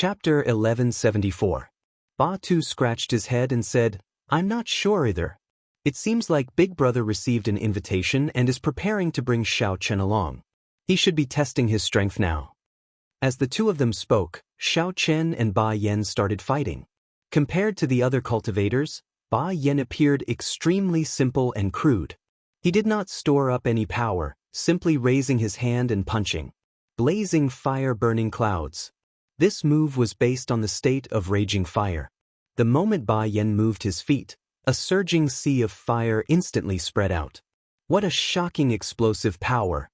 Chapter 1174. Batu scratched his head and said, "I'm not sure either. It seems like Big Brother received an invitation and is preparing to bring Xiao Chen along. He should be testing his strength now." As the two of them spoke, Xiao Chen and Ba Yan started fighting. Compared to the other cultivators, Ba Yan appeared extremely simple and crude. He did not store up any power, simply raising his hand and punching. Blazing fire, burning clouds. This move was based on the state of raging fire. The moment Ba Yan moved his feet, a surging sea of fire instantly spread out. What a shocking explosive power!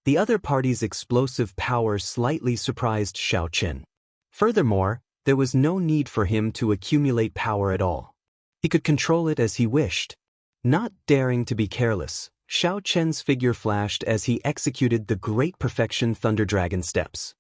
The other party's explosive power slightly surprised Xiao Chen. Furthermore, there was no need for him to accumulate power at all. He could control it as he wished. Not daring to be careless, Xiao Chen's figure flashed as he executed the Great Perfection Thunder Dragon steps.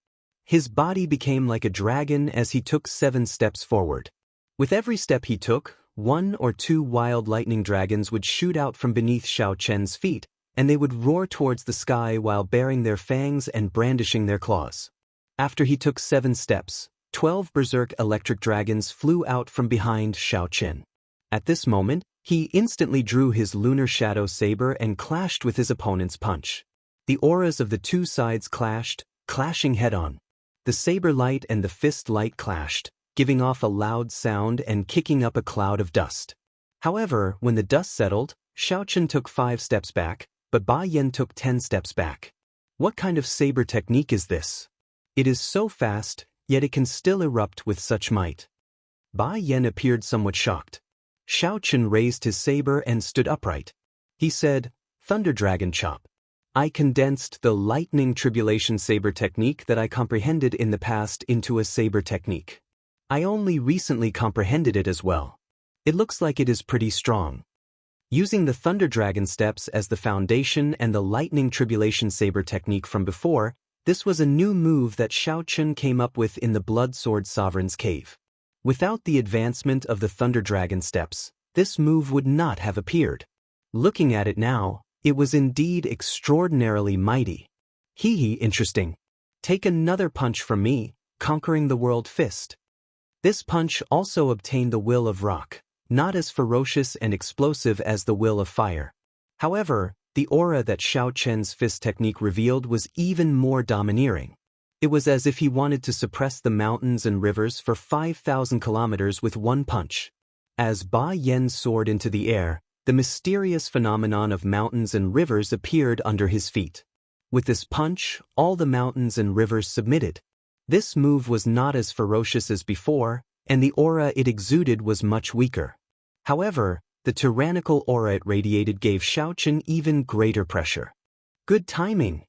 His body became like a dragon as he took 7 steps forward. With every step he took, 1 or 2 wild lightning dragons would shoot out from beneath Xiao Chen's feet, and they would roar towards the sky while baring their fangs and brandishing their claws. After he took 7 steps, 12 berserk electric dragons flew out from behind Xiao Chen. At this moment, he instantly drew his lunar shadow saber and clashed with his opponent's punch. The auras of the two sides clashed, clashing head-on. The saber light and the fist light clashed, giving off a loud sound and kicking up a cloud of dust. However, when the dust settled, Xiao Chen took 5 steps back, but Ba Yan took 10 steps back. What kind of saber technique is this? It is so fast, yet it can still erupt with such might. Ba Yan appeared somewhat shocked. Xiao Chen raised his saber and stood upright. He said, "Thunder Dragon Chop. I condensed the lightning tribulation saber technique that I comprehended in the past into a saber technique. I only recently comprehended it as well. It looks like it is pretty strong." Using the Thunder Dragon steps as the foundation and the lightning tribulation saber technique from before, this was a new move that Xiao Chen came up with in the Blood Sword Sovereign's cave. Without the advancement of the Thunder Dragon steps, this move would not have appeared. Looking at it now, it was indeed extraordinarily mighty. Interesting. Take another punch from me, conquering the world fist. This punch also obtained the will of rock, not as ferocious and explosive as the will of fire. However, the aura that Xiao Chen's fist technique revealed was even more domineering. It was as if he wanted to suppress the mountains and rivers for 5,000 kilometers with one punch. As Ba Yan soared into the air, the mysterious phenomenon of mountains and rivers appeared under his feet. With this punch, all the mountains and rivers submitted. This move was not as ferocious as before, and the aura it exuded was much weaker. However, the tyrannical aura it radiated gave Xiao Chen even greater pressure. Good timing!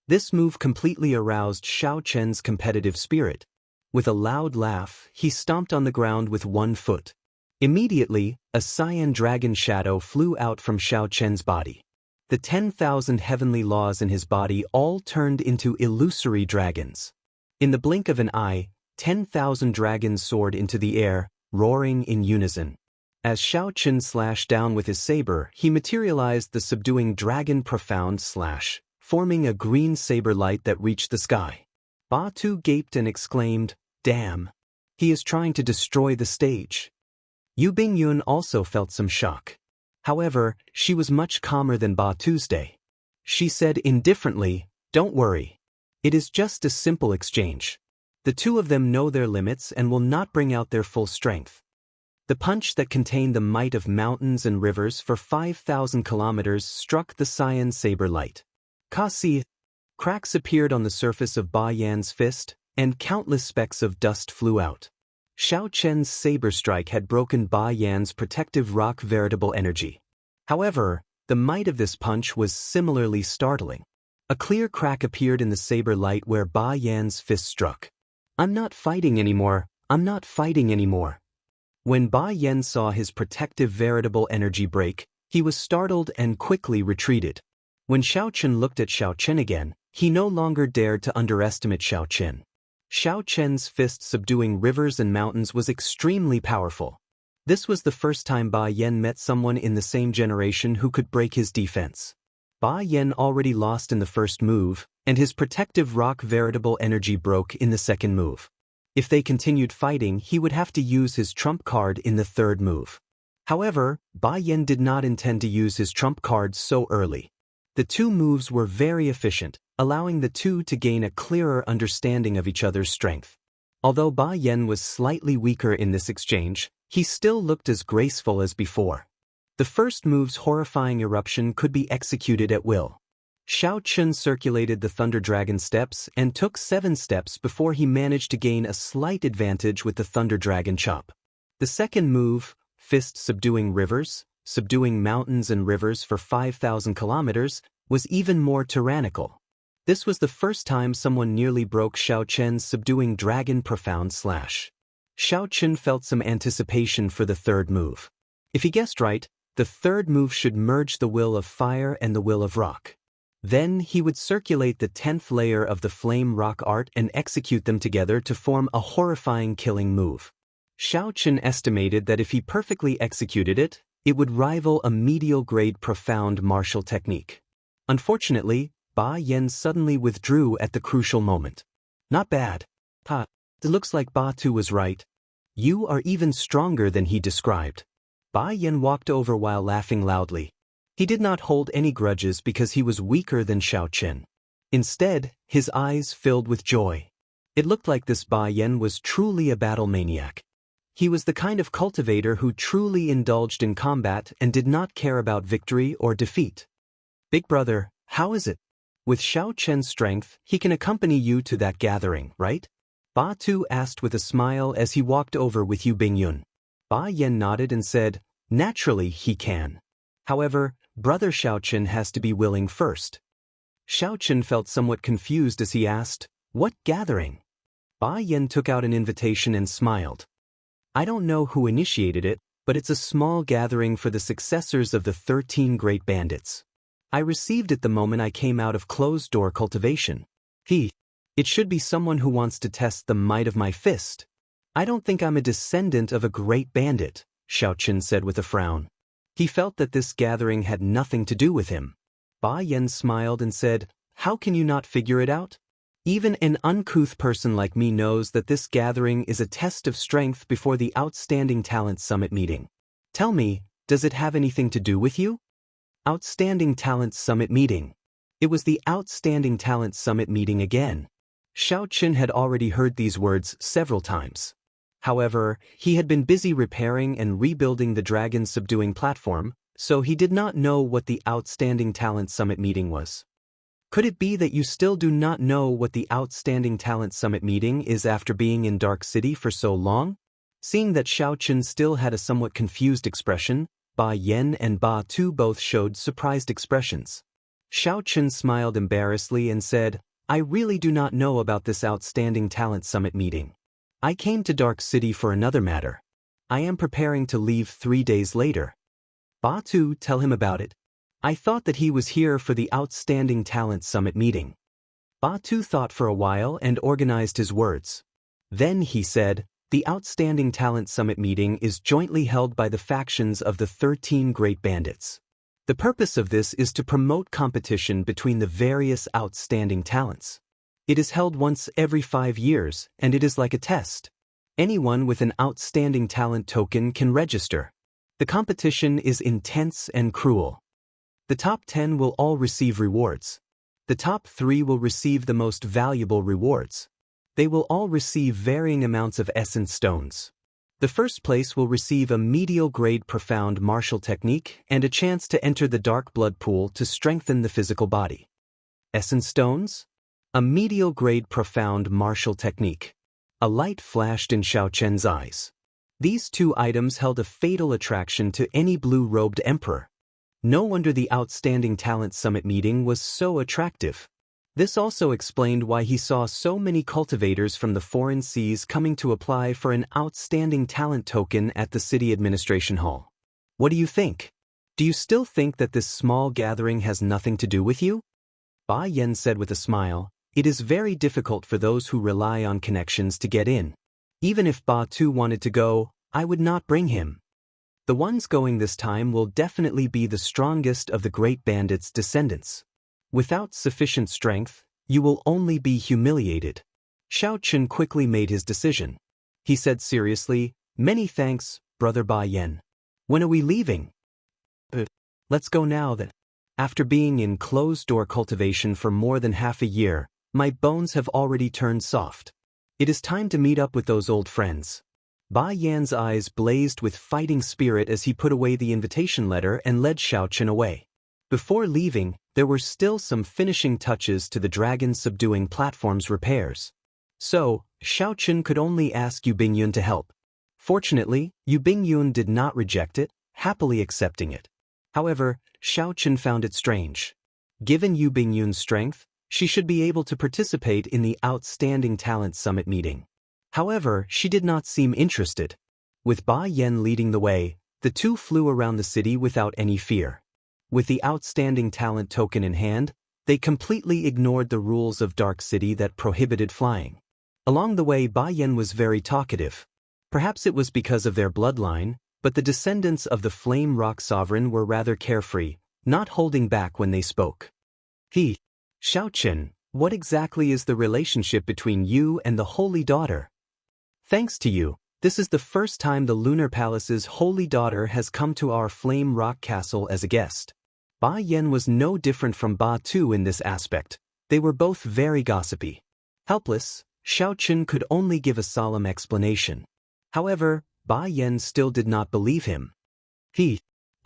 This move completely aroused Xiao Chen's competitive spirit. With a loud laugh, he stomped on the ground with one foot. Immediately, a cyan dragon shadow flew out from Xiao Chen's body. The 10,000 heavenly laws in his body all turned into illusory dragons. In the blink of an eye, 10,000 dragons soared into the air, roaring in unison. As Xiao Chen slashed down with his saber, he materialized the subduing dragon profound slash, forming a green saber light that reached the sky. Batu gaped and exclaimed, "Damn! He is trying to destroy the stage." Yu Bingyun also felt some shock. However, she was much calmer than Batu's day. She said indifferently, "Don't worry. It is just a simple exchange. The two of them know their limits and will not bring out their full strength." The punch that contained the might of mountains and rivers for 5,000 kilometers struck the cyan saber light. Kasi! Cracks appeared on the surface of Ba Yan's fist, and countless specks of dust flew out. Xiao Chen's saber strike had broken Ba Yan's protective rock veritable energy. However, the might of this punch was similarly startling. A clear crack appeared in the saber light where Ba Yan's fist struck. "I'm not fighting anymore. I'm not fighting anymore." When Ba Yan saw his protective veritable energy break, he was startled and quickly retreated. When Xiao Chen looked at Xiao Chen again, he no longer dared to underestimate Xiao Chen. Xiao Chen's fist subduing rivers and mountains was extremely powerful. This was the first time Ba Yan met someone in the same generation who could break his defense. Ba Yan already lost in the first move, and his protective rock veritable energy broke in the second move. If they continued fighting, he would have to use his trump card in the third move. However, Ba Yan did not intend to use his trump card so early. The two moves were very efficient, allowing the two to gain a clearer understanding of each other's strength. Although Ba Yan was slightly weaker in this exchange, he still looked as graceful as before. The first move's horrifying eruption could be executed at will. Xiao Chun circulated the Thunder Dragon steps and took 7 steps before he managed to gain a slight advantage with the Thunder Dragon chop. The second move, Fist subduing rivers, subduing mountains and rivers for 5,000 kilometers, was even more tyrannical. This was the first time someone nearly broke Xiao Chen's subduing dragon profound slash. Xiao Chen felt some anticipation for the third move. If he guessed right, the third move should merge the will of fire and the will of rock. Then he would circulate the 10th layer of the flame rock art and execute them together to form a horrifying killing move. Xiao Chen estimated that if he perfectly executed it, it would rival a medial-grade profound martial technique. Unfortunately, Ba Yan suddenly withdrew at the crucial moment. Not bad. Ha, it looks like Ba Tu was right. You are even stronger than he described. Ba Yan walked over while laughing loudly. He did not hold any grudges because he was weaker than Xiao Chen. Instead, his eyes filled with joy. It looked like this Ba Yan was truly a battle maniac. He was the kind of cultivator who truly indulged in combat and did not care about victory or defeat. Big brother, how is it? With Xiao Chen's strength, he can accompany you to that gathering, right? Ba Tu asked with a smile as he walked over with Yu Bingyun. Ba Yan nodded and said, naturally he can. However, brother Xiao Chen has to be willing first. Xiao Chen felt somewhat confused as he asked, what gathering? Ba Yan took out an invitation and smiled. I don't know who initiated it, but it's a small gathering for the successors of the 13 Great Bandits. I received it the moment I came out of closed-door cultivation. It should be someone who wants to test the might of my fist. I don't think I'm a descendant of a great bandit, Xiao Chen said with a frown. He felt that this gathering had nothing to do with him. Ba Yan smiled and said, how can you not figure it out? Even an uncouth person like me knows that this gathering is a test of strength before the Outstanding Talent Summit meeting. Tell me, does it have anything to do with you? Outstanding Talent Summit meeting. It was the Outstanding Talent Summit meeting again. Xiao Chen had already heard these words several times. However, he had been busy repairing and rebuilding the dragon subduing platform, so he did not know what the Outstanding Talent Summit meeting was. Could it be that you still do not know what the Outstanding Talent Summit meeting is after being in Dark City for so long? Seeing that Xiao Chen still had a somewhat confused expression, Ba Yan and Ba Tu both showed surprised expressions. Xiao Chen smiled embarrassedly and said, I really do not know about this Outstanding Talent Summit meeting. I came to Dark City for another matter. I am preparing to leave 3 days later. Ba Tu, tell him about it. I thought that he was here for the Outstanding Talent Summit meeting. Ba Tu thought for a while and organized his words. Then he said, the Outstanding Talent Summit meeting is jointly held by the factions of the 13 Great Bandits. The purpose of this is to promote competition between the various outstanding talents. It is held once every 5 years, and it is like a test. Anyone with an outstanding talent token can register. The competition is intense and cruel. The top 10 will all receive rewards. The top 3 will receive the most valuable rewards. They will all receive varying amounts of essence stones. The first place will receive a medial-grade profound martial technique and a chance to enter the dark blood pool to strengthen the physical body. Essence stones? A medial-grade profound martial technique. A light flashed in Xiao Chen's eyes. These 2 items held a fatal attraction to any blue-robed emperor. No wonder the Outstanding Talent Summit meeting was so attractive. This also explained why he saw so many cultivators from the foreign seas coming to apply for an Outstanding Talent token at the City Administration Hall. What do you think? Do you still think that this small gathering has nothing to do with you? Ba Yan said with a smile, it is very difficult for those who rely on connections to get in. Even if Ba Tu wanted to go, I would not bring him. The ones going this time will definitely be the strongest of the Great Bandits' descendants. Without sufficient strength, you will only be humiliated. Xiao Chen quickly made his decision. He said seriously, "Many thanks, Brother Ba Yan. When are we leaving?" Let's go now then. After being in closed-door cultivation for more than half a year, my bones have already turned soft. It is time to meet up with those old friends." Ba Yan's eyes blazed with fighting spirit as he put away the invitation letter and led Xiao Chen away. Before leaving, there were still some finishing touches to the dragon subduing platform's repairs. So, Xiao Chen could only ask Yu Bingyun to help. Fortunately, Yu Bingyun did not reject it, happily accepting it. However, Xiao Chen found it strange. Given Yu Bingyun's strength, she should be able to participate in the Outstanding Talent Summit meeting. However, she did not seem interested. With Ba Yan leading the way, the two flew around the city without any fear. With the Outstanding Talent token in hand, they completely ignored the rules of Dark City that prohibited flying. Along the way, Ba Yan was very talkative. Perhaps it was because of their bloodline, but the descendants of the Flame Rock Sovereign were rather carefree, not holding back when they spoke. Xiao Chen, what exactly is the relationship between you and the Holy Daughter? Thanks to you, this is the first time the Lunar Palace's Holy Daughter has come to our Flame Rock Castle as a guest. Ba Yan was no different from Ba Tu in this aspect. They were both very gossipy. Helpless, Xiao Chen could only give a solemn explanation. However, Ba Yan still did not believe him.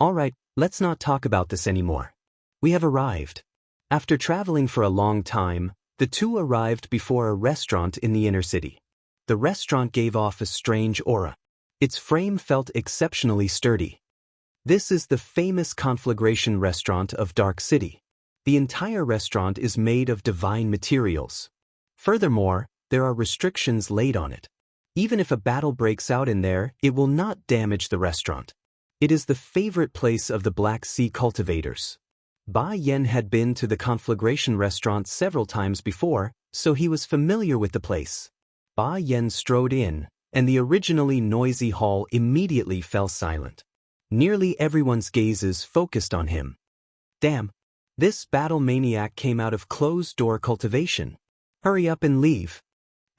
All right, let's not talk about this anymore. We have arrived. After traveling for a long time, the two arrived before a restaurant in the inner city. The restaurant gave off a strange aura. Its frame felt exceptionally sturdy. This is the famous Conflagration restaurant of Dark City. The entire restaurant is made of divine materials. Furthermore, there are restrictions laid on it. Even if a battle breaks out in there, it will not damage the restaurant. It is the favorite place of the Black Sea cultivators. Ba Yan had been to the Conflagration restaurant several times before, so he was familiar with the place. Ba Yan strode in, and the originally noisy hall immediately fell silent. Nearly everyone's gazes focused on him. Damn, this battle maniac came out of closed-door cultivation. Hurry up and leave.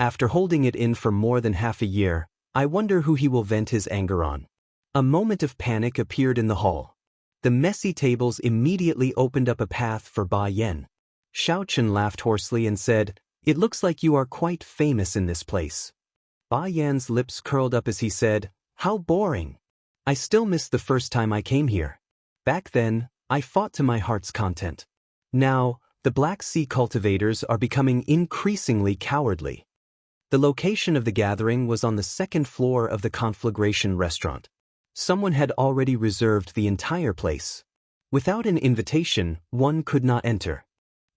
After holding it in for more than half a year, I wonder who he will vent his anger on. A moment of panic appeared in the hall. The messy tables immediately opened up a path for Ba Yan. Xiao Chen laughed hoarsely and said, "It looks like you are quite famous in this place." Ba Yan's lips curled up as he said, "How boring. I still miss the first time I came here. Back then, I fought to my heart's content. Now, the Black Sea cultivators are becoming increasingly cowardly." The location of the gathering was on the second floor of the Conflagration restaurant. Someone had already reserved the entire place. Without an invitation, one could not enter.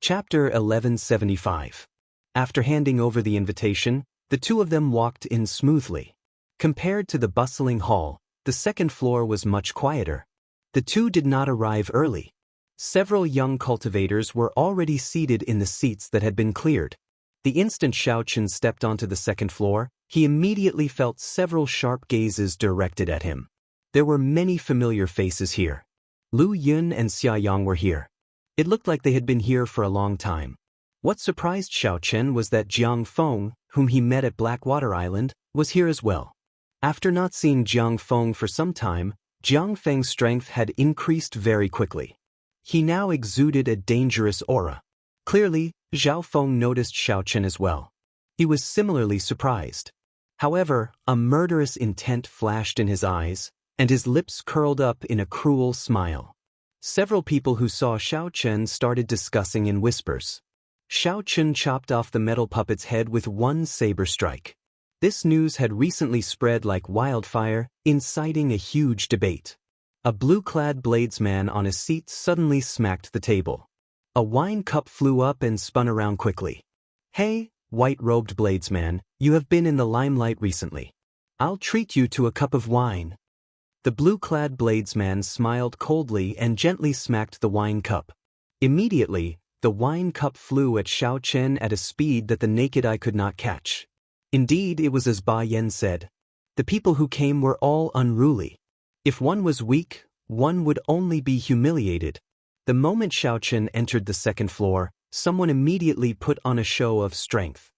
Chapter 1175. After handing over the invitation, the two of them walked in smoothly. Compared to the bustling hall, the second floor was much quieter. The two did not arrive early. Several young cultivators were already seated in the seats that had been cleared. The instant Xiao Chen stepped onto the second floor, he immediately felt several sharp gazes directed at him. There were many familiar faces here. Lu Yun and Xia Yang were here. It looked like they had been here for a long time. What surprised Xiao Chen was that Jiang Feng, whom he met at Blackwater Island, was here as well. After not seeing Jiang Feng for some time, Jiang Feng's strength had increased very quickly. He now exuded a dangerous aura. Clearly, Zhao Feng noticed Xiao Chen as well. He was similarly surprised. However, a murderous intent flashed in his eyes, and his lips curled up in a cruel smile. Several people who saw Xiao Chen started discussing in whispers. Xiao Chen chopped off the metal puppet's head with one saber strike. This news had recently spread like wildfire, inciting a huge debate. A blue-clad bladesman on a seat suddenly smacked the table. A wine cup flew up and spun around quickly. "Hey, white-robed bladesman, you have been in the limelight recently. I'll treat you to a cup of wine." The blue-clad bladesman smiled coldly and gently smacked the wine cup. Immediately, the wine cup flew at Xiao Chen at a speed that the naked eye could not catch. Indeed, it was as Ba Yan said. The people who came were all unruly. If one was weak, one would only be humiliated. The moment Xiao Chen entered the second floor, someone immediately put on a show of strength.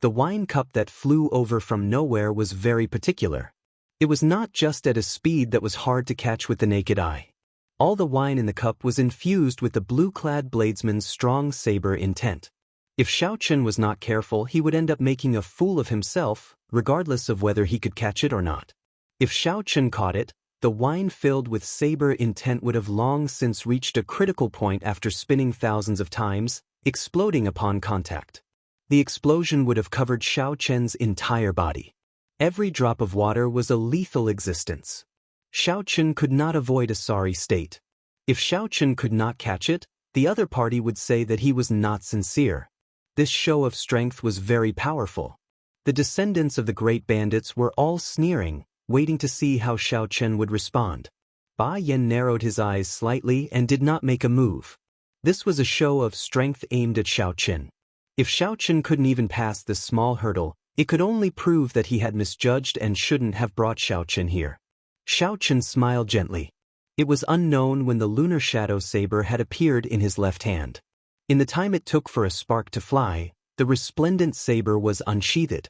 The wine cup that flew over from nowhere was very particular. It was not just at a speed that was hard to catch with the naked eye. All the wine in the cup was infused with the blue-clad bladesman's strong saber intent. If Xiao Chen was not careful, he would end up making a fool of himself, regardless of whether he could catch it or not. If Xiao Chen caught it, the wine filled with saber intent would have long since reached a critical point after spinning thousands of times, exploding upon contact. The explosion would have covered Xiao Chen's entire body. Every drop of water was a lethal existence. Xiao Chen could not avoid a sorry state. If Xiao Chen could not catch it, the other party would say that he was not sincere. This show of strength was very powerful. The descendants of the great bandits were all sneering, waiting to see how Xiao Chen would respond. Ba Yan narrowed his eyes slightly and did not make a move. This was a show of strength aimed at Xiao Chen. If Xiao Chen couldn't even pass this small hurdle, it could only prove that he had misjudged and shouldn't have brought Xiao Chen here. Xiao Chen smiled gently. It was unknown when the lunar shadow saber had appeared in his left hand. In the time it took for a spark to fly, the resplendent saber was unsheathed.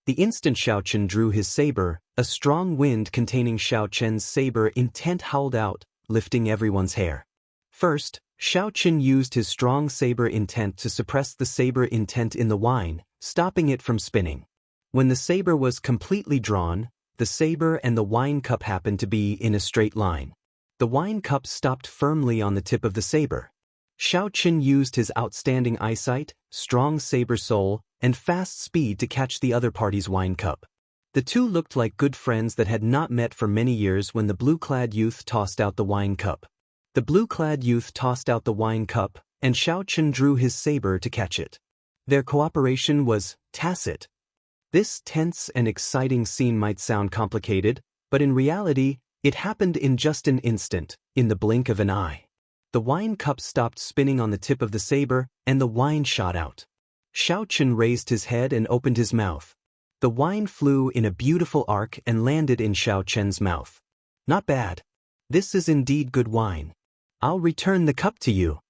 The instant Xiao Chen drew his saber, a strong wind containing Xiao Chen's saber intent howled out, lifting everyone's hair. First, Xiao Chen used his strong saber intent to suppress the saber intent in the wine, stopping it from spinning. When the saber was completely drawn, the saber and the wine cup happened to be in a straight line. The wine cup stopped firmly on the tip of the saber. Xiao Chen used his outstanding eyesight, strong saber soul, and fast speed to catch the other party's wine cup. The two looked like good friends that had not met for many years when the blue-clad youth tossed out the wine cup. The blue-clad youth tossed out the wine cup, and Xiao Chen drew his saber to catch it. Their cooperation was tacit. This tense and exciting scene might sound complicated, but in reality, it happened in just an instant, in the blink of an eye. The wine cup stopped spinning on the tip of the saber, and the wine shot out. Xiao Chen raised his head and opened his mouth. The wine flew in a beautiful arc and landed in Xiao Chen's mouth. Not bad. This is indeed good wine. I'll return the cup to you.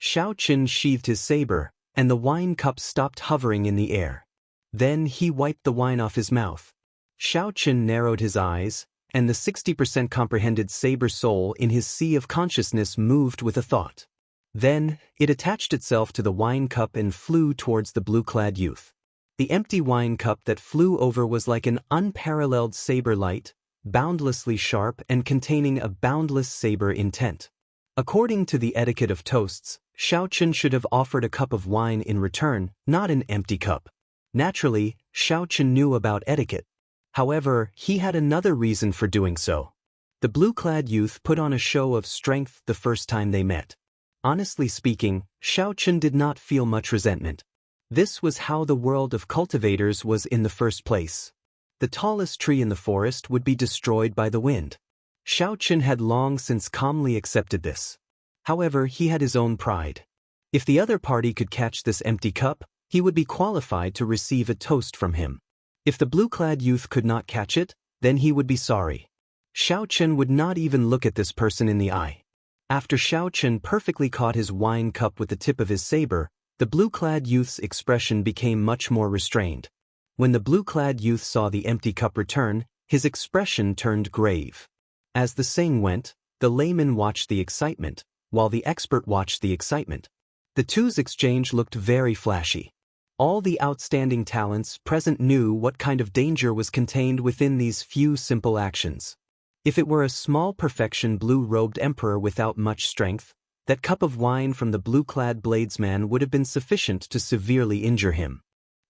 Xiao Chen sheathed his saber, and the wine cup stopped hovering in the air. Then he wiped the wine off his mouth. Xiao Chen narrowed his eyes, and the 60% comprehended saber soul in his sea of consciousness moved with a thought. Then, it attached itself to the wine cup and flew towards the blue-clad youth. The empty wine cup that flew over was like an unparalleled saber light, boundlessly sharp and containing a boundless saber intent. According to the etiquette of toasts, Xiao Chen should have offered a cup of wine in return, not an empty cup. Naturally, Xiao Chen knew about etiquette. However, he had another reason for doing so. The blue-clad youth put on a show of strength the first time they met. Honestly speaking, Xiao Chen did not feel much resentment. This was how the world of cultivators was in the first place. The tallest tree in the forest would be destroyed by the wind. Xiao Chen had long since calmly accepted this. However, he had his own pride. If the other party could catch this empty cup, he would be qualified to receive a toast from him. If the blue-clad youth could not catch it, then he would be sorry. Xiao Chen would not even look at this person in the eye. After Xiao Chen perfectly caught his wine cup with the tip of his saber, the blue-clad youth's expression became much more restrained. When the blue-clad youth saw the empty cup return, his expression turned grave. As the saying went, the layman watched the excitement, while the expert watched the excitement. The two's exchange looked very flashy. All the outstanding talents present knew what kind of danger was contained within these few simple actions. If it were a small perfection blue-robed emperor without much strength, that cup of wine from the blue-clad bladesman would have been sufficient to severely injure him.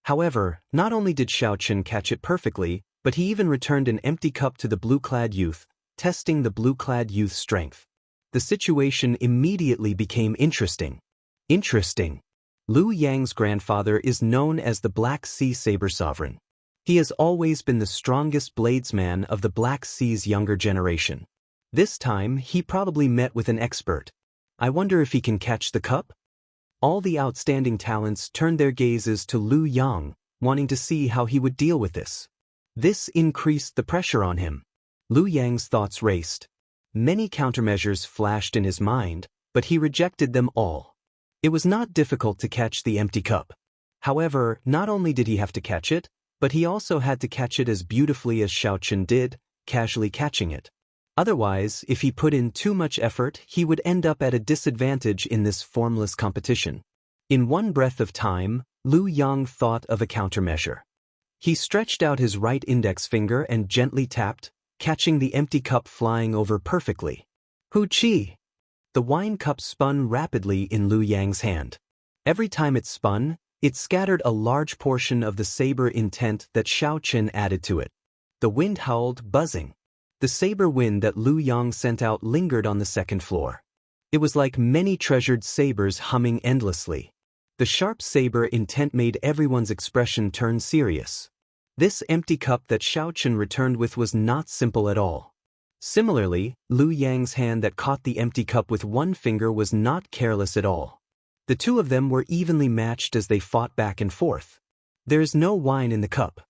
However, not only did Xiao Chen catch it perfectly, but he even returned an empty cup to the blue-clad youth, testing the blue-clad youth's strength. The situation immediately became interesting. Liu Yang's grandfather is known as the Black Sea Saber Sovereign. He has always been the strongest bladesman of the Black Sea's younger generation. This time, he probably met with an expert. I wonder if he can catch the cup? All the outstanding talents turned their gazes to Liu Yang, wanting to see how he would deal with this. This increased the pressure on him. Liu Yang's thoughts raced. Many countermeasures flashed in his mind, but he rejected them all. It was not difficult to catch the empty cup. However, not only did he have to catch it, but he also had to catch it as beautifully as Xiao Chen did, casually catching it. Otherwise, if he put in too much effort, he would end up at a disadvantage in this formless competition. In one breath of time, Lu Yang thought of a countermeasure. He stretched out his right index finger and gently tapped, catching the empty cup flying over perfectly. Hu Qi! The wine cup spun rapidly in Lu Yang's hand. Every time it spun, it scattered a large portion of the saber intent that Xiao Chen added to it. The wind howled, buzzing. The saber wind that Lu Yang sent out lingered on the second floor. It was like many treasured sabers humming endlessly. The sharp saber intent made everyone's expression turn serious. This empty cup that Xiao Chen returned with was not simple at all. Similarly, Lu Yang's hand that caught the empty cup with one finger was not careless at all. The two of them were evenly matched as they fought back and forth. There is no wine in the cup.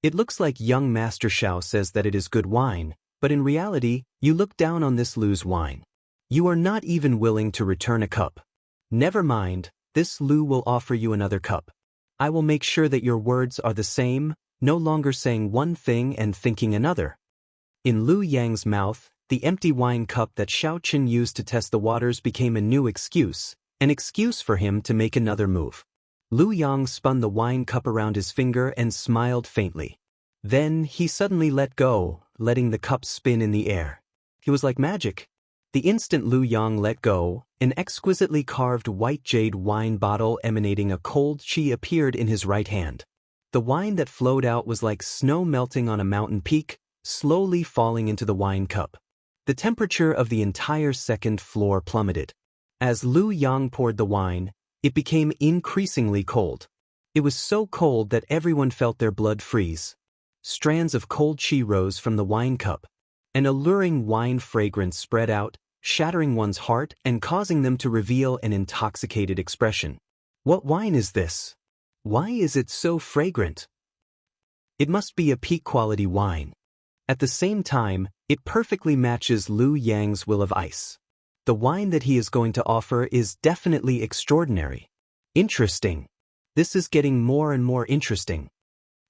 It looks like young Master Xiao says that it is good wine, but in reality, you look down on this Lu's wine. You are not even willing to return a cup. Never mind, this Lu will offer you another cup. I will make sure that your words are the same, no longer saying one thing and thinking another. In Lu Yang's mouth, the empty wine cup that Xiao Chen used to test the waters became a new excuse, an excuse for him to make another move. Lu Yang spun the wine cup around his finger and smiled faintly. Then he suddenly let go, letting the cup spin in the air. It was like magic. The instant Lu Yang let go, an exquisitely carved white jade wine bottle emanating a cold qi appeared in his right hand. The wine that flowed out was like snow melting on a mountain peak, slowly falling into the wine cup. The temperature of the entire second floor plummeted. As Lu Yang poured the wine, it became increasingly cold. It was so cold that everyone felt their blood freeze. Strands of cold qi rose from the wine cup. An alluring wine fragrance spread out, shattering one's heart and causing them to reveal an intoxicated expression. What wine is this? Why is it so fragrant? It must be a peak-quality wine. At the same time, it perfectly matches Lu Yang's will of ice. The wine that he is going to offer is definitely extraordinary. Interesting. This is getting more and more interesting.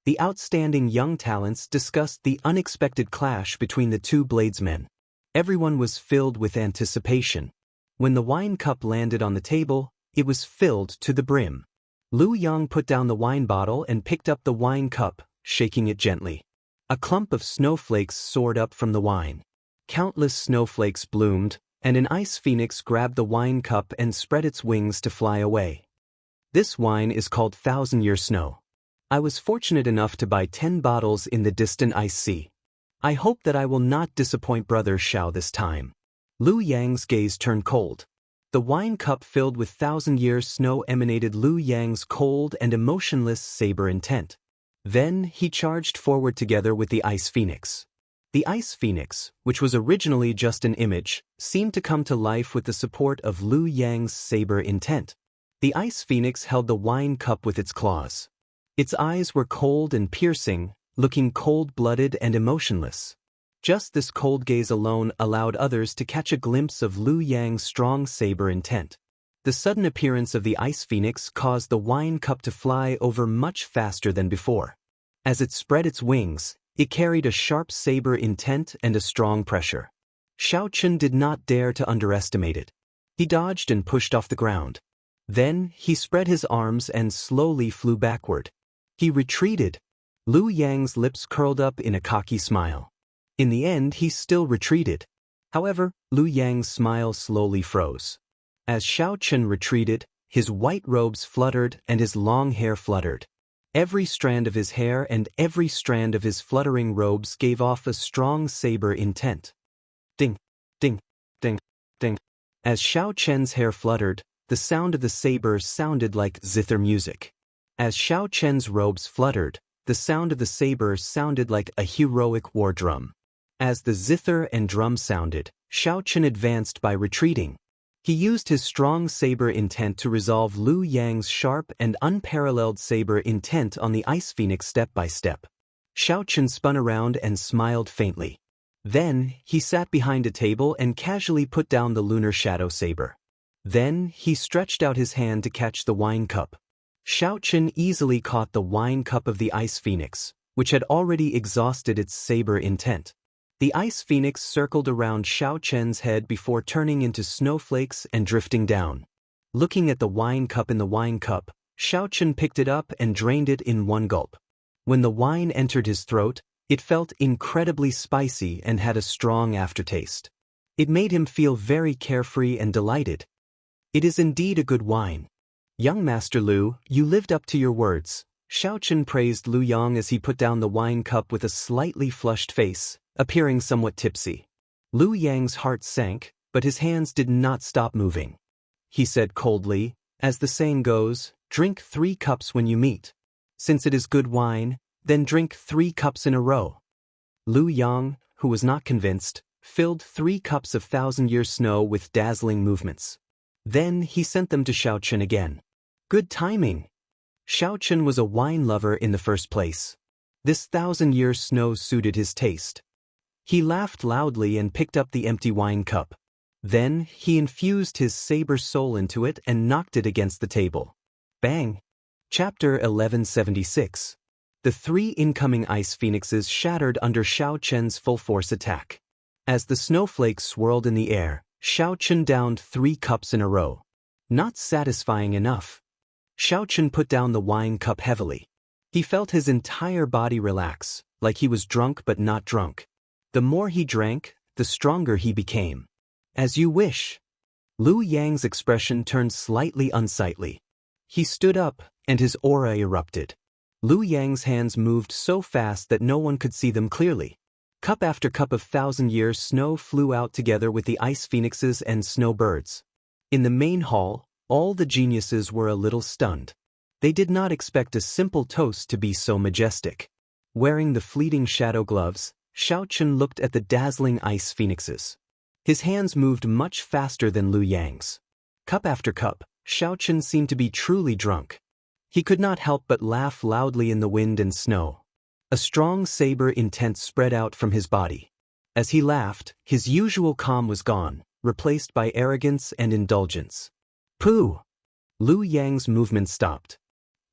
The outstanding young talents discussed the unexpected clash between the two bladesmen. Everyone was filled with anticipation. When the wine cup landed on the table, it was filled to the brim. Lu Yang put down the wine bottle and picked up the wine cup, shaking it gently. A clump of snowflakes soared up from the wine. Countless snowflakes bloomed, and an ice phoenix grabbed the wine cup and spread its wings to fly away. This wine is called 1,000-Year Snow. I was fortunate enough to buy 10 bottles in the distant ice sea. I hope that I will not disappoint Brother Xiao this time. Lu Yang's gaze turned cold. The wine cup filled with 1,000-Year Snow emanated Lu Yang's cold and emotionless saber intent. Then he charged forward together with the ice phoenix. The ice phoenix, which was originally just an image, seemed to come to life with the support of Lu Yang's saber intent. The ice phoenix held the wine cup with its claws. Its eyes were cold and piercing, looking cold-blooded and emotionless. Just this cold gaze alone allowed others to catch a glimpse of Lu Yang's strong saber intent. The sudden appearance of the ice phoenix caused the wine cup to fly over much faster than before. As it spread its wings, it carried a sharp saber intent and a strong pressure. Xiao Chen did not dare to underestimate it. He dodged and pushed off the ground. Then he spread his arms and slowly flew backward. He retreated. Lu Yang's lips curled up in a cocky smile. In the end, he still retreated. However, Lu Yang's smile slowly froze. As Xiao Chen retreated, his white robes fluttered and his long hair fluttered. Every strand of his hair and every strand of his fluttering robes gave off a strong saber intent. Ding, ding, ding, ding. As Xiao Chen's hair fluttered, the sound of the saber sounded like zither music. As Xiao Chen's robes fluttered, the sound of the saber sounded like a heroic war drum. As the zither and drum sounded, Xiao Chen advanced by retreating. He used his strong saber intent to resolve Lu Yang's sharp and unparalleled saber intent on the ice phoenix step by step. Xiao Chen spun around and smiled faintly. Then, he sat behind a table and casually put down the lunar shadow saber. Then, he stretched out his hand to catch the wine cup. Xiao Chen easily caught the wine cup of the Ice Phoenix, which had already exhausted its saber intent. The Ice Phoenix circled around Xiao Chen's head before turning into snowflakes and drifting down. Looking at the wine cup in the wine cup, Xiao Chen picked it up and drained it in one gulp. When the wine entered his throat, it felt incredibly spicy and had a strong aftertaste. It made him feel very carefree and delighted. It is indeed a good wine. Young Master Lu, you lived up to your words. Xiao Chen praised Lu Yang as he put down the wine cup with a slightly flushed face, appearing somewhat tipsy. Lu Yang's heart sank, but his hands did not stop moving. He said coldly, as the saying goes, drink 3 cups when you meet. Since it is good wine, then drink 3 cups in a row. Lu Yang, who was not convinced, filled 3 cups of 1,000-year snow with dazzling movements. Then he sent them to Xiao Chen again. Good timing. Xiao Chen was a wine lover in the first place. This 1,000-year snow suited his taste. He laughed loudly and picked up the empty wine cup. Then he infused his saber soul into it and knocked it against the table. Bang! Chapter 1176. The 3 incoming ice phoenixes shattered under Xiao Chen's full-force attack. As the snowflakes swirled in the air, Xiao Chen downed 3 cups in a row. Not satisfying enough. Xiao Chen put down the wine cup heavily. He felt his entire body relax, like he was drunk but not drunk. The more he drank, the stronger he became. As you wish. Lu Yang's expression turned slightly unsightly. He stood up, and his aura erupted. Lu Yang's hands moved so fast that no one could see them clearly. Cup after cup of 1,000-year snow flew out together with the ice phoenixes and snowbirds. In the main hall, all the geniuses were a little stunned. They did not expect a simple toast to be so majestic. Wearing the fleeting shadow gloves, Xiao Chen looked at the dazzling ice phoenixes. His hands moved much faster than Lu Yang's. Cup after cup, Xiao Chen seemed to be truly drunk. He could not help but laugh loudly in the wind and snow. A strong saber intent spread out from his body. As he laughed, his usual calm was gone, replaced by arrogance and indulgence. Pooh! Lu Yang's movement stopped.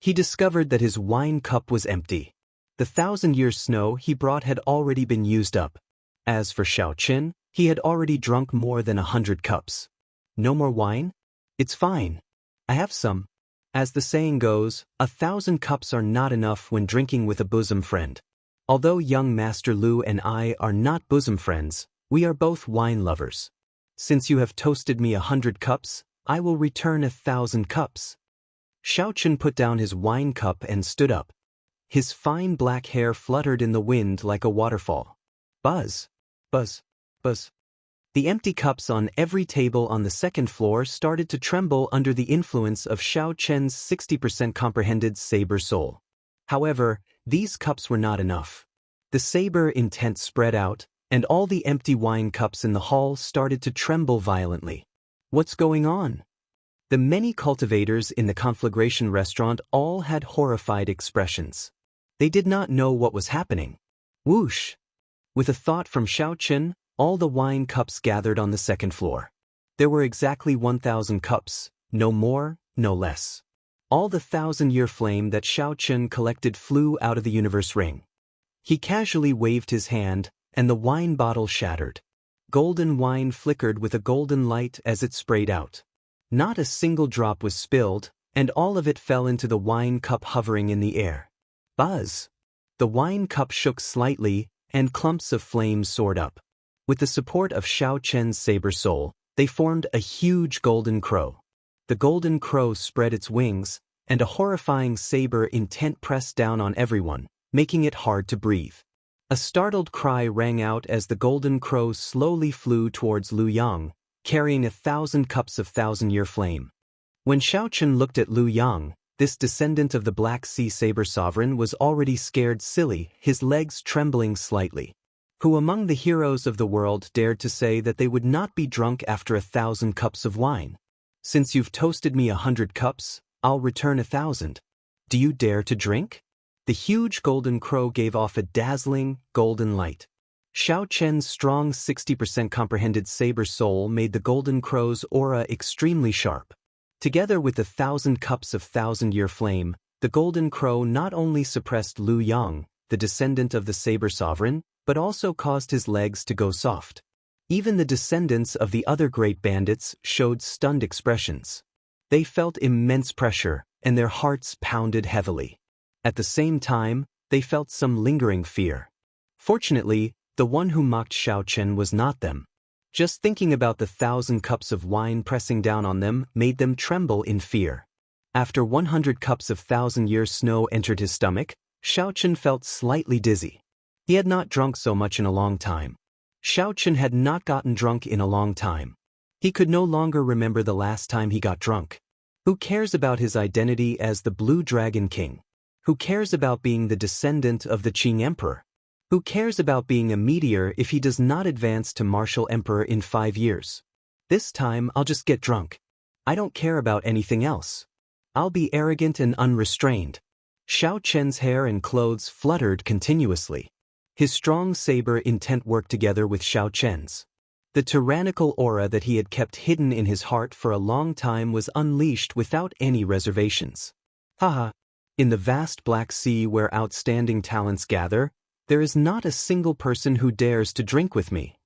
He discovered that his wine cup was empty. The 1,000-year snow he brought had already been used up. As for Xiao Chen, he had already drunk more than 100 cups. No more wine? It's fine. I have some. As the saying goes, 1,000 cups are not enough when drinking with a bosom friend. Although young Master Lu and I are not bosom friends, we are both wine lovers. Since you have toasted me 100 cups, I will return 1,000 cups. Xiao Chen put down his wine cup and stood up. His fine black hair fluttered in the wind like a waterfall. Buzz! Buzz! Buzz! The empty cups on every table on the second floor started to tremble under the influence of Xiao Chen's 60% comprehended saber soul. However, these cups were not enough. The saber intent spread out, and all the empty wine cups in the hall started to tremble violently. What's going on? The many cultivators in the conflagration restaurant all had horrified expressions. They did not know what was happening. Whoosh! With a thought from Xiao Chen, all the wine cups gathered on the second floor. There were exactly 1,000 cups, no more, no less. All the 1,000-year flame that Xiao Chen collected flew out of the universe ring. He casually waved his hand, and the wine bottle shattered. Golden wine flickered with a golden light as it sprayed out. Not a single drop was spilled, and all of it fell into the wine cup hovering in the air. Buzz! The wine cup shook slightly, and clumps of flame soared up. With the support of Xiao Chen's saber soul, they formed a huge golden crow. The golden crow spread its wings, and a horrifying saber intent pressed down on everyone, making it hard to breathe. A startled cry rang out as the golden crow slowly flew towards Lu Yang, carrying 1,000 cups of 1,000-year flame. When Xiao Chen looked at Lu Yang, this descendant of the Black Sea Saber Sovereign was already scared silly, his legs trembling slightly. Who among the heroes of the world dared to say that they would not be drunk after 1,000 cups of wine? Since you've toasted me 100 cups, I'll return 1,000. Do you dare to drink? The huge golden crow gave off a dazzling, golden light. Xiao Chen's strong 60% comprehended saber soul made the golden crow's aura extremely sharp. Together with the 1,000 cups of thousand-year flame, the golden crow not only suppressed Lu Yang, the descendant of the saber sovereign, but also caused his legs to go soft. Even the descendants of the other great bandits showed stunned expressions. They felt immense pressure, and their hearts pounded heavily. At the same time, they felt some lingering fear. Fortunately, the one who mocked Xiao Chen was not them. Just thinking about the 1,000 cups of wine pressing down on them made them tremble in fear. After 100 cups of thousand-year snow entered his stomach, Xiao Chen felt slightly dizzy. He had not drunk so much in a long time. Xiao Chen had not gotten drunk in a long time. He could no longer remember the last time he got drunk. Who cares about his identity as the Blue Dragon King? Who cares about being the descendant of the Qing Emperor? Who cares about being a meteor if he does not advance to Martial Emperor in 5 years? This time I'll just get drunk. I don't care about anything else. I'll be arrogant and unrestrained. Xiao Chen's hair and clothes fluttered continuously. His strong saber intent worked together with Xiao Chen's. The tyrannical aura that he had kept hidden in his heart for a long time was unleashed without any reservations. Haha. In the vast Black Sea where outstanding talents gather, there is not a single person who dares to drink with me.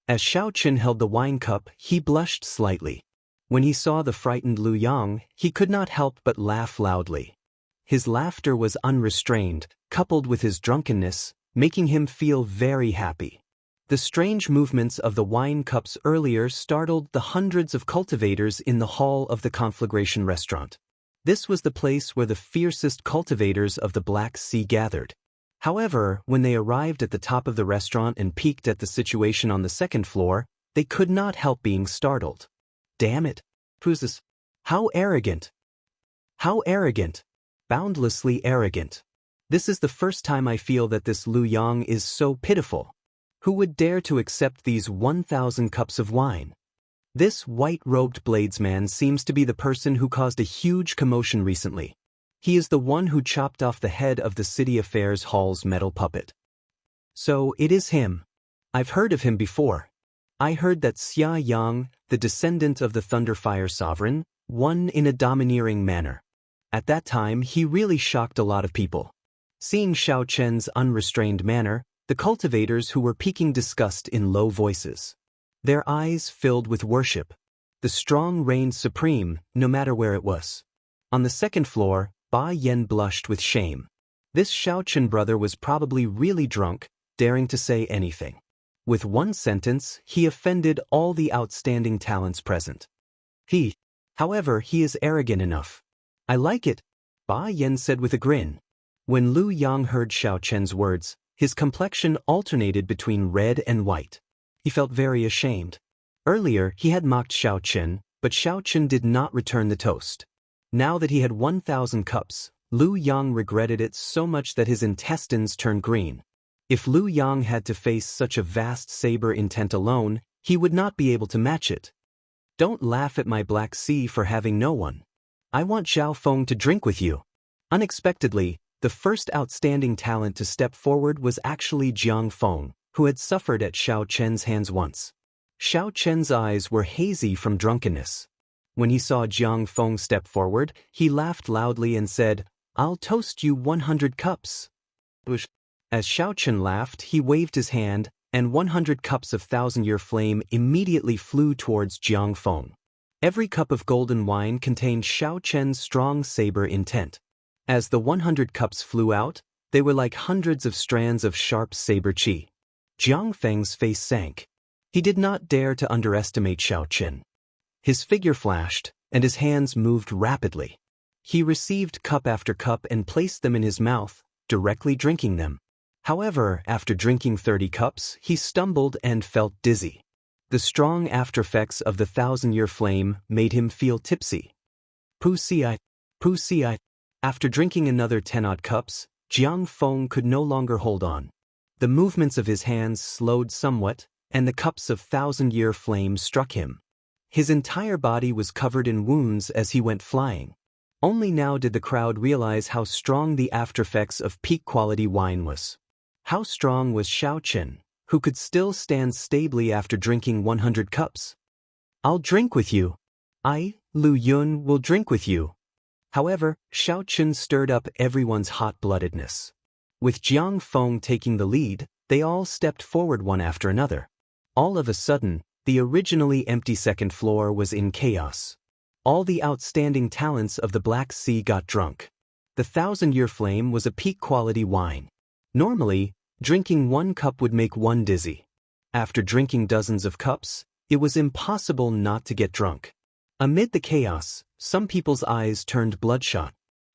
As Xiao Chen held the wine cup, he blushed slightly. When he saw the frightened Lu Yang, he could not help but laugh loudly. His laughter was unrestrained, coupled with his drunkenness, making him feel very happy. The strange movements of the wine cups earlier startled the hundreds of cultivators in the hall of the Conflagration restaurant. This was the place where the fiercest cultivators of the Black Sea gathered. However, when they arrived at the top of the restaurant and peeked at the situation on the second floor, they could not help being startled. Damn it! Who's this? How arrogant! How arrogant! Boundlessly arrogant. This is the first time I feel that this Lu Yang is so pitiful. Who would dare to accept these 1,000 cups of wine? This white-robed bladesman seems to be the person who caused a huge commotion recently. He is the one who chopped off the head of the City Affairs Hall's metal puppet. So it is him. I've heard of him before. I heard that Xia Yang, the descendant of the Thunderfire Sovereign, won in a domineering manner. At that time, he really shocked a lot of people. Seeing Xiao Chen's unrestrained manner, the cultivators who were peeking disgust in low voices. Their eyes filled with worship. The strong reigned supreme, no matter where it was. On the second floor, Ba Yan blushed with shame. This Xiao Chen brother was probably really drunk, daring to say anything. With one sentence, he offended all the outstanding talents present. However, he is arrogant enough. I like it, Ba Yan said with a grin. When Lu Yang heard Xiao Chen's words, his complexion alternated between red and white. He felt very ashamed. Earlier, he had mocked Xiao Chen, but Xiao Chen did not return the toast. Now that he had 1,000 cups, Lu Yang regretted it so much that his intestines turned green. If Lu Yang had to face such a vast saber intent alone, he would not be able to match it. Don't laugh at my Black Sea for having no one. I want Zhao Feng to drink with you. Unexpectedly, the first outstanding talent to step forward was actually Jiang Feng, who had suffered at Xiao Chen's hands once. Xiao Chen's eyes were hazy from drunkenness. When he saw Jiang Feng step forward, he laughed loudly and said, "I'll toast you 100 cups." As Xiao Chen laughed, he waved his hand, and 100 cups of thousand-year flame immediately flew towards Jiang Feng. Every cup of golden wine contained Xiao Chen's strong saber intent. As the 100 cups flew out, they were like hundreds of strands of sharp saber qi. Jiang Feng's face sank. He did not dare to underestimate Xiao Chen. His figure flashed, and his hands moved rapidly. He received cup after cup and placed them in his mouth, directly drinking them. However, after drinking 30 cups, he stumbled and felt dizzy. The strong aftereffects of the thousand-year flame made him feel tipsy. Pussy. After drinking another 10-odd cups, Jiang Feng could no longer hold on. The movements of his hands slowed somewhat, and the cups of thousand-year flame struck him. His entire body was covered in wounds as he went flying. Only now did the crowd realize how strong the aftereffects of peak-quality wine was. How strong was Xiao Chen, who could still stand stably after drinking 100 cups? "I'll drink with you." Lu Yun will drink with you. However, Xiao Chen stirred up everyone's hot-bloodedness. With Jiang Feng taking the lead, they all stepped forward one after another. All of a sudden, the originally empty second floor was in chaos. All the outstanding talents of the Black Sea got drunk. The 1,000-year flame was a peak-quality wine. Normally, drinking one cup would make one dizzy. After drinking dozens of cups, it was impossible not to get drunk. Amid the chaos, some people's eyes turned bloodshot.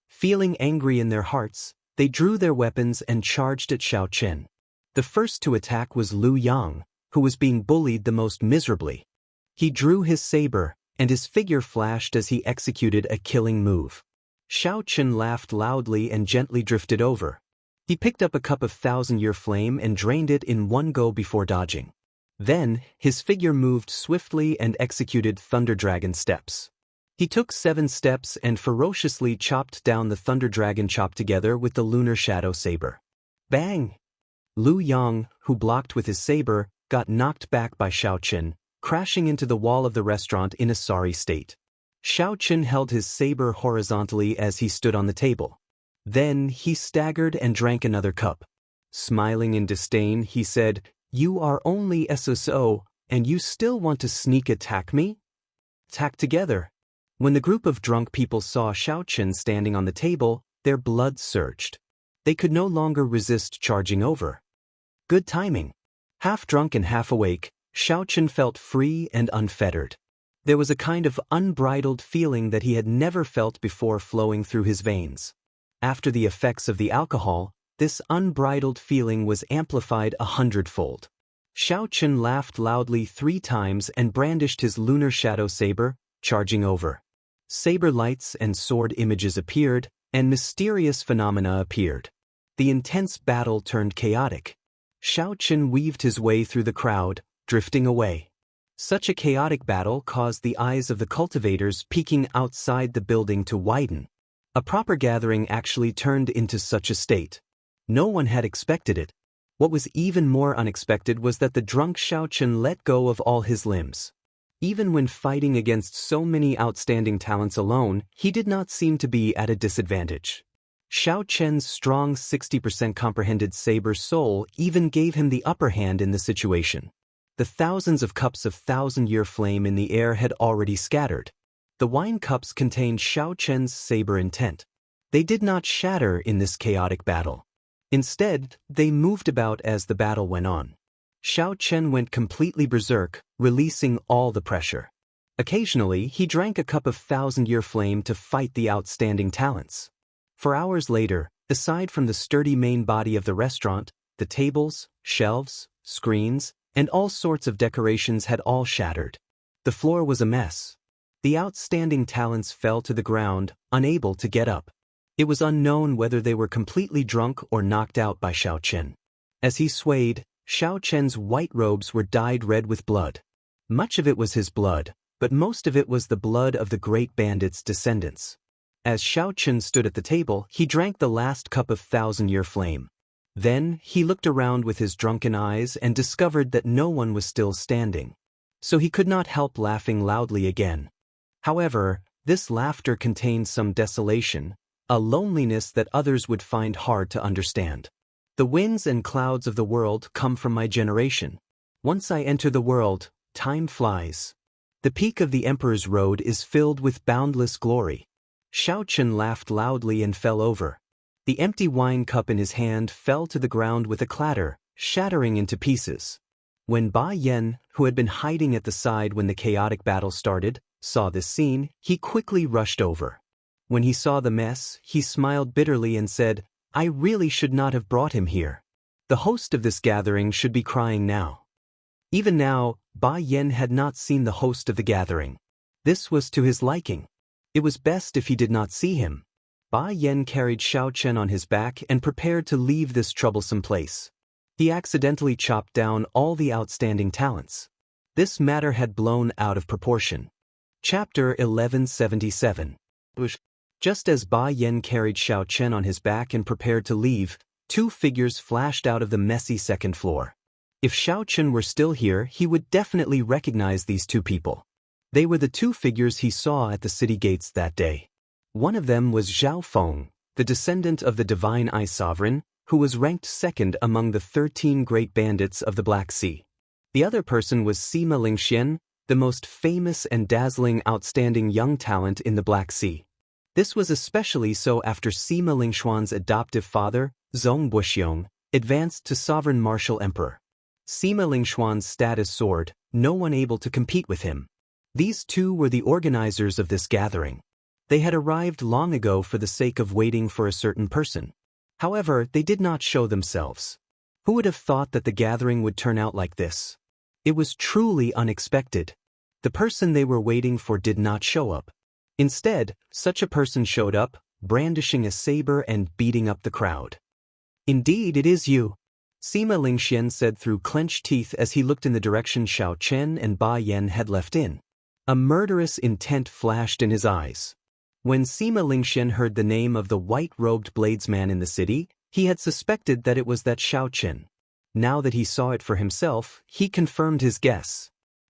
Feeling angry in their hearts, they drew their weapons and charged at Xiao Chen. The first to attack was Lu Yang, who was being bullied the most miserably. He drew his saber, and his figure flashed as he executed a killing move. Xiao Chen laughed loudly and gently drifted over. He picked up a cup of 1,000-year flame and drained it in one go before dodging. Then, his figure moved swiftly and executed Thunder Dragon steps. He took 7 steps and ferociously chopped down the Thunder Dragon chopped together with the Lunar Shadow Saber. Bang! Lu Yang, who blocked with his saber, got knocked back by Xiao Chen, crashing into the wall of the restaurant in a sorry state. Xiao Chen held his saber horizontally as he stood on the table. Then he staggered and drank another cup. Smiling in disdain, he said, "You are only SSO, and you still want to sneak attack me? Attack together." When the group of drunk people saw Xiao Chen standing on the table, their blood surged. They could no longer resist charging over. Good timing. Half drunk and half awake, Xiao Chen felt free and unfettered. There was a kind of unbridled feeling that he had never felt before flowing through his veins. After the effects of the alcohol, this unbridled feeling was amplified 100-fold. Xiao Chen laughed loudly 3 times and brandished his lunar shadow saber, charging over. Saber lights and sword images appeared, and mysterious phenomena appeared. The intense battle turned chaotic. Xiao Chen weaved his way through the crowd, drifting away. Such a chaotic battle caused the eyes of the cultivators peeking outside the building to widen. A proper gathering actually turned into such a state. No one had expected it. What was even more unexpected was that the drunk Xiao Chen let go of all his limbs. Even when fighting against so many outstanding talents alone, he did not seem to be at a disadvantage. Xiao Chen's strong 60% comprehended saber soul even gave him the upper hand in the situation. The thousands of cups of 1,000-year flame in the air had already scattered. The wine cups contained Xiao Chen's saber intent. They did not shatter in this chaotic battle. Instead, they moved about as the battle went on. Xiao Chen went completely berserk, releasing all the pressure. Occasionally, he drank a cup of 1,000-year flame to fight the outstanding talents. For hours later, aside from the sturdy main body of the restaurant, the tables, shelves, screens, and all sorts of decorations had all shattered. The floor was a mess. The outstanding talents fell to the ground, unable to get up. It was unknown whether they were completely drunk or knocked out by Xiao Chen. As he swayed, Xiao Chen's white robes were dyed red with blood. Much of it was his blood, but most of it was the blood of the great bandit's descendants. As Xiao Chen stood at the table, he drank the last cup of 1,000-year flame. Then, he looked around with his drunken eyes and discovered that no one was still standing. So he could not help laughing loudly again. However, this laughter contained some desolation, a loneliness that others would find hard to understand. The winds and clouds of the world come from my generation. Once I enter the world, time flies. The peak of the Emperor's Road is filled with boundless glory. Xiao Chen laughed loudly and fell over. The empty wine cup in his hand fell to the ground with a clatter, shattering into pieces. When Ba Yan, who had been hiding at the side when the chaotic battle started, saw this scene, he quickly rushed over. When he saw the mess, he smiled bitterly and said, "I really should not have brought him here. The host of this gathering should be crying now." Even now, Ba Yan had not seen the host of the gathering. This was to his liking. It was best if he did not see him. Ba Yan carried Xiao Chen on his back and prepared to leave this troublesome place. He accidentally chopped down all the outstanding talents. This matter had blown out of proportion. Chapter 1177. Just as Ba Yan carried Xiao Chen on his back and prepared to leave, 2 figures flashed out of the messy second floor. If Xiao Chen were still here, he would definitely recognize these 2 people. They were the two figures he saw at the city gates that day. One of them was Zhao Feng, the descendant of the divine Ice Sovereign, who was ranked second among the 13 great bandits of the Black Sea. The other person was Sima Lingxian, the most famous and dazzling outstanding young talent in the Black Sea. This was especially so after Sima Lingxuan's adoptive father, Zhong Buxiong, advanced to sovereign martial emperor. Sima Lingxuan's status soared, no one able to compete with him. These two were the organizers of this gathering. They had arrived long ago for the sake of waiting for a certain person. However, they did not show themselves. Who would have thought that the gathering would turn out like this? It was truly unexpected. The person they were waiting for did not show up. Instead, such a person showed up, brandishing a saber and beating up the crowd. "Indeed, it is you," Sima Lingxian said through clenched teeth as he looked in the direction Xiao Chen and Ba Yan had left in. A murderous intent flashed in his eyes. When Sima Lingxian heard the name of the white-robed bladesman in the city, he had suspected that it was that Xiao Chen. Now that he saw it for himself, he confirmed his guess.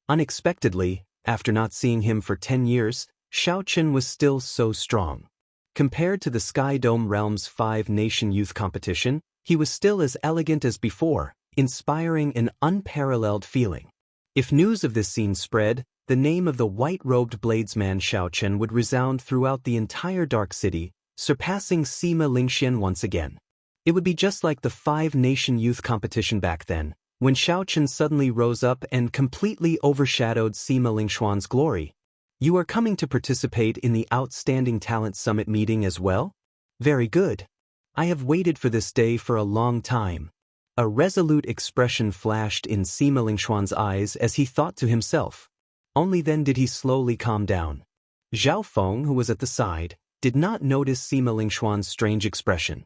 Unexpectedly, after not seeing him for 10 years, Xiao Chen was still so strong. Compared to the Sky Dome Realm's 5-nation youth competition, he was still as elegant as before, inspiring an unparalleled feeling. If news of this scene spread, the name of the white-robed bladesman Xiao Chen would resound throughout the entire Dark City, surpassing Sima Lingxian once again. It would be just like the 5-nation youth competition back then, when Xiao Chen suddenly rose up and completely overshadowed Sima Lingxuan's glory. "You are coming to participate in the Outstanding Talent Summit meeting as well? Very good. I have waited for this day for a long time." A resolute expression flashed in Sima Lingxuan's eyes as he thought to himself. Only then did he slowly calm down. Zhao Feng, who was at the side, did not notice Sima Lingxuan's strange expression.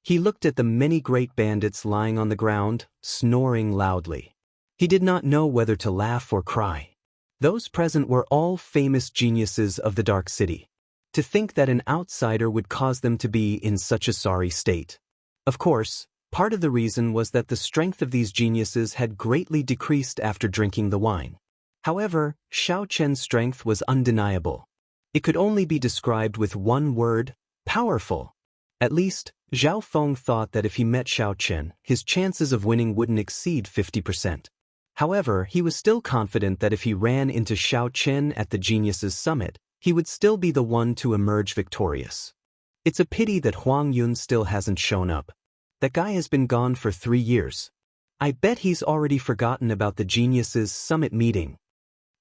He looked at the many great bandits lying on the ground, snoring loudly. He did not know whether to laugh or cry. Those present were all famous geniuses of the Dark City. To think that an outsider would cause them to be in such a sorry state. Of course, part of the reason was that the strength of these geniuses had greatly decreased after drinking the wine. However, Xiao Chen's strength was undeniable. It could only be described with one word: powerful. At least, Zhao Feng thought that if he met Xiao Chen, his chances of winning wouldn't exceed 50%. However, he was still confident that if he ran into Xiao Chen at the Geniuses Summit, he would still be the one to emerge victorious. It's a pity that Huang Yun still hasn't shown up. That guy has been gone for 3 years. I bet he's already forgotten about the Geniuses Summit meeting.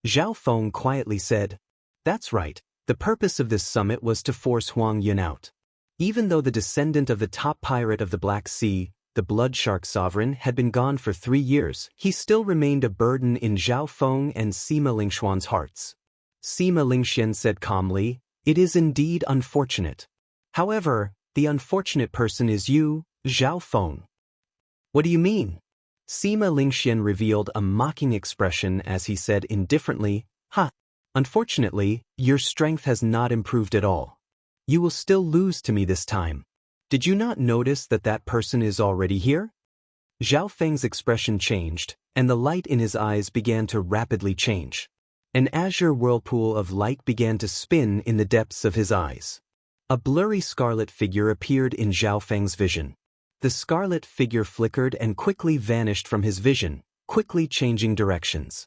Zhao Feng quietly said, "That's right, the purpose of this summit was to force Huang Yun out." Even though the descendant of the top pirate of the Black Sea, the Blood Shark Sovereign, had been gone for 3 years, he still remained a burden in Zhao Feng and Sima Lingxuan's hearts. Sima Lingxian said calmly, "It is indeed unfortunate. However, the unfortunate person is you, Zhao Feng." "What do you mean?" Sima Lingxian revealed a mocking expression as he said indifferently, "Ha! Unfortunately, your strength has not improved at all. You will still lose to me this time. Did you not notice that that person is already here?" Zhao Feng's expression changed, and the light in his eyes began to rapidly change. An azure whirlpool of light began to spin in the depths of his eyes. A blurry scarlet figure appeared in Zhao Feng's vision. The scarlet figure flickered and quickly vanished from his vision, quickly changing directions.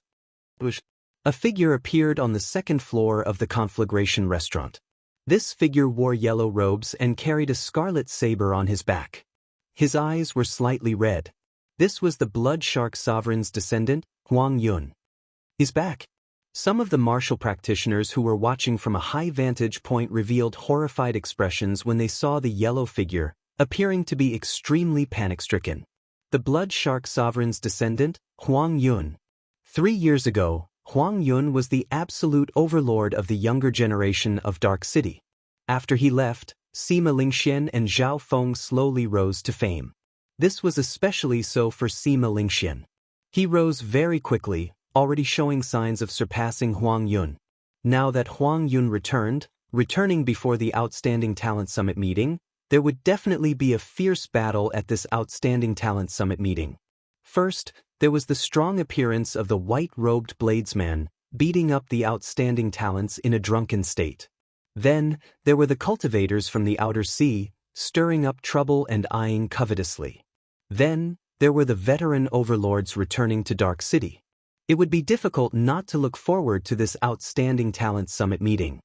A figure appeared on the 2nd floor of the Conflagration restaurant. This figure wore yellow robes and carried a scarlet saber on his back. His eyes were slightly red. This was the Blood Shark Sovereign's descendant, Huang Yun. "He's back." Some of the martial practitioners who were watching from a high vantage point revealed horrified expressions when they saw the yellow figure, appearing to be extremely panic-stricken. The Blood Shark Sovereign's descendant, Huang Yun. 3 years ago, Huang Yun was the absolute overlord of the younger generation of Dark City. After he left, Sima Lingxian and Zhao Feng slowly rose to fame. This was especially so for Sima Lingxian. He rose very quickly, already showing signs of surpassing Huang Yun. Now that Huang Yun returning before the Outstanding Talent Summit meeting, there would definitely be a fierce battle at this Outstanding Talent Summit meeting. First, there was the strong appearance of the white-robed bladesman, beating up the outstanding talents in a drunken state. Then, there were the cultivators from the outer sea, stirring up trouble and eyeing covetously. Then, there were the veteran overlords returning to Dark City. It would be difficult not to look forward to this outstanding talent summit meeting.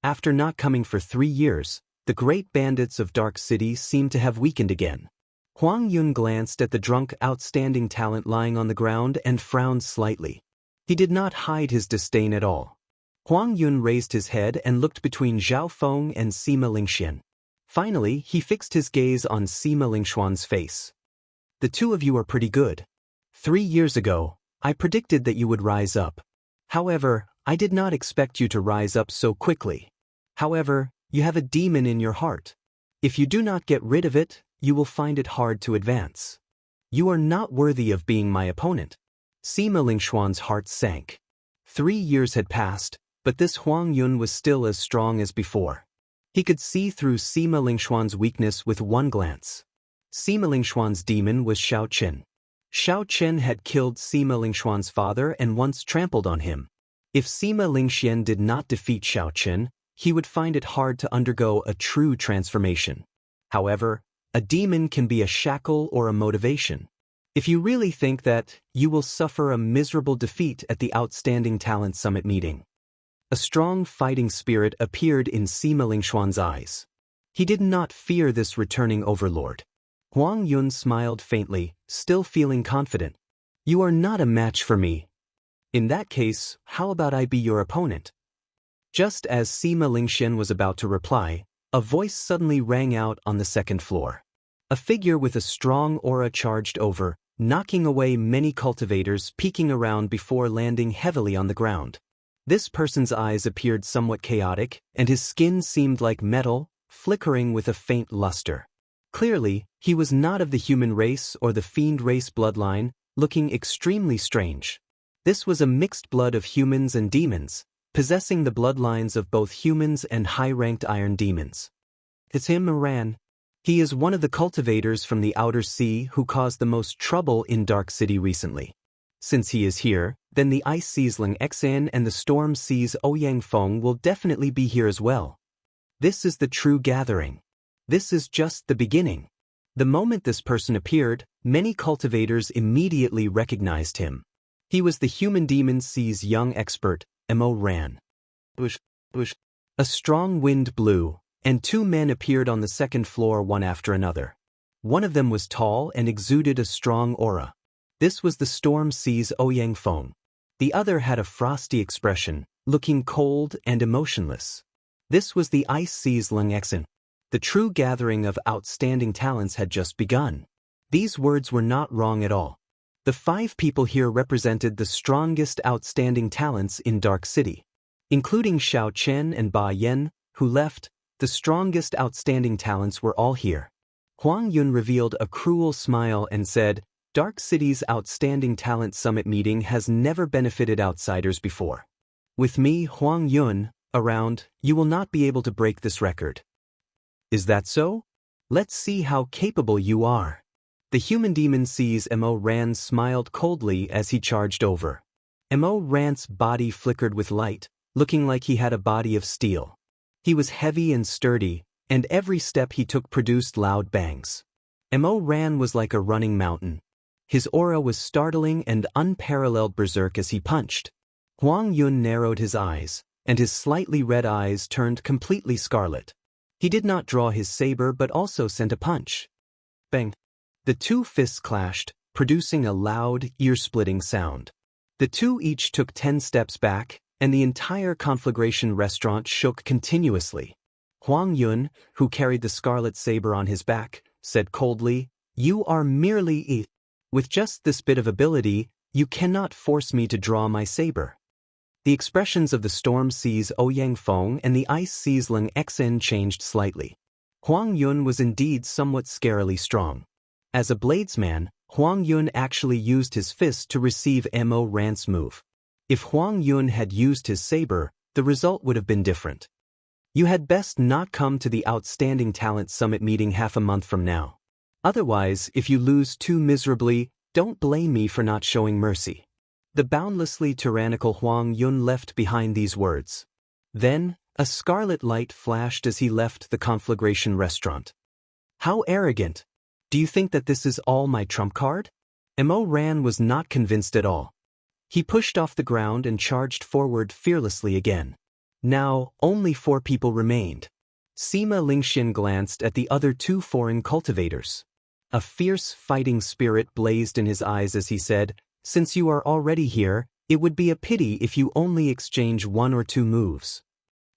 After not coming for 3 years, the great bandits of Dark City seemed to have weakened again. Huang Yun glanced at the drunk outstanding talent lying on the ground and frowned slightly. He did not hide his disdain at all. Huang Yun raised his head and looked between Zhao Feng and Sima Lingxian. Finally, he fixed his gaze on Sima Lingxuan's face. The two of you are pretty good. 3 years ago, I predicted that you would rise up. However, I did not expect you to rise up so quickly. However, you have a demon in your heart. If you do not get rid of it, you will find it hard to advance. You are not worthy of being my opponent. Sima Lingxuan's heart sank. 3 years had passed, but this Huang Yun was still as strong as before. He could see through Sima Lingxuan's weakness with one glance. Sima Lingxuan's demon was Xiao Chen. Xiao Chen had killed Sima Lingxuan's father and once trampled on him. If Sima Lingxian did not defeat Xiao Chen, he would find it hard to undergo a true transformation. However, a demon can be a shackle or a motivation. If you really think that, you will suffer a miserable defeat at the Outstanding Talent Summit meeting. A strong fighting spirit appeared in Sima Lingxuan's eyes. He did not fear this returning overlord. Huang Yun smiled faintly, still feeling confident. You are not a match for me. In that case, how about I be your opponent? Just as Sima Lingxian was about to reply, a voice suddenly rang out on the second floor. A figure with a strong aura charged over, knocking away many cultivators peeking around before landing heavily on the ground. This person's eyes appeared somewhat chaotic, and his skin seemed like metal, flickering with a faint luster. Clearly, he was not of the human race or the fiend race bloodline, looking extremely strange. This was a mixed blood of humans and demons, possessing the bloodlines of both humans and high-ranked iron demons. It's him, Moran. He is one of the cultivators from the outer sea who caused the most trouble in Dark City recently. Since he is here, then the Ice Sea's Ling Xan and the Storm Sea's Ouyang Feng will definitely be here as well. This is the true gathering. This is just the beginning. The moment this person appeared, many cultivators immediately recognized him. He was the Human Demon Sea's young expert, Mo Ran. A strong wind blew, and 2 men appeared on the second floor one after another. One of them was tall and exuded a strong aura. This was the Storm Sea's Ouyang Feng. The other had a frosty expression, looking cold and emotionless. This was the Ice Sea's Ling Xan. The true gathering of outstanding talents had just begun. These words were not wrong at all. The 5 people here represented the strongest outstanding talents in Dark City. Including Xiao Chen and Ba Yan, who left, the strongest outstanding talents were all here. Huang Yun revealed a cruel smile and said, Dark City's Outstanding Talent Summit meeting has never benefited outsiders before. With me, Huang Yun, around, you will not be able to break this record. Is that so? Let's see how capable you are. The Human Demon Sea's Mo Ran smiled coldly as he charged over. Mo Ran's body flickered with light, looking like he had a body of steel. He was heavy and sturdy, and every step he took produced loud bangs. Mo Ran was like a running mountain. His aura was startling and unparalleled berserk as he punched. Huang Yun narrowed his eyes, and his slightly red eyes turned completely scarlet. He did not draw his saber but also sent a punch. Bang! The 2 fists clashed, producing a loud, ear-splitting sound. The 2 each took 10 steps back, and the entire conflagration restaurant shook continuously. Huang Yun, who carried the scarlet saber on his back, said coldly, You are merely a... With just this bit of ability, you cannot force me to draw my saber. The expressions of the Storm Sea's Ouyang Feng and the Ice Sea's Ling Xan changed slightly. Huang Yun was indeed somewhat scarily strong. As a bladesman, Huang Yun actually used his fist to receive Mo Ran's move. If Huang Yun had used his saber, the result would have been different. You had best not come to the Outstanding Talent Summit meeting half a month from now. Otherwise, if you lose too miserably, don't blame me for not showing mercy. The boundlessly tyrannical Huang Yun left behind these words. Then, a scarlet light flashed as he left the conflagration restaurant. How arrogant! Do you think that this is all my trump card? Mo Ran was not convinced at all. He pushed off the ground and charged forward fearlessly again. Now, only 4 people remained. Sima Lingxian glanced at the other 2 foreign cultivators. A fierce fighting spirit blazed in his eyes as he said, "Since you are already here, it would be a pity if you only exchange 1 or 2 moves."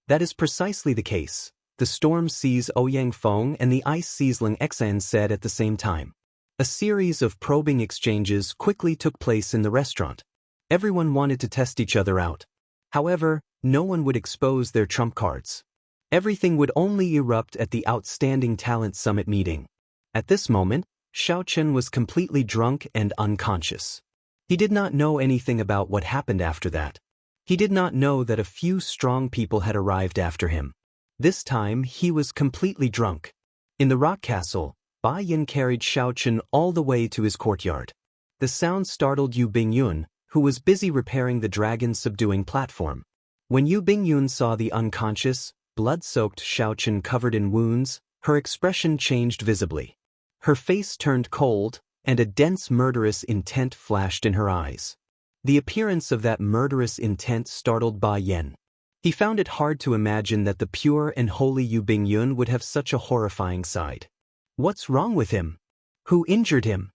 That is precisely the case, the storm sees Ouyang Feng and the ice sizzling Xan said at the same time. A series of probing exchanges quickly took place in the restaurant. Everyone wanted to test each other out. However, no one would expose their trump cards. Everything would only erupt at the Outstanding Talent Summit meeting. At this moment, Xiao Chen was completely drunk and unconscious. He did not know anything about what happened after that. He did not know that a few strong people had arrived after him. This time, he was completely drunk. In the rock castle, Ba Yin carried Xiao Chen all the way to his courtyard. The sound startled Yu Bingyun, who was busy repairing the dragon-subduing platform. When Yu Bingyun saw the unconscious, blood-soaked Xiao Chen covered in wounds, her expression changed visibly. Her face turned cold, and a dense murderous intent flashed in her eyes. The appearance of that murderous intent startled Ba Yin. He found it hard to imagine that the pure and holy Yu Bingyun would have such a horrifying side. What's wrong with him? Who injured him?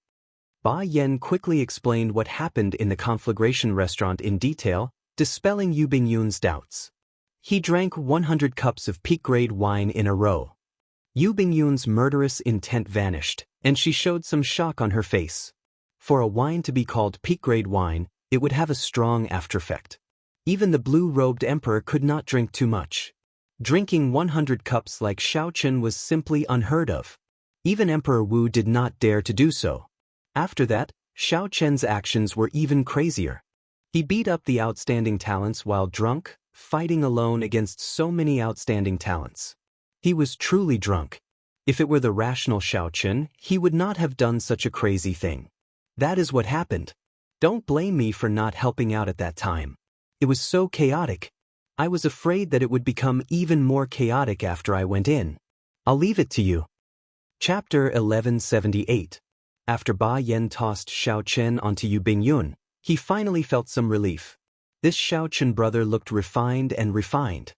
Ba Yin quickly explained what happened in the conflagration restaurant in detail, dispelling Yu Bingyun's doubts. He drank 100 cups of peak-grade wine in a row. Yu Bingyun's murderous intent vanished, and she showed some shock on her face. For a wine to be called peak-grade wine, it would have a strong aftereffect. Even the blue-robed emperor could not drink too much. Drinking 100 cups like Xiao Chen was simply unheard of. Even Emperor Wu did not dare to do so. After that, Xiao Chen's actions were even crazier. He beat up the outstanding talents while drunk, fighting alone against so many outstanding talents. He was truly drunk. If it were the rational Xiao Chen, he would not have done such a crazy thing. That is what happened. Don't blame me for not helping out at that time. It was so chaotic. I was afraid that it would become even more chaotic after I went in. I'll leave it to you. Chapter 1178. After Ba Yin tossed Xiao Chen onto Yu Bingyun, he finally felt some relief. This Xiao Chen brother looked refined and refined.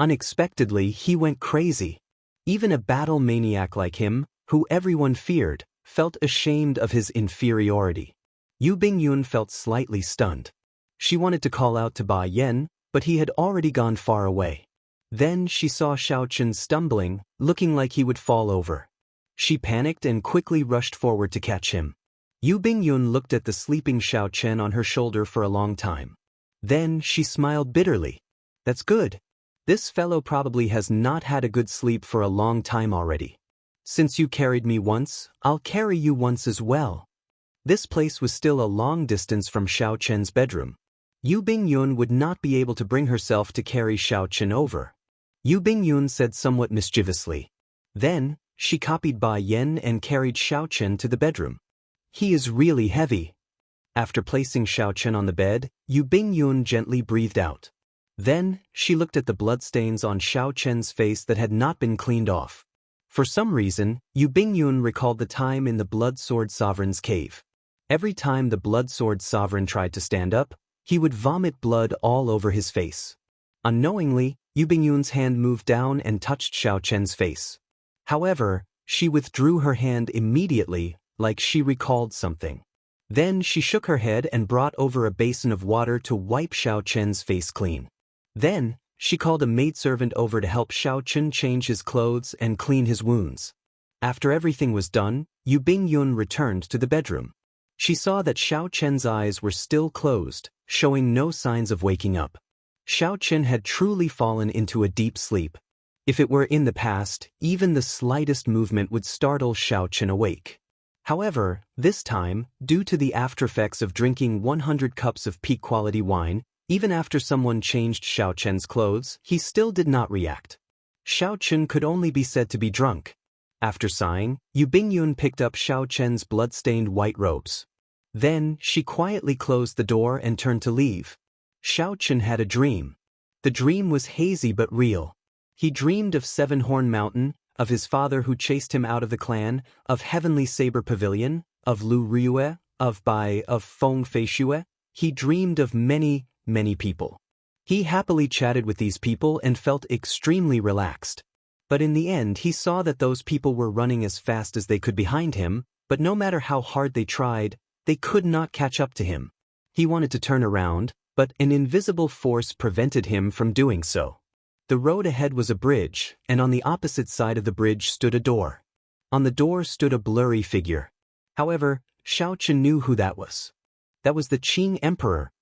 Unexpectedly, he went crazy. Even a battle maniac like him, who everyone feared, felt ashamed of his inferiority. Yu Bingyun felt slightly stunned. She wanted to call out to Ba Yin, but he had already gone far away. Then she saw Xiao Chen stumbling, looking like he would fall over. She panicked and quickly rushed forward to catch him. Yu Bingyun looked at the sleeping Xiao Chen on her shoulder for a long time. Then she smiled bitterly. That's good. This fellow probably has not had a good sleep for a long time already. Since you carried me once, I'll carry you once as well. This place was still a long distance from Xiao Chen's bedroom. Yu Bingyun would not be able to bring herself to carry Xiao Chen over. Yu Bingyun said somewhat mischievously. Then, she copied Ba Yin and carried Xiao Chen to the bedroom. He is really heavy. After placing Xiao Chen on the bed, Yu Bingyun gently breathed out. Then, she looked at the bloodstains on Xiao Chen's face that had not been cleaned off. For some reason, Yu Bingyun recalled the time in the Blood Sword Sovereign's cave. Every time the Blood Sword Sovereign tried to stand up, he would vomit blood all over his face. Unknowingly, Yu Bingyun's hand moved down and touched Xiao Chen's face. However, she withdrew her hand immediately, like she recalled something. Then she shook her head and brought over a basin of water to wipe Xiao Chen's face clean. Then, she called a maidservant over to help Xiao Chen change his clothes and clean his wounds. After everything was done, Yu Bingyun returned to the bedroom. She saw that Xiao Chen's eyes were still closed, showing no signs of waking up. Xiao Chen had truly fallen into a deep sleep. If it were in the past, even the slightest movement would startle Xiao Chen awake. However, this time, due to the aftereffects of drinking 100 cups of peak-quality wine, even after someone changed Xiao Chen's clothes, he still did not react. Xiao Chen could only be said to be drunk. After sighing, Yu Bingyun picked up Xiao Chen's blood-stained white robes. Then, she quietly closed the door and turned to leave. Xiao Chen had a dream. The dream was hazy but real. He dreamed of Seven-Horn Mountain, of his father who chased him out of the clan, of Heavenly Saber Pavilion, of Lu Ryue, of Bai, of Feng Feishue. He dreamed of many, many people. He happily chatted with these people and felt extremely relaxed. But in the end he saw that those people were running as fast as they could behind him, but no matter how hard they tried, they could not catch up to him. He wanted to turn around, but an invisible force prevented him from doing so. The road ahead was a bridge, and on the opposite side of the bridge stood a door. On the door stood a blurry figure. However, Xiao Chen knew who that was. That was the Qing Emperor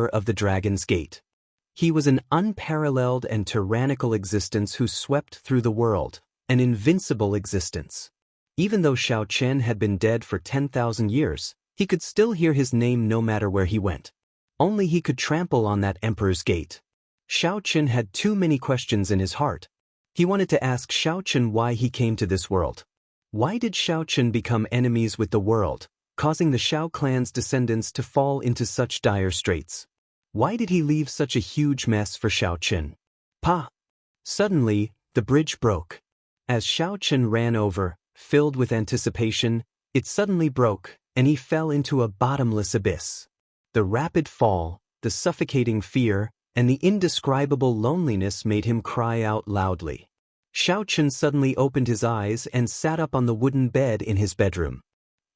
of the Dragon's Gate. He was an unparalleled and tyrannical existence who swept through the world, an invincible existence. Even though Xiao Chen had been dead for 10,000 years, he could still hear his name no matter where he went. Only he could trample on that emperor's gate. Xiao Chen had too many questions in his heart. He wanted to ask Xiao Chen why he came to this world. Why did Xiao Chen become enemies with the world, causing the Xiao clan's descendants to fall into such dire straits? Why did he leave such a huge mess for Xiao Chen? Pa! Suddenly, the bridge broke. As Xiao Chen ran over, filled with anticipation, it suddenly broke, and he fell into a bottomless abyss. The rapid fall, the suffocating fear, and the indescribable loneliness made him cry out loudly. Xiao Chen suddenly opened his eyes and sat up on the wooden bed in his bedroom.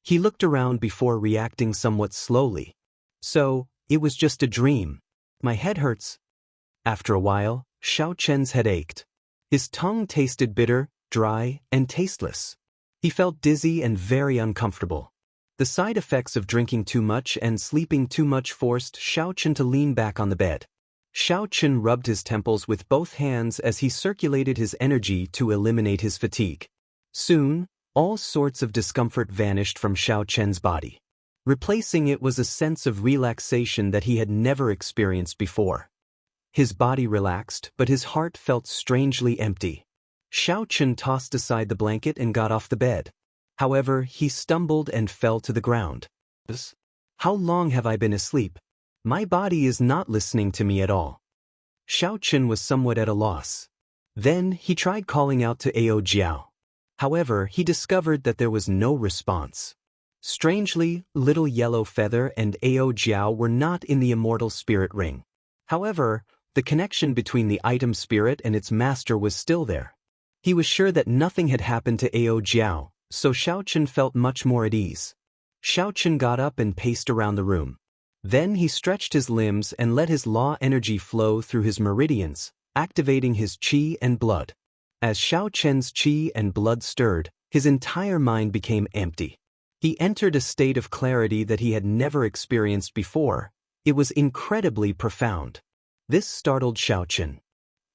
He looked around before reacting somewhat slowly. So, it was just a dream. My head hurts. After a while, Xiao Chen's head ached. His tongue tasted bitter, dry, and tasteless. He felt dizzy and very uncomfortable. The side effects of drinking too much and sleeping too much forced Xiao Chen to lean back on the bed. Xiao Chen rubbed his temples with both hands as he circulated his energy to eliminate his fatigue. Soon, all sorts of discomfort vanished from Xiao Chen's body. Replacing it was a sense of relaxation that he had never experienced before. His body relaxed, but his heart felt strangely empty. Xiao Chen tossed aside the blanket and got off the bed. However, he stumbled and fell to the ground. How long have I been asleep? My body is not listening to me at all. Xiao Chen was somewhat at a loss. Then he tried calling out to Ao Jiao. However, he discovered that there was no response. Strangely, Little Yellow Feather and Ao Jiao were not in the immortal spirit ring. However, the connection between the item spirit and its master was still there. He was sure that nothing had happened to Ao Jiao, so Xiao Chen felt much more at ease. Xiao Chen got up and paced around the room. Then he stretched his limbs and let his law energy flow through his meridians, activating his qi and blood. As Xiao Chen's qi and blood stirred, his entire mind became empty. He entered a state of clarity that he had never experienced before. It was incredibly profound. This startled Xiao Chen.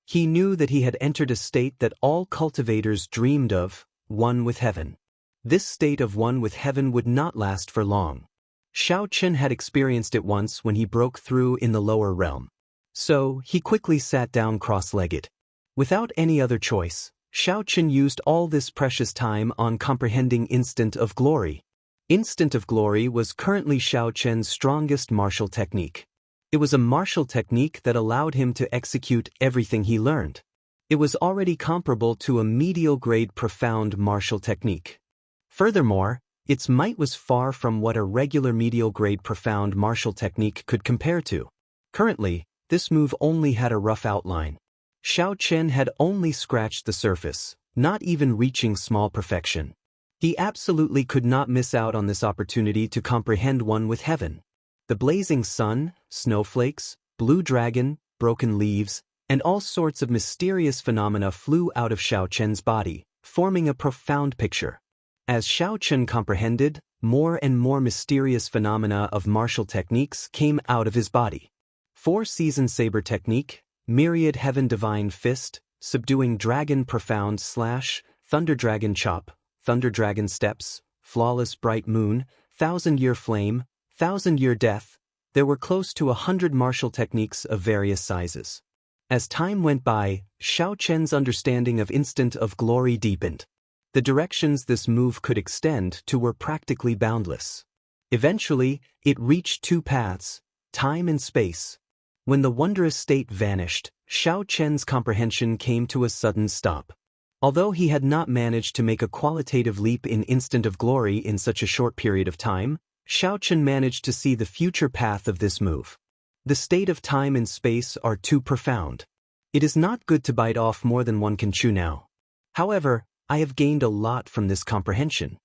He knew that he had entered a state that all cultivators dreamed of, one with heaven. This state of one with heaven would not last for long. Xiao Chen had experienced it once when he broke through in the lower realm. So, he quickly sat down cross-legged. Without any other choice, Xiao Chen used all this precious time on comprehending Instant of Glory. Instant of Glory was currently Xiao Chen's strongest martial technique. It was a martial technique that allowed him to execute everything he learned. It was already comparable to a medial-grade profound martial technique. Furthermore, its might was far from what a regular medial-grade profound martial technique could compare to. Currently, this move only had a rough outline. Xiao Chen had only scratched the surface, not even reaching small perfection. He absolutely could not miss out on this opportunity to comprehend one with heaven. The blazing sun, snowflakes, blue dragon, broken leaves, and all sorts of mysterious phenomena flew out of Xiao Chen's body, forming a profound picture. As Xiao Chen comprehended, more and more mysterious phenomena of martial techniques came out of his body. Four-season saber technique, myriad heaven divine fist, subduing dragon profound slash, thunder dragon chop, thunder dragon steps, flawless bright moon, thousand-year flame, thousand-year death. There were close to 100 martial techniques of various sizes. As time went by, Xiao Chen's understanding of Instant of Glory deepened. The directions this move could extend to were practically boundless. Eventually, it reached two paths, time and space. When the wondrous state vanished, Xiao Chen's comprehension came to a sudden stop. Although he had not managed to make a qualitative leap in instant of glory in such a short period of time, Xiao Chen managed to see the future path of this move. The state of time and space are too profound. It is not good to bite off more than one can chew now. However, I have gained a lot from this comprehension.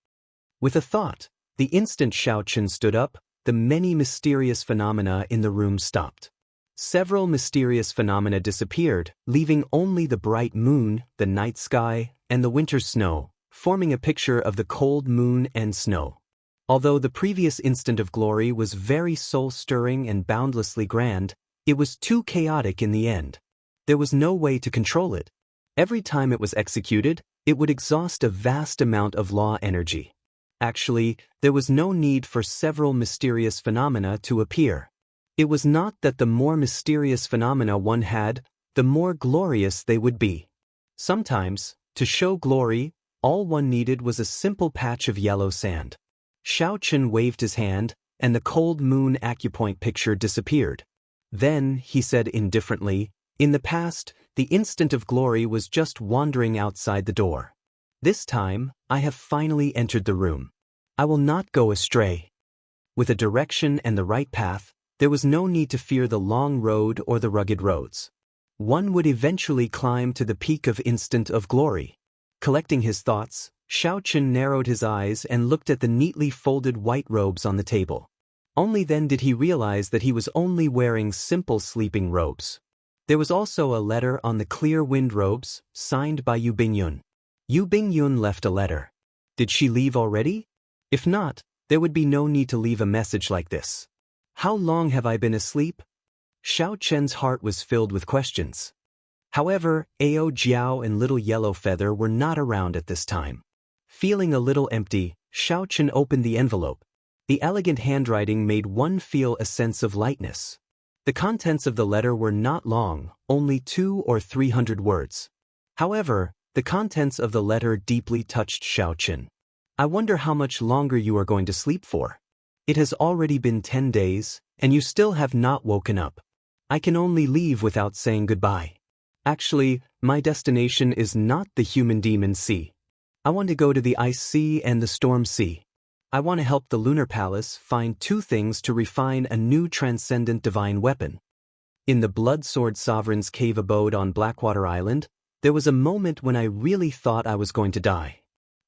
With a thought, the instant Xiao Chen stood up, the many mysterious phenomena in the room stopped. Several mysterious phenomena disappeared, leaving only the bright moon, the night sky, and the winter snow, forming a picture of the cold moon and snow. Although the previous instant of glory was very soul-stirring and boundlessly grand, it was too chaotic in the end. There was no way to control it. Every time it was executed, it would exhaust a vast amount of law energy. Actually, there was no need for several mysterious phenomena to appear. It was not that the more mysterious phenomena one had, the more glorious they would be. Sometimes, to show glory, all one needed was a simple patch of yellow sand. Xiao Chen waved his hand, and the cold moon acupoint picture disappeared. Then, he said indifferently, in the past, the instant of glory was just wandering outside the door. This time, I have finally entered the room. I will not go astray. With a direction and the right path, there was no need to fear the long road or the rugged roads. One would eventually climb to the peak of instant of glory. Collecting his thoughts, Xiao Chen narrowed his eyes and looked at the neatly folded white robes on the table. Only then did he realize that he was only wearing simple sleeping robes. There was also a letter on the clear wind robes, signed by Yu Bingyun. Yu Bingyun left a letter. Did she leave already? If not, there would be no need to leave a message like this. How long have I been asleep? Xiao Chen's heart was filled with questions. However, Ao Jiao and Little Yellow Feather were not around at this time. Feeling a little empty, Xiao Chen opened the envelope. The elegant handwriting made one feel a sense of lightness. The contents of the letter were not long, only 200 or 300 words. However, the contents of the letter deeply touched Xiao Chen. I wonder how much longer you are going to sleep for. It has already been 10 days, and you still have not woken up. I can only leave without saying goodbye. Actually, my destination is not the human demon sea. I want to go to the ice sea and the storm sea. I want to help the lunar palace find two things to refine a new transcendent divine weapon. In the Blood Sword Sovereign's cave abode on Blackwater Island, there was a moment when I really thought I was going to die.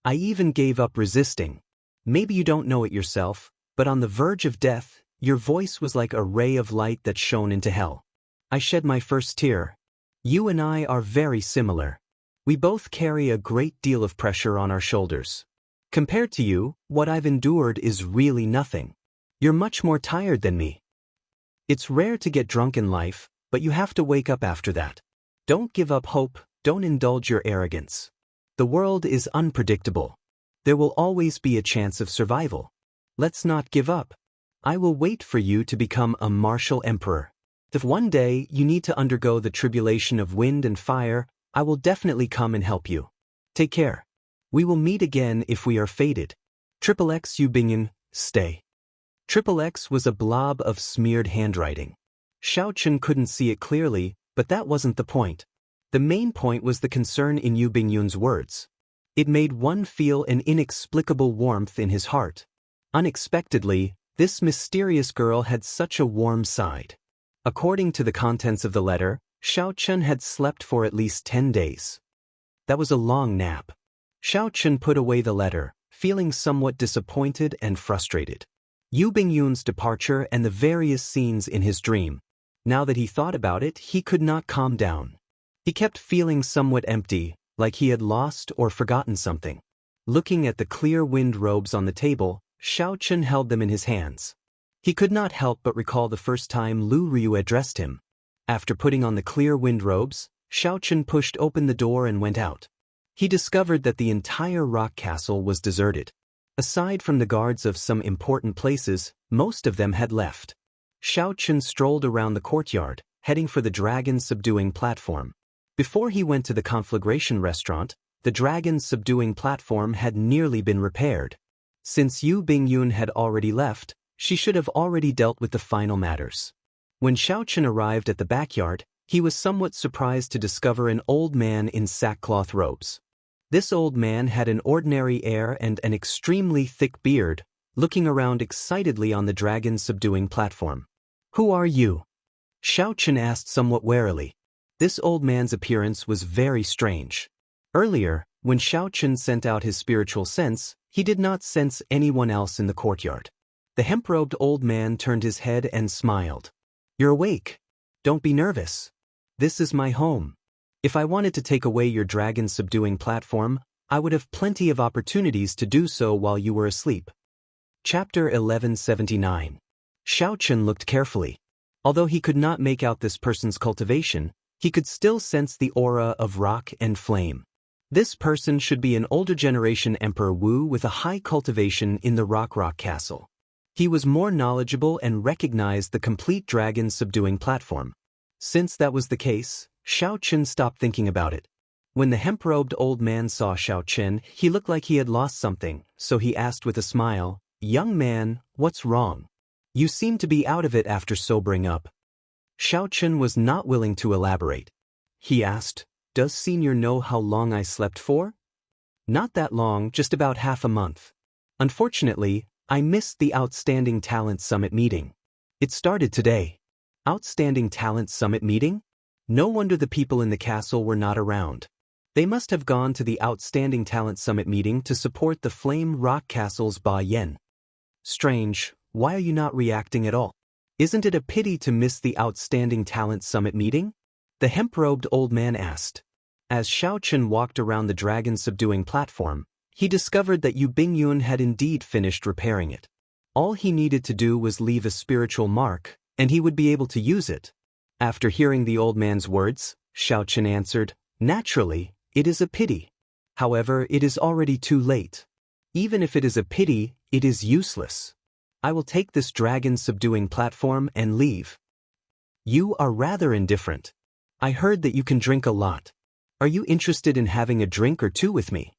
I even gave up resisting. Maybe you don't know it yourself, but on the verge of death, your voice was like a ray of light that shone into hell. I shed my first tear. You and I are very similar. We both carry a great deal of pressure on our shoulders. Compared to you, what I've endured is really nothing. You're much more tired than me. It's rare to get drunk in life, but you have to wake up after that. Don't give up hope, don't indulge your arrogance. The world is unpredictable. There will always be a chance of survival. Let's not give up. I will wait for you to become a martial emperor. If one day you need to undergo the tribulation of wind and fire, I will definitely come and help you. Take care. We will meet again if we are fated. XXX Yu Bingyun, stay. XXX was a blob of smeared handwriting. Xiao Chen couldn't see it clearly, but that wasn't the point. The main point was the concern in Yu Bingyun's words. It made one feel an inexplicable warmth in his heart. Unexpectedly, this mysterious girl had such a warm side. According to the contents of the letter, Xiao Chen had slept for at least 10 days. That was a long nap. Xiao Chen put away the letter, feeling somewhat disappointed and frustrated. Yu Bingyun's departure and the various scenes in his dream. Now that he thought about it, he could not calm down. He kept feeling somewhat empty, like he had lost or forgotten something. Looking at the clear wind robes on the table, Xiao Chen held them in his hands. He could not help but recall the first time Lu Ryu addressed him. After putting on the clear wind robes, Xiao Chen pushed open the door and went out. He discovered that the entire rock castle was deserted. Aside from the guards of some important places, most of them had left. Xiao Chen strolled around the courtyard, heading for the dragon subduing platform. Before he went to the conflagration restaurant, the dragon subduing platform had nearly been repaired. Since Yu Bingyun had already left, she should have already dealt with the final matters. When Xiaochen arrived at the backyard, he was somewhat surprised to discover an old man in sackcloth robes. This old man had an ordinary air and an extremely thick beard, looking around excitedly on the dragon-subduing platform. "Who are you?" Xiaochen asked somewhat warily. This old man's appearance was very strange. Earlier, when Xiaochen sent out his spiritual sense, he did not sense anyone else in the courtyard. The hemp-robed old man turned his head and smiled. "You're awake. Don't be nervous. This is my home. If I wanted to take away your dragon-subduing platform, I would have plenty of opportunities to do so while you were asleep." Chapter 1179. Xiaochen looked carefully. Although he could not make out this person's cultivation, he could still sense the aura of rock and flame. This person should be an older generation Emperor Wu with a high cultivation in the Rock Castle. He was more knowledgeable and recognized the complete dragon-subduing platform. Since that was the case, Xiaochen stopped thinking about it. When the hemp-robed old man saw Xiaochen, he looked like he had lost something, so he asked with a smile, "Young man, what's wrong? You seem to be out of it after sobering up." Xiaochen was not willing to elaborate. He asked, "Does Senior know how long I slept for?" "Not that long, just about half a month. Unfortunately, I missed the Outstanding Talent Summit meeting. It started today." Outstanding Talent Summit meeting? No wonder the people in the castle were not around. They must have gone to the Outstanding Talent Summit meeting to support the Flame Rock Castle's Ba Yen. Strange, why are you not reacting at all? Isn't it a pity to miss the Outstanding Talent Summit meeting? The hemp-robed old man asked. As Xiaochen walked around the dragon-subduing platform, he discovered that Yu Bingyun had indeed finished repairing it. All he needed to do was leave a spiritual mark, and he would be able to use it. After hearing the old man's words, Xiaochen answered, "Naturally, it is a pity. However, it is already too late. Even if it is a pity, it is useless. I will take this dragon-subduing platform and leave." "You are rather indifferent. I heard that you can drink a lot. Are you interested in having a drink or two with me?"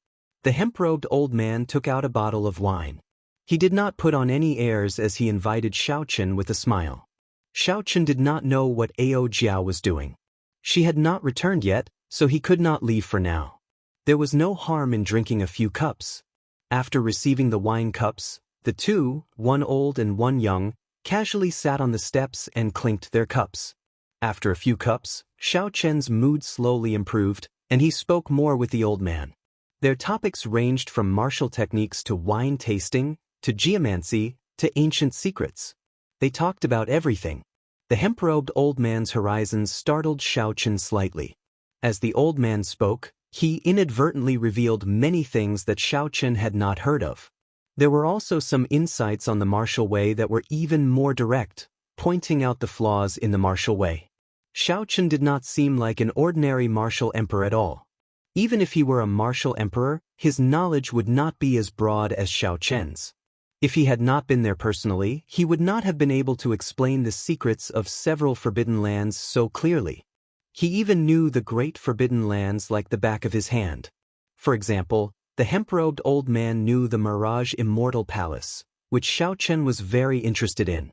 The hemp-robed old man took out a bottle of wine. He did not put on any airs as he invited Xiaochen with a smile. Xiaochen did not know what Ao Jiao was doing. She had not returned yet, so he could not leave for now. There was no harm in drinking a few cups. After receiving the wine cups, the two, one old and one young, casually sat on the steps and clinked their cups. After a few cups, Xiaochen's mood slowly improved, and he spoke more with the old man. Their topics ranged from martial techniques to wine tasting, to geomancy, to ancient secrets. They talked about everything. The hemp-robed old man's horizons startled Xiaochen slightly. As the old man spoke, he inadvertently revealed many things that Xiaochen had not heard of. There were also some insights on the martial way that were even more direct, pointing out the flaws in the martial way. Xiaochen did not seem like an ordinary martial emperor at all. Even if he were a martial emperor, his knowledge would not be as broad as Xiaochen's. If he had not been there personally, he would not have been able to explain the secrets of several forbidden lands so clearly. He even knew the great forbidden lands like the back of his hand. For example, the hemp-robed old man knew the Mirage Immortal Palace, which Xiaochen was very interested in.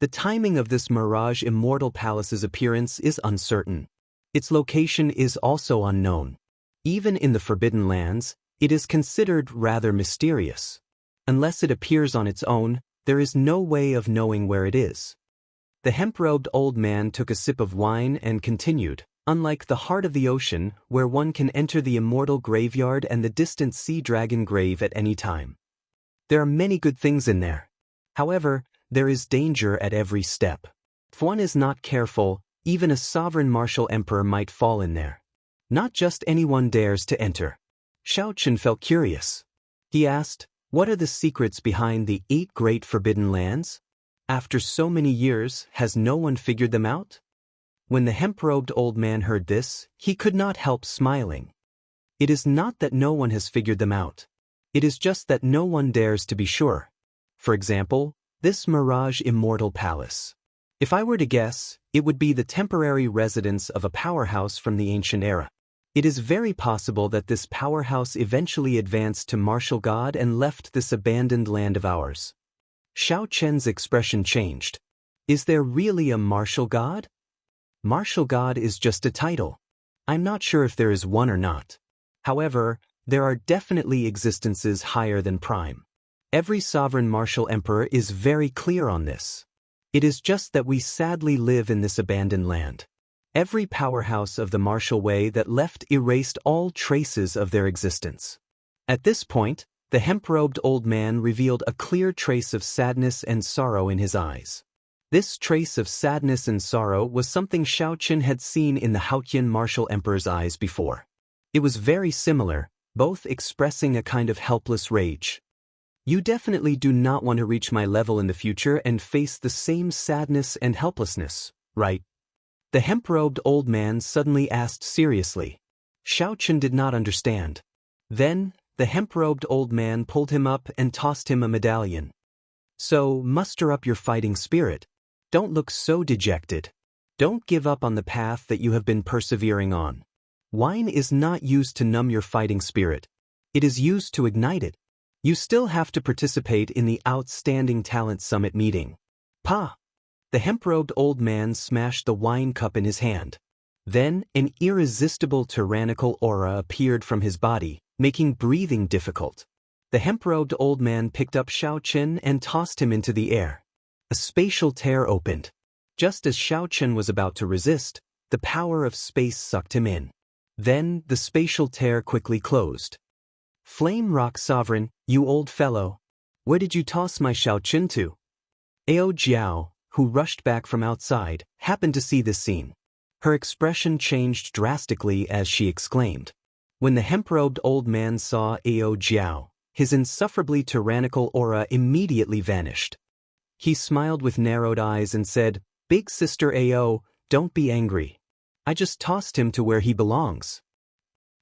The timing of this Mirage Immortal Palace's appearance is uncertain. Its location is also unknown. Even in the Forbidden Lands, it is considered rather mysterious. Unless it appears on its own, there is no way of knowing where it is. The hemp-robed old man took a sip of wine and continued, "Unlike the heart of the ocean, where one can enter the immortal graveyard and the distant sea dragon grave at any time. There are many good things in there. However, there is danger at every step. If one is not careful, even a sovereign martial emperor might fall in there. Not just anyone dares to enter." Xiaochen felt curious. He asked, "What are the secrets behind the 8 great forbidden lands? After so many years, has no one figured them out?" When the hemp-robed old man heard this, he could not help smiling. It is not that no one has figured them out. It is just that no one dares to be sure. For example, this Mirage Immortal Palace. If I were to guess, it would be the temporary residence of a powerhouse from the ancient era. It is very possible that this powerhouse eventually advanced to martial god and left this abandoned land of ours. Xiao Chen's expression changed. Is there really a martial god? Martial god is just a title. I'm not sure if there is one or not. However, there are definitely existences higher than Prime. Every sovereign martial emperor is very clear on this. It is just that we sadly live in this abandoned land. Every powerhouse of the martial way that left erased all traces of their existence. At this point, the hemp-robed old man revealed a clear trace of sadness and sorrow in his eyes. This trace of sadness and sorrow was something Xiao Chen had seen in the Haotian martial emperor's eyes before. It was very similar, both expressing a kind of helpless rage. You definitely do not want to reach my level in the future and face the same sadness and helplessness, right? The hemp-robed old man suddenly asked seriously. Xiao Chen did not understand. Then, the hemp-robed old man pulled him up and tossed him a medallion. So, muster up your fighting spirit. Don't look so dejected. Don't give up on the path that you have been persevering on. Wine is not used to numb your fighting spirit. It is used to ignite it. You still have to participate in the Outstanding Talent Summit meeting. Pa! The hemp-robed old man smashed the wine cup in his hand. Then, an irresistible tyrannical aura appeared from his body, making breathing difficult. The hemp-robed old man picked up Xiao Chen and tossed him into the air. A spatial tear opened. Just as Xiao Chen was about to resist, the power of space sucked him in. Then, the spatial tear quickly closed. Flame Rock Sovereign, you old fellow. Where did you toss my Xiao Chen to? Ao Jiao, who rushed back from outside, happened to see this scene. Her expression changed drastically as she exclaimed. When the hemp-robed old man saw Ao Jiao, his insufferably tyrannical aura immediately vanished. He smiled with narrowed eyes and said, "Big sister Ao, don't be angry. I just tossed him to where he belongs."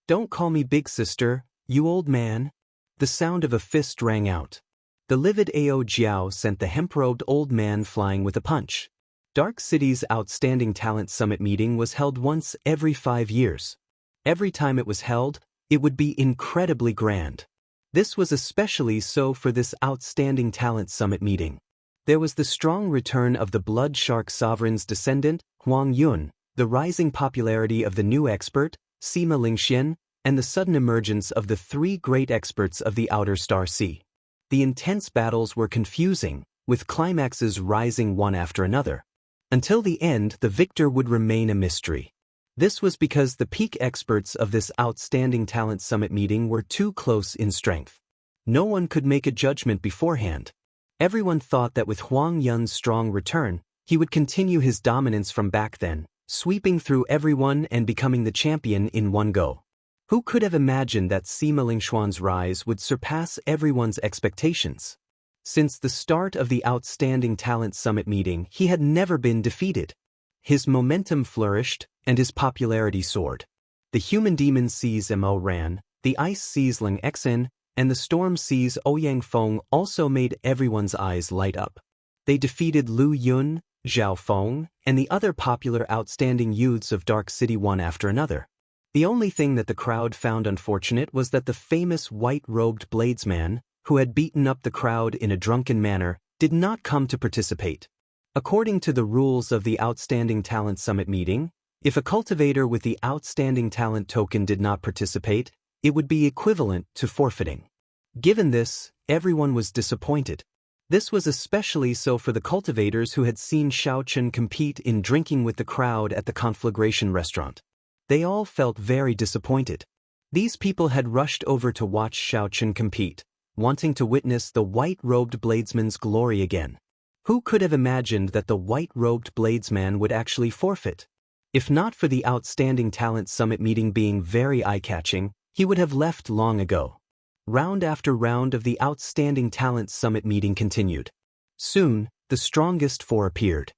"Don't call me big sister, you old man." The sound of a fist rang out. The livid Ao Jiao sent the hemp-robed old man flying with a punch. Dark City's Outstanding Talent Summit meeting was held once every 5 years. Every time it was held, it would be incredibly grand. This was especially so for this Outstanding Talent Summit meeting. There was the strong return of the Blood Shark Sovereign's descendant, Huang Yun, the rising popularity of the new expert, Sima Lingxian, and the sudden emergence of the 3 great experts of the Outer Star Sea. The intense battles were confusing, with climaxes rising one after another. Until the end, the victor would remain a mystery. This was because the peak experts of this Outstanding Talent Summit meeting were too close in strength. No one could make a judgment beforehand. Everyone thought that with Huang Yun's strong return, he would continue his dominance from back then, sweeping through everyone and becoming the champion in one go. Who could have imagined that Sima Lingxuan's rise would surpass everyone's expectations? Since the start of the Outstanding Talent Summit meeting, he had never been defeated. His momentum flourished, and his popularity soared. The Human Demon Sees Mo Ran, the Ice Sees Ling Xen, and the Storm Sees Ouyang Feng also made everyone's eyes light up. They defeated Lu Yun, Zhao Feng, and the other popular outstanding youths of Dark City one after another. The only thing that the crowd found unfortunate was that the famous white-robed bladesman, who had beaten up the crowd in a drunken manner, did not come to participate. According to the rules of the Outstanding Talent Summit meeting, if a cultivator with the Outstanding Talent token did not participate, it would be equivalent to forfeiting. Given this, everyone was disappointed. This was especially so for the cultivators who had seen Xiao Chen compete in drinking with the crowd at the Conflagration restaurant. They all felt very disappointed. These people had rushed over to watch Xiao Chen compete, wanting to witness the white-robed bladesman's glory again. Who could have imagined that the white-robed bladesman would actually forfeit? If not for the Outstanding Talent Summit meeting being very eye-catching, he would have left long ago. Round after round of the Outstanding Talent Summit meeting continued. Soon, the strongest 4 appeared.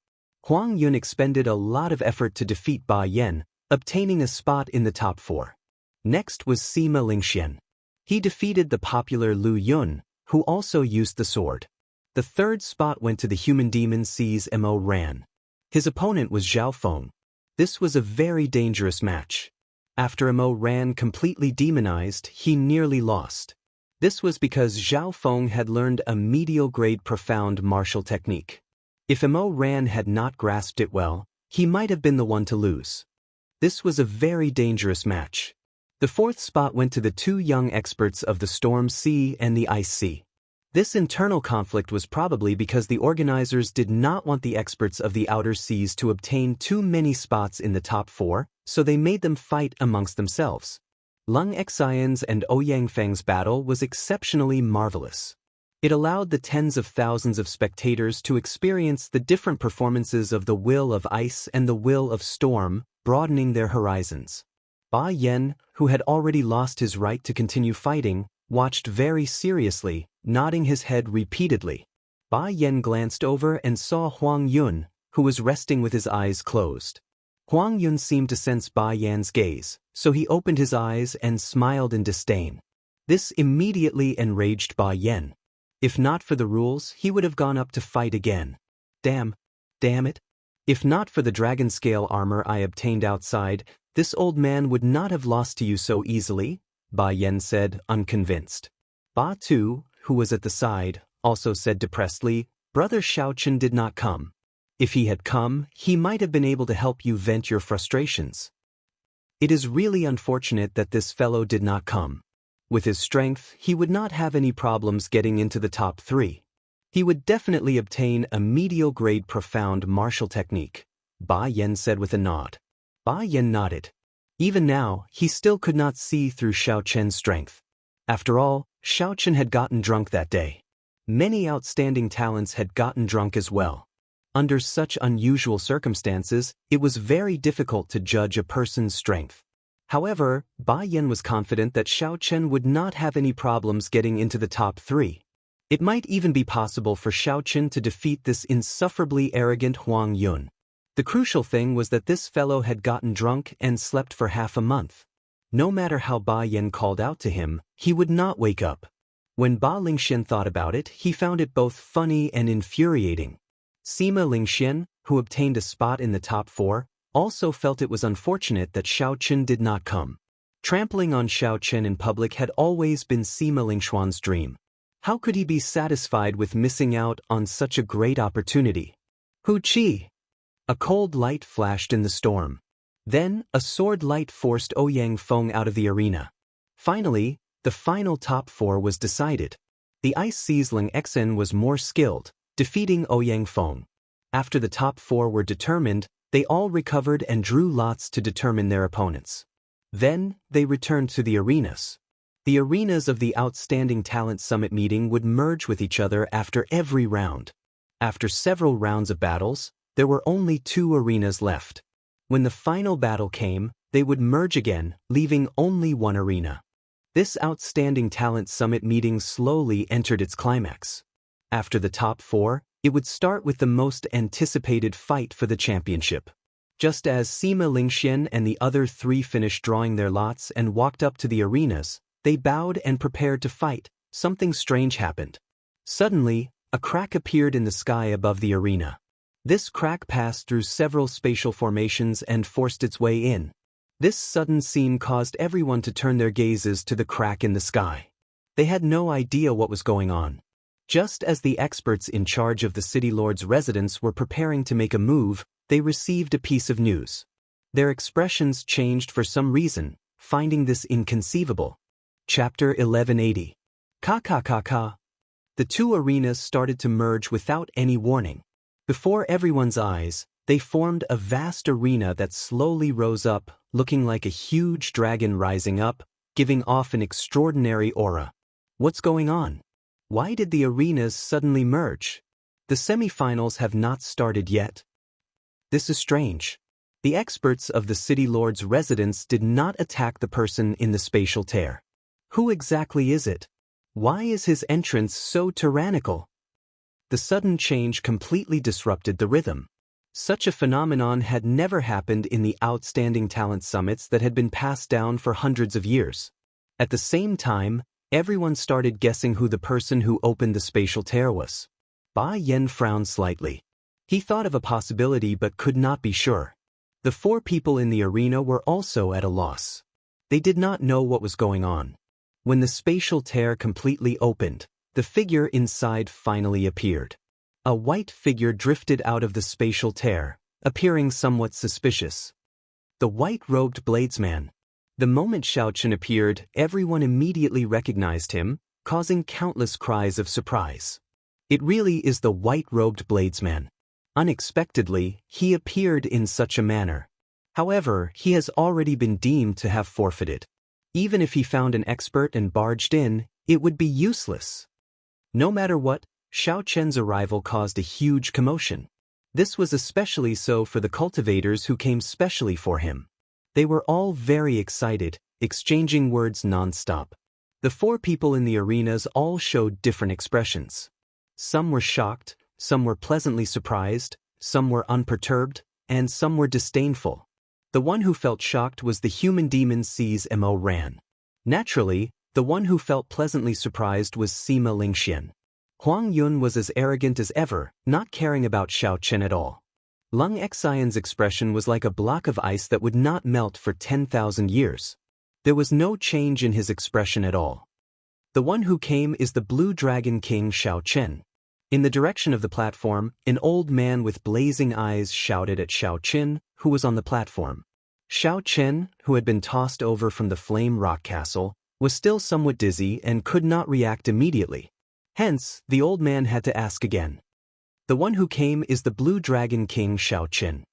Huang Yun expended a lot of effort to defeat Ba Yan, obtaining a spot in the top 4. Next was Sima Lingxian. He defeated the popular Lu Yun, who also used the sword. The 3rd spot went to the Human Demon Sees Mo Ran. His opponent was Zhao Feng. This was a very dangerous match. After Mo ran completely demonized, he nearly lost. This was because Zhao Feng had learned a medial-grade profound martial technique. If Mo Ran had not grasped it well, he might have been the one to lose. This was a very dangerous match. The fourth spot went to the two young experts of the Storm Sea and the Ice Sea. This internal conflict was probably because the organizers did not want the experts of the outer seas to obtain too many spots in the top 4, so they made them fight amongst themselves. Lung Xian's and Ouyang Feng's battle was exceptionally marvelous. It allowed the tens of thousands of spectators to experience the different performances of the will of ice and the will of storm, broadening their horizons. Ba Yan, who had already lost his right to continue fighting, watched very seriously, nodding his head repeatedly. Ba Yan glanced over and saw Huang Yun, who was resting with his eyes closed. Huang Yun seemed to sense Ba Yan's gaze, so he opened his eyes and smiled in disdain. This immediately enraged Ba Yan. If not for the rules, he would have gone up to fight again. Damn it. If not for the dragon scale armor I obtained outside, this old man would not have lost to you so easily, Ba Yan said, unconvinced. Ba Tu, who was at the side, also said depressedly, Brother Xiaochen did not come. If he had come, he might have been able to help you vent your frustrations. It is really unfortunate that this fellow did not come. With his strength, he would not have any problems getting into the top 3. He would definitely obtain a medial-grade profound martial technique, Ba Yan said with a nod. Ba Yan nodded. Even now, he still could not see through Xiaochen's strength. After all, Xiaochen had gotten drunk that day. Many outstanding talents had gotten drunk as well. Under such unusual circumstances, it was very difficult to judge a person's strength. However, Ba Yan was confident that Xiaochen would not have any problems getting into the top 3. It might even be possible for Xiaochen to defeat this insufferably arrogant Huang Yun. The crucial thing was that this fellow had gotten drunk and slept for half a month. No matter how Ba Yan called out to him, he would not wake up. When Ba Lingxian thought about it, he found it both funny and infuriating. Sima Lingxian, who obtained a spot in the top 4, also felt it was unfortunate that Xiaochen did not come. Trampling on Xiaochen in public had always been Sima Lingxian's dream. How could he be satisfied with missing out on such a great opportunity? Hu Qi! A cold light flashed in the storm. Then, a sword light forced Ouyang Feng out of the arena. Finally, the final top 4 was decided. The Ice Sea's Lung Xian was more skilled, defeating Ouyang Feng. After the top 4 were determined, they all recovered and drew lots to determine their opponents. Then, they returned to the arenas. The arenas of the Outstanding Talent Summit meeting would merge with each other after every round. After several rounds of battles, there were only 2 arenas left. When the final battle came, they would merge again, leaving only 1 arena. This Outstanding Talent Summit meeting slowly entered its climax. After the top 4, it would start with the most anticipated fight for the championship. Just as Sima Lingxian and the other 3 finished drawing their lots and walked up to the arenas, they bowed and prepared to fight. Something strange happened. Suddenly, a crack appeared in the sky above the arena. This crack passed through several spatial formations and forced its way in. This sudden scene caused everyone to turn their gazes to the crack in the sky. They had no idea what was going on. Just as the experts in charge of the city lord's residence were preparing to make a move, they received a piece of news. Their expressions changed for some reason, finding this inconceivable. Chapter 1180. Ka. The 2 arenas started to merge without any warning. Before everyone's eyes, they formed a vast arena that slowly rose up, looking like a huge dragon rising up, giving off an extraordinary aura. What's going on? Why did the arenas suddenly merge? The semifinals have not started yet. This is strange. The experts of the city lord's residence did not attack the person in the spatial tear. Who exactly is it? Why is his entrance so tyrannical? The sudden change completely disrupted the rhythm. Such a phenomenon had never happened in the Outstanding Talent Summits that had been passed down for hundreds of years. At the same time, everyone started guessing who the person who opened the spatial tear was. Ba Yan frowned slightly. He thought of a possibility but could not be sure. The 4 people in the arena were also at a loss. They did not know what was going on. When the spatial tear completely opened, the figure inside finally appeared. A white figure drifted out of the spatial tear, appearing somewhat suspicious. The white-robed bladesman. The moment Xiao Chen appeared, everyone immediately recognized him, causing countless cries of surprise. It really is the white-robed bladesman. Unexpectedly, he appeared in such a manner. However, he has already been deemed to have forfeited. Even if he found an expert and barged in, it would be useless. No matter what, Xiao Chen's arrival caused a huge commotion. This was especially so for the cultivators who came specially for him. They were all very excited, exchanging words non-stop. The 4 people in the arenas all showed different expressions. Some were shocked, some were pleasantly surprised, some were unperturbed, and some were disdainful. The one who felt shocked was the human demon Mo Ran. Naturally, the one who felt pleasantly surprised was Sima Lingxian. Huang Yun was as arrogant as ever, not caring about Xiao Chen at all. Lung Xian's expression was like a block of ice that would not melt for 10,000 years. There was no change in his expression at all. The one who came is the Blue Dragon King Xiao Chen. In the direction of the platform, an old man with blazing eyes shouted at Xiao Chen, who was on the platform. Xiao Chen, who had been tossed over from the Flame Rock Castle, was still somewhat dizzy and could not react immediately. Hence, the old man had to ask again. The one who came is the Blue Dragon King Xiao Chen.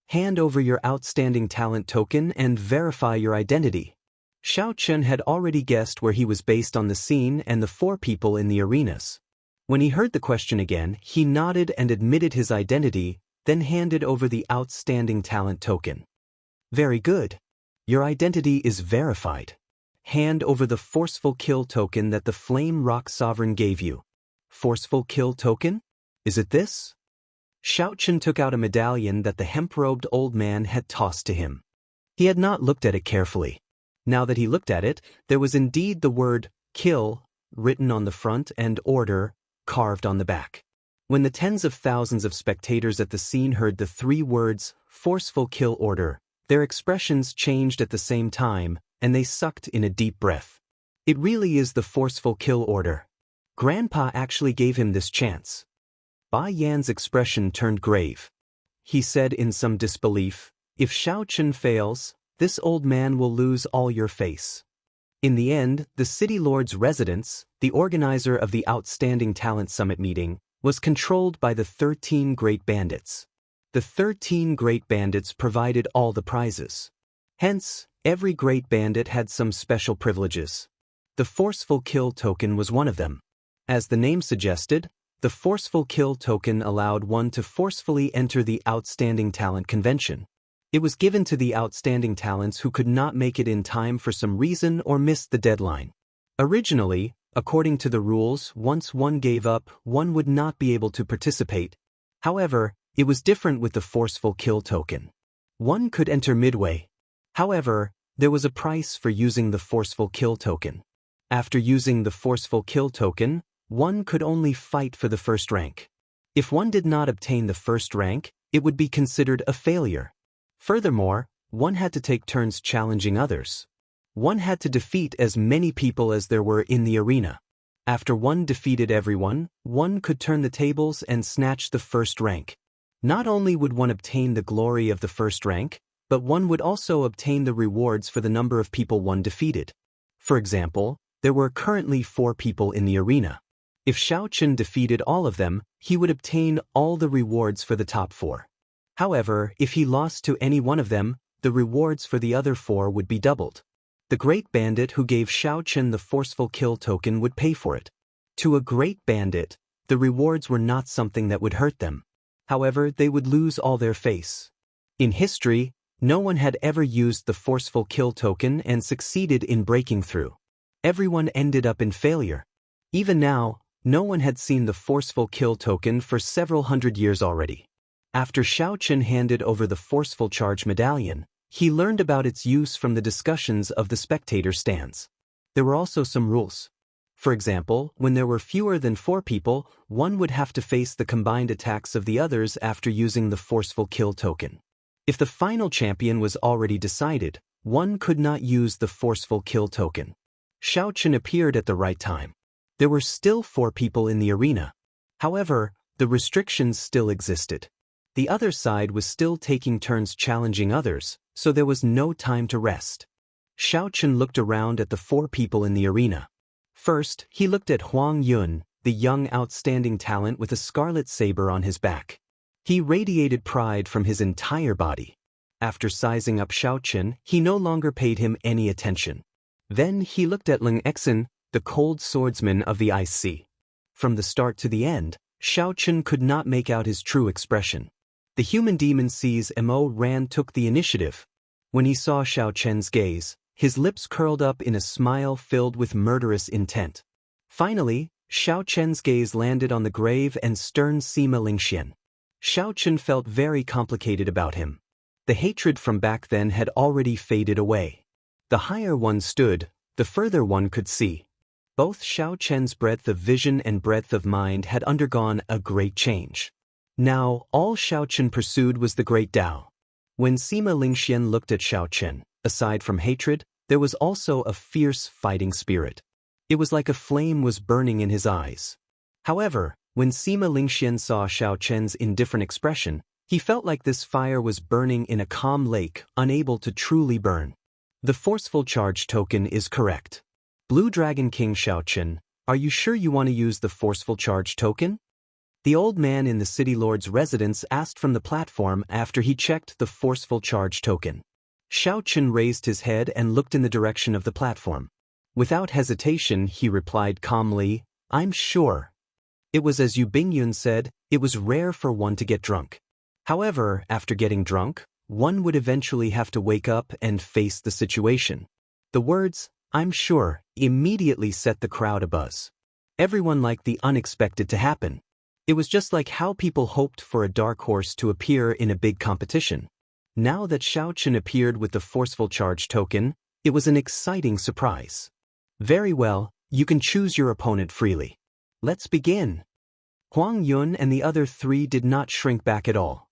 Hand over your outstanding talent token and verify your identity. Xiao Chen had already guessed where he was based on the scene and the 4 people in the arenas. When he heard the question again, he nodded and admitted his identity, then handed over the outstanding talent token. Very good. Your identity is verified. Hand over the forceful kill token that the Flame Rock Sovereign gave you. Forceful kill token? Is it this? Xiao Chen took out a medallion that the hemp-robed old man had tossed to him. He had not looked at it carefully. Now that he looked at it, there was indeed the word, kill, written on the front and order, carved on the back. When the tens of thousands of spectators at the scene heard the 3 words, forceful kill order, their expressions changed at the same time, and they sucked in a deep breath. It really is the forceful kill order. Grandpa actually gave him this chance. Bai Yan's expression turned grave. He said in some disbelief, if Xiao Chen fails, this old man will lose all your face. In the end, the City Lord's residence, the organizer of the Outstanding Talent Summit meeting, was controlled by the 13 Great Bandits. The 13 Great Bandits provided all the prizes. Hence, every Great Bandit had some special privileges. The Forceful Kill token was one of them. As the name suggested, the Forceful Kill token allowed one to forcefully enter the Outstanding Talent Convention. It was given to the outstanding talents who could not make it in time for some reason or missed the deadline. Originally, according to the rules, once one gave up, one would not be able to participate. However, it was different with the Forceful Kill token. One could enter midway. However, there was a price for using the Forceful Kill token. After using the Forceful Kill token, one could only fight for the first rank. If one did not obtain the first rank, it would be considered a failure. Furthermore, one had to take turns challenging others. One had to defeat as many people as there were in the arena. After one defeated everyone, one could turn the tables and snatch the first rank. Not only would one obtain the glory of the first rank, but one would also obtain the rewards for the number of people one defeated. For example, there were currently 4 people in the arena. If Xiao Chen defeated all of them, he would obtain all the rewards for the top 4. However, if he lost to any one of them, the rewards for the other 4 would be doubled. The Great Bandit who gave Xiao Chen the Forceful Kill token would pay for it. To a Great Bandit, the rewards were not something that would hurt them. However, they would lose all their face. In history, no one had ever used the Forceful Kill token and succeeded in breaking through. Everyone ended up in failure. Even now, no one had seen the Forceful Kill token for several hundred years already. After Xiao Chen handed over the Forceful Charge medallion, he learned about its use from the discussions of the spectator stands. There were also some rules. For example, when there were fewer than 4 people, one would have to face the combined attacks of the others after using the Forceful Kill token. If the final champion was already decided, one could not use the forceful kill token. Xiao Chen appeared at the right time. There were still 4 people in the arena. However, the restrictions still existed. The other side was still taking turns challenging others, so there was no time to rest. Xiao Chen looked around at the 4 people in the arena. First, he looked at Huang Yun, the young outstanding talent with a scarlet saber on his back. He radiated pride from his entire body. After sizing up Xiao Chen, he no longer paid him any attention. Then he looked at Ling Exin, the cold swordsman of the IC. From the start to the end, Xiao Chen could not make out his true expression. The human demon sees Mo Ran took the initiative. When he saw Xiao Chen's gaze, his lips curled up in a smile filled with murderous intent. Finally, Xiao Chen's gaze landed on the grave and stern Sima Lingxian. Xiao Chen felt very complicated about him. The hatred from back then had already faded away. The higher one stood, the further one could see. Both Xiao Chen's breadth of vision and breadth of mind had undergone a great change. Now, all Xiao Chen pursued was the great Tao. When Sima Lingxian looked at Xiao Chen, aside from hatred, there was also a fierce fighting spirit. It was like a flame was burning in his eyes. However, when Sima Lingxian saw Xiao Chen's indifferent expression, he felt like this fire was burning in a calm lake, unable to truly burn. The forceful charge token is correct. Blue Dragon King Xiao Chen, are you sure you want to use the forceful charge token? The old man in the city lord's residence asked from the platform after he checked the forceful charge token. Xiao Chen raised his head and looked in the direction of the platform. Without hesitation, he replied calmly, I'm sure. It was as Yu Bingyun said, it was rare for one to get drunk. However, after getting drunk, one would eventually have to wake up and face the situation. The words, I'm sure, immediately set the crowd abuzz. Everyone liked the unexpected to happen. It was just like how people hoped for a dark horse to appear in a big competition. Now that Xiao Chen appeared with the forceful charge token, it was an exciting surprise. Very well, you can choose your opponent freely. Let's begin. Huang Yun and the other 3 did not shrink back at all.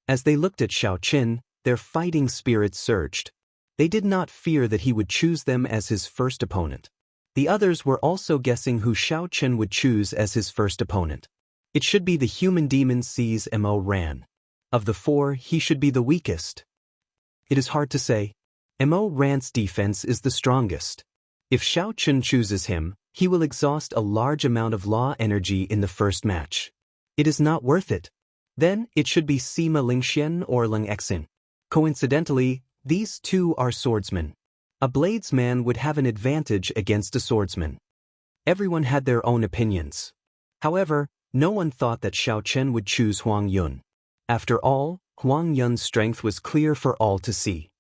As they looked at Xiao Chen, their fighting spirits surged. They did not fear that he would choose them as his first opponent. The others were also guessing who Xiao Chen would choose as his first opponent. It should be the human demon sees Mo Ran. Of the 4, he should be the weakest. It is hard to say. Mo Ran's defense is the strongest. If Xiao Chen chooses him, he will exhaust a large amount of law energy in the first match. It is not worth it. Then, it should be Sima Lingxian or Ling Exin. Coincidentally, these 2 are swordsmen. A bladesman would have an advantage against a swordsman. Everyone had their own opinions. However, no one thought that Xiao Chen would choose Huang Yun. After all, Huang Yun's strength was clear for all to see.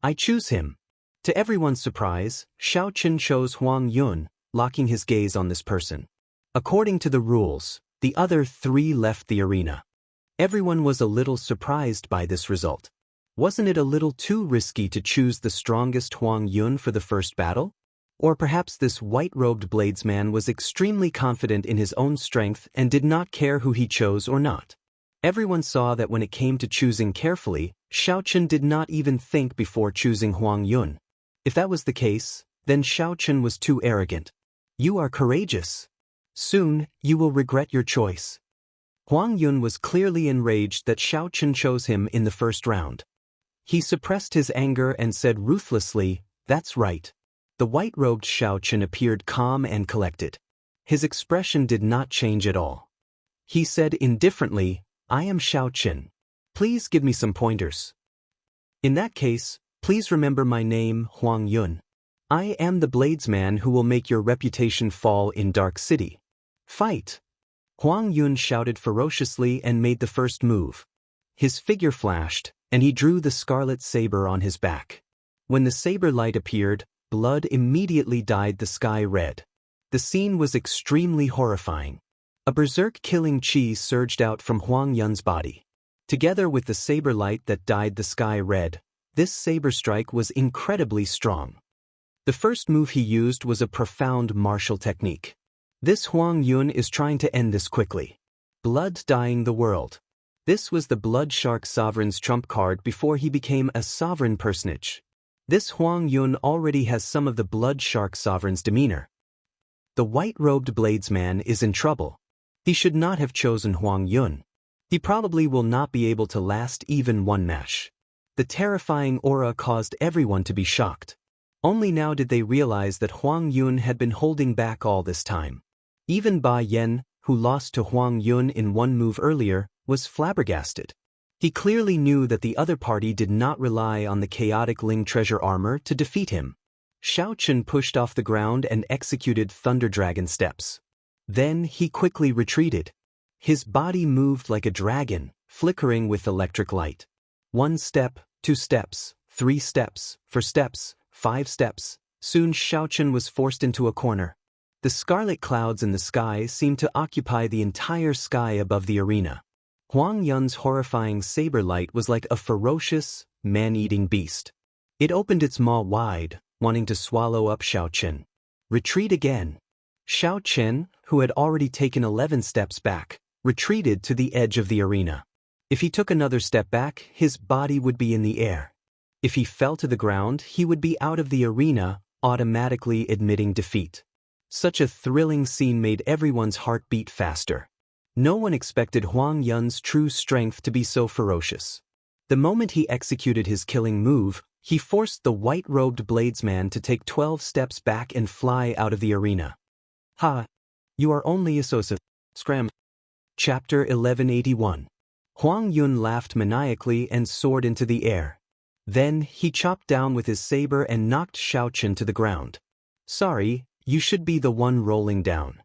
I choose him. To everyone's surprise, Xiao Chen chose Huang Yun, locking his gaze on this person. According to the rules, the other 3 left the arena. Everyone was a little surprised by this result. Wasn't it a little too risky to choose the strongest Huang Yun for the first battle? Or perhaps this white-robed bladesman was extremely confident in his own strength and did not care who he chose or not. Everyone saw that when it came to choosing carefully, Xiao Chen did not even think before choosing Huang Yun. If that was the case, then Xiao Chen was too arrogant. You are courageous. Soon, you will regret your choice. Huang Yun was clearly enraged that Xiao Chen chose him in the first round. He suppressed his anger and said ruthlessly, that's right. The white-robed Xiao Chen appeared calm and collected. His expression did not change at all. He said indifferently, I am Xiao Chen. Please give me some pointers. In that case, please remember my name, Huang Yun. I am the bladesman who will make your reputation fall in Dark City. Fight! Huang Yun shouted ferociously and made the first move. His figure flashed, and he drew the scarlet saber on his back. When the saber light appeared, blood immediately dyed the sky red. The scene was extremely horrifying. A berserk killing chi surged out from Huang Yun's body. Together with the saber light that dyed the sky red, this saber strike was incredibly strong. The first move he used was a profound martial technique. This Huang Yun is trying to end this quickly. Blood dyeing the world. This was the Blood Shark Sovereign's trump card before he became a sovereign personage. This Huang Yun already has some of the blood shark sovereign's demeanor. The white-robed bladesman is in trouble. He should not have chosen Huang Yun. He probably will not be able to last even one match. The terrifying aura caused everyone to be shocked. Only now did they realize that Huang Yun had been holding back all this time. Even Ba Yan, who lost to Huang Yun in one move earlier, was flabbergasted. He clearly knew that the other party did not rely on the chaotic Ling treasure armor to defeat him. Xiao Chen pushed off the ground and executed Thunder Dragon steps. Then he quickly retreated. His body moved like a dragon, flickering with electric light. 1 step, 2 steps, 3 steps, 4 steps, 5 steps. Soon Xiao Chen was forced into a corner. The scarlet clouds in the sky seemed to occupy the entire sky above the arena. Huang Yun's horrifying saber light was like a ferocious, man-eating beast. It opened its maw wide, wanting to swallow up Xiao Chen. Retreat again. Xiao Chen, who had already taken 11 steps back, retreated to the edge of the arena. If he took another step back, his body would be in the air. If he fell to the ground, he would be out of the arena, automatically admitting defeat. Such a thrilling scene made everyone's heart beat faster. No one expected Huang Yun's true strength to be so ferocious. The moment he executed his killing move, he forced the white-robed bladesman to take 12 steps back and fly out of the arena. Ha! You are only a sosa. Scram. Chapter 1181. Huang Yun laughed maniacally and soared into the air. Then he chopped down with his saber and knocked Xiao Chen to the ground. Sorry, you should be the one rolling down.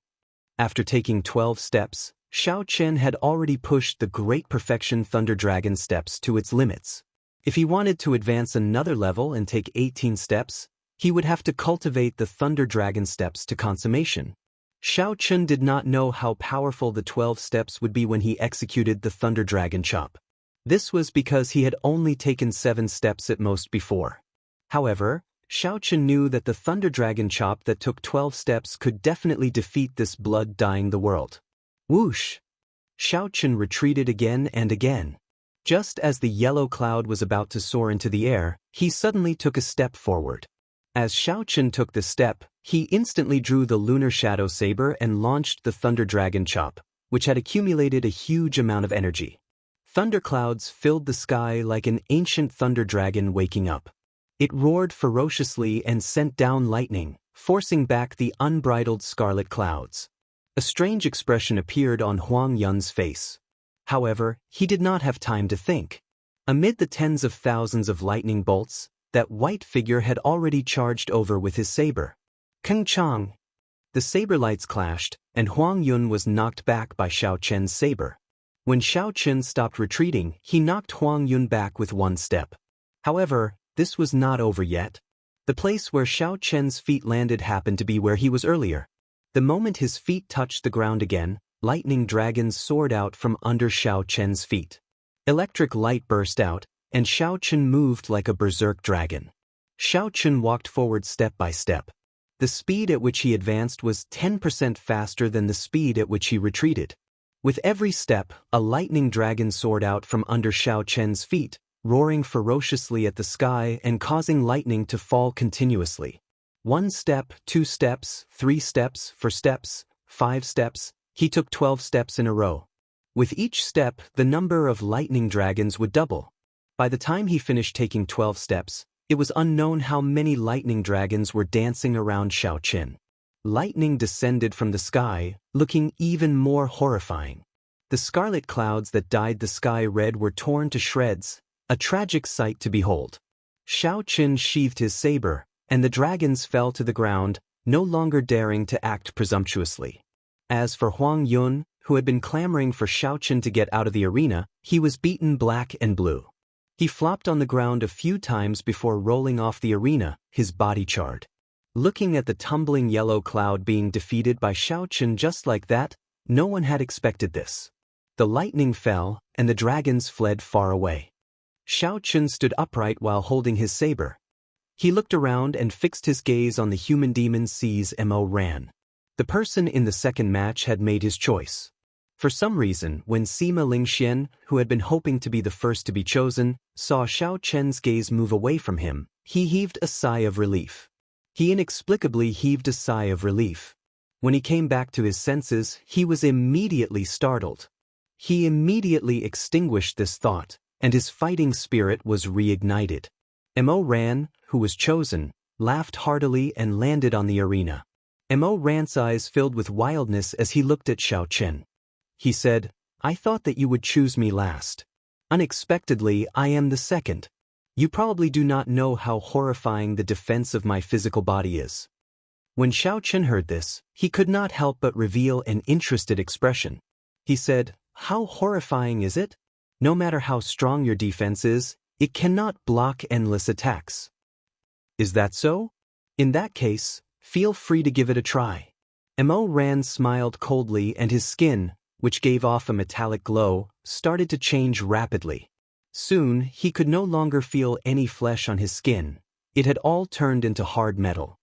After taking 12 steps, Xiao Chen had already pushed the Great Perfection Thunder Dragon steps to its limits. If he wanted to advance another level and take 18 steps, he would have to cultivate the Thunder Dragon steps to consummation. Xiao Chen did not know how powerful the 12 steps would be when he executed the Thunder Dragon chop. This was because he had only taken 7 steps at most before. However, Xiao Chen knew that the Thunder Dragon chop that took 12 steps could definitely defeat this blood-dyeing the world. Whoosh! Xiao Chen retreated again and again. Just as the yellow cloud was about to soar into the air, he suddenly took a step forward. As Xiao Chen took the step, he instantly drew the Lunar Shadow Saber and launched the Thunder Dragon chop, which had accumulated a huge amount of energy. Thunderclouds filled the sky like an ancient thunder dragon waking up. It roared ferociously and sent down lightning, forcing back the unbridled scarlet clouds. A strange expression appeared on Huang Yun's face. However, he did not have time to think. Amid the tens of thousands of lightning bolts, that white figure had already charged over with his saber. Keng Chang! The saber lights clashed, and Huang Yun was knocked back by Xiao Chen's saber. When Xiao Chen stopped retreating, he knocked Huang Yun back with 1 step. However, this was not over yet. The place where Xiao Chen's feet landed happened to be where he was earlier. The moment his feet touched the ground again, lightning dragons soared out from under Xiao Chen's feet. Electric light burst out, and Xiao Chen moved like a berserk dragon. Xiao Chen walked forward step by step. The speed at which he advanced was 10% faster than the speed at which he retreated. With every step, a lightning dragon soared out from under Xiao Chen's feet, roaring ferociously at the sky and causing lightning to fall continuously. 1 step, 2 steps, 3 steps, 4 steps, 5 steps, he took 12 steps in a row. With each step, the number of lightning dragons would double. By the time he finished taking 12 steps, it was unknown how many lightning dragons were dancing around Xiao Chen. Lightning descended from the sky, looking even more horrifying. The scarlet clouds that dyed the sky red were torn to shreds, a tragic sight to behold. Xiao Chen sheathed his saber, and the dragons fell to the ground, no longer daring to act presumptuously. As for Huang Yun, who had been clamoring for Xiao Chen to get out of the arena, he was beaten black and blue. He flopped on the ground a few times before rolling off the arena, his body charred. Looking at the tumbling yellow cloud being defeated by Xiao Chen just like that, no one had expected this. The lightning fell, and the dragons fled far away. Xiao Chen stood upright while holding his saber. He looked around and fixed his gaze on the human demon C's Mo Ran. The person in the second match had made his choice. For some reason, when Sima Lingxian, who had been hoping to be the first to be chosen, saw Xiao Chen's gaze move away from him, he heaved a sigh of relief. He inexplicably heaved a sigh of relief. When he came back to his senses, he was immediately startled. He immediately extinguished this thought, and his fighting spirit was reignited. Mo Ran, who was chosen, laughed heartily and landed on the arena. Mo Ran's eyes filled with wildness as he looked at Xiao Chen. He said, "I thought that you would choose me last. Unexpectedly, I am the second. You probably do not know how horrifying the defense of my physical body is." When Xiao Chen heard this, he could not help but reveal an interested expression. He said, "How horrifying is it? No matter how strong your defense is, it cannot block endless attacks." "Is that so? In that case, feel free to give it a try." Mo Ran smiled coldly, and his skin, which gave off a metallic glow, started to change rapidly. Soon, he could no longer feel any flesh on his skin. It had all turned into hard metal.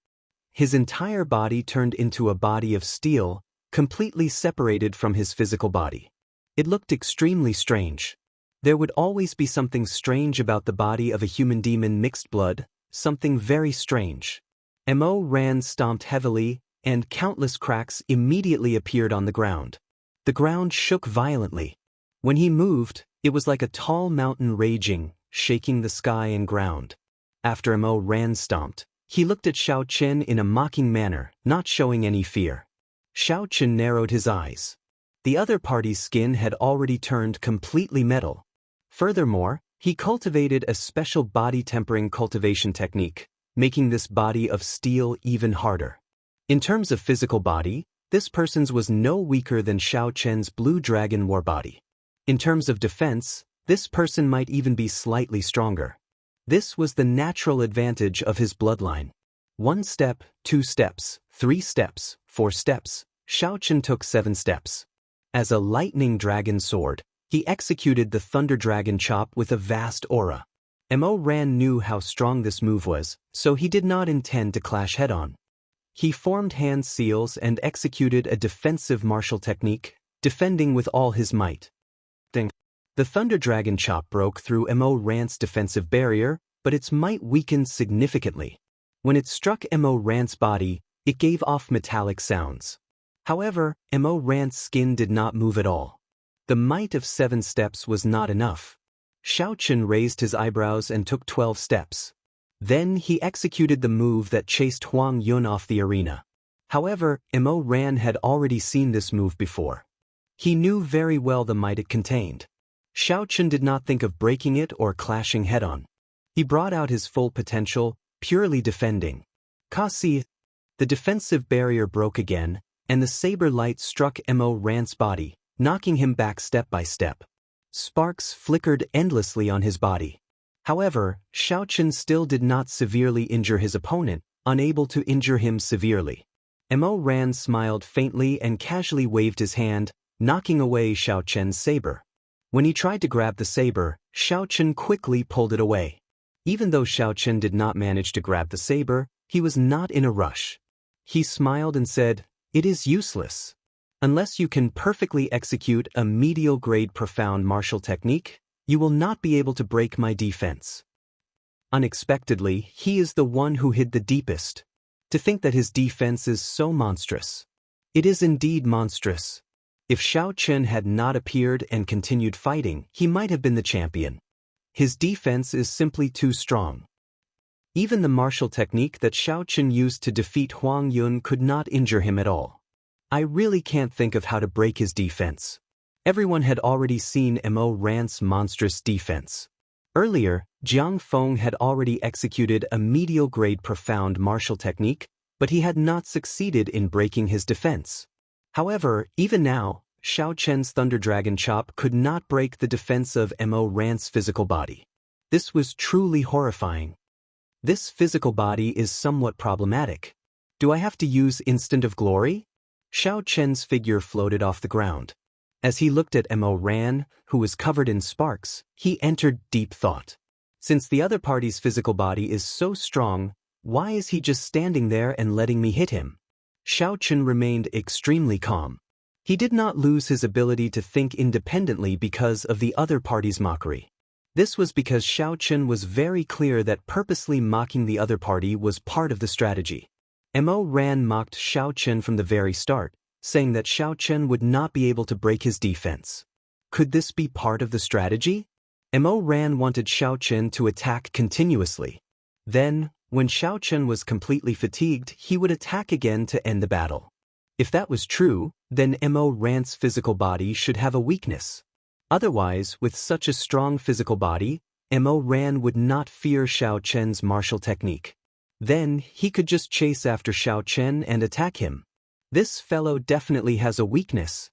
His entire body turned into a body of steel, completely separated from his physical body. It looked extremely strange. There would always be something strange about the body of a human demon mixed blood, something very strange. Mo Ran stomped heavily, and countless cracks immediately appeared on the ground. The ground shook violently. When he moved, it was like a tall mountain raging, shaking the sky and ground. After Mo Ran stomped, he looked at Xiao Chen in a mocking manner, not showing any fear. Xiao Chen narrowed his eyes. The other party's skin had already turned completely metal. Furthermore, he cultivated a special body tempering cultivation technique, making this body of steel even harder. In terms of physical body, this person's was no weaker than Xiao Chen's blue dragon war body. In terms of defense, this person might even be slightly stronger. This was the natural advantage of his bloodline. 1 step, 2 steps, 3 steps, 4 steps. Xiao Chen took 7 steps. As a lightning dragon sword, he executed the Thunder Dragon Chop with a vast aura. Mo Ran knew how strong this move was, so he did not intend to clash head-on. He formed hand seals and executed a defensive martial technique, defending with all his might. Ding. The Thunder Dragon Chop broke through Mo Ran's defensive barrier, but its might weakened significantly. When it struck Mo Ran's body, it gave off metallic sounds. However, Mo Ran's skin did not move at all. The might of 7 steps was not enough. Xiao Chen raised his eyebrows and took 12 steps. Then he executed the move that chased Huang Yun off the arena. However, Mo Ran had already seen this move before. He knew very well the might it contained. Xiao Chen did not think of breaking it or clashing head-on. He brought out his full potential, purely defending. Kasi. The defensive barrier broke again, and the saber light struck Mo Ran's body, knocking him back step by step. Sparks flickered endlessly on his body. However, Xiao Chen still did not severely injure his opponent, unable to injure him severely. Mo Ran smiled faintly and casually waved his hand, knocking away Xiao Chen's saber. When he tried to grab the saber, Xiao Chen quickly pulled it away. Even though Xiao Chen did not manage to grab the saber, he was not in a rush. He smiled and said, "It is useless. Unless you can perfectly execute a medial-grade profound martial technique, you will not be able to break my defense." Unexpectedly, he is the one who hid the deepest. To think that his defense is so monstrous. It is indeed monstrous. If Xiao Chen had not appeared and continued fighting, he might have been the champion. His defense is simply too strong. Even the martial technique that Xiao Chen used to defeat Huang Yun could not injure him at all. I really can't think of how to break his defense. Everyone had already seen Mo Ran's monstrous defense. Earlier, Jiang Feng had already executed a medial-grade profound martial technique, but he had not succeeded in breaking his defense. However, even now, Xiao Chen's Thunder Dragon Chop could not break the defense of Mo Ran's physical body. This was truly horrifying. This physical body is somewhat problematic. Do I have to use Instant of Glory? Xiao Chen's figure floated off the ground. As he looked at Mo Ran, who was covered in sparks, he entered deep thought. Since the other party's physical body is so strong, why is he just standing there and letting me hit him? Xiao Chen remained extremely calm. He did not lose his ability to think independently because of the other party's mockery. This was because Xiao Chen was very clear that purposely mocking the other party was part of the strategy. Mo Ran mocked Xiao Chen from the very start, saying that Xiao Chen would not be able to break his defense. Could this be part of the strategy? Mo Ran wanted Xiao Chen to attack continuously. Then, when Xiao Chen was completely fatigued, he would attack again to end the battle. If that was true, then Mo Ran's physical body should have a weakness. Otherwise, with such a strong physical body, Mo Ran would not fear Xiao Chen's martial technique. Then, he could just chase after Xiao Chen and attack him. This fellow definitely has a weakness.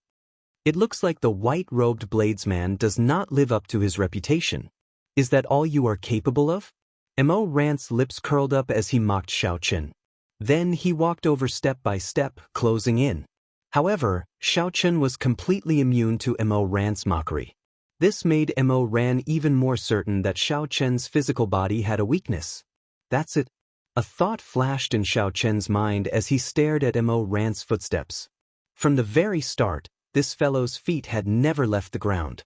It looks like the white-robed bladesman does not live up to his reputation. Is that all you are capable of? Mo Ran's lips curled up as he mocked Xiao Chen. Then he walked over step by step, closing in. However, Xiao Chen was completely immune to Mo Ran's mockery. This made Mo Ran even more certain that Xiao Chen's physical body had a weakness. That's it. A thought flashed in Xiao Chen's mind as he stared at Mo Ran's footsteps. From the very start, this fellow's feet had never left the ground.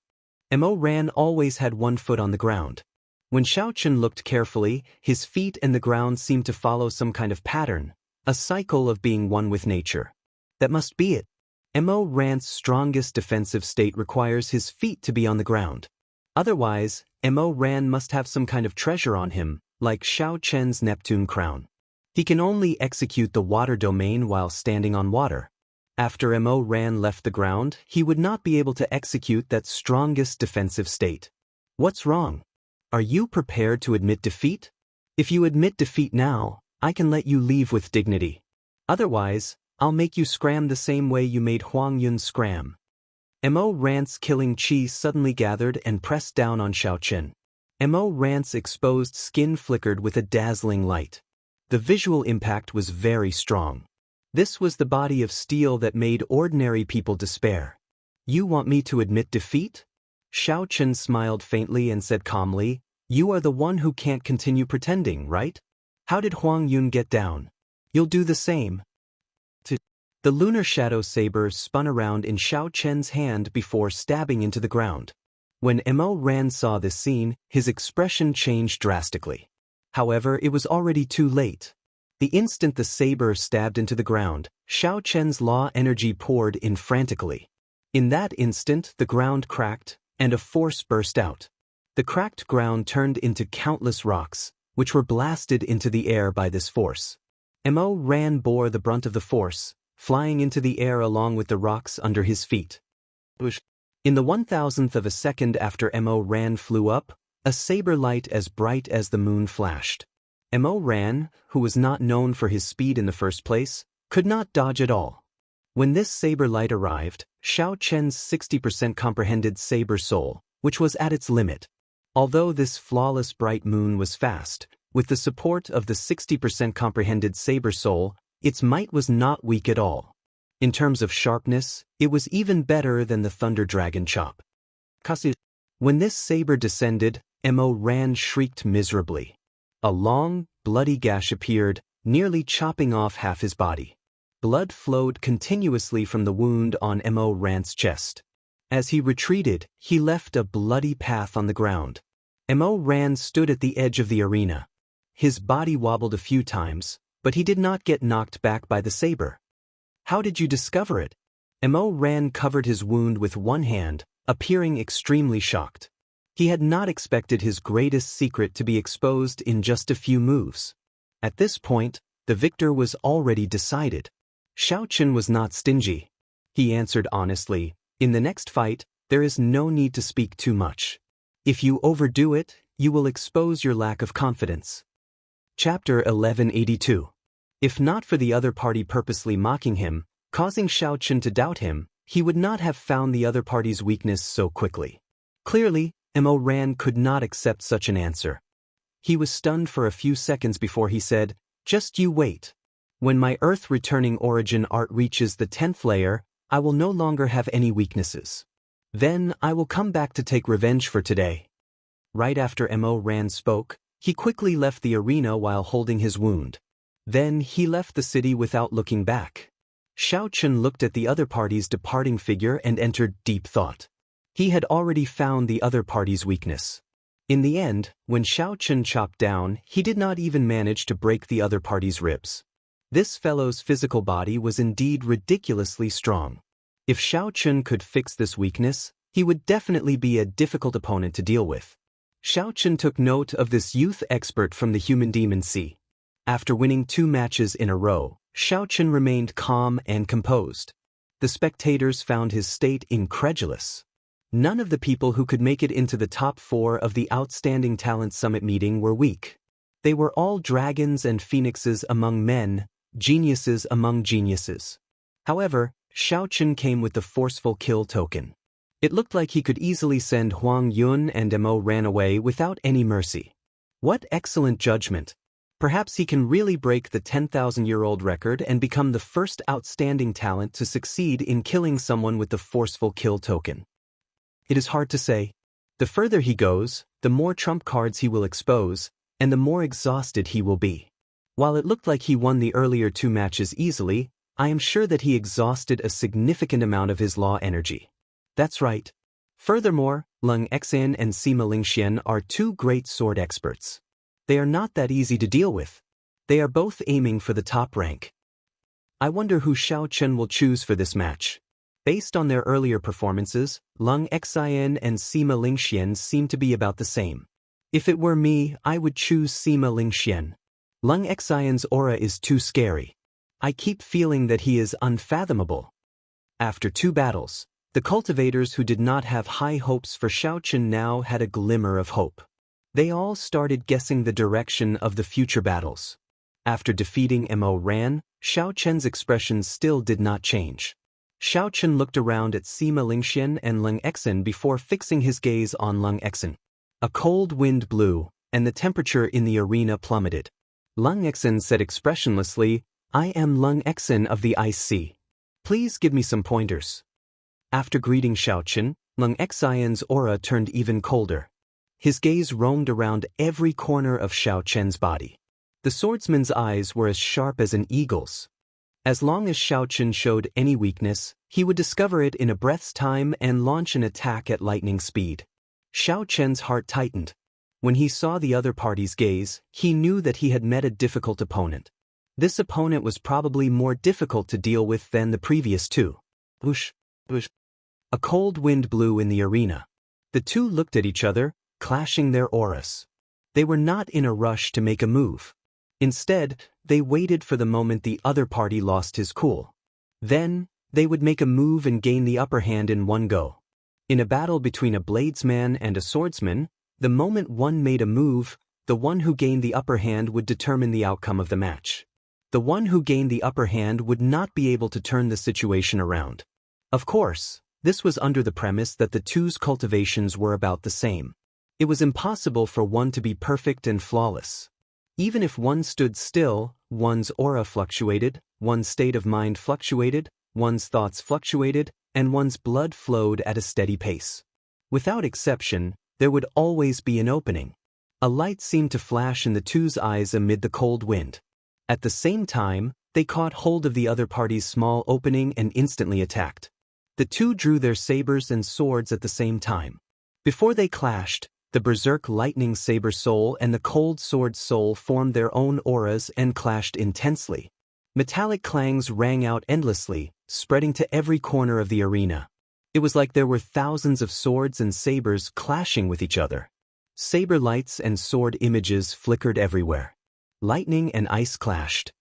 Mo Ran always had one foot on the ground. When Xiao Chen looked carefully, his feet and the ground seemed to follow some kind of pattern, a cycle of being one with nature. That must be it. Mo Ran's strongest defensive state requires his feet to be on the ground. Otherwise, Mo Ran must have some kind of treasure on him, like Xiao Chen's Neptune crown. He can only execute the water domain while standing on water. After Mo Ran left the ground, he would not be able to execute that strongest defensive state. What's wrong? Are you prepared to admit defeat? If you admit defeat now, I can let you leave with dignity. Otherwise, I'll make you scram the same way you made Huang Yun scram. Mo Ran's killing chi suddenly gathered and pressed down on Xiao Chen. Mo Ran's exposed skin flickered with a dazzling light. The visual impact was very strong. This was the body of steel that made ordinary people despair. You want me to admit defeat? Xiao Chen smiled faintly and said calmly, "You are the one who can't continue pretending, right? How did Huang Yun get down? You'll do the same." The lunar shadow saber spun around in Xiao Chen's hand before stabbing into the ground. When Mo Ran saw this scene, his expression changed drastically. However, it was already too late. The instant the saber stabbed into the ground, Xiao Chen's law energy poured in frantically. In that instant, the ground cracked, and a force burst out. The cracked ground turned into countless rocks, which were blasted into the air by this force. Mo Ran bore the brunt of the force, flying into the air along with the rocks under his feet. In the 1,000th of a second after Mo Ran flew up, a saber light as bright as the moon flashed. Mo Ran, who was not known for his speed in the first place, could not dodge at all. When this saber light arrived, Xiao Chen's 60% comprehended saber soul, which was at its limit. Although this flawless bright moon was fast, with the support of the 60% comprehended saber soul, its might was not weak at all. In terms of sharpness, it was even better than the Thunder Dragon chop. When this saber descended, Mo Ran shrieked miserably. A long, bloody gash appeared, nearly chopping off half his body. Blood flowed continuously from the wound on Mo Ran's chest. As he retreated, he left a bloody path on the ground. Mo Ran stood at the edge of the arena. His body wobbled a few times, but he did not get knocked back by the saber. How did you discover it? Mo Ran covered his wound with one hand, appearing extremely shocked. He had not expected his greatest secret to be exposed in just a few moves. At this point, the victor was already decided. Xiao Chen was not stingy. He answered honestly, "In the next fight, there is no need to speak too much. If you overdo it, you will expose your lack of confidence." Chapter 1182. If not for the other party purposely mocking him, causing Xiao Chen to doubt him, he would not have found the other party's weakness so quickly. Clearly, Mo Ran could not accept such an answer. He was stunned for a few seconds before he said, "Just you wait. When my Earth-returning origin art reaches the 10th layer, I will no longer have any weaknesses. Then I will come back to take revenge for today." Right after Mo Ran spoke, he quickly left the arena while holding his wound. Then he left the city without looking back. Xiao Chen looked at the other party's departing figure and entered deep thought. He had already found the other party's weakness. In the end, when Xiao Chen chopped down, he did not even manage to break the other party's ribs. This fellow's physical body was indeed ridiculously strong. If Xiao Chen could fix this weakness, he would definitely be a difficult opponent to deal with. Xiao Chen took note of this youth expert from the Human Demon Sea. After winning 2 matches in a row, Xiao Chen remained calm and composed. The spectators found his state incredulous. None of the people who could make it into the top 4 of the Outstanding Talent Summit meeting were weak. They were all dragons and phoenixes among men, geniuses among geniuses. However, Xiao Chen came with the forceful kill token. It looked like he could easily send Huang Yun and Mo ran away without any mercy. What excellent judgment! Perhaps he can really break the 10,000-year-old record and become the first outstanding talent to succeed in killing someone with the forceful kill token. It is hard to say. The further he goes, the more trump cards he will expose, and the more exhausted he will be. While it looked like he won the earlier 2 matches easily, I am sure that he exhausted a significant amount of his law energy. That's right. Furthermore, Lung Xan and Sima Lingxian are 2 great sword experts. They are not that easy to deal with. They are both aiming for the top rank. I wonder who Xiao Chen will choose for this match. Based on their earlier performances, Lung Xian and Sima Lingxian seem to be about the same. If it were me, I would choose Sima Lingxian. Lung Xian's aura is too scary. I keep feeling that he is unfathomable. After 2 battles, the cultivators who did not have high hopes for Xiao Chen now had a glimmer of hope. They all started guessing the direction of the future battles. After defeating Mo Ran, Xiao Chen's expression still did not change. Xiao Chen looked around at Sima Lingxian and Lung Xan before fixing his gaze on Lung Xan. A cold wind blew, and the temperature in the arena plummeted. Lung Xan said expressionlessly, "I am Lung Xan of the Ice Sea. Please give me some pointers." After greeting Xiao Chen, Lung Xian's aura turned even colder. His gaze roamed around every corner of Xiao Chen's body. The swordsman's eyes were as sharp as an eagle's. As long as Xiao Chen showed any weakness, he would discover it in a breath's time and launch an attack at lightning speed. Xiao Chen's heart tightened. When he saw the other party's gaze, he knew that he had met a difficult opponent. This opponent was probably more difficult to deal with than the previous 2. Whoosh, whoosh. A cold wind blew in the arena. The 2 looked at each other, clashing their auras. They were not in a rush to make a move. Instead, they waited for the moment the other party lost his cool. Then, they would make a move and gain the upper hand in one go. In a battle between a bladesman and a swordsman, the moment one made a move, the one who gained the upper hand would determine the outcome of the match. The one who gained the upper hand would not be able to turn the situation around. Of course, this was under the premise that the 2's cultivations were about the same. It was impossible for one to be perfect and flawless. Even if one stood still, one's aura fluctuated, one's state of mind fluctuated, one's thoughts fluctuated, and one's blood flowed at a steady pace. Without exception, there would always be an opening. A light seemed to flash in the 2's eyes amid the cold wind. At the same time, they caught hold of the other party's small opening and instantly attacked. The 2 drew their sabers and swords at the same time. Before they clashed, the Berserk Lightning Saber Soul and the Cold Sword Soul formed their own auras and clashed intensely. Metallic clangs rang out endlessly, spreading to every corner of the arena. It was like there were thousands of swords and sabers clashing with each other. Saber lights and sword images flickered everywhere. Lightning and ice clashed.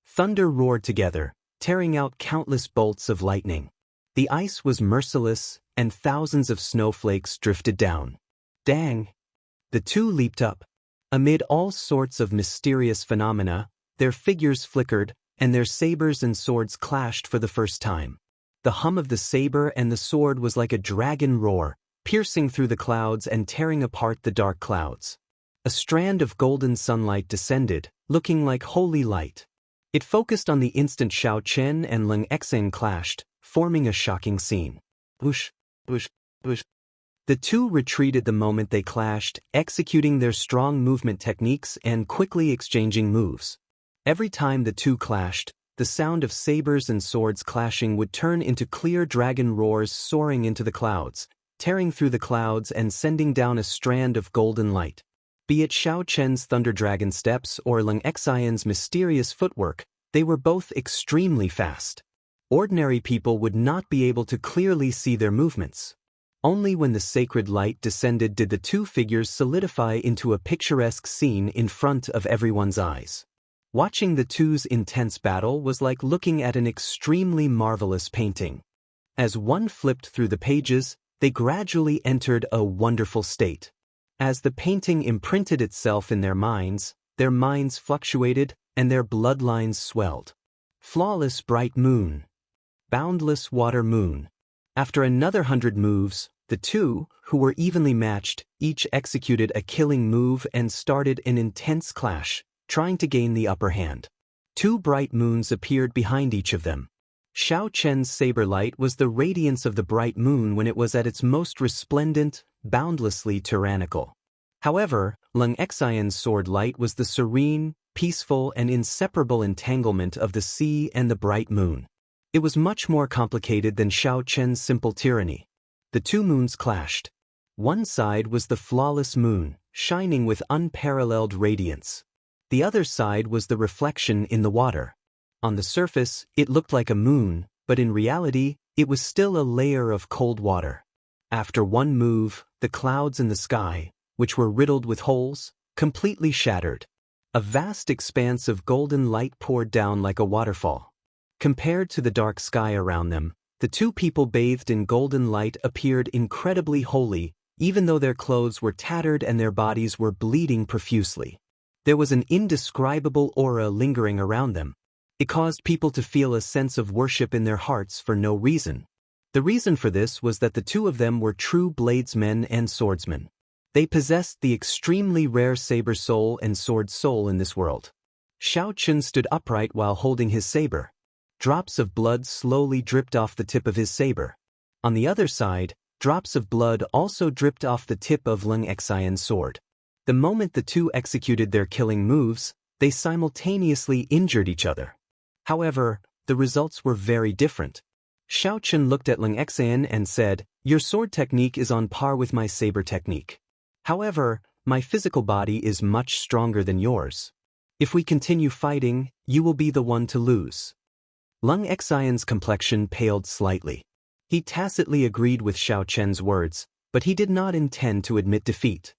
Thunder roared together, tearing out countless bolts of lightning. The ice was merciless, and thousands of snowflakes drifted down. Dang! The 2 leaped up. Amid all sorts of mysterious phenomena, their figures flickered, and their sabers and swords clashed for the first time. The hum of the saber and the sword was like a dragon roar, piercing through the clouds and tearing apart the dark clouds. A strand of golden sunlight descended, looking like holy light. It focused on the instant Xiao Chen and Lung Xan clashed, forming a shocking scene. Whoosh, whoosh, whoosh. The 2 retreated the moment they clashed, executing their strong movement techniques and quickly exchanging moves. Every time the 2 clashed, the sound of sabers and swords clashing would turn into clear dragon roars soaring into the clouds, tearing through the clouds and sending down a strand of golden light. Be it Xiao Chen's Thunder Dragon steps or Lung Xian's mysterious footwork, they were both extremely fast. Ordinary people would not be able to clearly see their movements. Only when the sacred light descended did the two figures solidify into a picturesque scene in front of everyone's eyes. Watching the two's intense battle was like looking at an extremely marvelous painting. As one flipped through the pages, they gradually entered a wonderful state. As the painting imprinted itself in their minds fluctuated, and their bloodlines swelled. Flawless bright moon. Boundless water moon. After another 100 moves, the two, who were evenly matched, each executed a killing move and started an intense clash, trying to gain the upper hand. Two bright moons appeared behind each of them. Xiao Chen's saber light was the radiance of the bright moon when it was at its most resplendent, boundlessly tyrannical. However, Lung Xian's sword light was the serene, peaceful and inseparable entanglement of the sea and the bright moon. It was much more complicated than Xiao Chen's simple tyranny. The two moons clashed. One side was the flawless moon, shining with unparalleled radiance. The other side was the reflection in the water. On the surface, it looked like a moon, but in reality, it was still a layer of cold water. After one move, the clouds in the sky, which were riddled with holes, completely shattered. A vast expanse of golden light poured down like a waterfall. Compared to the dark sky around them, the two people bathed in golden light appeared incredibly holy, even though their clothes were tattered and their bodies were bleeding profusely. There was an indescribable aura lingering around them. It caused people to feel a sense of worship in their hearts for no reason. The reason for this was that the two of them were true bladesmen and swordsmen. They possessed the extremely rare saber soul and sword soul in this world. Xiao Chen stood upright while holding his saber. Drops of blood slowly dripped off the tip of his saber. On the other side, drops of blood also dripped off the tip of Lung Xian's sword. The moment the two executed their killing moves, they simultaneously injured each other. However, the results were very different. Xiao Chen looked at Lung Xian and said, "Your sword technique is on par with my saber technique. However, my physical body is much stronger than yours. If we continue fighting, you will be the one to lose." Lung Xian's complexion paled slightly. He tacitly agreed with Xiao Chen's words, but he did not intend to admit defeat.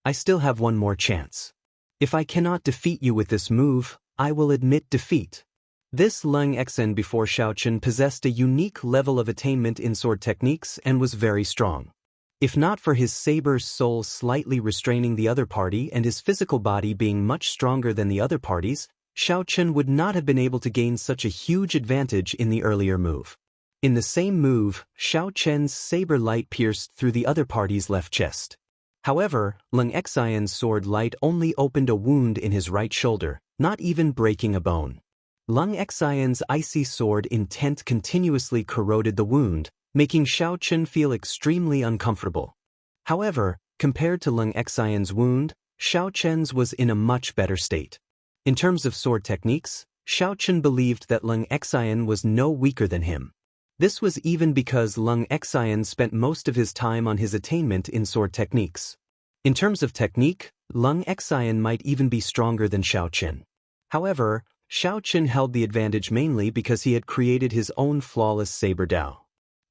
"I still have one more chance. If I cannot defeat you with this move, I will admit defeat." This Lung Xian before Xiao Chen possessed a unique level of attainment in sword techniques and was very strong. If not for his saber's soul slightly restraining the other party and his physical body being much stronger than the other party's, Xiao Chen would not have been able to gain such a huge advantage in the earlier move. In the same move, Xiao Chen's saber light pierced through the other party's left chest. However, Lung Xian's sword light only opened a wound in his right shoulder, not even breaking a bone. Lung Xian's icy sword intent continuously corroded the wound, making Xiao Chen feel extremely uncomfortable. However, compared to Lung Xian's wound, Xiao Chen's was in a much better state. In terms of sword techniques, Xiao Chen believed that Lung Xian was no weaker than him. This was even because Lung Xian spent most of his time on his attainment in sword techniques. In terms of technique, Lung Xian might even be stronger than Xiao Chen. However, Xiao Chen held the advantage mainly because he had created his own flawless saber Dao.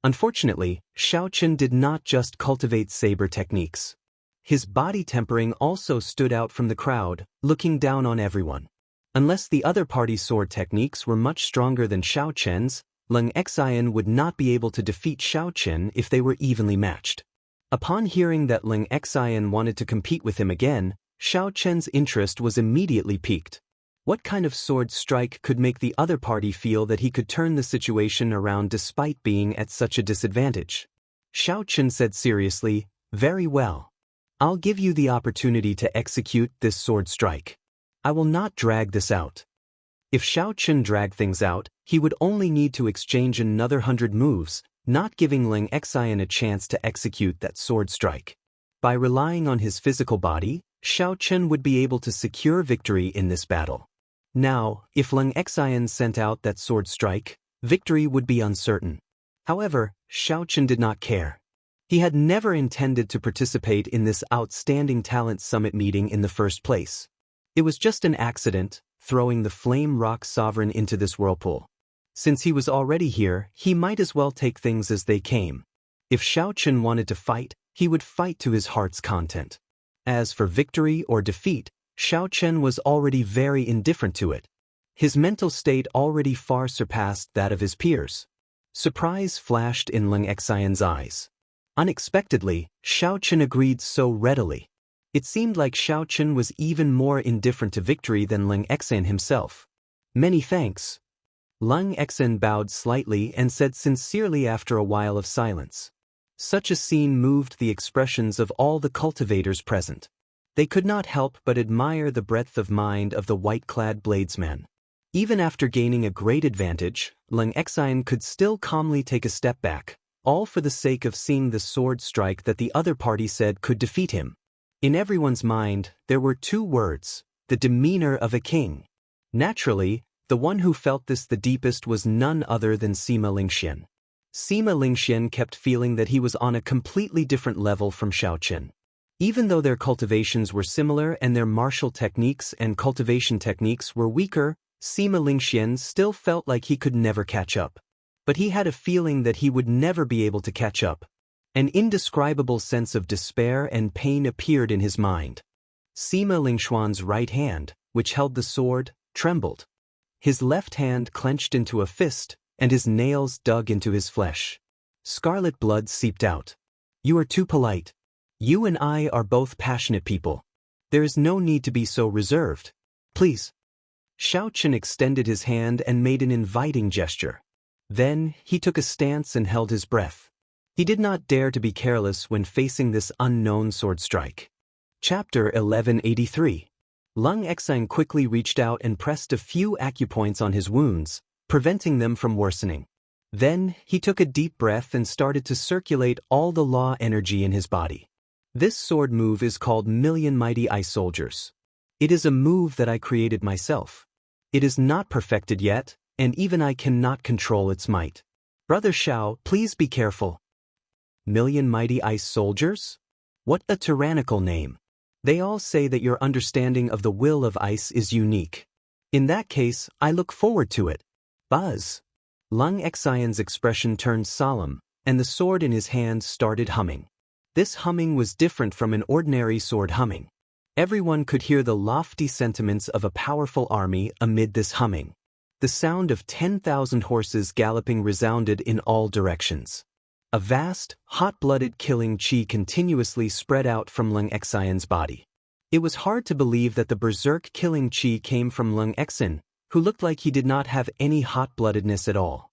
Unfortunately, Xiao Chen did not just cultivate saber techniques. His body tempering also stood out from the crowd, looking down on everyone. Unless the other party's sword techniques were much stronger than Xiao Chen's, Lung Xian would not be able to defeat Xiao Chen if they were evenly matched. Upon hearing that Lung Xian wanted to compete with him again, Xiao Chen's interest was immediately piqued. What kind of sword strike could make the other party feel that he could turn the situation around despite being at such a disadvantage? Xiao Chen said seriously, "Very well. I'll give you the opportunity to execute this sword strike. I will not drag this out." If Xiao Chen dragged things out, he would only need to exchange another 100 moves, not giving Lung Xian a chance to execute that sword strike. By relying on his physical body, Xiao Chen would be able to secure victory in this battle. Now, if Lung Xian sent out that sword strike, victory would be uncertain. However, Xiao Chen did not care. He had never intended to participate in this outstanding talent summit meeting in the first place. It was just an accident, throwing the Flame Rock Sovereign into this whirlpool. Since he was already here, he might as well take things as they came. If Xiao Chen wanted to fight, he would fight to his heart's content. As for victory or defeat, Xiao Chen was already very indifferent to it. His mental state already far surpassed that of his peers. Surprise flashed in Leng Xian's eyes. Unexpectedly, Xiao Chen agreed so readily. It seemed like Xiao Chen was even more indifferent to victory than Leng Xian himself. Many thanks. Leng Xian bowed slightly and said sincerely after a while of silence. Such a scene moved the expressions of all the cultivators present. They could not help but admire the breadth of mind of the white-clad bladesman. Even after gaining a great advantage, Leng Xian could still calmly take a step back, all for the sake of seeing the sword strike that the other party said could defeat him. In everyone's mind, there were two words: the demeanor of a king. Naturally, the one who felt this the deepest was none other than Sima Lingxian. Sima Lingxian kept feeling that he was on a completely different level from Xiao Chen. Even though their cultivations were similar and their martial techniques and cultivation techniques were weaker, Sima Lingxian still felt like he could never catch up. But he had a feeling that he would never be able to catch up. An indescribable sense of despair and pain appeared in his mind. Sima Lingxuan's right hand, which held the sword, trembled. His left hand clenched into a fist, and his nails dug into his flesh. Scarlet blood seeped out. You are too polite. You and I are both passionate people. There is no need to be so reserved. Please. Xiao Chen extended his hand and made an inviting gesture. Then, he took a stance and held his breath. He did not dare to be careless when facing this unknown sword strike. Chapter 1183. Leng Xian quickly reached out and pressed a few acupoints on his wounds, preventing them from worsening. Then, he took a deep breath and started to circulate all the law energy in his body. This sword move is called Million Mighty Ice Soldiers. It is a move that I created myself. It is not perfected yet, and even I cannot control its might. Brother Xiao, please be careful. Million Mighty Ice Soldiers? What a tyrannical name. They all say that your understanding of the will of ice is unique. In that case, I look forward to it. Buzz. Leng Xian's expression turned solemn, and the sword in his hand started humming. This humming was different from an ordinary sword humming. Everyone could hear the lofty sentiments of a powerful army amid this humming. The sound of 10,000 horses galloping resounded in all directions. A vast, hot-blooded killing chi continuously spread out from Leng Xian's body. It was hard to believe that the berserk killing chi came from Leng Xian, who looked like he did not have any hot-bloodedness at all.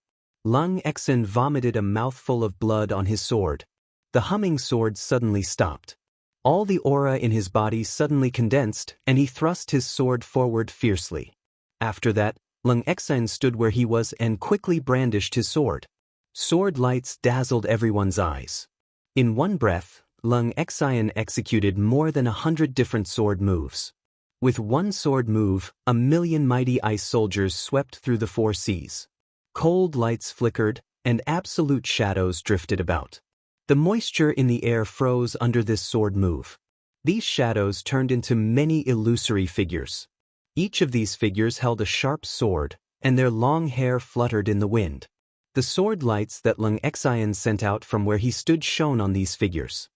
Leng Xian vomited a mouthful of blood on his sword. The humming sword suddenly stopped. All the aura in his body suddenly condensed, and he thrust his sword forward fiercely. After that, Leng Xian stood where he was and quickly brandished his sword. Sword lights dazzled everyone's eyes. In one breath, Leng Xian executed more than 100 different sword moves. With one sword move, 1,000,000 mighty ice soldiers swept through the four seas. Cold lights flickered, and absolute shadows drifted about. The moisture in the air froze under this sword move. These shadows turned into many illusory figures. Each of these figures held a sharp sword, and their long hair fluttered in the wind. The sword lights that Leng Xian sent out from where he stood shone on these figures.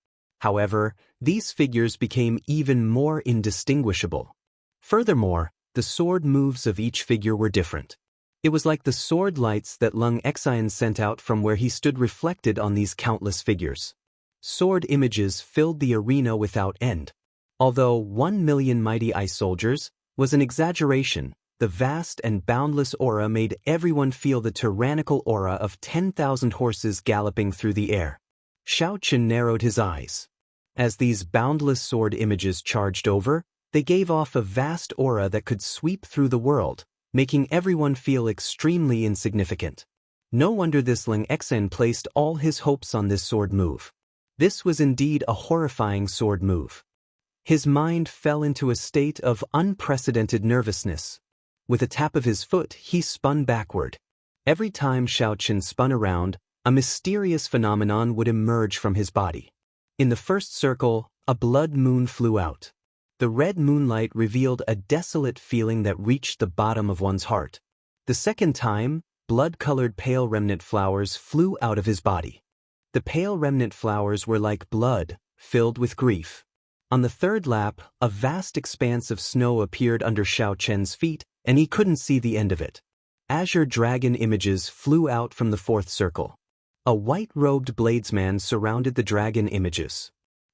However, these figures became even more indistinguishable. Furthermore, the sword moves of each figure were different. It was like the sword lights that Leng Xian sent out from where he stood reflected on these countless figures. Sword images filled the arena without end. Although 1,000,000 mighty ice soldiers was an exaggeration, the vast and boundless aura made everyone feel the tyrannical aura of 10,000 horses galloping through the air. Xiao Chen narrowed his eyes. As these boundless sword images charged over, they gave off a vast aura that could sweep through the world, making everyone feel extremely insignificant. No wonder this Leng Xian placed all his hopes on this sword move. This was indeed a horrifying sword move. His mind fell into a state of unprecedented nervousness. With a tap of his foot, he spun backward. Every time Xiao Chen spun around, a mysterious phenomenon would emerge from his body. In the first circle, a blood moon flew out. The red moonlight revealed a desolate feeling that reached the bottom of one's heart. The second time, blood-colored pale remnant flowers flew out of his body. The pale remnant flowers were like blood, filled with grief. On the third lap, a vast expanse of snow appeared under Xiao Chen's feet, and he couldn't see the end of it. Azure dragon images flew out from the fourth circle. A white-robed bladesman surrounded the dragon images.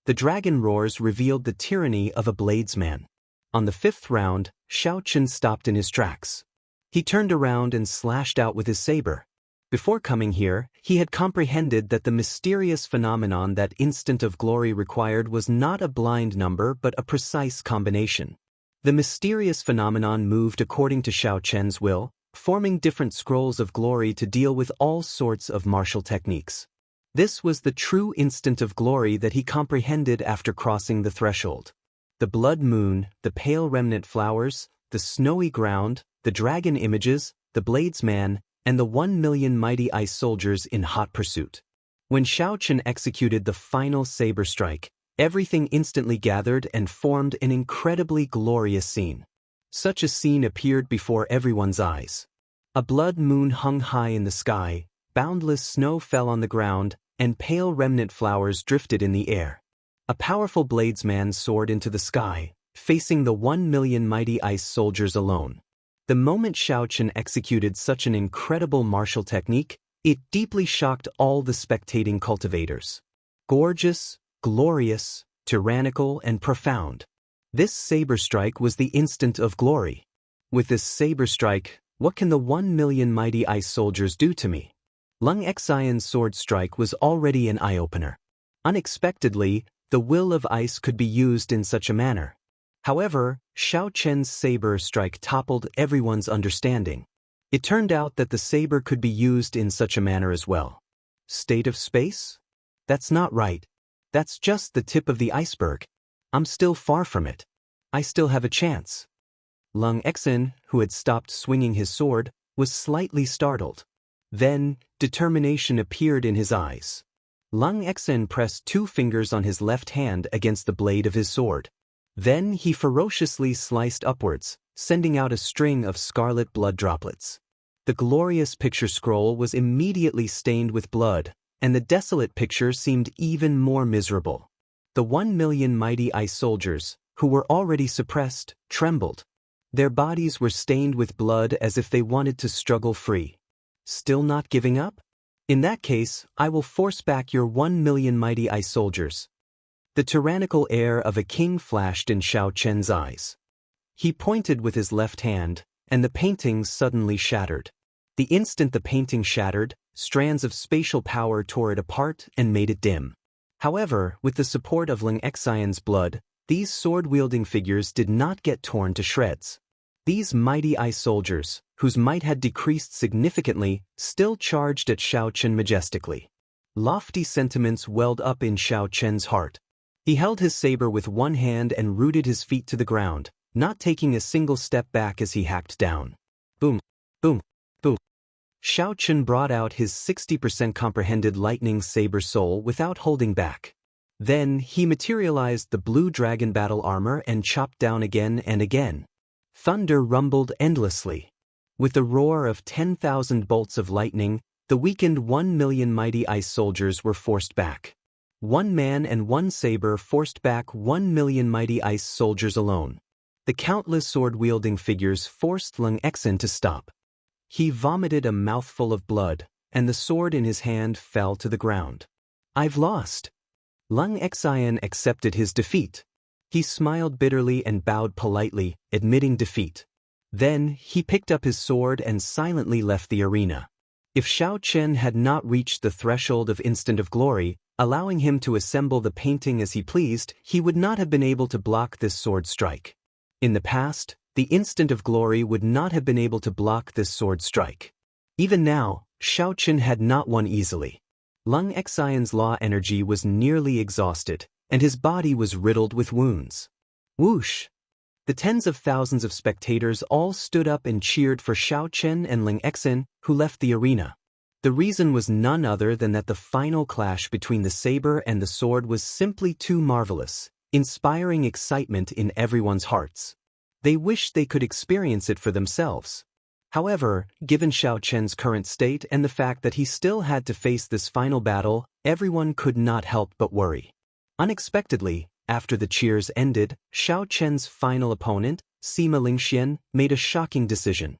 The dragon roars revealed the tyranny of a bladesman. On the fifth round, Xiao Chen stopped in his tracks. He turned around and slashed out with his saber. Before coming here, he had comprehended that the mysterious phenomenon that instant of glory required was not a blind number but a precise combination. The mysterious phenomenon moved according to Xiao Chen's will, forming different scrolls of glory to deal with all sorts of martial techniques. This was the true instant of glory that he comprehended after crossing the threshold. The blood moon, the pale remnant flowers, the snowy ground, the dragon images, the bladesman, and the 1,000,000 mighty ice soldiers in hot pursuit. When Xiao Chen executed the final saber strike, everything instantly gathered and formed an incredibly glorious scene. Such a scene appeared before everyone's eyes. A blood moon hung high in the sky, boundless snow fell on the ground, and pale remnant flowers drifted in the air. A powerful bladesman soared into the sky, facing the 1,000,000 mighty ice soldiers alone. The moment Xiao Chen executed such an incredible martial technique, it deeply shocked all the spectating cultivators. Gorgeous, glorious, tyrannical, and profound. This saber strike was the instant of glory. With this saber strike, what can the 1,000,000 mighty ice soldiers do to me? Lung Xian's sword strike was already an eye-opener. Unexpectedly, the will of ice could be used in such a manner. However, Xiao Chen's saber strike toppled everyone's understanding. It turned out that the saber could be used in such a manner as well. State of space? That's not right. That's just the tip of the iceberg. I'm still far from it. I still have a chance. Lung Xian, who had stopped swinging his sword, was slightly startled. Then, determination appeared in his eyes. Lung Xian pressed 2 fingers on his left hand against the blade of his sword. Then he ferociously sliced upwards, sending out a string of scarlet blood droplets. The glorious picture scroll was immediately stained with blood, and the desolate picture seemed even more miserable. The 1,000,000 mighty ice soldiers, who were already suppressed, trembled. Their bodies were stained with blood as if they wanted to struggle free. Still not giving up? In that case, I will force back your 1,000,000 mighty ice soldiers. The tyrannical air of a king flashed in Xiao Chen's eyes. He pointed with his left hand, and the painting suddenly shattered. The instant the painting shattered, strands of spatial power tore it apart and made it dim. However, with the support of Lung Xian's blood, these sword-wielding figures did not get torn to shreds. These mighty ice soldiers, whose might had decreased significantly, still charged at Xiao Chen majestically. Lofty sentiments welled up in Xiao Chen's heart. He held his saber with one hand and rooted his feet to the ground, not taking a single step back as he hacked down. Boom, boom, boom. Xiao Chen brought out his 60% comprehended lightning saber soul without holding back. Then he materialized the blue dragon battle armor and chopped down again and again. Thunder rumbled endlessly. With the roar of 10,000 bolts of lightning, the weakened 1,000,000 mighty ice soldiers were forced back. One man and one saber forced back 1,000,000 mighty ice soldiers alone. The countless sword-wielding figures forced Lung Xian to stop. He vomited a mouthful of blood, and the sword in his hand fell to the ground. I've lost. Lung Xian accepted his defeat. He smiled bitterly and bowed politely, admitting defeat. Then he picked up his sword and silently left the arena. If Xiao Chen had not reached the threshold of instant of glory, allowing him to assemble the painting as he pleased, he would not have been able to block this sword strike. In the past, the instant of glory would not have been able to block this sword strike. Even now, Xiao Chen had not won easily. Lung Xian's law energy was nearly exhausted, and his body was riddled with wounds. Whoosh! The tens of thousands of spectators all stood up and cheered for Xiao Chen and Lung Xian, who left the arena. The reason was none other than that the final clash between the saber and the sword was simply too marvelous, inspiring excitement in everyone's hearts. They wished they could experience it for themselves. However, given Xiao Chen's current state and the fact that he still had to face this final battle, everyone could not help but worry. Unexpectedly, after the cheers ended, Xiao Chen's final opponent, Sima Lingxian, made a shocking decision.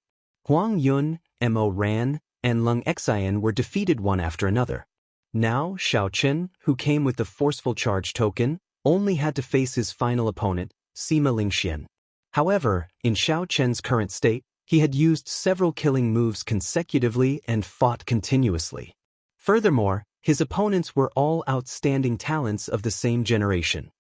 Huang Yun, Mo Ran, and Lung Xian were defeated one after another. Now, Xiao Chen, who came with the forceful charge token, only had to face his final opponent, Sima Lingxian. However, in Xiao Chen's current state, he had used several killing moves consecutively and fought continuously. Furthermore, his opponents were all outstanding talents of the same generation.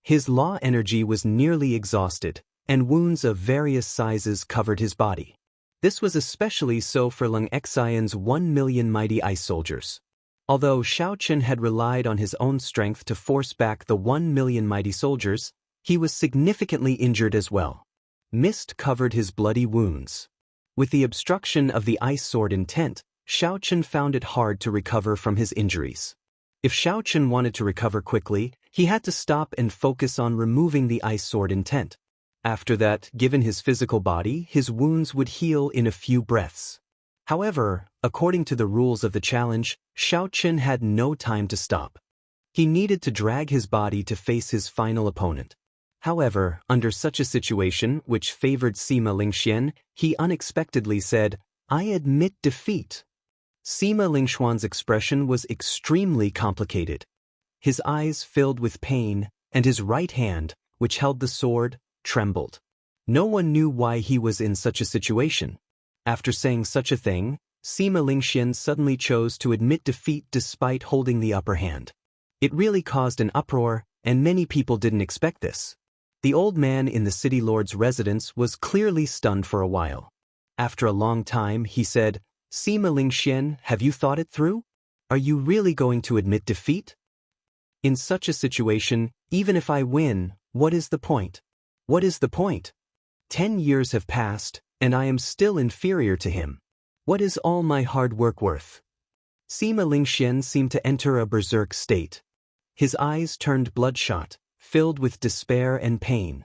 His law energy was nearly exhausted, and wounds of various sizes covered his body. This was especially so for Lung Xian's 1 million mighty ice soldiers. Although Xiao Chen had relied on his own strength to force back the 1 million mighty soldiers, he was significantly injured as well. Mist covered his bloody wounds. With the obstruction of the ice sword intent, Xiao Chen found it hard to recover from his injuries. If Xiao Chen wanted to recover quickly, he had to stop and focus on removing the ice sword intent. After that, given his physical body, his wounds would heal in a few breaths. However, according to the rules of the challenge, Xiao Chen had no time to stop. He needed to drag his body to face his final opponent. However, under such a situation, which favored Sima Lingxian, he unexpectedly said, "I admit defeat." Sima Lingxuan's expression was extremely complicated. His eyes filled with pain, and his right hand, which held the sword, trembled. No one knew why he was in such a situation. After saying such a thing, Sima Lingxian suddenly chose to admit defeat despite holding the upper hand. It really caused an uproar, and many people didn't expect this. The old man in the city lord's residence was clearly stunned for a while. After a long time, he said, "Sima Lingxian, have you thought it through? Are you really going to admit defeat? In such a situation, even if I win, what is the point? What is the point? 10 years have passed, and I am still inferior to him. What is all my hard work worth?" Sima Lingxian seemed to enter a berserk state. His eyes turned bloodshot, filled with despair and pain.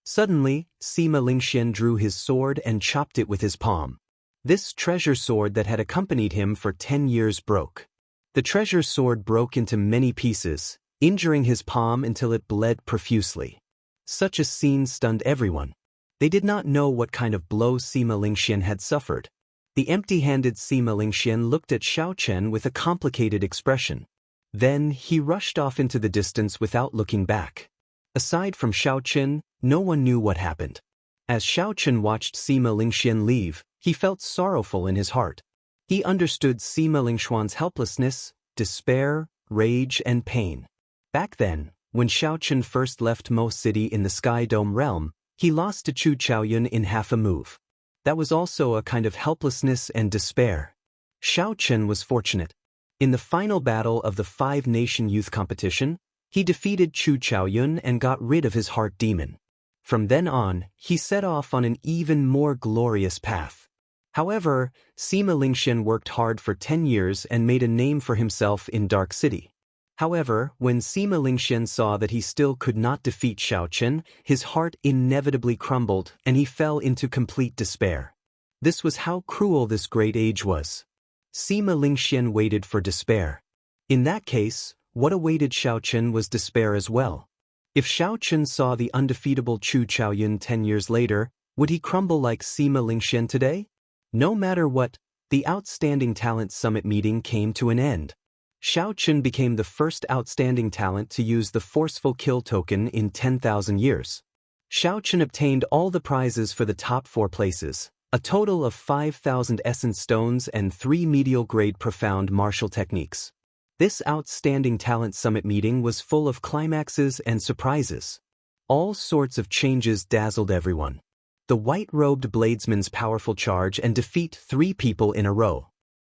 Suddenly, Sima Lingxian drew his sword and chopped it with his palm. This treasure sword that had accompanied him for 10 years broke. The treasure sword broke into many pieces, injuring his palm until it bled profusely. Such a scene stunned everyone. They did not know what kind of blow Sima Lingxian had suffered. The empty-handed Sima Lingxian looked at Xiao Chen with a complicated expression. Then he rushed off into the distance without looking back. Aside from Xiao Chen, no one knew what happened. As Xiao Chen watched Sima Lingxian leave, he felt sorrowful in his heart. He understood Sima Lingxuan's helplessness, despair, rage, and pain. Back then, when Xiao Chen first left Mo City in the Sky Dome realm, he lost to Chu Chaoyun in half a move. That was also a kind of helplessness and despair. Xiao Chen was fortunate. In the final battle of the 5-nation youth competition, he defeated Chu Chaoyun and got rid of his heart demon. From then on, he set off on an even more glorious path. However, Sima Lingxian worked hard for 10 years and made a name for himself in Dark City. However, when Sima Lingxian saw that he still could not defeat Xiao Chen, his heart inevitably crumbled and he fell into complete despair. This was how cruel this great age was. Sima Lingxian waited for despair. In that case, what awaited Xiao Chen was despair as well. If Xiao Chen saw the undefeatable Chu Chaoyun 10 years later, would he crumble like Sima Lingxian today? No matter what, the Outstanding Talent Summit meeting came to an end. Xiao Chen became the first outstanding talent to use the forceful kill token in 10,000 years. Xiao Chen obtained all the prizes for the top 4 places, a total of 5,000 essence stones and 3 medial-grade profound martial techniques. This Outstanding Talent Summit meeting was full of climaxes and surprises. All sorts of changes dazzled everyone. The white-robed bladesman's powerful charge and defeat 3 people in a row.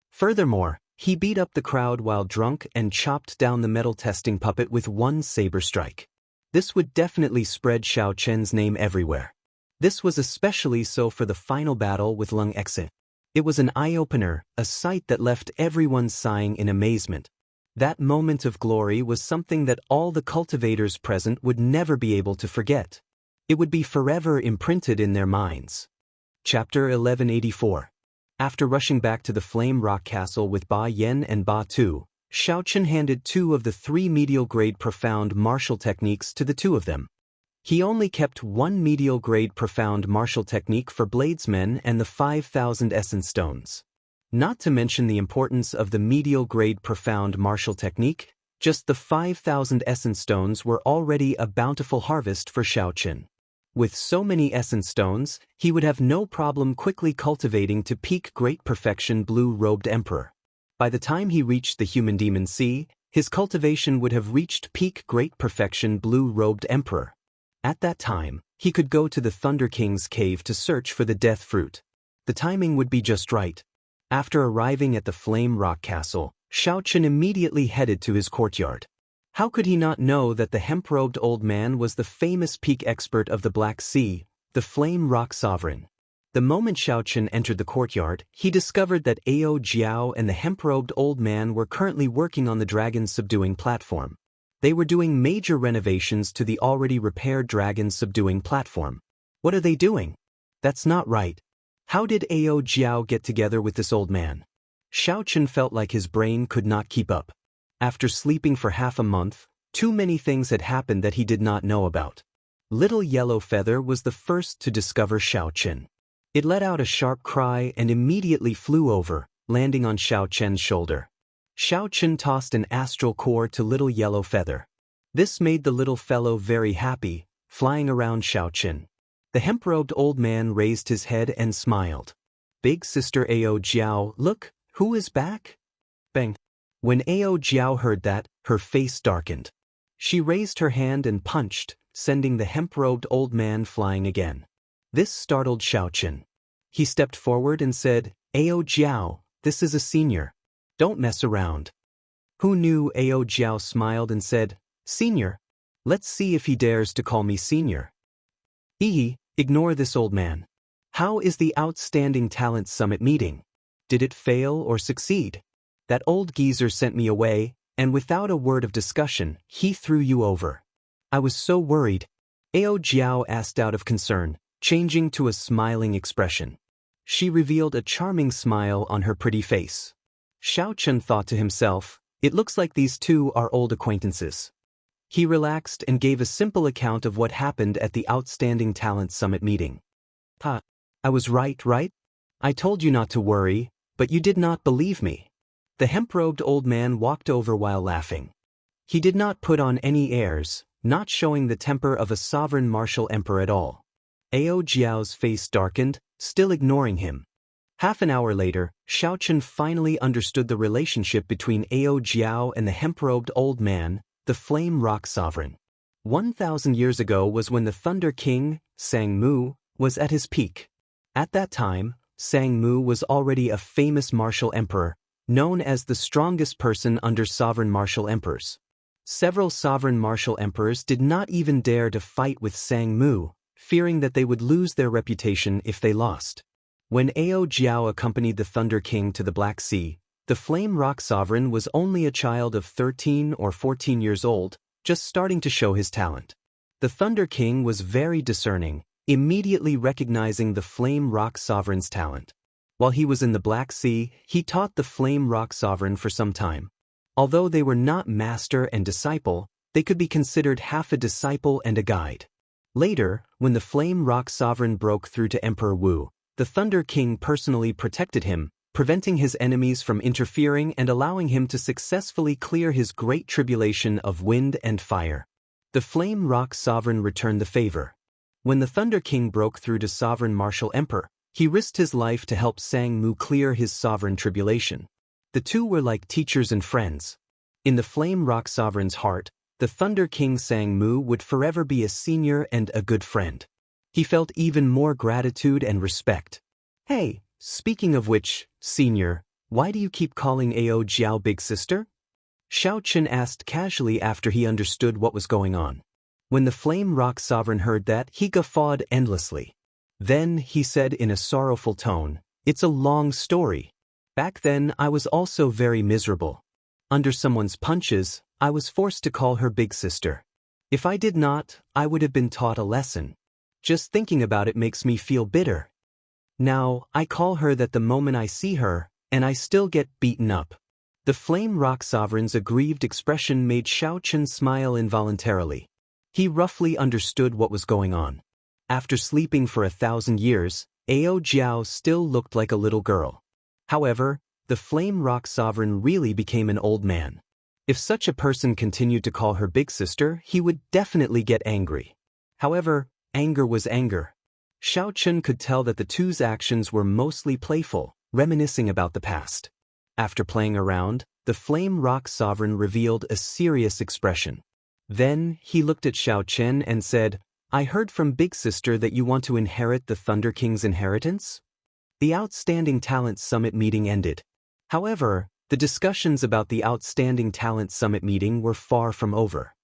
Furthermore, he beat up the crowd while drunk and chopped down the metal testing puppet with 1 saber strike. This would definitely spread Xiao Chen's name everywhere. This was especially so for the final battle with Lung Xian. It was an eye-opener, a sight that left everyone sighing in amazement. That moment of glory was something that all the cultivators present would never be able to forget. It would be forever imprinted in their minds. Chapter 1184. After rushing back to the Flame Rock Castle with Ba Yen and Ba Tu, Xiaochen handed 2 of the 3 medial-grade profound martial techniques to the 2 of them. He only kept 1 medial-grade profound martial technique for bladesmen and the 5,000 essence stones. Not to mention the importance of the medial-grade profound martial technique, just the 5,000 essence stones were already a bountiful harvest for Xiaochen. With so many essence stones, he would have no problem quickly cultivating to peak great perfection blue-robed emperor. By the time he reached the human demon sea, his cultivation would have reached peak great perfection blue-robed emperor. At that time, he could go to the Thunder King's cave to search for the death fruit. The timing would be just right. After arriving at the Flame Rock Castle, Xiaochen immediately headed to his courtyard. How could he not know that the hemp-robed old man was the famous peak expert of the Black Sea, the Flame Rock Sovereign? The moment Xiaochen entered the courtyard, he discovered that Ao Jiao and the hemp-robed old man were currently working on the dragon's subduing platform. They were doing major renovations to the already repaired dragon's subduing platform. What are they doing? That's not right. How did Ao Jiao get together with this old man? Xiaochen felt like his brain could not keep up. After sleeping for half a month, too many things had happened that he did not know about. Little Yellow Feather was the first to discover Xiaochen. It let out a sharp cry and immediately flew over, landing on Xiaochen's shoulder. Xiaochen tossed an astral core to Little Yellow Feather. This made the little fellow very happy, flying around Xiaochen. The hemp-robed old man raised his head and smiled. Big sister Ao Jiao, look, who is back? Bang. When Ao Jiao heard that, her face darkened. She raised her hand and punched, sending the hemp-robed old man flying again. This startled Xiaochen. He stepped forward and said, Ao Jiao, this is a senior. Don't mess around. Who knew? Ao Jiao smiled and said, Senior? Let's see if he dares to call me senior. Ignore this old man. How is the Outstanding Talent Summit meeting? Did it fail or succeed? That old geezer sent me away, and without a word of discussion, he threw you over. I was so worried. Ao Jiao asked out of concern, changing to a smiling expression. She revealed a charming smile on her pretty face. Xiaochen thought to himself, it looks like these 2 are old acquaintances. He relaxed and gave a simple account of what happened at the Outstanding Talent Summit meeting. I was right? I told you not to worry, but you did not believe me. The hemp-robed old man walked over while laughing. He did not put on any airs, not showing the temper of a sovereign martial emperor at all. Ao Jiao's face darkened, still ignoring him. Half an hour later, Xiaochen finally understood the relationship between Ao Jiao and the hemp-robed old man, the Flame Rock Sovereign. 1,000 years ago was when the Thunder King, Sang Mu, was at his peak. At that time, Sang Mu was already a famous martial emperor, known as the strongest person under sovereign martial emperors. Several sovereign martial emperors did not even dare to fight with Sang Mu, fearing that they would lose their reputation if they lost. When Ao Jiao accompanied the Thunder King to the Black Sea, the Flame Rock Sovereign was only a child of 13 or 14 years old, just starting to show his talent. The Thunder King was very discerning, immediately recognizing the Flame Rock Sovereign's talent. While he was in the Black Sea, he taught the Flame Rock Sovereign for some time. Although they were not master and disciple, they could be considered half a disciple and a guide. Later, when the Flame Rock Sovereign broke through to Emperor Wu, the Thunder King personally protected him, preventing his enemies from interfering and allowing him to successfully clear his great tribulation of wind and fire. The Flame Rock Sovereign returned the favor. When the Thunder King broke through to Sovereign Martial Emperor, he risked his life to help Sang Mu clear his sovereign tribulation. The 2 were like teachers and friends. In the Flame Rock Sovereign's heart, the Thunder King Sang Mu would forever be a senior and a good friend. He felt even more gratitude and respect. Hey, speaking of which, senior, why do you keep calling Ao Jiao big sister? Xiaochen asked casually after he understood what was going on. When the Flame Rock Sovereign heard that, he guffawed endlessly. Then, he said in a sorrowful tone, It's a long story. Back then I was also very miserable. Under someone's punches, I was forced to call her big sister. If I did not, I would have been taught a lesson. Just thinking about it makes me feel bitter. Now, I call her that the moment I see her, and I still get beaten up. The Flame Rock Sovereign's aggrieved expression made Xiao Chen smile involuntarily. He roughly understood what was going on. After sleeping for 1,000 years, Ao Jiao still looked like a little girl. However, the Flame Rock Sovereign really became an old man. If such a person continued to call her big sister, he would definitely get angry. However, anger was anger. Xiao Chen could tell that the two's actions were mostly playful, reminiscing about the past. After playing around, the Flame Rock Sovereign revealed a serious expression. Then, he looked at Xiao Chen and said, "I heard from Big Sister that you want to inherit the Thunder King's inheritance?" The Outstanding Talent Summit meeting ended. However, the discussions about the Outstanding Talent Summit meeting were far from over.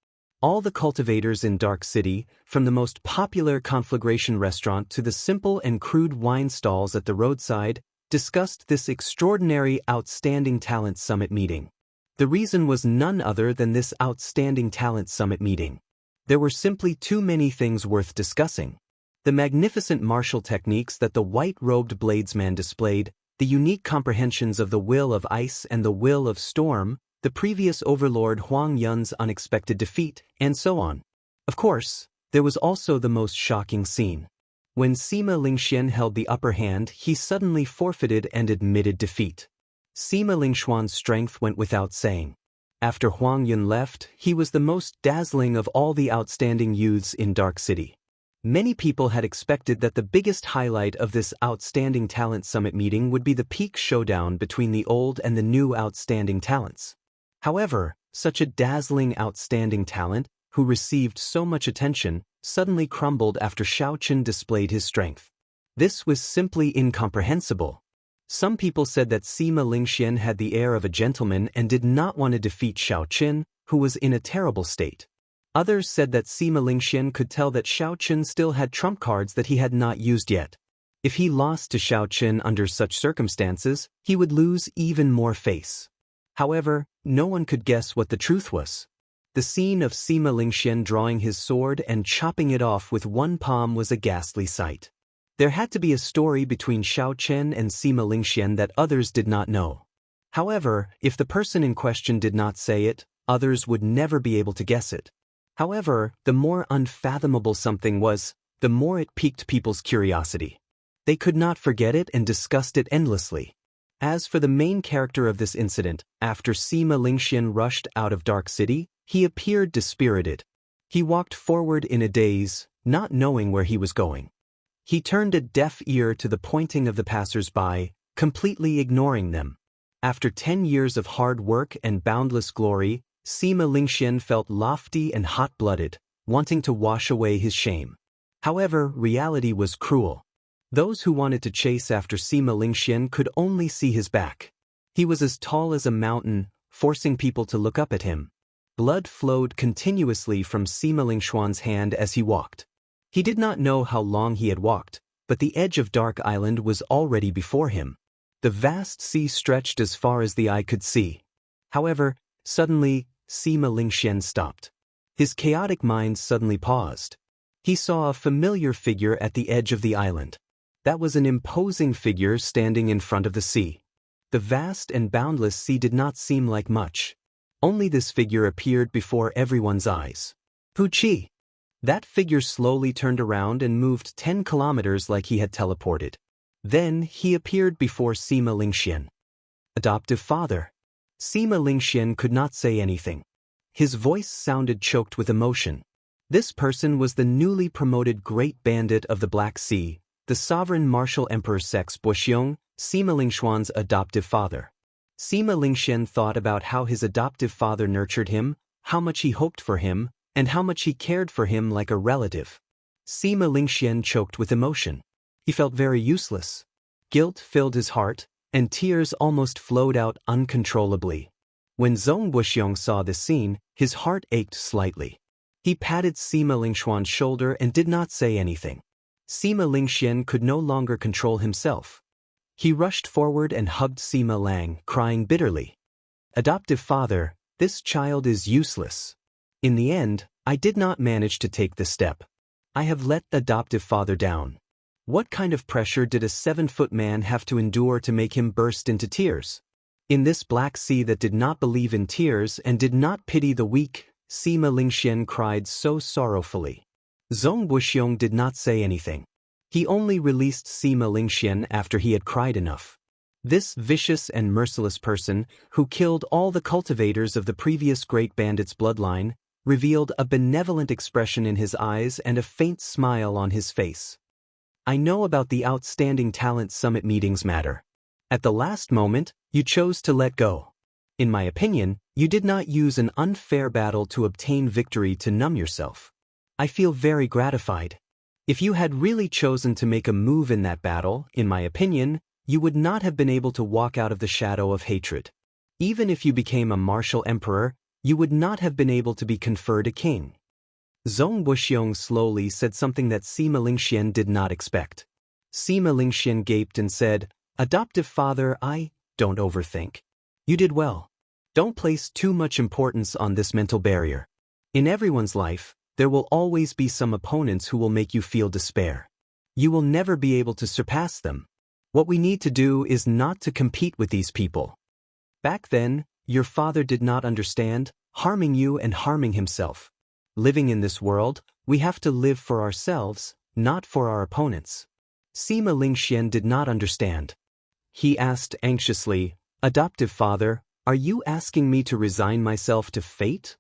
All the cultivators in Dark City, from the most popular conflagration restaurant to the simple and crude wine stalls at the roadside, discussed this extraordinary Outstanding Talent Summit meeting. The reason was none other than this Outstanding Talent Summit meeting. There were simply too many things worth discussing. The magnificent martial techniques that the white-robed bladesman displayed, the unique comprehensions of the will of ice and the will of storm, the previous overlord Huang Yun's unexpected defeat, and so on. Of course, there was also the most shocking scene. When Sima Lingxian held the upper hand, he suddenly forfeited and admitted defeat. Sima Lingxuan's strength went without saying. After Huang Yun left, he was the most dazzling of all the outstanding youths in Dark City. Many people had expected that the biggest highlight of this Outstanding Talent Summit meeting would be the peak showdown between the old and the new outstanding talents. However, such a dazzling outstanding talent, who received so much attention, suddenly crumbled after Xiao Chen displayed his strength. This was simply incomprehensible. Some people said that Sima Lingxian had the air of a gentleman and did not want to defeat Xiao Chen, who was in a terrible state. Others said that Sima Lingxian could tell that Xiao Chen still had trump cards that he had not used yet. If he lost to Xiao Chen under such circumstances, he would lose even more face. However, no one could guess what the truth was. The scene of Sima Lingxian drawing his sword and chopping it off with one palm was a ghastly sight. There had to be a story between Xiao Chen and Sima Lingxian that others did not know. However, if the person in question did not say it, others would never be able to guess it. However, the more unfathomable something was, the more it piqued people's curiosity. They could not forget it and discussed it endlessly. As for the main character of this incident, after Sima Lingxian rushed out of Dark City, he appeared dispirited. He walked forward in a daze, not knowing where he was going. He turned a deaf ear to the pointing of the passers-by, completely ignoring them. After 10 years of hard work and boundless glory, Sima Lingxian felt lofty and hot-blooded, wanting to wash away his shame. However, reality was cruel. Those who wanted to chase after Sima Lingxian could only see his back. He was as tall as a mountain, forcing people to look up at him. Blood flowed continuously from Sima Lingxuan's hand as he walked. He did not know how long he had walked, but the edge of Dark Island was already before him. The vast sea stretched as far as the eye could see. However, suddenly, Sima Lingxian stopped. His chaotic mind suddenly paused. He saw a familiar figure at the edge of the island. That was an imposing figure standing in front of the sea. The vast and boundless sea did not seem like much. Only this figure appeared before everyone's eyes. Pu Qi. That figure slowly turned around and moved 10 kilometers like he had teleported. Then he appeared before Sima Lingxian. Adoptive father. Sima Lingxian could not say anything. His voice sounded choked with emotion. This person was the newly promoted Great Bandit of the Black Sea, the sovereign martial emperor Sex Buxiong, Sima Lingxuan's adoptive father. Sima Lingxian thought about how his adoptive father nurtured him, how much he hoped for him, and how much he cared for him like a relative. Sima Lingxian choked with emotion. He felt very useless. Guilt filled his heart, and tears almost flowed out uncontrollably. When Zhong Buxiong saw this scene, his heart ached slightly. He patted Sima Lingxuan's shoulder and did not say anything. Sima Lingxian could no longer control himself. He rushed forward and hugged Sima Lang, crying bitterly. Adoptive father, this child is useless. In the end, I did not manage to take the step. I have let the adoptive father down. What kind of pressure did a 7-foot man have to endure to make him burst into tears? In this black sea that did not believe in tears and did not pity the weak, Sima Lingxian cried so sorrowfully. Zhong Buxiong did not say anything. He only released Sima Lingxian after he had cried enough. This vicious and merciless person, who killed all the cultivators of the previous great bandit's bloodline, revealed a benevolent expression in his eyes and a faint smile on his face. I know about the outstanding talent summit meetings matter. At the last moment, you chose to let go. In my opinion, you did not use an unfair battle to obtain victory to numb yourself. I feel very gratified. If you had really chosen to make a move in that battle, in my opinion, you would not have been able to walk out of the shadow of hatred. Even if you became a martial emperor, you would not have been able to be conferred a king. Zhong Buxiong slowly said something that Sima Lingxian did not expect. Sima Lingxian gaped and said, Adoptive father, don't overthink. You did well. Don't place too much importance on this mental barrier. In everyone's life, there will always be some opponents who will make you feel despair. You will never be able to surpass them. What we need to do is not to compete with these people. Back then, your father did not understand, harming you and harming himself. Living in this world, we have to live for ourselves, not for our opponents. Sima Lingxian did not understand. He asked anxiously, Adoptive father, are you asking me to resign myself to fate?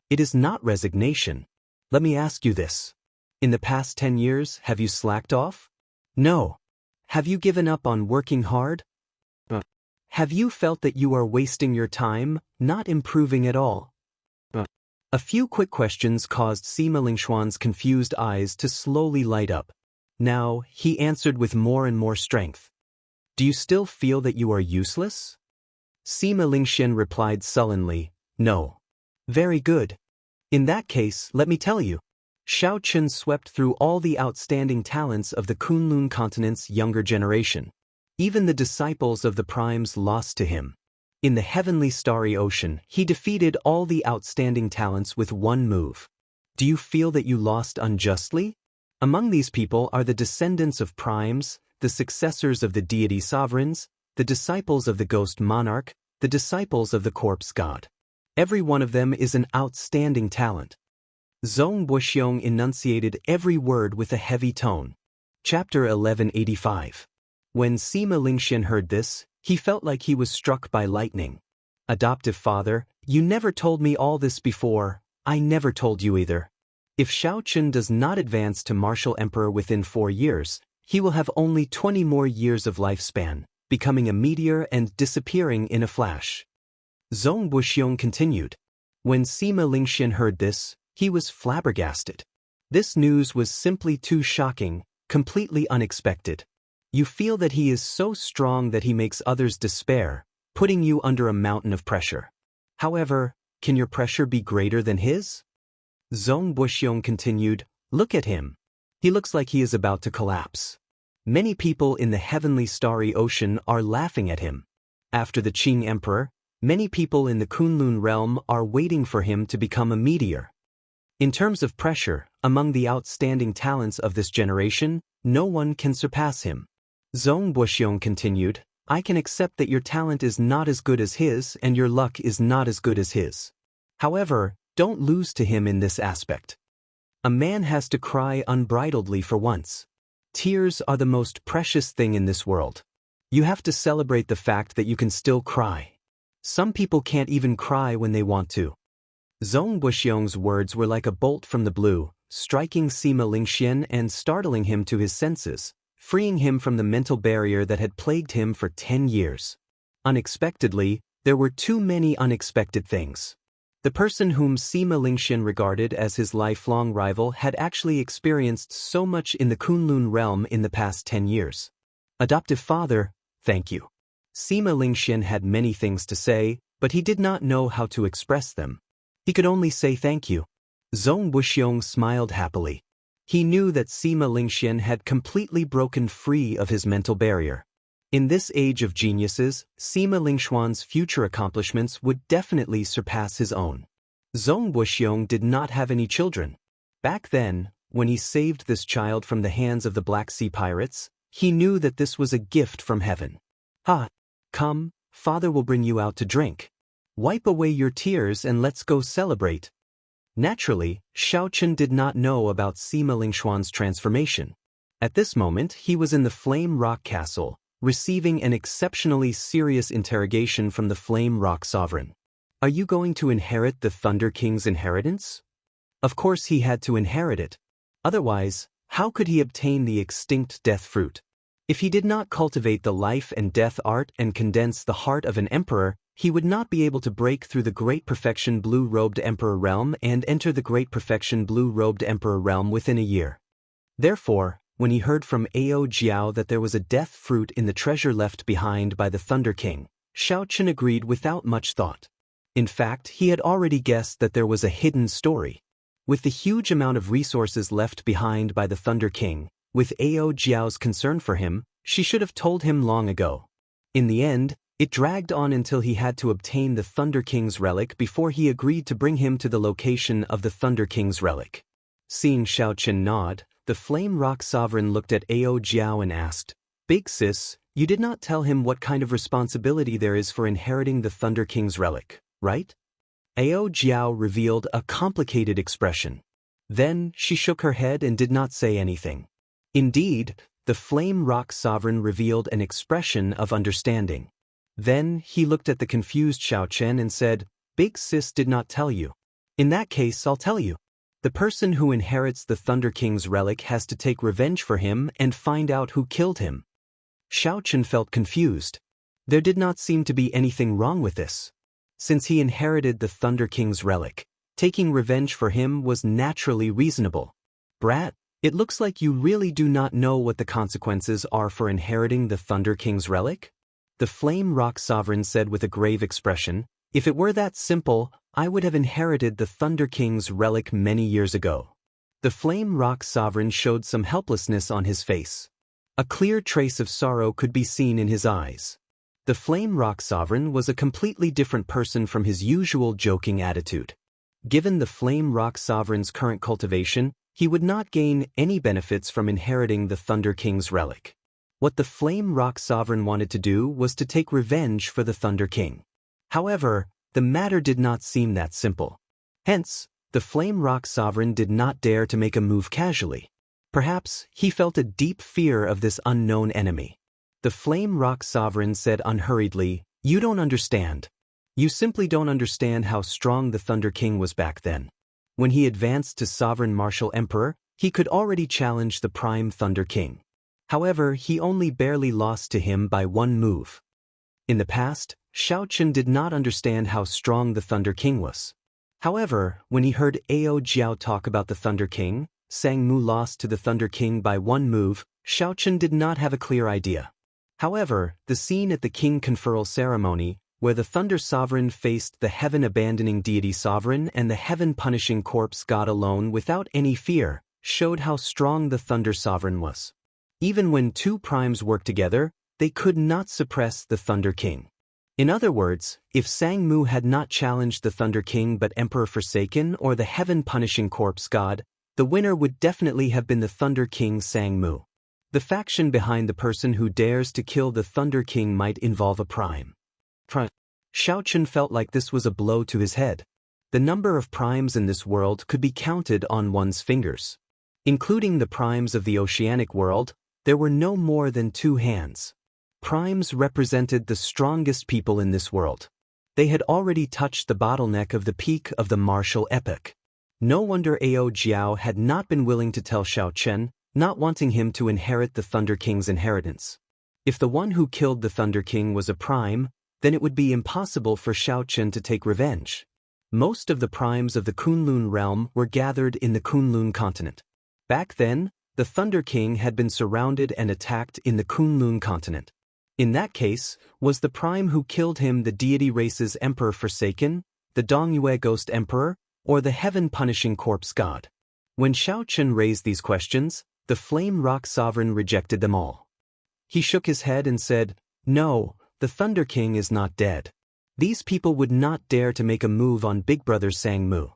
It is not resignation. Let me ask you this. In the past 10 years, have you slacked off? No. Have you given up on working hard? Have you felt that you are wasting your time, not improving at all? A few quick questions caused Sima Lingxuan's confused eyes to slowly light up. Now, he answered with more and more strength. Do you still feel that you are useless? Sima Lingxian replied sullenly, No. Very good. In that case, let me tell you. Shao Chun swept through all the outstanding talents of the Kunlun continent's younger generation. Even the disciples of the primes lost to him. In the heavenly starry ocean, he defeated all the outstanding talents with one move. Do you feel that you lost unjustly? Among these people are the descendants of primes, the successors of the deity sovereigns, the disciples of the ghost monarch, the disciples of the corpse god. Every one of them is an outstanding talent. Zhong Buxiong enunciated every word with a heavy tone. Chapter 1185. When Sima Lingxian heard this, he felt like he was struck by lightning. Adoptive father, you never told me all this before, I never told you either. If Shao Chun does not advance to martial emperor within 4 years, he will have only 20 more years of lifespan, becoming a meteor and disappearing in a flash. Zhong Buxiong continued. When Sima Lingxian heard this, he was flabbergasted. This news was simply too shocking, completely unexpected. You feel that he is so strong that he makes others despair, putting you under a mountain of pressure. However, can your pressure be greater than his? Zhong Buxiong continued, Look at him. He looks like he is about to collapse. Many people in the heavenly starry ocean are laughing at him. After the Qing emperor, many people in the Kunlun realm are waiting for him to become a meteor. In terms of pressure, among the outstanding talents of this generation, no one can surpass him. Zhong Buxiong continued, I can accept that your talent is not as good as his and your luck is not as good as his. However, don't lose to him in this aspect. A man has to cry unbridledly for once. Tears are the most precious thing in this world. You have to celebrate the fact that you can still cry. Some people can't even cry when they want to. Zhong Buxiong's words were like a bolt from the blue, striking Sima Lingxian and startling him to his senses, freeing him from the mental barrier that had plagued him for 10 years. Unexpectedly, there were too many unexpected things. The person whom Sima Lingxian regarded as his lifelong rival had actually experienced so much in the Kunlun realm in the past 10 years. Adoptive father, thank you. Sima Lingxian had many things to say, but he did not know how to express them. He could only say thank you. Zhong Buxiong smiled happily. He knew that Sima Lingxian had completely broken free of his mental barrier. In this age of geniuses, Sima Lingxuan's future accomplishments would definitely surpass his own. Zhong Wuxiong did not have any children. Back then, when he saved this child from the hands of the Black Sea pirates, he knew that this was a gift from heaven. Come, father will bring you out to drink. Wipe away your tears and let's go celebrate. Naturally, Xiaochen did not know about Sima Lingxuan's transformation. At this moment, he was in the Flame Rock Castle, receiving an exceptionally serious interrogation from the Flame Rock Sovereign. Are you going to inherit the Thunder King's inheritance? Of course he had to inherit it. Otherwise, how could he obtain the extinct death fruit? If he did not cultivate the life and death art and condense the heart of an emperor, he would not be able to break through the Great Perfection Blue-Robed Emperor realm and enter the Great Perfection Blue-Robed Emperor realm within a year. Therefore, when he heard from Ao Jiao that there was a death fruit in the treasure left behind by the Thunder King, Xiaochen agreed without much thought. In fact, he had already guessed that there was a hidden story. With the huge amount of resources left behind by the Thunder King, with Ao Jiao's concern for him, she should have told him long ago. In the end, it dragged on until he had to obtain the Thunder King's relic before he agreed to bring him to the location of the Thunder King's relic. Seeing Xiaochen nod, the Flame Rock Sovereign looked at Ao Jiao and asked, "Big sis, you did not tell him what kind of responsibility there is for inheriting the Thunder King's relic, right?" Ao Jiao revealed a complicated expression. Then she shook her head and did not say anything. Indeed, the Flame Rock Sovereign revealed an expression of understanding. Then he looked at the confused Xiaochen and said, "Big sis did not tell you. In that case, I'll tell you. The person who inherits the Thunder King's relic has to take revenge for him and find out who killed him." Xiaochen felt confused. There did not seem to be anything wrong with this. Since he inherited the Thunder King's relic, taking revenge for him was naturally reasonable. "Brat, it looks like you really do not know what the consequences are for inheriting the Thunder King's relic?" The Flame Rock Sovereign said with a grave expression, "If it were that simple, I would have inherited the Thunder King's relic many years ago." The Flame Rock Sovereign showed some helplessness on his face. A clear trace of sorrow could be seen in his eyes. The Flame Rock Sovereign was a completely different person from his usual joking attitude. Given the Flame Rock Sovereign's current cultivation, he would not gain any benefits from inheriting the Thunder King's relic. What the Flame Rock Sovereign wanted to do was to take revenge for the Thunder King. However, the matter did not seem that simple. Hence, the Flame Rock Sovereign did not dare to make a move casually. Perhaps he felt a deep fear of this unknown enemy. The Flame Rock Sovereign said unhurriedly, "You don't understand. You simply don't understand how strong the Thunder King was back then. When he advanced to Sovereign Martial Emperor, he could already challenge the Prime Thunder King. However, he only barely lost to him by one move." In the past, Xiaochen did not understand how strong the Thunder King was. However, when he heard Ao Jiao talk about the Thunder King, Sang Mu lost to the Thunder King by one move, Xiaochen did not have a clear idea. However, the scene at the King Conferral Ceremony, where the Thunder Sovereign faced the Heaven-abandoning Deity Sovereign and the Heaven-punishing Corpse God alone without any fear, showed how strong the Thunder Sovereign was. Even when two primes worked together, they could not suppress the Thunder King. In other words, if Sang Mu had not challenged the Thunder King but Emperor Forsaken or the Heaven-punishing Corpse God, the winner would definitely have been the Thunder King Sang Mu. The faction behind the person who dares to kill the Thunder King might involve a prime. Xiaochen felt like this was a blow to his head. The number of primes in this world could be counted on one's fingers. Including the primes of the oceanic world, there were no more than 2 hands. Primes represented the strongest people in this world. They had already touched the bottleneck of the peak of the martial epoch. No wonder Ao Jiao had not been willing to tell Xiaochen, not wanting him to inherit the Thunder King's inheritance. If the one who killed the Thunder King was a prime, then it would be impossible for Xiaochen to take revenge. Most of the primes of the Kunlun realm were gathered in the Kunlun continent. Back then, the Thunder King had been surrounded and attacked in the Kunlun continent. In that case, was the prime who killed him the deity race's Emperor Forsaken, the Dongyue Ghost Emperor, or the Heaven-punishing Corpse God? When Xiaochen raised these questions, the Flame Rock Sovereign rejected them all. He shook his head and said, No, the Thunder King is not dead. These people would not dare to make a move on Big Brother Sang Mu.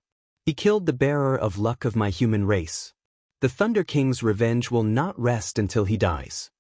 He killed the bearer of luck of my human race. The Thunder King's revenge will not rest until he dies.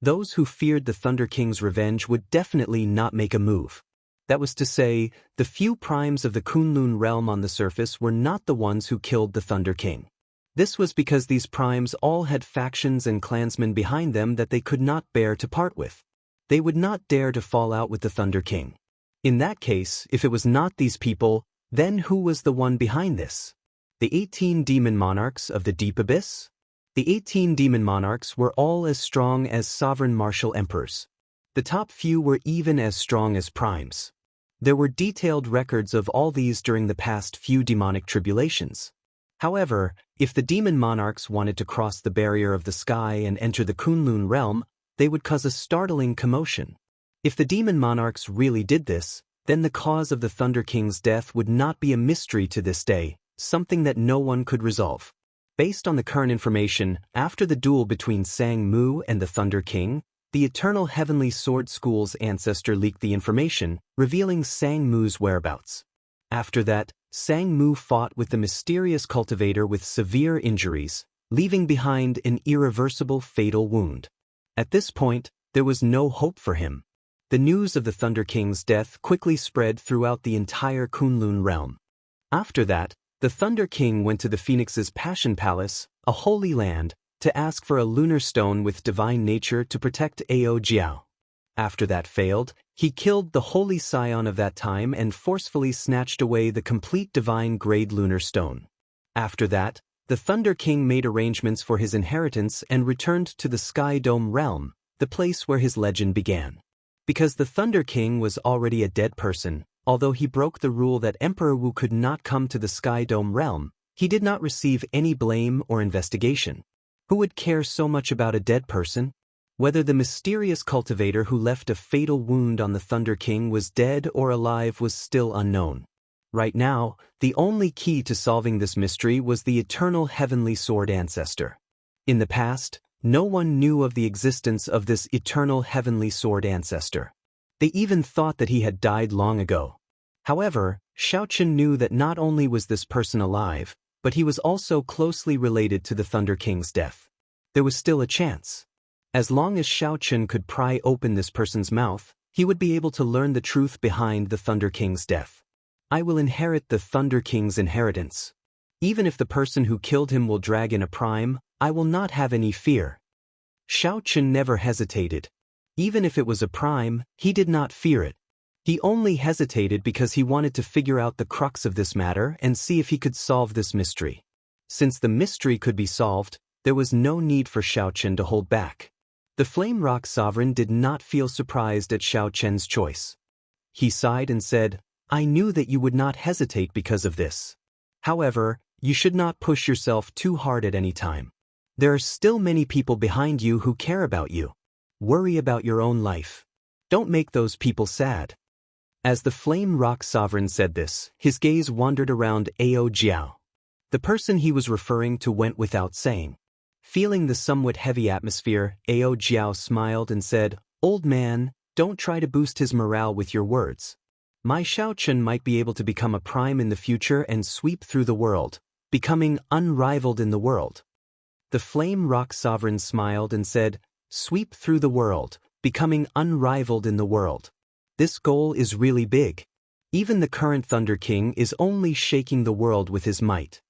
Those who feared the Thunder King's revenge would definitely not make a move. That was to say, the few primes of the Kunlun realm on the surface were not the ones who killed the Thunder King. This was because these primes all had factions and clansmen behind them that they could not bear to part with. They would not dare to fall out with the Thunder King. In that case, if it was not these people, then who was the one behind this? The 18 demon monarchs of the deep abyss? The 18 demon monarchs were all as strong as sovereign martial emperors. The top few were even as strong as primes. There were detailed records of all these during the past few demonic tribulations. However, if the demon monarchs wanted to cross the barrier of the sky and enter the Kunlun realm, they would cause a startling commotion. If the demon monarchs really did this, then the cause of the Thunder King's death would not be a mystery to this day, something that no one could resolve. Based on the current information, after the duel between Sang Mu and the Thunder King, the Eternal Heavenly Sword School's ancestor leaked the information, revealing Sang Mu's whereabouts. After that, Sang Mu fought with the mysterious cultivator with severe injuries, leaving behind an irreversible fatal wound. At this point, there was no hope for him. The news of the Thunder King's death quickly spread throughout the entire Kunlun realm. After that, the Thunder King went to the Phoenix's Passion Palace, a holy land, to ask for a lunar stone with divine nature to protect Ao Jiao. After that failed, he killed the holy scion of that time and forcefully snatched away the complete divine grade lunar stone. After that, the Thunder King made arrangements for his inheritance and returned to the Sky Dome realm, the place where his legend began. Because the Thunder King was already a dead person, although he broke the rule that Emperor Wu could not come to the Sky Dome realm, he did not receive any blame or investigation. Who would care so much about a dead person? Whether the mysterious cultivator who left a fatal wound on the Thunder King was dead or alive was still unknown. Right now, the only key to solving this mystery was the Eternal Heavenly Sword ancestor. In the past, no one knew of the existence of this Eternal Heavenly Sword ancestor. They even thought that he had died long ago. However, Xiaochen knew that not only was this person alive, but he was also closely related to the Thunder King's death. There was still a chance. As long as Xiaochen could pry open this person's mouth, he would be able to learn the truth behind the Thunder King's death. I will inherit the Thunder King's inheritance. Even if the person who killed him will drag in a prime, I will not have any fear. Xiaochen never hesitated. Even if it was a prime, he did not fear it. He only hesitated because he wanted to figure out the crux of this matter and see if he could solve this mystery. Since the mystery could be solved, there was no need for Xiaochen to hold back. The Flame Rock Sovereign did not feel surprised at Xiaochen's choice. He sighed and said, "I knew that you would not hesitate because of this. However, you should not push yourself too hard at any time. There are still many people behind you who care about you. Worry about your own life. Don't make those people sad." As the Flame Rock Sovereign said this, his gaze wandered around Ao Jiao. The person he was referring to went without saying. Feeling the somewhat heavy atmosphere, Ao Jiao smiled and said, "Old man, don't try to boost his morale with your words. My Xiaochen might be able to become a prime in the future and sweep through the world, becoming unrivaled in the world." The Flame Rock Sovereign smiled and said, "Sweep through the world, becoming unrivaled in the world. This goal is really big. Even the current Thunder King is only shaking the world with his might."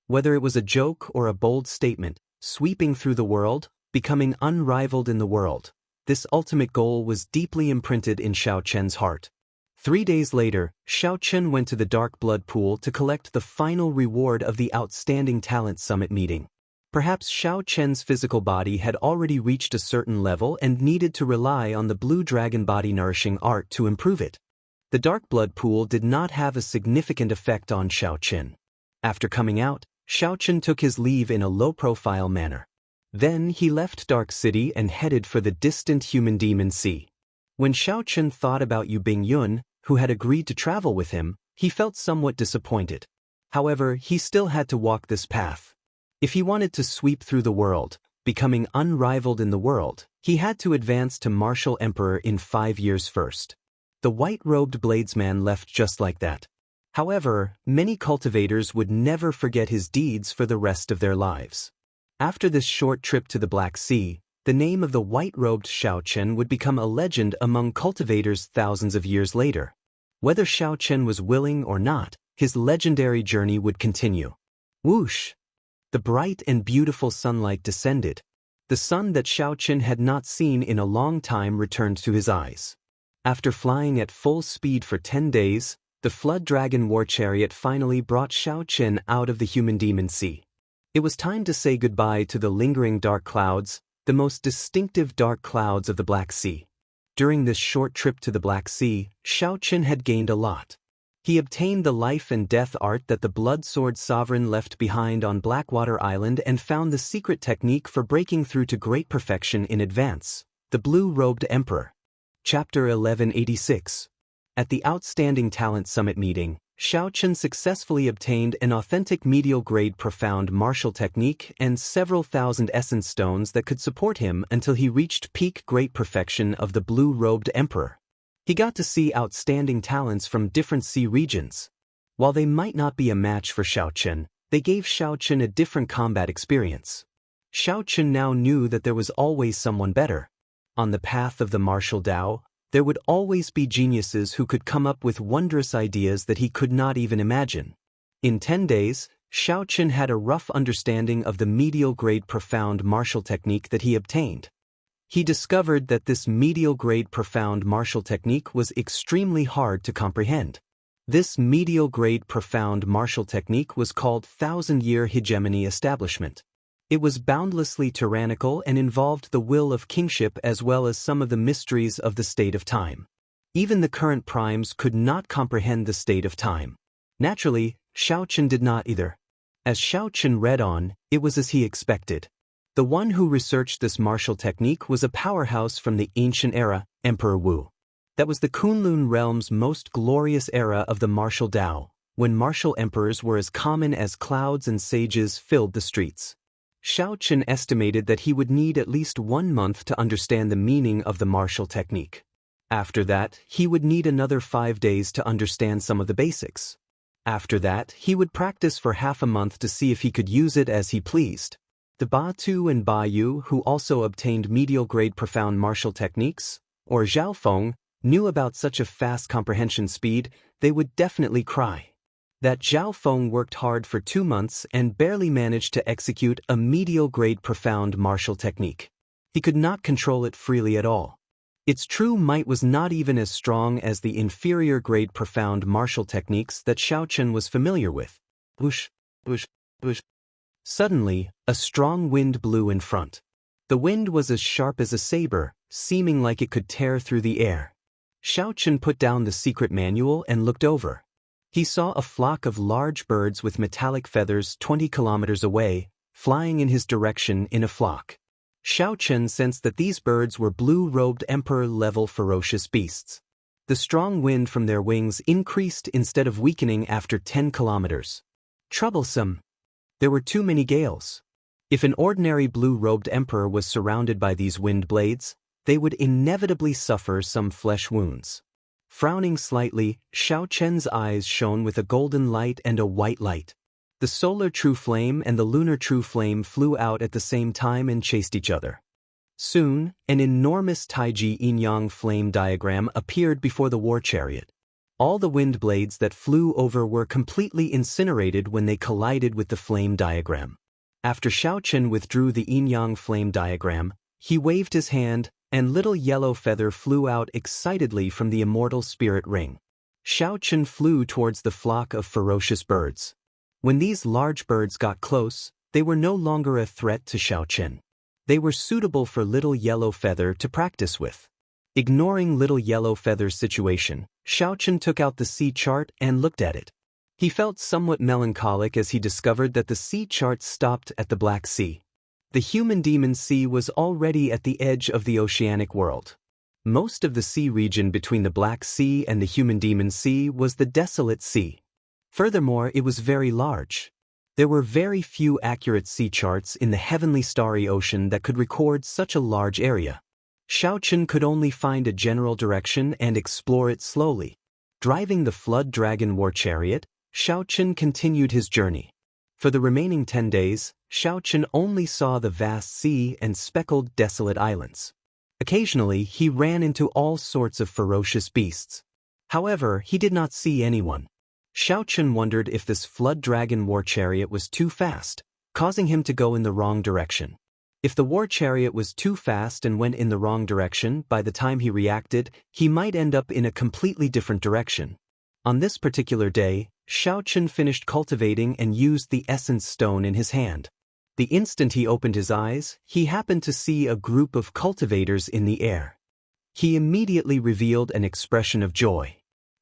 Whether it was a joke or a bold statement, sweeping through the world, becoming unrivaled in the world, this ultimate goal was deeply imprinted in Xiaochen's heart. 3 days later, Xiaochen went to the Dark Blood Pool to collect the final reward of the Outstanding Talent Summit meeting. Perhaps Xiaochen's physical body had already reached a certain level and needed to rely on the Blue Dragon Body Nourishing Art to improve it. The Dark Blood Pool did not have a significant effect on Xiaochen. After coming out, Xiaochen took his leave in a low-profile manner. Then he left Dark City and headed for the distant Human Demon Sea. When Xiaochen thought about Yu Bingyun, who had agreed to travel with him, he felt somewhat disappointed. However, he still had to walk this path. If he wanted to sweep through the world, becoming unrivaled in the world, He had to advance to martial emperor in 5 years first. The white-robed bladesman left just like that. However, many cultivators would never forget his deeds for the rest of their lives. After this short trip to the Black Sea, the name of the white-robed Xiaochen would become a legend among cultivators thousands of years later. Whether Xiaochen was willing or not, his legendary journey would continue. Whoosh! The bright and beautiful sunlight descended. The sun that Xiaochen had not seen in a long time returned to his eyes. After flying at full speed for 10 days, the Flood Dragon War Chariot finally brought Xiaochen out of the Human Demon Sea. It was time to say goodbye to the lingering dark clouds, the most distinctive dark clouds of the Black Sea. During this short trip to the Black Sea, Xiaochen had gained a lot. He obtained the life and death art that the Blood Sword Sovereign left behind on Blackwater Island and found the secret technique for breaking through to great perfection in advance, the Blue-Robed Emperor. Chapter 1186. At the Outstanding Talent Summit meeting, Xiaochen successfully obtained an authentic medial-grade profound martial technique and several thousand essence stones that could support him until he reached peak great perfection of the Blue-Robed Emperor. He got to see outstanding talents from different sea regions. While they might not be a match for Xiaochen, they gave Xiaochen a different combat experience. Xiaochen now knew that there was always someone better. On the path of the martial Tao, there would always be geniuses who could come up with wondrous ideas that he could not even imagine. In 10 days, Xiaochen had a rough understanding of the medial-grade profound martial technique that he obtained. He discovered that this medial-grade profound martial technique was extremely hard to comprehend. This medial-grade profound martial technique was called Thousand-Year Hegemony Establishment. It was boundlessly tyrannical and involved the will of kingship as well as some of the mysteries of the state of time. Even the current primes could not comprehend the state of time. Naturally, Xiaochen did not either. As Xiaochen read on, it was as he expected. The one who researched this martial technique was a powerhouse from the ancient era, Emperor Wu. That was the Kunlun realm's most glorious era of the martial Tao, when martial emperors were as common as clouds and sages filled the streets. Xiaochen estimated that he would need at least 1 month to understand the meaning of the martial technique. After that, he would need another 5 days to understand some of the basics. After that, he would practice for half a month to see if he could use it as he pleased. The Ba Tu and Ba Yu, who also obtained medial-grade profound martial techniques, or Zhao Feng, knew about such a fast comprehension speed, they would definitely cry. That Zhao Feng worked hard for 2 months and barely managed to execute a medial-grade profound martial technique. He could not control it freely at all. Its true might was not even as strong as the inferior-grade profound martial techniques that Xiaochen was familiar with. Whoosh, whoosh, whoosh. Suddenly, a strong wind blew in front. The wind was as sharp as a saber, seeming like it could tear through the air. Xiaochen put down the secret manual and looked over. He saw a flock of large birds with metallic feathers 20 kilometers away, flying in his direction in a flock. Xiaochen sensed that these birds were blue-robed emperor-level ferocious beasts. The strong wind from their wings increased instead of weakening after 10 kilometers. Troublesome. There were too many gales. If an ordinary blue-robed emperor was surrounded by these wind blades, they would inevitably suffer some flesh wounds. Frowning slightly, Xiaochen's eyes shone with a golden light and a white light. The solar true flame and the lunar true flame flew out at the same time and chased each other. Soon, an enormous Taiji yin-yang flame diagram appeared before the war chariot. All the wind blades that flew over were completely incinerated when they collided with the flame diagram. After Xiaochen withdrew the yin-yang flame diagram, he waved his hand, and little yellow feather flew out excitedly from the immortal spirit ring. Xiaochen flew towards the flock of ferocious birds. When these large birds got close, they were no longer a threat to Xiaochen. They were suitable for little yellow feather to practice with. Ignoring little yellow feather's situation, Xiaochen took out the sea chart and looked at it. He felt somewhat melancholic as he discovered that the sea chart stopped at the Black Sea. The Human Demon Sea was already at the edge of the oceanic world. Most of the sea region between the Black Sea and the Human Demon Sea was the Desolate Sea. Furthermore, it was very large. There were very few accurate sea charts in the heavenly starry ocean that could record such a large area. Chen could only find a general direction and explore it slowly. Driving the Flood Dragon War Chariot, Chen continued his journey. For the remaining 10 days, Chen only saw the vast sea and speckled desolate islands. Occasionally, he ran into all sorts of ferocious beasts. However, he did not see anyone. Chen wondered if this Flood Dragon War Chariot was too fast, causing him to go in the wrong direction. If the war chariot was too fast and went in the wrong direction, by the time he reacted, he might end up in a completely different direction. On this particular day, Chen finished cultivating and used the essence stone in his hand. The instant he opened his eyes, he happened to see a group of cultivators in the air. He immediately revealed an expression of joy.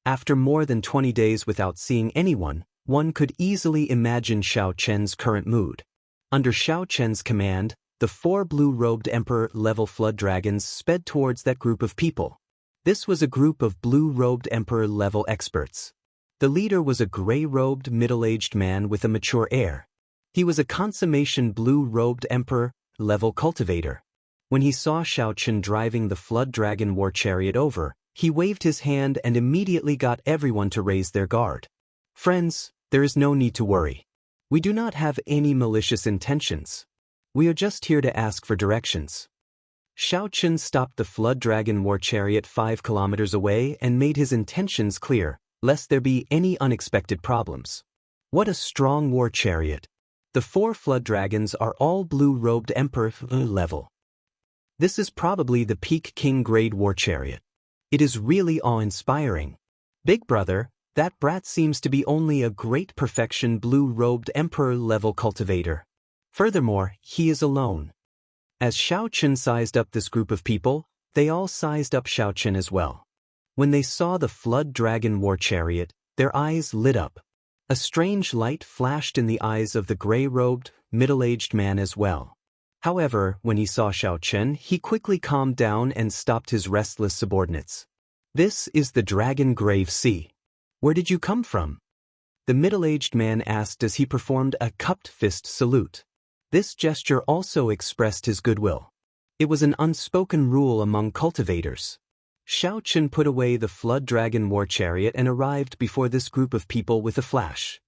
After more than 20 days without seeing anyone, one could easily imagine Chen's current mood. Under Chen's command, the 4 blue-robed Emperor-level flood dragons sped towards that group of people. This was a group of blue-robed Emperor-level experts. The leader was a gray-robed, middle-aged man with a mature air. He was a consummation blue-robed Emperor-level cultivator. When he saw Chen driving the Flood Dragon War Chariot over, he waved his hand and immediately got everyone to raise their guard. Friends, there is no need to worry. We do not have any malicious intentions. We are just here to ask for directions. Chen stopped the Flood Dragon War Chariot 5 kilometers away and made his intentions clear, lest there be any unexpected problems. What a strong war chariot! The 4 flood dragons are all blue-robed Emperor level. This is probably the peak King grade war chariot. It is really awe-inspiring. Big brother, that brat seems to be only a great perfection blue-robed Emperor-level cultivator. Furthermore, he is alone. As Chen sized up this group of people, they all sized up Chen as well. When they saw the Flood Dragon War Chariot, their eyes lit up. A strange light flashed in the eyes of the gray-robed, middle-aged man as well. However, when he saw Chen, he quickly calmed down and stopped his restless subordinates. This is the Dragon Grave Sea. Where did you come from? The middle-aged man asked as he performed a cupped fist salute. This gesture also expressed his goodwill. It was an unspoken rule among cultivators. Chen put away the Flood Dragon War Chariot and arrived before this group of people with a flash.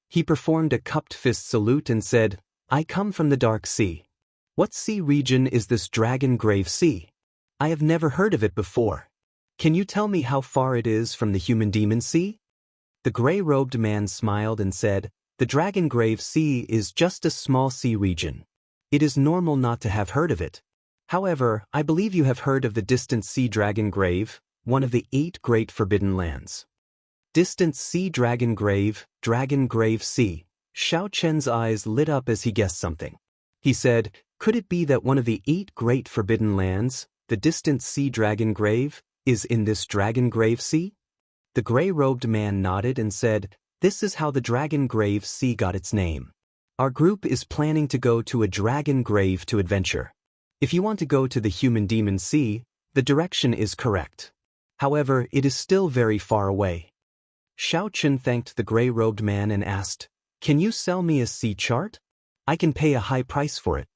He performed a cupped fist salute and said, "I come from the Dark Sea. What sea region is this Dragon Grave Sea? I have never heard of it before. Can you tell me how far it is from the Human Demon Sea?" The gray-robed man smiled and said, "The Dragon Grave Sea is just a small sea region. It is normal not to have heard of it. However, I believe you have heard of the Distant Sea Dragon Grave, one of the 8 great forbidden lands." Distant Sea Dragon Grave Sea. Chen's eyes lit up as he guessed something. He said, "Could it be that one of the 8 great forbidden lands, the Distant Sea Dragon Grave, is in this Dragon Grave Sea?" The gray-robed man nodded and said, "This is how the Dragon Grave Sea got its name. Our group is planning to go to a dragon grave to adventure. If you want to go to the Human Demon Sea, the direction is correct. However, it is still very far away." Chen thanked the gray-robed man and asked, "Can you sell me a sea chart? I can pay a high price for it."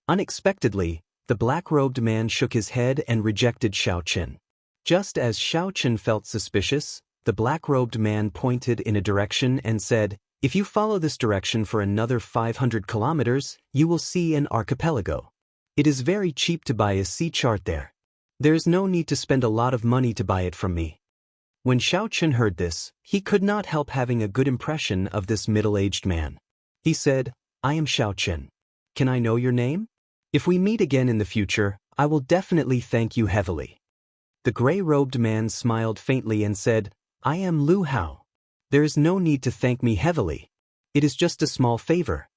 Unexpectedly, the black-robed man shook his head and rejected Chen. Just as Chen felt suspicious, the black-robed man pointed in a direction and said, "If you follow this direction for another 500 kilometers, you will see an archipelago. It is very cheap to buy a sea chart there. There is no need to spend a lot of money to buy it from me." When Chen heard this, he could not help having a good impression of this middle-aged man. He said, "I am Chen. Can I know your name? If we meet again in the future, I will definitely thank you heavily." The gray-robed man smiled faintly and said, "I am Lu Hao. There is no need to thank me heavily. It is just a small favor."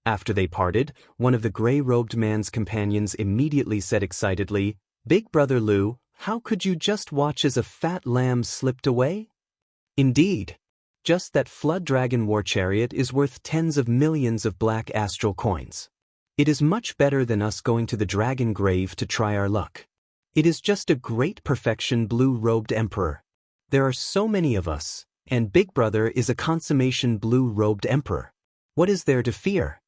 After they parted, one of the gray-robed man's companions immediately said excitedly, "Big brother Lu, how could you just watch as a fat lamb slipped away? Indeed. Just that Flood Dragon War Chariot is worth tens of millions of black astral coins. It is much better than us going to the Dragon Grave to try our luck. It is just a great perfection blue-robed emperor. There are so many of us, and Big Brother is a consummation blue-robed emperor. What is there to fear?"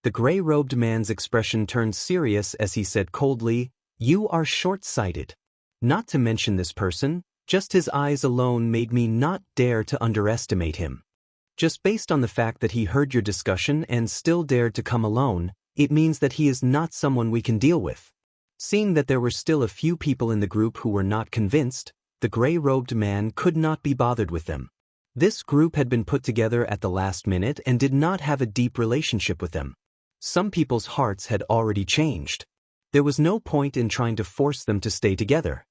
The gray-robed man's expression turned serious as he said coldly, You are short-sighted. Not to mention this person, just his eyes alone made me not dare to underestimate him. Just based on the fact that he heard your discussion and still dared to come alone, it means that he is not someone we can deal with. Seeing that there were still a few people in the group who were not convinced, the gray-robed man could not be bothered with them. This group had been put together at the last minute and did not have a deep relationship with them. Some people's hearts had already changed. There was no point in trying to force them to stay together.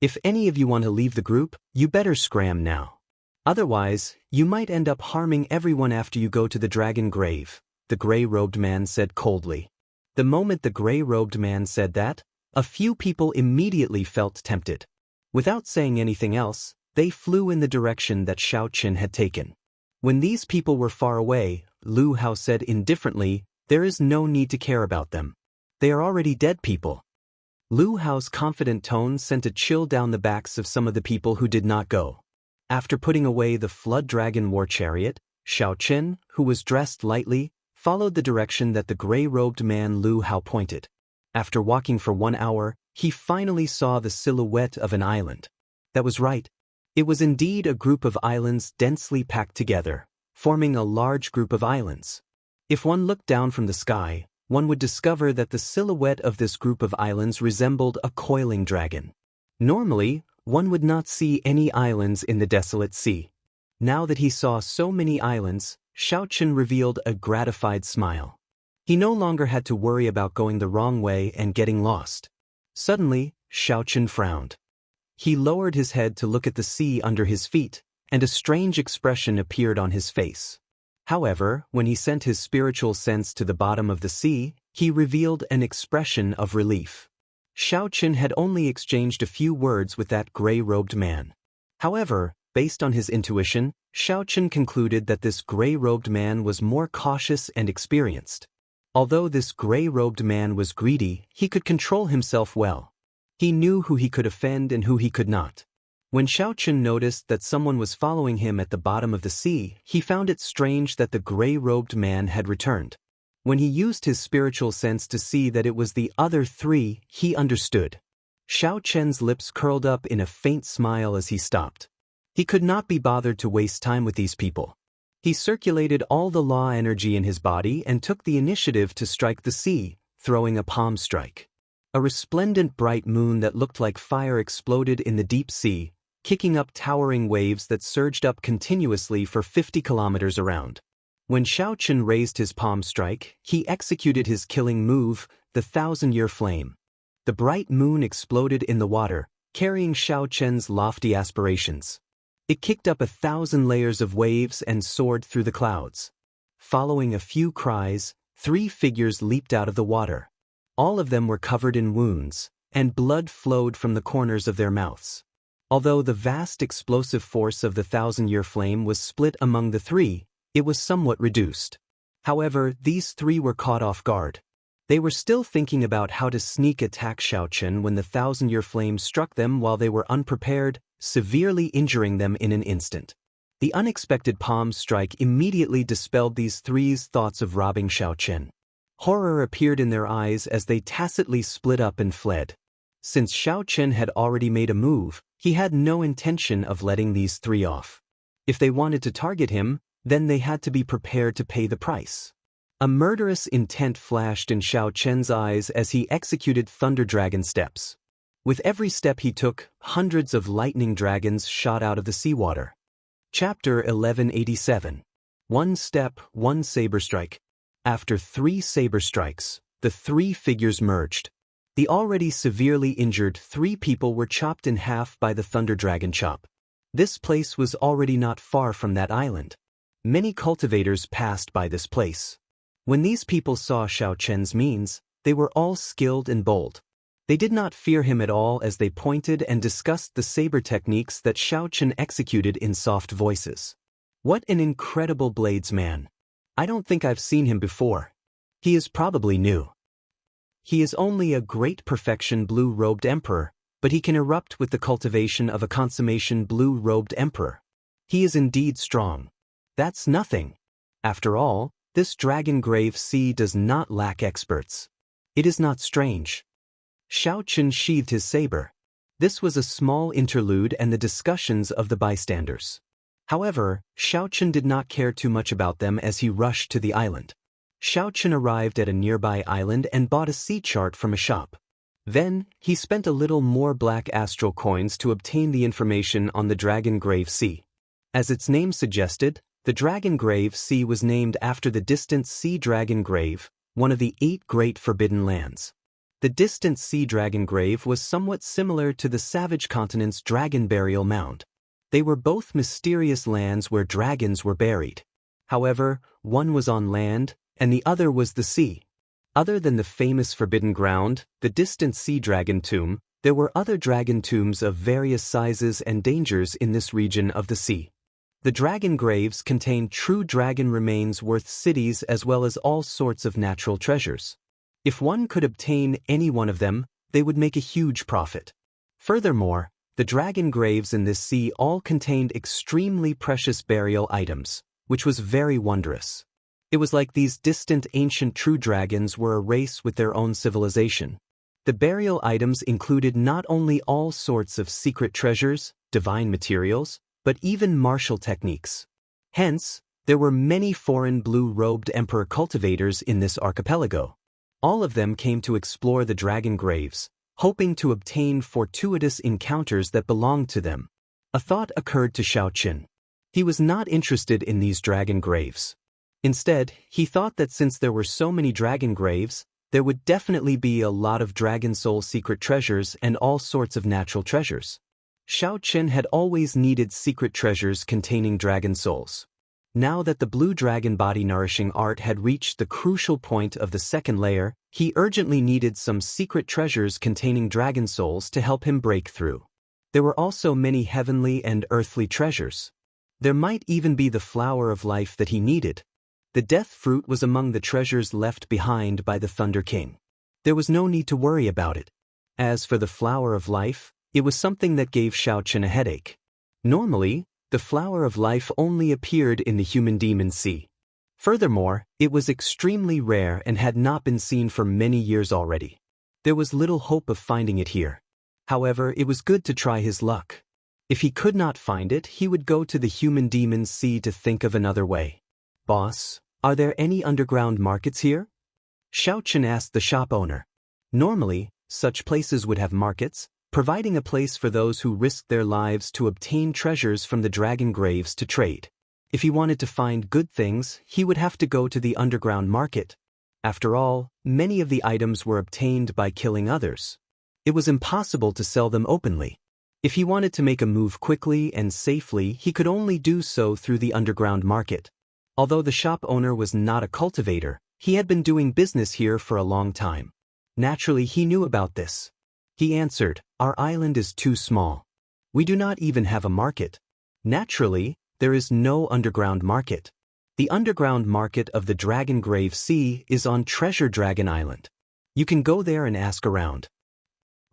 If any of you want to leave the group, you better scram now. Otherwise, you might end up harming everyone after you go to the dragon grave, the gray-robed man said coldly. The moment the gray-robed man said that, a few people immediately felt tempted. Without saying anything else, they flew in the direction that Xiao Qin had taken. When these people were far away, Lu Hao said indifferently, "There is no need to care about them. They are already dead people." Lu Hao's confident tone sent a chill down the backs of some of the people who did not go. After putting away the flood dragon war chariot, Xiao Qin, who was dressed lightly, followed the direction that the gray-robed man Lu Hao pointed. After walking for 1 hour, he finally saw the silhouette of an island. That was right. It was indeed a group of islands densely packed together, forming a large group of islands. If one looked down from the sky, one would discover that the silhouette of this group of islands resembled a coiling dragon. Normally, one would not see any islands in the desolate sea. Now that he saw so many islands, Xiao Qin revealed a gratified smile. He no longer had to worry about going the wrong way and getting lost. Suddenly, Xiao Qin frowned. He lowered his head to look at the sea under his feet, and a strange expression appeared on his face. However, when he sent his spiritual sense to the bottom of the sea, he revealed an expression of relief. Xiao Qin had only exchanged a few words with that gray-robed man. However, based on his intuition, Xiao Qin concluded that this gray-robed man was more cautious and experienced. Although this gray-robed man was greedy, he could control himself well. He knew who he could offend and who he could not. When Xiao Qin noticed that someone was following him at the bottom of the sea, he found it strange that the gray-robed man had returned. When he used his spiritual sense to see that it was the other three, he understood. Xiao Qin's lips curled up in a faint smile as he stopped. He could not be bothered to waste time with these people. He circulated all the law energy in his body and took the initiative to strike the sea, throwing a palm strike. A resplendent bright moon that looked like fire exploded in the deep sea, kicking up towering waves that surged up continuously for 50 kilometers around. When Xiao Qin raised his palm strike, he executed his killing move, the 1,000-year flame. The bright moon exploded in the water, carrying Xiao Qin's lofty aspirations. It kicked up 1,000 layers of waves and soared through the clouds. Following a few cries, 3 figures leaped out of the water. All of them were covered in wounds, and blood flowed from the corners of their mouths. Although the vast explosive force of the 1,000-year flame was split among the 3, it was somewhat reduced. However, these 3 were caught off guard. They were still thinking about how to sneak attack Xiao Qin when the 1,000-year flame struck them while they were unprepared, severely injuring them in an instant. The unexpected palm strike immediately dispelled these 3's thoughts of robbing Xiao Qin. Horror appeared in their eyes as they tacitly split up and fled. Since Xiao Qin had already made a move, he had no intention of letting these 3 off. If they wanted to target him, then they had to be prepared to pay the price. A murderous intent flashed in Xiao Qin's eyes as he executed Thunder Dragon steps. With every step he took, hundreds of lightning dragons shot out of the seawater. Chapter 1187. One step, one saber strike. After 3 saber strikes, the 3 figures merged. The already severely injured 3 people were chopped in half by the Thunder Dragon chop. This place was already not far from that island. Many cultivators passed by this place. When these people saw Xiao Qin's means, they were all skilled and bold. They did not fear him at all as they pointed and discussed the saber techniques that Xiao Qin executed in soft voices. What an incredible blades man. I don't think I've seen him before. He is probably new. He is only a great perfection blue-robed emperor, but he can erupt with the cultivation of a consummation blue-robed emperor. He is indeed strong. That's nothing. After all, this dragon grave sea does not lack experts. It is not strange. Xiao Chen sheathed his saber. This was a small interlude and the discussions of the bystanders. However, Xiao Chen did not care too much about them as he rushed to the island. Xiao Chen arrived at a nearby island and bought a sea chart from a shop. Then, he spent a little more black astral coins to obtain the information on the Dragon Grave Sea. As its name suggested, the Dragon Grave Sea was named after the distant Sea Dragon Grave, one of the 8 great forbidden lands. The distant Sea Dragon Grave was somewhat similar to the Savage Continent's Dragon Burial Mound. They were both mysterious lands where dragons were buried. However, one was on land, and the other was the sea. Other than the famous Forbidden Ground, the distant Sea Dragon Tomb, there were other dragon tombs of various sizes and dangers in this region of the sea. The dragon graves contained true dragon remains worth cities as well as all sorts of natural treasures. If one could obtain any one of them, they would make a huge profit. Furthermore, the dragon graves in this sea all contained extremely precious burial items, which was very wondrous. It was like these distant ancient true dragons were a race with their own civilization. The burial items included not only all sorts of secret treasures, divine materials, but even martial techniques. Hence, there were many foreign blue-robed emperor cultivators in this archipelago. All of them came to explore the dragon graves, hoping to obtain fortuitous encounters that belonged to them. A thought occurred to Xiao Chen. He was not interested in these dragon graves. Instead, he thought that since there were so many dragon graves, there would definitely be a lot of dragon soul secret treasures and all sorts of natural treasures. Xiao Chen had always needed secret treasures containing dragon souls. Now that the blue dragon body nourishing art had reached the crucial point of the second layer, he urgently needed some secret treasures containing dragon souls to help him break through. There were also many heavenly and earthly treasures. There might even be the flower of life that he needed. The death fruit was among the treasures left behind by the Thunder King. There was no need to worry about it. As for the flower of life, it was something that gave Xiao Chen a headache. Normally, the flower of life only appeared in the human demon sea. Furthermore, it was extremely rare and had not been seen for many years already. There was little hope of finding it here. However, it was good to try his luck. If he could not find it, he would go to the human demon sea to think of another way. "Boss, are there any underground markets here?" Xiao Chen asked the shop owner. Normally, such places would have markets, providing a place for those who risked their lives to obtain treasures from the dragon graves to trade. If he wanted to find good things, he would have to go to the underground market. After all, many of the items were obtained by killing others. It was impossible to sell them openly. If he wanted to make a move quickly and safely, he could only do so through the underground market. Although the shop owner was not a cultivator, he had been doing business here for a long time. Naturally, he knew about this. He answered, "Our island is too small. We do not even have a market. Naturally, there is no underground market. The underground market of the Dragon Grave Sea is on Treasure Dragon Island. You can go there and ask around."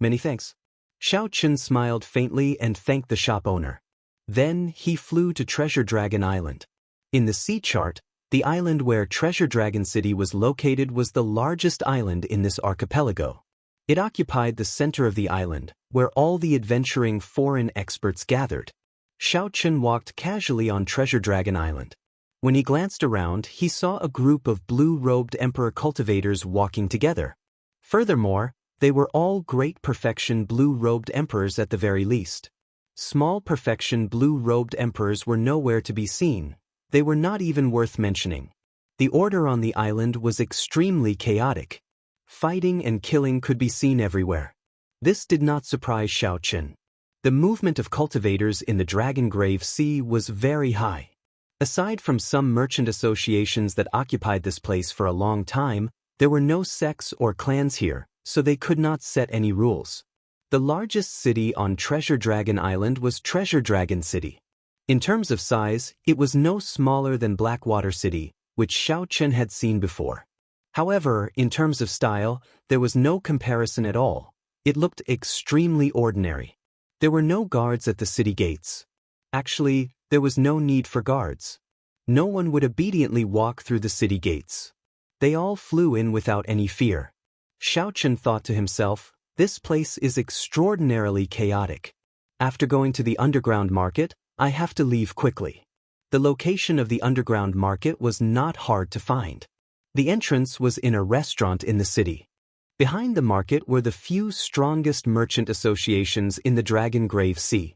"Many thanks." Xiao Chen smiled faintly and thanked the shop owner. Then he flew to Treasure Dragon Island. In the sea chart, the island where Treasure Dragon City was located was the largest island in this archipelago. It occupied the center of the island, where all the adventuring foreign experts gathered. Xiao Chen walked casually on Treasure Dragon Island. When he glanced around, he saw a group of blue-robed emperor cultivators walking together. Furthermore, they were all great perfection blue-robed emperors at the very least. Small perfection blue-robed emperors were nowhere to be seen. They were not even worth mentioning. The order on the island was extremely chaotic. Fighting and killing could be seen everywhere. This did not surprise Xiao Chen. The movement of cultivators in the Dragon Grave Sea was very high. Aside from some merchant associations that occupied this place for a long time, there were no sects or clans here, so they could not set any rules. The largest city on Treasure Dragon Island was Treasure Dragon City. In terms of size, it was no smaller than Blackwater City, which Xiao Chen had seen before. However, in terms of style, there was no comparison at all. It looked extremely ordinary. There were no guards at the city gates. Actually, there was no need for guards. No one would obediently walk through the city gates. They all flew in without any fear. Xiao Chen thought to himself, This place is extraordinarily chaotic. After going to the underground market, I have to leave quickly. The location of the underground market was not hard to find. The entrance was in a restaurant in the city. Behind the market were the few strongest merchant associations in the Dragon Grave Sea.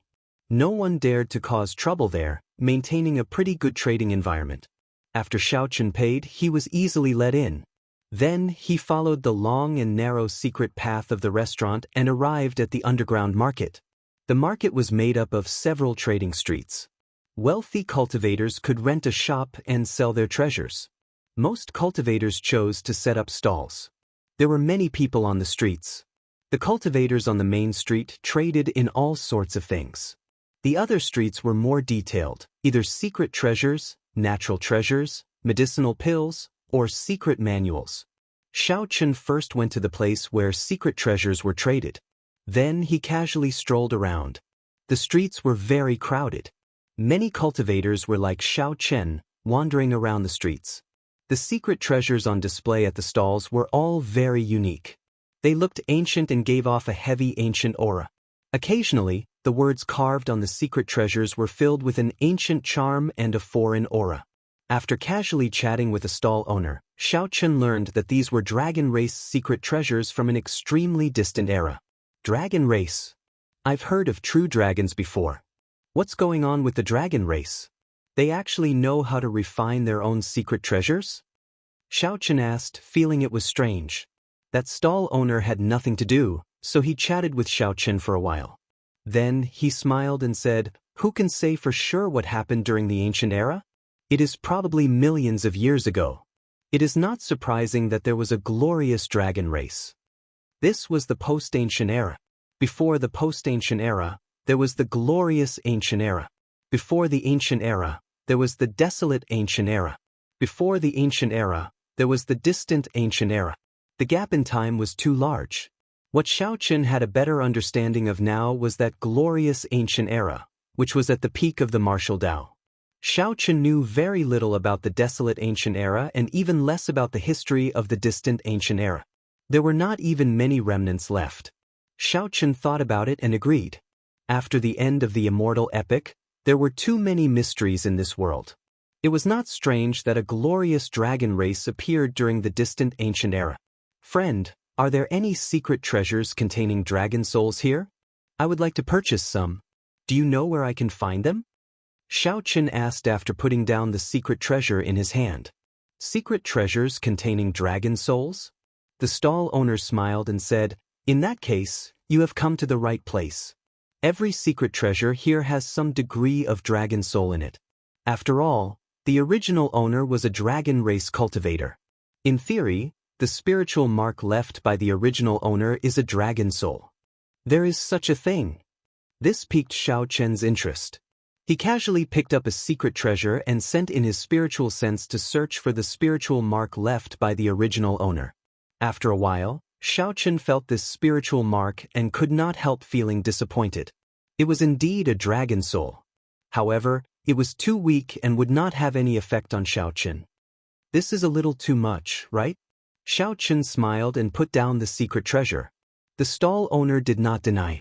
No one dared to cause trouble there, maintaining a pretty good trading environment. After Xiaochen paid, he was easily let in. Then he followed the long and narrow secret path of the restaurant and arrived at the underground market. The market was made up of several trading streets. Wealthy cultivators could rent a shop and sell their treasures. Most cultivators chose to set up stalls. There were many people on the streets. The cultivators on the main street traded in all sorts of things. The other streets were more detailed, either secret treasures, natural treasures, medicinal pills, or secret manuals. Xiaochen first went to the place where secret treasures were traded. Then he casually strolled around. The streets were very crowded. Many cultivators were like Xiaochen, wandering around the streets. The secret treasures on display at the stalls were all very unique. They looked ancient and gave off a heavy ancient aura. Occasionally, the words carved on the secret treasures were filled with an ancient charm and a foreign aura. After casually chatting with a stall owner, Xiaochen learned that these were dragon race secret treasures from an extremely distant era. Dragon race. I've heard of true dragons before. What's going on with the dragon race? They actually know how to refine their own secret treasures? Xiaochen asked, feeling it was strange. That stall owner had nothing to do, so he chatted with Xiaochen for a while. Then he smiled and said, "Who can say for sure what happened during the ancient era? It is probably millions of years ago. It is not surprising that there was a glorious dragon race." This was the post-ancient era. Before the post-ancient era, there was the glorious ancient era. Before the ancient era, there was the desolate ancient era. Before the ancient era, there was the distant ancient era. The gap in time was too large. What Xiaochen had a better understanding of now was that glorious ancient era, which was at the peak of the martial Tao. Xiaochen knew very little about the desolate ancient era and even less about the history of the distant ancient era. There were not even many remnants left. Xiaochen thought about it and agreed. After the end of the immortal epic, there were too many mysteries in this world. It was not strange that a glorious dragon race appeared during the distant ancient era. "Friend, are there any secret treasures containing dragon souls here? I would like to purchase some. Do you know where I can find them?" Xiaochen asked after putting down the secret treasure in his hand. "Secret treasures containing dragon souls?" The stall owner smiled and said, "In that case, you have come to the right place. Every secret treasure here has some degree of dragon soul in it. After all, the original owner was a dragon race cultivator. In theory, the spiritual mark left by the original owner is a dragon soul. There is such a thing." This piqued Xiaochen's interest. He casually picked up a secret treasure and sent in his spiritual sense to search for the spiritual mark left by the original owner. After a while, Xiaochen felt this spiritual mark and could not help feeling disappointed. It was indeed a dragon soul. However, it was too weak and would not have any effect on Xiaochen. "This is a little too much, right?" Xiaochen smiled and put down the secret treasure. The stall owner did not deny.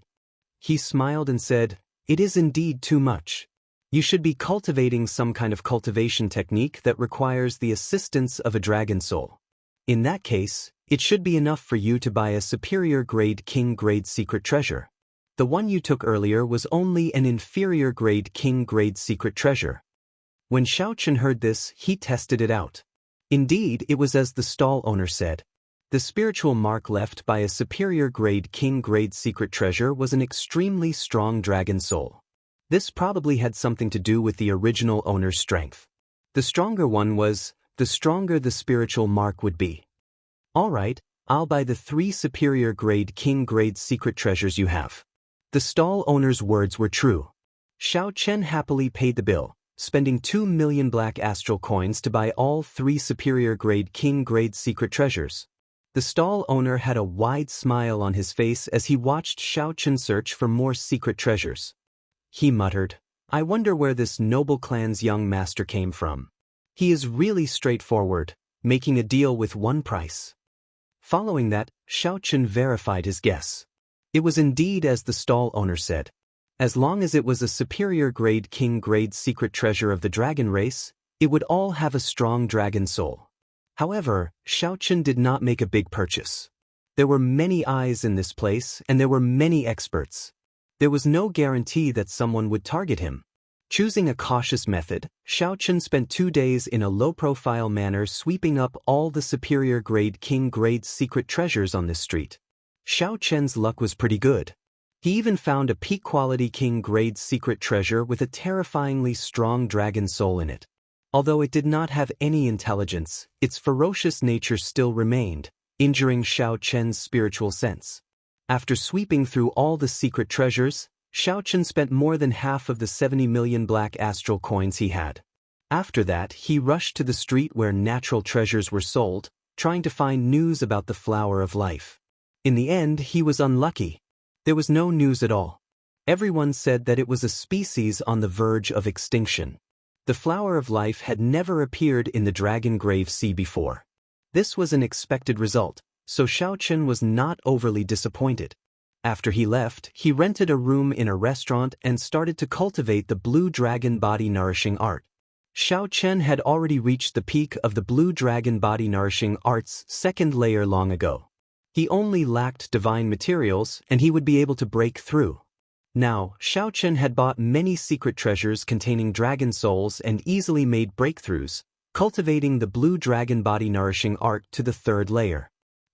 He smiled and said, "It is indeed too much. You should be cultivating some kind of cultivation technique that requires the assistance of a dragon soul. In that case, it should be enough for you to buy a superior grade king grade secret treasure. The one you took earlier was only an inferior grade king grade secret treasure." When Xiaochen heard this, he tested it out. Indeed, it was as the stall owner said. The spiritual mark left by a superior grade king grade secret treasure was an extremely strong dragon soul. This probably had something to do with the original owner's strength. The stronger one was, the stronger the spiritual mark would be. "All right, I'll buy the 3 superior grade king grade secret treasures you have." The stall owner's words were true. Xiaochen happily paid the bill, spending 2 million black astral coins to buy all 3 superior grade king grade secret treasures. The stall owner had a wide smile on his face as he watched Xiaochen search for more secret treasures. He muttered, "I wonder where this noble clan's young master came from. He is really straightforward, making a deal with one price." Following that, Xiao Chen verified his guess. It was indeed as the stall owner said. As long as it was a superior grade king grade secret treasure of the dragon race, it would all have a strong dragon soul. However, Xiao Chen did not make a big purchase. There were many eyes in this place and there were many experts. There was no guarantee that someone would target him. Choosing a cautious method, Xiao Chen spent 2 days in a low-profile manner sweeping up all the superior grade king grade secret treasures on this street. Xiao Chen's luck was pretty good. He even found a peak-quality king grade secret treasure with a terrifyingly strong dragon soul in it. Although it did not have any intelligence, its ferocious nature still remained, injuring Xiao Chen's spiritual sense. After sweeping through all the secret treasures, Xiao Chen spent more than half of the 70 million black astral coins he had. After that, he rushed to the street where natural treasures were sold, trying to find news about the flower of life. In the end, he was unlucky. There was no news at all. Everyone said that it was a species on the verge of extinction. The flower of life had never appeared in the Dragon Grave Sea before. This was an expected result, so Xiao Chen was not overly disappointed. After he left, he rented a room in a restaurant and started to cultivate the blue dragon body nourishing art. Xiao Chen had already reached the peak of the blue dragon body nourishing art's second layer long ago. He only lacked divine materials and he would be able to break through. Now, Xiao Chen had bought many secret treasures containing dragon souls and easily made breakthroughs, cultivating the blue dragon body nourishing art to the third layer.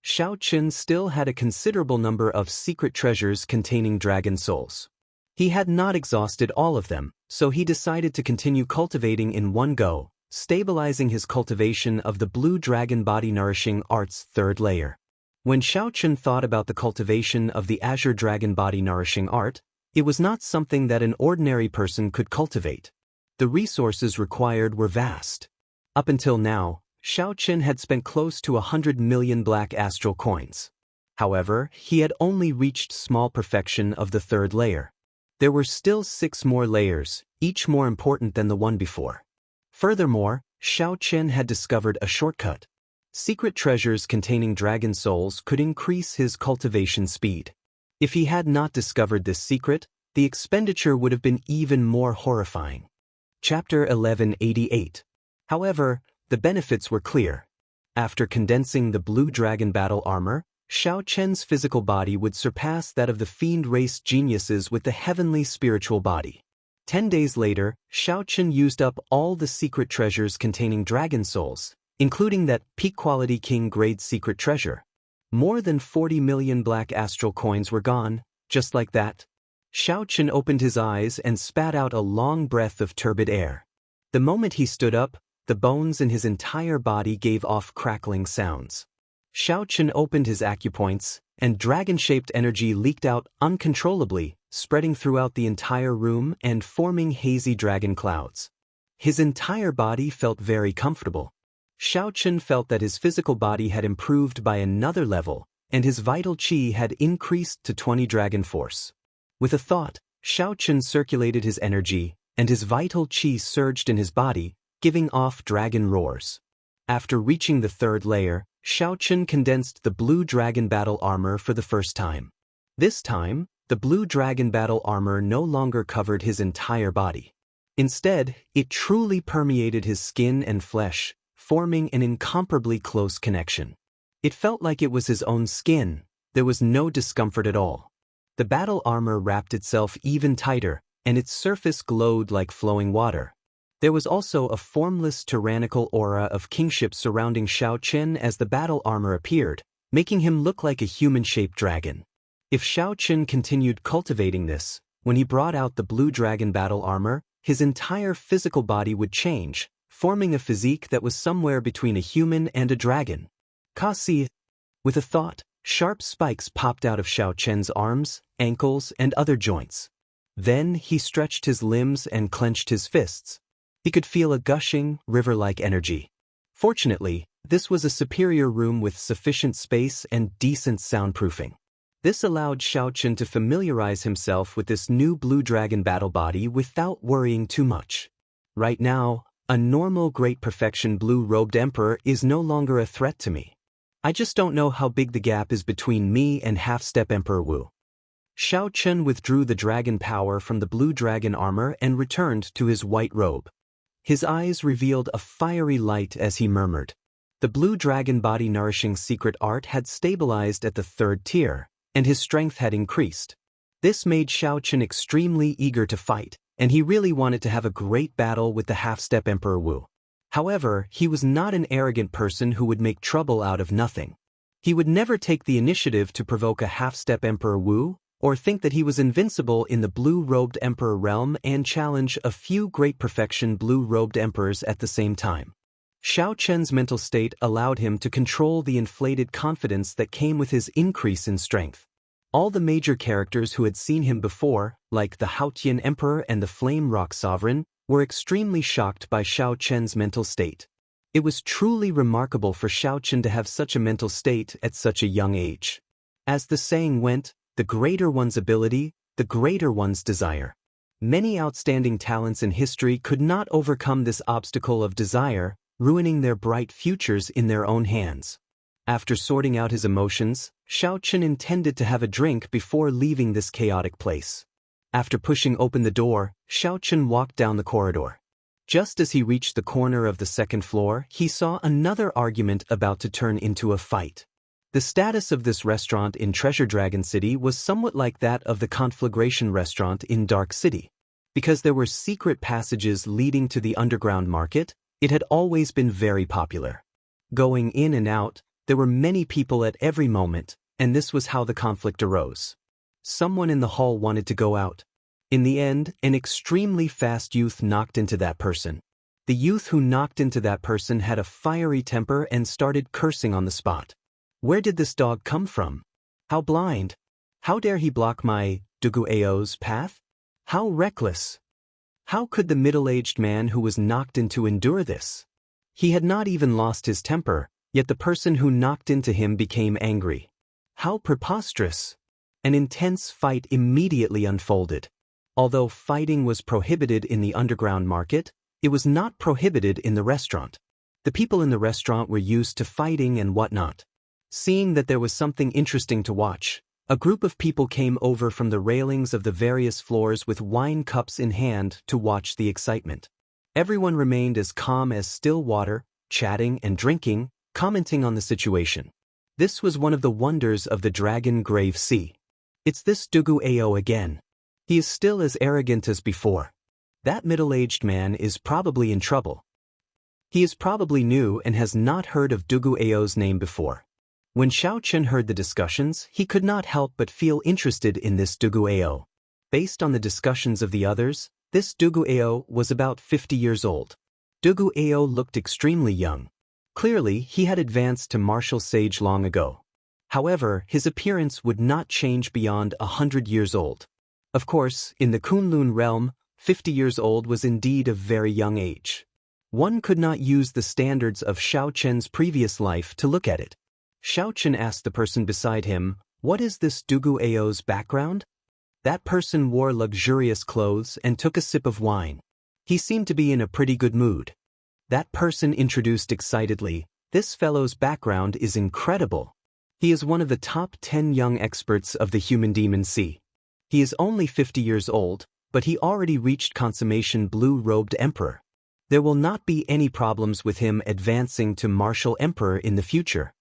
Xiao Chen still had a considerable number of secret treasures containing dragon souls. He had not exhausted all of them, so he decided to continue cultivating in one go, stabilizing his cultivation of the blue dragon body nourishing art's third layer. When Xiao Chen thought about the cultivation of the azure dragon body nourishing art, it was not something that an ordinary person could cultivate. The resources required were vast. Up until now, Xiao Chen had spent close to 100 million black astral coins. However, he had only reached small perfection of the third layer. There were still 6 more layers, each more important than the one before. Furthermore, Xiao Chen had discovered a shortcut. Secret treasures containing dragon souls could increase his cultivation speed. If he had not discovered this secret, the expenditure would have been even more horrifying. Chapter 1188. However, the benefits were clear. After condensing the blue dragon battle armor, Xiao Chen's physical body would surpass that of the fiend race geniuses with the heavenly spiritual body. 10 days later, Xiao Chen used up all the secret treasures containing dragon souls, including that peak-quality king-grade secret treasure. More than 40 million black astral coins were gone, just like that. Xiao Chen opened his eyes and spat out a long breath of turbid air. The moment he stood up, the bones in his entire body gave off crackling sounds. Xiao Chen opened his acupoints, and dragon-shaped energy leaked out uncontrollably, spreading throughout the entire room and forming hazy dragon clouds. His entire body felt very comfortable. Xiao Chen felt that his physical body had improved by another level, and his vital qi had increased to 20 dragon force. With a thought, Xiao Chen circulated his energy, and his vital qi surged in his body, giving off dragon roars. After reaching the third layer, Xiao Chen condensed the blue dragon battle armor for the first time. This time, the blue dragon battle armor no longer covered his entire body. Instead, it truly permeated his skin and flesh, forming an incomparably close connection. It felt like it was his own skin. There was no discomfort at all. The battle armor wrapped itself even tighter, and its surface glowed like flowing water. There was also a formless tyrannical aura of kingship surrounding Xiao Chen as the battle armor appeared, making him look like a human-shaped dragon. If Xiao Chen continued cultivating this, when he brought out the blue dragon battle armor, his entire physical body would change, forming a physique that was somewhere between a human and a dragon. Kasi. With a thought, sharp spikes popped out of Xiao Chen's arms, ankles, and other joints. Then he stretched his limbs and clenched his fists. He could feel a gushing, river-like energy. Fortunately, this was a superior room with sufficient space and decent soundproofing. This allowed Xiao Chen to familiarize himself with this new blue dragon battle body without worrying too much. Right now, a normal great perfection blue-robed emperor is no longer a threat to me. I just don't know how big the gap is between me and half-step Emperor Wu. Shao Chen withdrew the dragon power from the blue dragon armor and returned to his white robe. His eyes revealed a fiery light as he murmured. The blue dragon body nourishing secret art had stabilized at the 3rd tier, and his strength had increased. This made Shao Chen extremely eager to fight, and he really wanted to have a great battle with the half-step Emperor Wu. However, he was not an arrogant person who would make trouble out of nothing. He would never take the initiative to provoke a half-step Emperor Wu, or think that he was invincible in the blue-robed emperor realm and challenge a few great perfection blue-robed emperors at the same time. Shao Chen's mental state allowed him to control the inflated confidence that came with his increase in strength. All the major characters who had seen him before, like the Haotian Emperor and the Flame Rock Sovereign, were extremely shocked by Shao Chen's mental state. It was truly remarkable for Shao Chen to have such a mental state at such a young age. As the saying went, the greater one's ability, the greater one's desire. Many outstanding talents in history could not overcome this obstacle of desire, ruining their bright futures in their own hands. After sorting out his emotions, Shao Chen intended to have a drink before leaving this chaotic place. After pushing open the door, Shao Chen walked down the corridor. Just as he reached the corner of the 2nd floor, he saw another argument about to turn into a fight. The status of this restaurant in Treasure Dragon City was somewhat like that of the Conflagration restaurant in Dark City. Because there were secret passages leading to the underground market, it had always been very popular. Going in and out, there were many people at every moment, and this was how the conflict arose. Someone in the hall wanted to go out. In the end, an extremely fast youth knocked into that person. The youth who knocked into that person had a fiery temper and started cursing on the spot. Where did this dog come from? How blind? How dare he block my Duguao's path? How reckless! How could the middle-aged man who was knocked into endure this? He had not even lost his temper, yet the person who knocked into him became angry. How preposterous! An intense fight immediately unfolded. Although fighting was prohibited in the underground market, it was not prohibited in the restaurant. The people in the restaurant were used to fighting and whatnot. Seeing that there was something interesting to watch, a group of people came over from the railings of the various floors with wine cups in hand to watch the excitement. Everyone remained as calm as still water, chatting and drinking, commenting on the situation. This was one of the wonders of the Dragon Grave Sea. It's this Duguao again. He is still as arrogant as before. That middle-aged man is probably in trouble. He is probably new and has not heard of Duguao's name before. When Shao Chen heard the discussions, he could not help but feel interested in this Duguao. Based on the discussions of the others, this Duguao was about 50 years old. Duguao looked extremely young. Clearly, he had advanced to martial sage long ago. However, his appearance would not change beyond 100 years old. Of course, in the Kunlun realm, 50 years old was indeed a very young age. One could not use the standards of Shao Chen's previous life to look at it. Shao Chen asked the person beside him, "What is this Duguao's background?" That person wore luxurious clothes and took a sip of wine. He seemed to be in a pretty good mood. That person introduced excitedly, "This fellow's background is incredible. He is one of the top 10 young experts of the Human Demon Sea. He is only 50 years old, but he already reached consummation blue-robed emperor. There will not be any problems with him advancing to martial emperor in the future.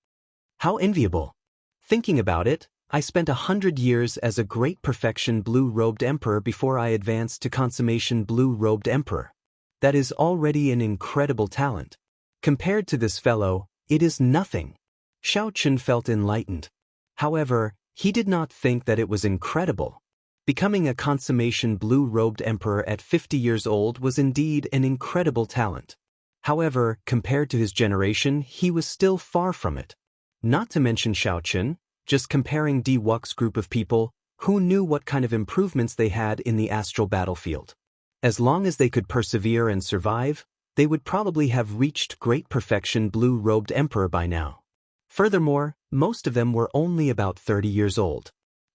How enviable! Thinking about it, I spent 100 years as a great perfection blue-robed emperor before I advanced to consummation blue-robed emperor. That is already an incredible talent. Compared to this fellow, it is nothing." Shao Chen felt enlightened. However, he did not think that it was incredible. Becoming a consummation blue-robed emperor at 50 years old was indeed an incredible talent. However, compared to his generation, he was still far from it. Not to mention Shao Chen, just comparing Di Wux's group of people, who knew what kind of improvements they had in the astral battlefield. As long as they could persevere and survive, they would probably have reached great perfection blue-robed emperor by now. Furthermore, most of them were only about 30 years old.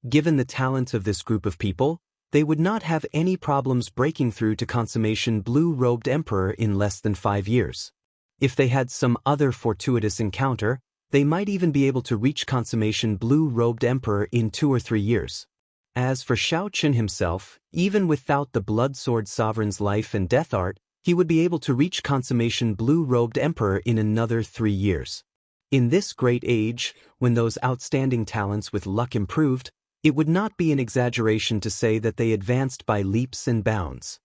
Given the talent of this group of people, they would not have any problems breaking through to consummation blue-robed emperor in less than 5 years. If they had some other fortuitous encounter, They might even be able to reach consummation blue-robed emperor in 2 or 3 years. As for Shao Qun himself, even without the blood sword sovereign's life and death art, he would be able to reach consummation blue-robed emperor in another 3 years. In this great age, when those outstanding talents with luck improved, it would not be an exaggeration to say that they advanced by leaps and bounds.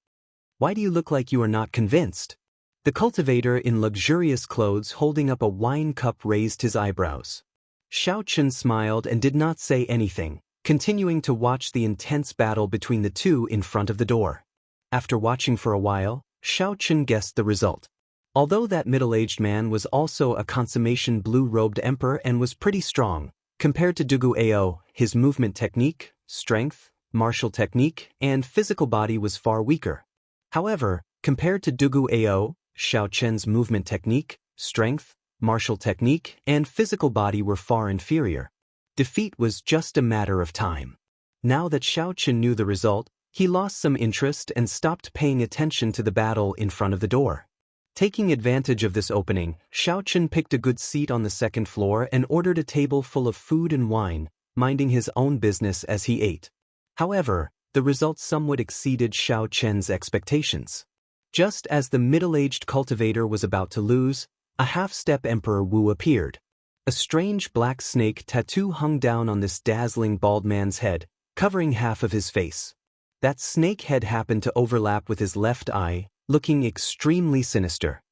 Why do you look like you are not convinced? The cultivator in luxurious clothes holding up a wine cup raised his eyebrows. Shao Qun smiled and did not say anything, continuing to watch the intense battle between the two in front of the door. After watching for a while, Shao Qun guessed the result. Although that middle-aged man was also a consummation blue-robed emperor and was pretty strong, compared to Dugu Ao, his movement technique, strength, martial technique, and physical body was far weaker. However, compared to Dugu Ao, Shao Qun's movement technique, strength, martial technique, and physical body were far inferior. Defeat was just a matter of time. Now that Shao Qun knew the result, he lost some interest and stopped paying attention to the battle in front of the door. Taking advantage of this opening, Shao Qun picked a good seat on the second floor and ordered a table full of food and wine, minding his own business as he ate. However, the result somewhat exceeded Shao Qun's expectations. Just as the middle-aged cultivator was about to lose, a half-step Emperor Wu appeared. A strange black snake tattoo hung down on this dazzling bald man's head, covering half of his face. That snake head happened to overlap with his left eye, looking extremely sinister.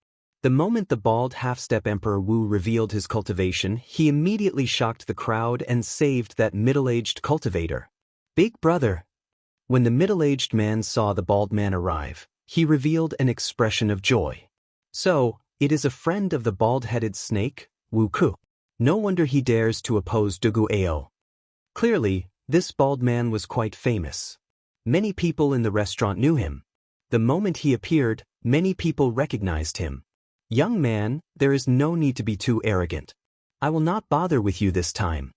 The moment the bald half-step Emperor Wu revealed his cultivation, he immediately shocked the crowd and saved that middle-aged cultivator. Big brother! When the middle-aged man saw the bald man arrive, he revealed an expression of joy. So, it is a friend of the bald-headed snake, Wu Ku. No wonder he dares to oppose Dugu Ao. Clearly, this bald man was quite famous. Many people in the restaurant knew him. The moment he appeared, many people recognized him. Young man, there is no need to be too arrogant. I will not bother with you this time.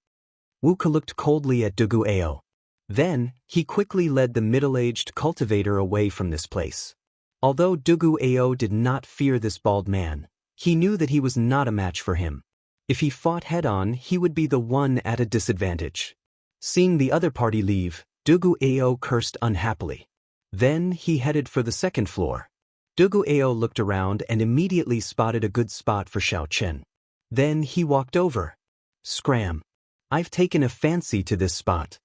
Wu Ku looked coldly at Dugu Ao. Then, he quickly led the middle-aged cultivator away from this place. Although Dugu Ao did not fear this bald man, he knew that he was not a match for him. If he fought head-on, he would be the one at a disadvantage. Seeing the other party leave, Dugu Ao cursed unhappily. Then he headed for the second floor. Dugu Ao looked around and immediately spotted a good spot for Shao Qun. Then he walked over. Scram! I've taken a fancy to this spot.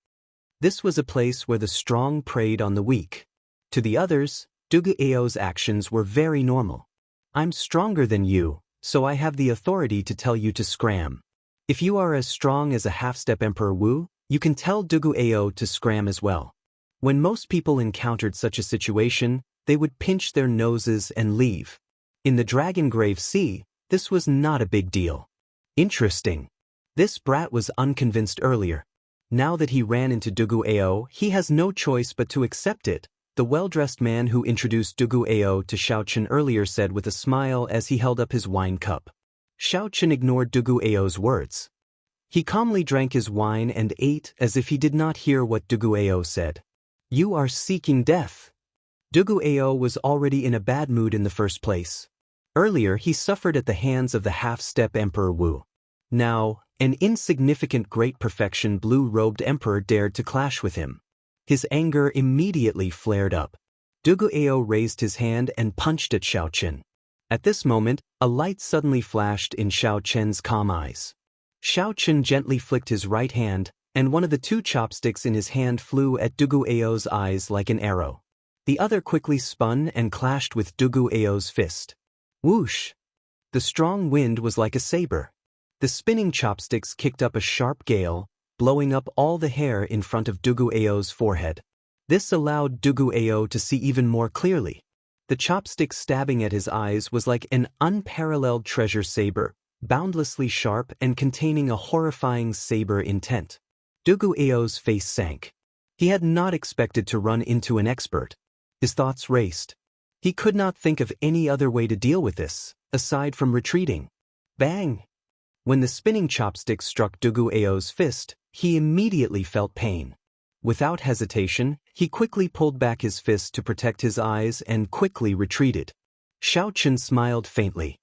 This was a place where the strong preyed on the weak. To the others, Dugu Ao's actions were very normal. I'm stronger than you, so I have the authority to tell you to scram. If you are as strong as a half-step Emperor Wu, you can tell Dugu Ao to scram as well. When most people encountered such a situation, they would pinch their noses and leave. In the Dragon Grave Sea, this was not a big deal. Interesting. This brat was unconvinced earlier. Now that he ran into Dugu Ao, he has no choice but to accept it, the well-dressed man who introduced Dugu Ao to Shao Qun earlier said with a smile as he held up his wine cup. Shao Qun ignored Dugu Ao's words. He calmly drank his wine and ate as if he did not hear what Dugu Ao said. You are seeking death. Dugu Ao was already in a bad mood in the first place. Earlier he suffered at the hands of the half-step Emperor Wu. Now, an insignificant great perfection blue-robed emperor dared to clash with him. His anger immediately flared up. Dugu Ao raised his hand and punched at Shao Qun. At this moment, a light suddenly flashed in Shao Qun's calm eyes. Shao Qun gently flicked his right hand, and one of the 2 chopsticks in his hand flew at Dugu Ao's eyes like an arrow. The other quickly spun and clashed with Dugu Ao's fist. Whoosh! The strong wind was like a saber. The spinning chopsticks kicked up a sharp gale, blowing up all the hair in front of Dugu Ao's forehead. This allowed Dugu Ao to see even more clearly. The chopstick stabbing at his eyes was like an unparalleled treasure saber, boundlessly sharp and containing a horrifying saber intent. Dugu Ao's face sank. He had not expected to run into an expert. His thoughts raced. He could not think of any other way to deal with this, aside from retreating. Bang! When the spinning chopstick struck Dugu Ao's fist, he immediately felt pain. Without hesitation, he quickly pulled back his fist to protect his eyes and quickly retreated. Shao Qun smiled faintly.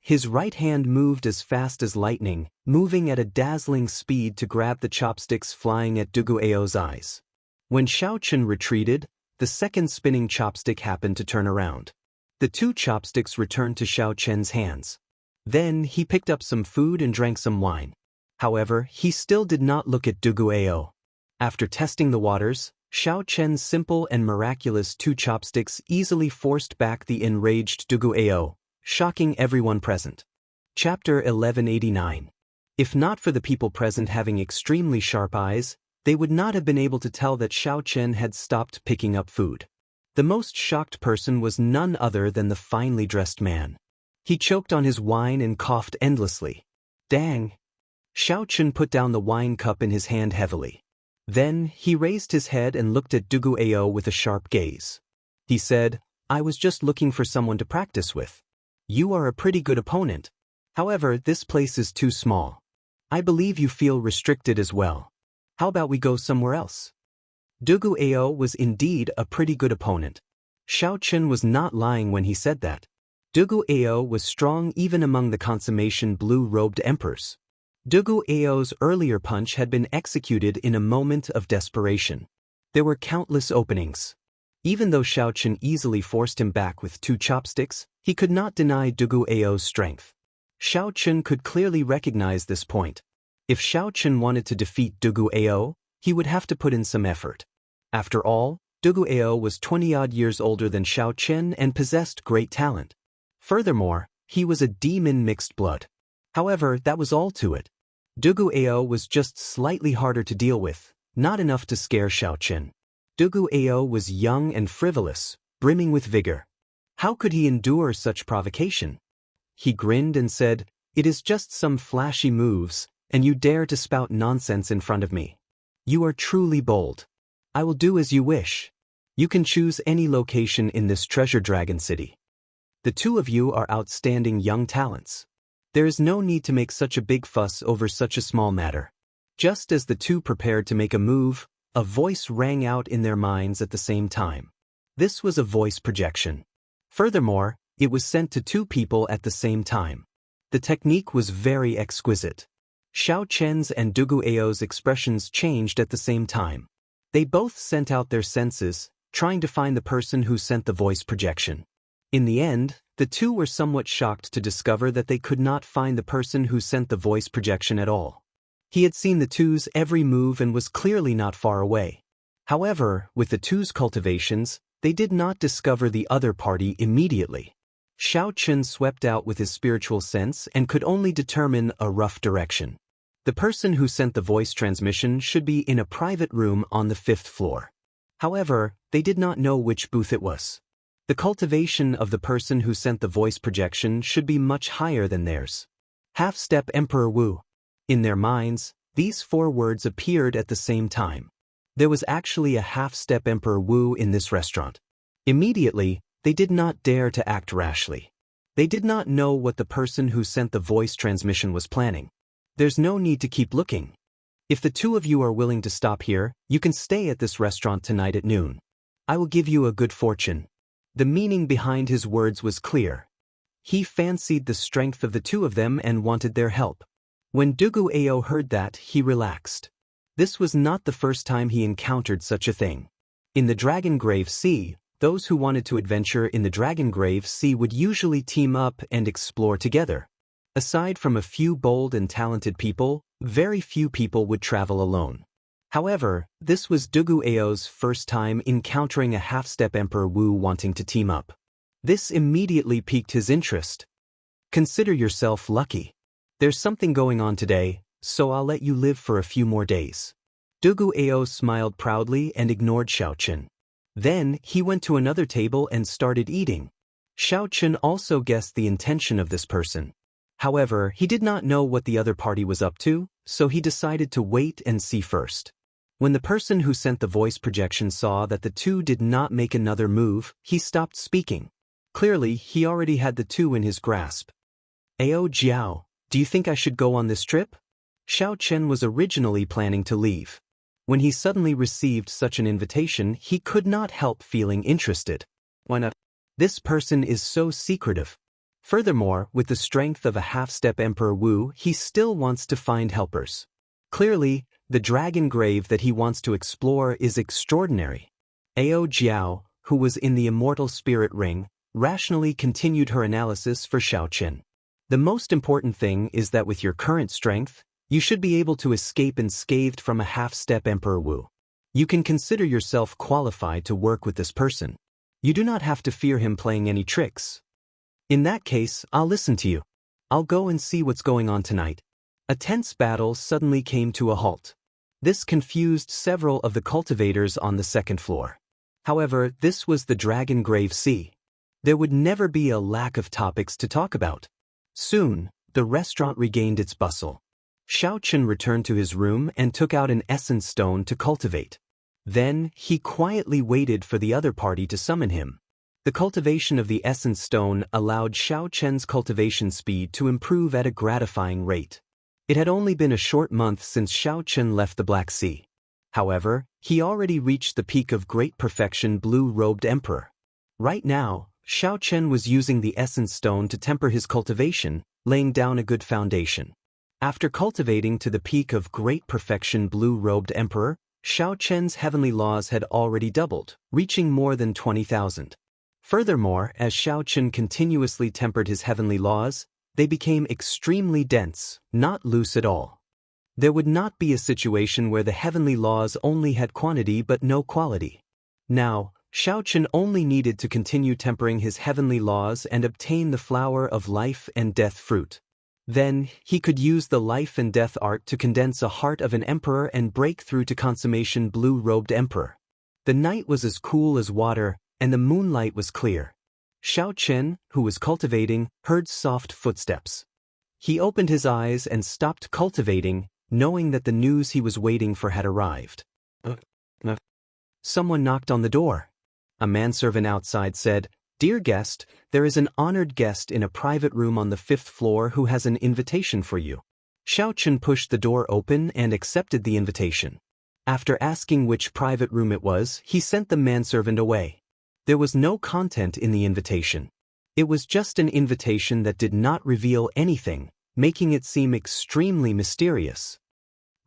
his right hand moved as fast as lightning, moving at a dazzling speed to grab the chopsticks flying at Duguao's eyes. When Xiao Chen retreated, the second spinning chopstick happened to turn around. The two chopsticks returned to Xiao Chen's hands. Then he picked up some food and drank some wine. However, he still did not look at Duguao. After testing the waters, Xiao Chen's simple and miraculous two chopsticks easily forced back the enraged Duguao, shocking everyone present. Chapter 1189. If not for the people present having extremely sharp eyes, they would not have been able to tell that Xiao Chen had stopped picking up food. The most shocked person was none other than the finely dressed man. He choked on his wine and coughed endlessly. Dang! Xiao Chen put down the wine cup in his hand heavily. Then, he raised his head and looked at Duguao with a sharp gaze. He said, "I was just looking for someone to practice with. You are a pretty good opponent. However, this place is too small. I believe you feel restricted as well. How about we go somewhere else?" Duguao was indeed a pretty good opponent. Xiao Chen was not lying when he said that. Duguao was strong even among the consummation blue-robed emperors. Duguao's earlier punch had been executed in a moment of desperation. There were countless openings. Even though Xiao Chen easily forced him back with two chopsticks, he could not deny Duguao's strength. Xiao Chen could clearly recognize this point. If Xiao Chen wanted to defeat Duguao, he would have to put in some effort. After all, Duguao was 20-odd years older than Xiao Chen and possessed great talent. Furthermore, he was a demon mixed blood. However, that was all to it. Duguao was just slightly harder to deal with, not enough to scare Xiao Chen. Duguao was young and frivolous, brimming with vigor. How could he endure such provocation? He grinned and said, "It is just some flashy moves, and you dare to spout nonsense in front of me. You are truly bold. I will do as you wish. You can choose any location in this treasure dragon city. The two of you are outstanding young talents. There is no need to make such a big fuss over such a small matter." Just as the two prepared to make a move, a voice rang out in their minds at the same time. This was a voice projection. Furthermore, it was sent to two people at the same time. The technique was very exquisite. Xiao Chen's and Duguao's expressions changed at the same time. They both sent out their senses, trying to find the person who sent the voice projection. In the end, the two were somewhat shocked to discover that they could not find the person who sent the voice projection at all. He had seen the two's every move and was clearly not far away. However, with the two's cultivations, they did not discover the other party immediately. Xiao Chen swept out with his spiritual sense and could only determine a rough direction. The person who sent the voice transmission should be in a private room on the 5th floor. However, they did not know which booth it was. The cultivation of the person who sent the voice projection should be much higher than theirs. Half-step Emperor Wu. In their minds, these 4 words appeared at the same time. There was actually a half-step Emperor Wu in this restaurant. Immediately, they did not dare to act rashly. They did not know what the person who sent the voice transmission was planning. There's no need to keep looking. If the two of you are willing to stop here, you can stay at this restaurant tonight at noon. I will give you a good fortune. The meaning behind his words was clear. He fancied the strength of the two of them and wanted their help. When Duguao heard that, he relaxed. This was not the first time he encountered such a thing. In the Dragon Grave Sea, those who wanted to adventure in the Dragon Grave Sea would usually team up and explore together. Aside from a few bold and talented people, very few people would travel alone. However, this was Duguao's first time encountering a half-step Emperor Wu wanting to team up. This immediately piqued his interest. Consider yourself lucky. There's something going on today, so I'll let you live for a few more days. Duguao smiled proudly and ignored Xiao Chen. Then, he went to another table and started eating. Xiao Chen also guessed the intention of this person. However, he did not know what the other party was up to, so he decided to wait and see first. When the person who sent the voice projection saw that the two did not make another move, he stopped speaking. Clearly, he already had the two in his grasp. "Ao Jiao, do you think I should go on this trip?" Xiao Chen was originally planning to leave. When he suddenly received such an invitation, he could not help feeling interested. Why not? This person is so secretive. Furthermore, with the strength of a half-step Emperor Wu, he still wants to find helpers. Clearly, the dragon grave that he wants to explore is extraordinary. Ao Jiao, who was in the immortal spirit ring, rationally continued her analysis for Xiao Chen. The most important thing is that with your current strength, you should be able to escape unscathed from a half-step Emperor Wu. You can consider yourself qualified to work with this person. You do not have to fear him playing any tricks. In that case, I'll listen to you. I'll go and see what's going on tonight. A tense battle suddenly came to a halt. This confused several of the cultivators on the second floor. However, this was the Dragon Grave Sea. There would never be a lack of topics to talk about. Soon, the restaurant regained its bustle. Xiao Chen returned to his room and took out an essence stone to cultivate. Then, he quietly waited for the other party to summon him. The cultivation of the essence stone allowed Xiao Chen's cultivation speed to improve at a gratifying rate. It had only been a short month since Xiao Chen left the Black Sea. However, he already reached the peak of great perfection blue-robed emperor. Right now, Xiao Chen was using the essence stone to temper his cultivation, laying down a good foundation. After cultivating to the peak of great perfection blue-robed emperor, Xiao Chen's heavenly laws had already doubled, reaching more than 20,000. Furthermore, as Xiao Chen continuously tempered his heavenly laws, they became extremely dense, not loose at all. There would not be a situation where the heavenly laws only had quantity but no quality. Now, Xiao Chen only needed to continue tempering his heavenly laws and obtain the flower of life and death fruit. Then, he could use the life and death art to condense a heart of an emperor and break through to consummation blue-robed emperor. The night was as cool as water, and the moonlight was clear. Xiao Chen, who was cultivating, heard soft footsteps. He opened his eyes and stopped cultivating, knowing that the news he was waiting for had arrived. Someone knocked on the door. A manservant outside said, "Dear guest, there is an honored guest in a private room on the 5th floor who has an invitation for you." Xiao Chen pushed the door open and accepted the invitation. After asking which private room it was, he sent the manservant away. There was no content in the invitation. It was just an invitation that did not reveal anything, making it seem extremely mysterious.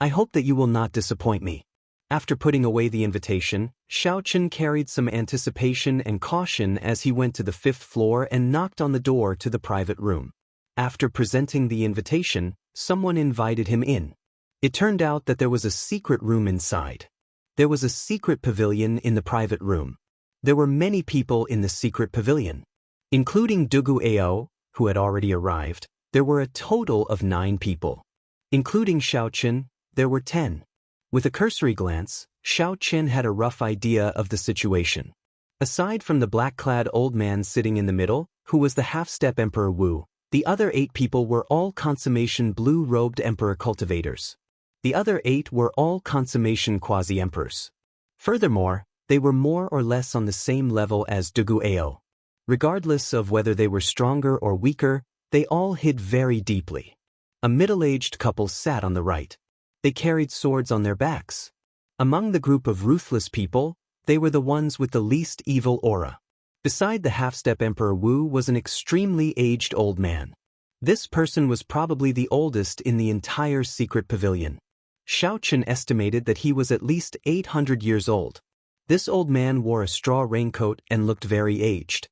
"I hope that you will not disappoint me." After putting away the invitation, Xiao Chen carried some anticipation and caution as he went to the 5th floor and knocked on the door to the private room. After presenting the invitation, someone invited him in. It turned out that there was a secret room inside. There was a secret pavilion in the private room. There were many people in the secret pavilion. Including Dugu Ao, who had already arrived, there were a total of 9 people. Including Xiao Chen, there were 10. With a cursory glance, Xiao Chen had a rough idea of the situation. Aside from the black-clad old man sitting in the middle, who was the half-step Emperor Wu, the other 8 people were all consummation blue-robed emperor cultivators. The other 8 were all consummation quasi-emperors. Furthermore, they were more or less on the same level as Dugu Ao. Regardless of whether they were stronger or weaker, they all hid very deeply. A middle-aged couple sat on the right. They carried swords on their backs. Among the group of ruthless people, they were the ones with the least evil aura. Beside the half-step Emperor Wu was an extremely aged old man. This person was probably the oldest in the entire secret pavilion. Xiao Chen estimated that he was at least 800 years old. This old man wore a straw raincoat and looked very aged.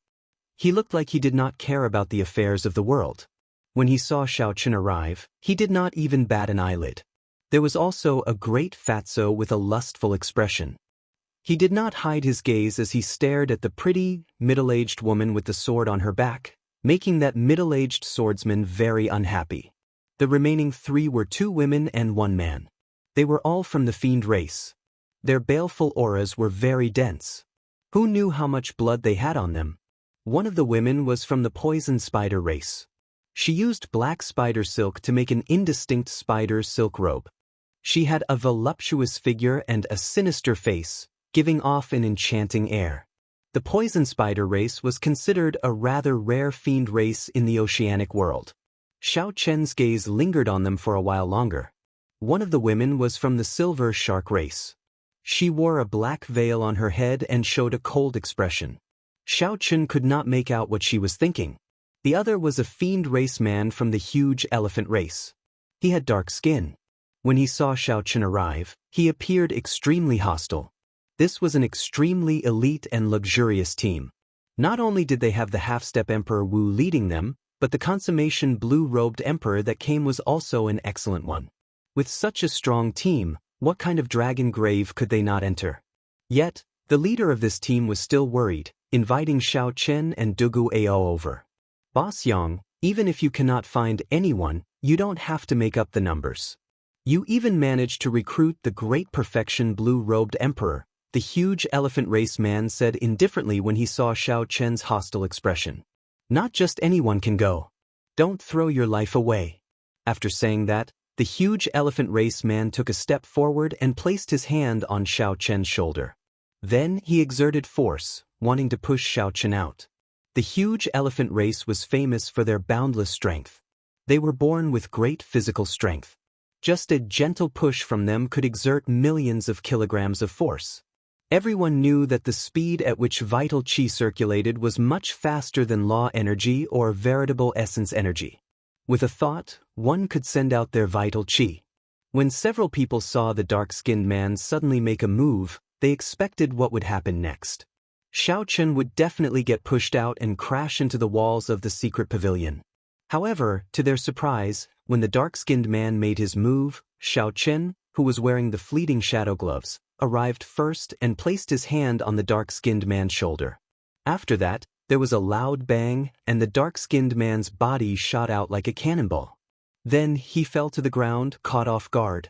He looked like he did not care about the affairs of the world. When he saw Xiao Chen arrive, he did not even bat an eyelid. There was also a great fatso with a lustful expression. He did not hide his gaze as he stared at the pretty, middle-aged woman with the sword on her back, making that middle-aged swordsman very unhappy. The remaining 3 were 2 women and 1 man. They were all from the fiend race. Their baleful auras were very dense. Who knew how much blood they had on them? One of the women was from the poison spider race. She used black spider silk to make an indistinct spider silk robe. She had a voluptuous figure and a sinister face, giving off an enchanting air. The poison spider race was considered a rather rare fiend race in the oceanic world. Xiao Chen's gaze lingered on them for a while longer. One of the women was from the silver shark race. She wore a black veil on her head and showed a cold expression. Xiao Chen could not make out what she was thinking. The other was a fiend race man from the huge elephant race. He had dark skin. When he saw Xiao Chen arrive, he appeared extremely hostile. This was an extremely elite and luxurious team. Not only did they have the half-step Emperor Wu leading them, but the consummation blue-robed emperor that came was also an excellent one. With such a strong team, what kind of dragon grave could they not enter? Yet, the leader of this team was still worried, inviting Xiao Chen and Dugu Ao over. Boss Yang, even if you cannot find anyone, you don't have to make up the numbers. You even managed to recruit the great perfection blue-robed emperor, the huge elephant race man said indifferently when he saw Xiao Chen's hostile expression. Not just anyone can go. Don't throw your life away. After saying that, the huge elephant race man took a step forward and placed his hand on Xiao Chen's shoulder. Then he exerted force, wanting to push Xiao Chen out. The huge elephant race was famous for their boundless strength. They were born with great physical strength. Just a gentle push from them could exert millions of kilograms of force. Everyone knew that the speed at which vital qi circulated was much faster than law energy or veritable essence energy. With a thought, one could send out their vital qi. When several people saw the dark-skinned man suddenly make a move, they expected what would happen next. Xiao Chen would definitely get pushed out and crash into the walls of the secret pavilion. However, to their surprise, when the dark-skinned man made his move, Xiao Chen, who was wearing the fleeting shadow gloves, arrived first and placed his hand on the dark-skinned man's shoulder. After that, there was a loud bang, and the dark-skinned man's body shot out like a cannonball. Then he fell to the ground, caught off guard.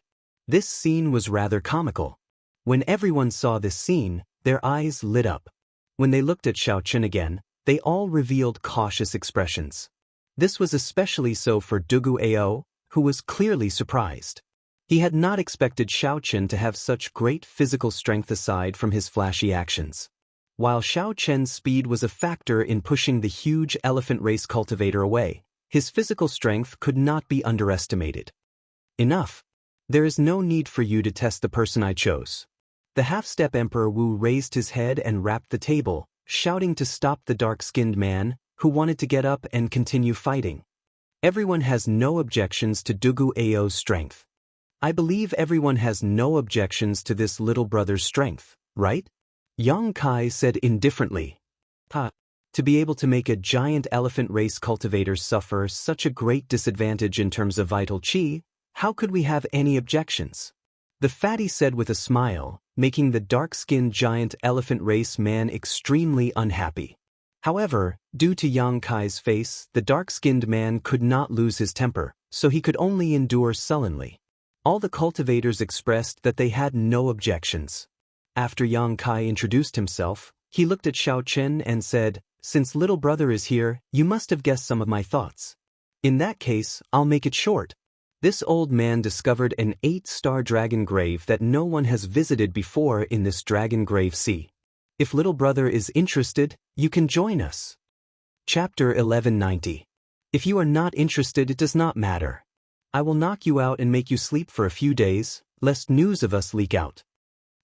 This scene was rather comical. When everyone saw this scene, their eyes lit up. When they looked at Xiao Chen again, they all revealed cautious expressions. This was especially so for Dugu Ao, who was clearly surprised. He had not expected Xiao Chen to have such great physical strength aside from his flashy actions. While Xiao Chen's speed was a factor in pushing the huge elephant race cultivator away, his physical strength could not be underestimated. Enough. There is no need for you to test the person I chose. The half-step Emperor Wu raised his head and rapped the table, shouting to stop the dark-skinned man, who wanted to get up and continue fighting. Everyone has no objections to Dugu Ao's strength. I believe everyone has no objections to this little brother's strength, right? Yang Kai said indifferently. To be able to make a giant elephant race cultivator suffer such a great disadvantage in terms of vital qi, how could we have any objections? The fatty said with a smile, making the dark-skinned giant elephant race man extremely unhappy. However, due to Yang Kai's face, the dark-skinned man could not lose his temper, so he could only endure sullenly. All the cultivators expressed that they had no objections. After Yang Kai introduced himself, he looked at Xiao Chen and said, "Since little brother is here, you must have guessed some of my thoughts. In that case, I'll make it short. This old man discovered an 8-star dragon grave that no one has visited before in this dragon grave sea. If little brother is interested, you can join us." Chapter 1190. If you are not interested, it does not matter. I will knock you out and make you sleep for a few days, lest news of us leak out.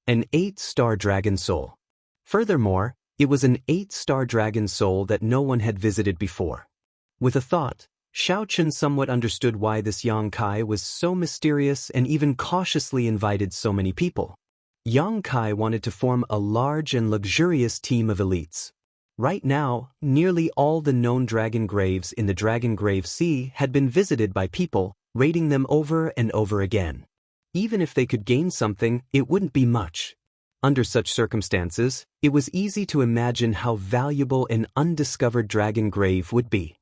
An 8-star dragon soul. Furthermore, it was an 8-star dragon soul that no one had visited before. With a thought, Xiao Chen somewhat understood why this Yang Kai was so mysterious and even cautiously invited so many people. Yang Kai wanted to form a large and luxurious team of elites. Right now, nearly all the known dragon graves in the Dragon Grave Sea had been visited by people, raiding them over and over again. Even if they could gain something, it wouldn't be much. Under such circumstances, it was easy to imagine how valuable an undiscovered dragon grave would be.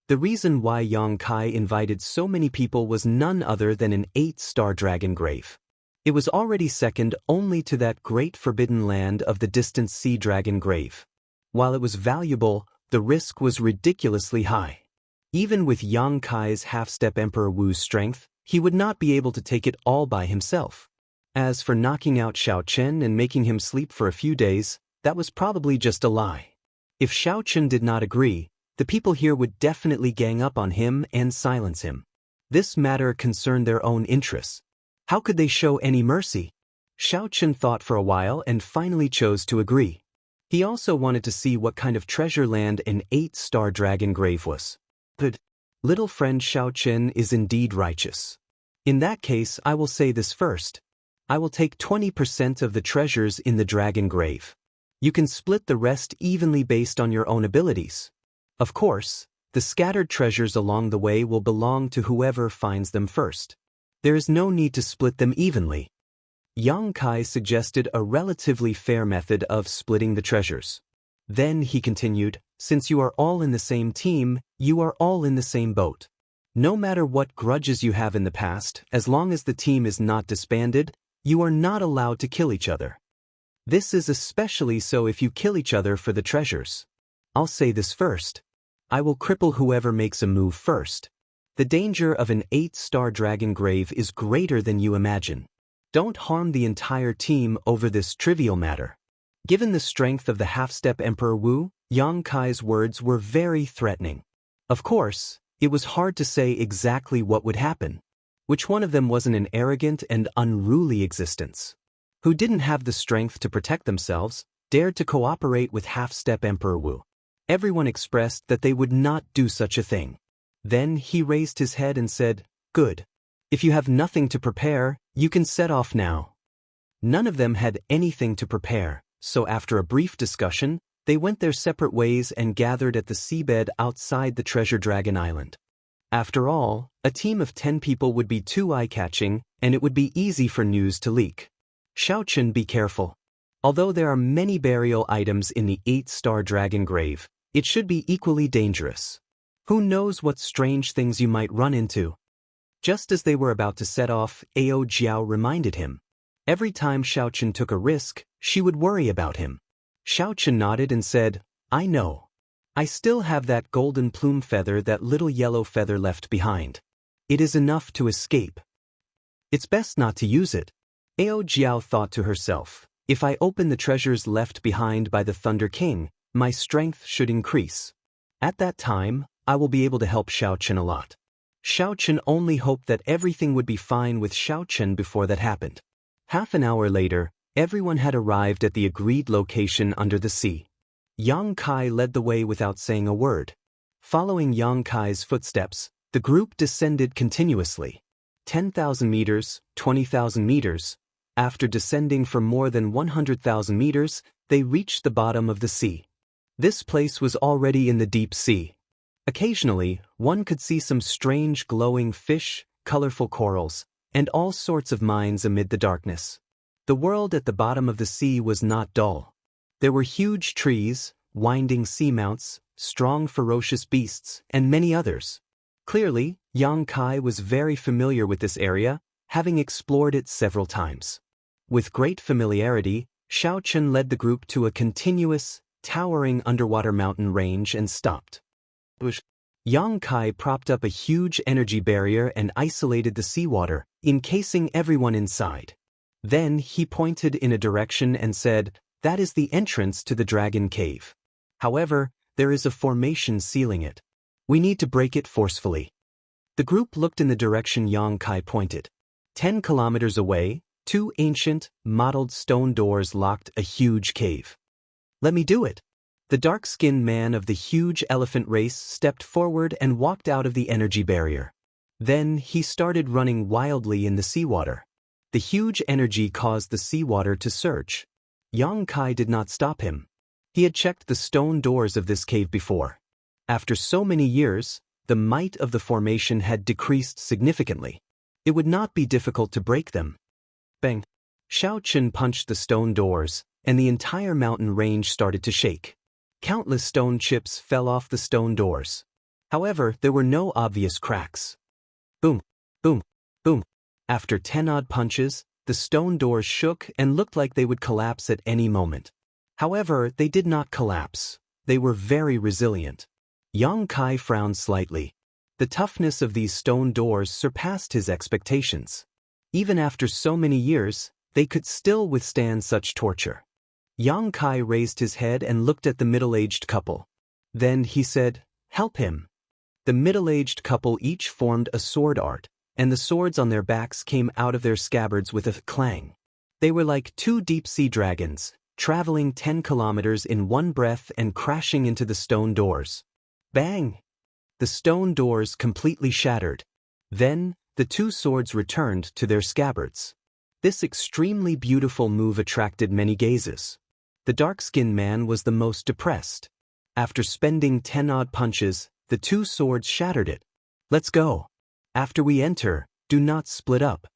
The reason why Yang Kai invited so many people was none other than an 8-star dragon grave. It was already second only to that great forbidden land of the distant sea dragon grave. While it was valuable, the risk was ridiculously high. Even with Yang Kai's half-step Emperor Wu's strength, he would not be able to take it all by himself. As for knocking out Xiao Chen and making him sleep for a few days, that was probably just a lie. If Xiao Chen did not agree, the people here would definitely gang up on him and silence him. This matter concerned their own interests. How could they show any mercy? Xiao Chen thought for a while and finally chose to agree. He also wanted to see what kind of treasure land an 8-star dragon grave was. Good. Little friend Xiao Chen is indeed righteous. In that case, I will say this first. I will take 20% of the treasures in the dragon grave. You can split the rest evenly based on your own abilities. Of course, the scattered treasures along the way will belong to whoever finds them first. There is no need to split them evenly. Yang Kai suggested a relatively fair method of splitting the treasures. Then he continued, since you are all in the same team, you are all in the same boat. No matter what grudges you have in the past, as long as the team is not disbanded, you are not allowed to kill each other. This is especially so if you kill each other for the treasures. I'll say this first. I will cripple whoever makes a move first. The danger of an 8-star dragon grave is greater than you imagine. Don't harm the entire team over this trivial matter. Given the strength of the half-step Emperor Wu, Yang Kai's words were very threatening. Of course, it was hard to say exactly what would happen. Which one of them wasn't an arrogant and unruly existence? Who didn't have the strength to protect themselves, dared to cooperate with half-step Emperor Wu. Everyone expressed that they would not do such a thing. Then he raised his head and said, "Good. If you have nothing to prepare, you can set off now." None of them had anything to prepare, so after a brief discussion, they went their separate ways and gathered at the seabed outside the Treasure Dragon Island. After all, a team of 10 people would be too eye-catching, and it would be easy for news to leak. Xiaochen, be careful. Although there are many burial items in the 8-star dragon grave, it should be equally dangerous. Who knows what strange things you might run into? Just as they were about to set off, Ao Jiao reminded him. Every time Xiaochen took a risk, she would worry about him. Xiaochen nodded and said, I know. I still have that golden plume feather that little yellow feather left behind. It is enough to escape. It's best not to use it. Ao Jiao thought to herself, if I open the treasures left behind by the Thunder King, my strength should increase. At that time, I will be able to help Xiaochen a lot. Xiaochen only hoped that everything would be fine with Xiaochen before that happened. Half an hour later, everyone had arrived at the agreed location under the sea. Yang Kai led the way without saying a word. Following Yang Kai's footsteps, the group descended continuously. 10,000 meters, 20,000 meters. After descending for more than 100,000 meters, they reached the bottom of the sea. This place was already in the deep sea. Occasionally, one could see some strange glowing fish, colorful corals, and all sorts of mines amid the darkness. The world at the bottom of the sea was not dull. There were huge trees, winding seamounts, strong ferocious beasts, and many others. Clearly, Yang Kai was very familiar with this area, having explored it several times. With great familiarity, Xiaochen led the group to a continuous, towering underwater mountain range and stopped. Yang Kai propped up a huge energy barrier and isolated the seawater, encasing everyone inside. Then he pointed in a direction and said, that is the entrance to the dragon cave. However, there is a formation sealing it. We need to break it forcefully. The group looked in the direction Yang Kai pointed. 10 kilometers away, 2 ancient, mottled stone doors locked a huge cave. Let me do it. The dark-skinned man of the huge elephant race stepped forward and walked out of the energy barrier. Then he started running wildly in the seawater. The huge energy caused the seawater to surge. Yang Kai did not stop him. He had checked the stone doors of this cave before. After so many years, the might of the formation had decreased significantly. It would not be difficult to break them. Bang! Xiaochen punched the stone doors, and the entire mountain range started to shake. Countless stone chips fell off the stone doors. However, there were no obvious cracks. Boom! Boom! Boom! After 10 odd punches, the stone doors shook and looked like they would collapse at any moment. However, they did not collapse. They were very resilient. Yang Kai frowned slightly. The toughness of these stone doors surpassed his expectations. Even after so many years, they could still withstand such torture. Yang Kai raised his head and looked at the middle-aged couple. Then he said, help him. The middle-aged couple each formed a sword art, and the swords on their backs came out of their scabbards with a clang. They were like 2 deep-sea dragons, traveling 10 kilometers in one breath and crashing into the stone doors. Bang! The stone doors completely shattered. Then, the two swords returned to their scabbards. This extremely beautiful move attracted many gazes. The dark-skinned man was the most depressed. After spending 10-odd punches, the two swords shattered it. Let's go. After we enter, do not split up.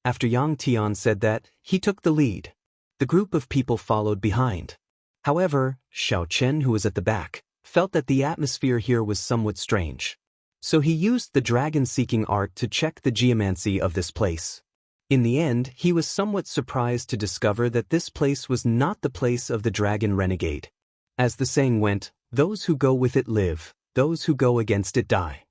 After Yang Tian said that, he took the lead. The group of people followed behind. However, Xiao Chen, who was at the back, felt that the atmosphere here was somewhat strange. So he used the dragon-seeking art to check the geomancy of this place. In the end, he was somewhat surprised to discover that this place was not the place of the dragon renegade. As the saying went, those who go with it live, those who go against it die.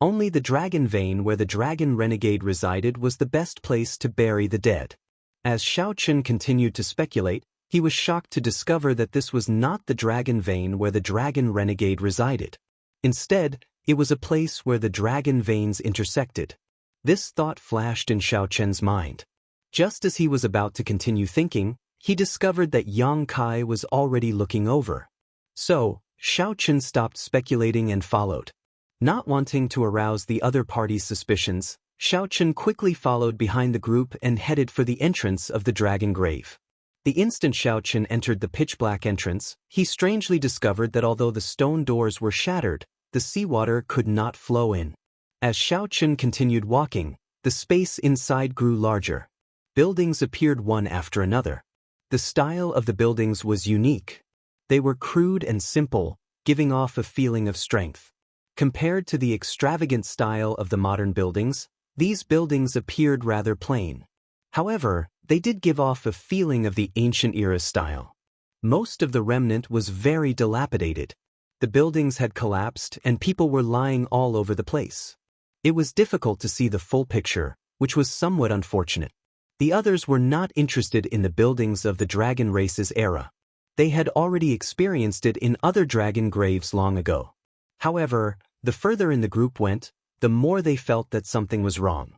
Only the dragon vein where the dragon renegade resided was the best place to bury the dead. As Xiao Chen continued to speculate, he was shocked to discover that this was not the dragon vein where the dragon renegade resided. Instead, it was a place where the dragon veins intersected. This thought flashed in Xiao Chen's mind. Just as he was about to continue thinking, he discovered that Yang Kai was already looking over. So, Xiao Chen stopped speculating and followed. Not wanting to arouse the other party's suspicions, Xiao Chen quickly followed behind the group and headed for the entrance of the dragon grave. The instant Xiao Chen entered the pitch-black entrance, he strangely discovered that although the stone doors were shattered, the seawater could not flow in. As Xiao Chen continued walking, the space inside grew larger. Buildings appeared one after another. The style of the buildings was unique. They were crude and simple, giving off a feeling of strength. Compared to the extravagant style of the modern buildings, these buildings appeared rather plain. However, they did give off a feeling of the ancient era style. Most of the remnant was very dilapidated. The buildings had collapsed and people were lying all over the place. It was difficult to see the full picture, which was somewhat unfortunate. The others were not interested in the buildings of the dragon race's era. They had already experienced it in other dragon graves long ago. However, the further in the group went, the more they felt that something was wrong.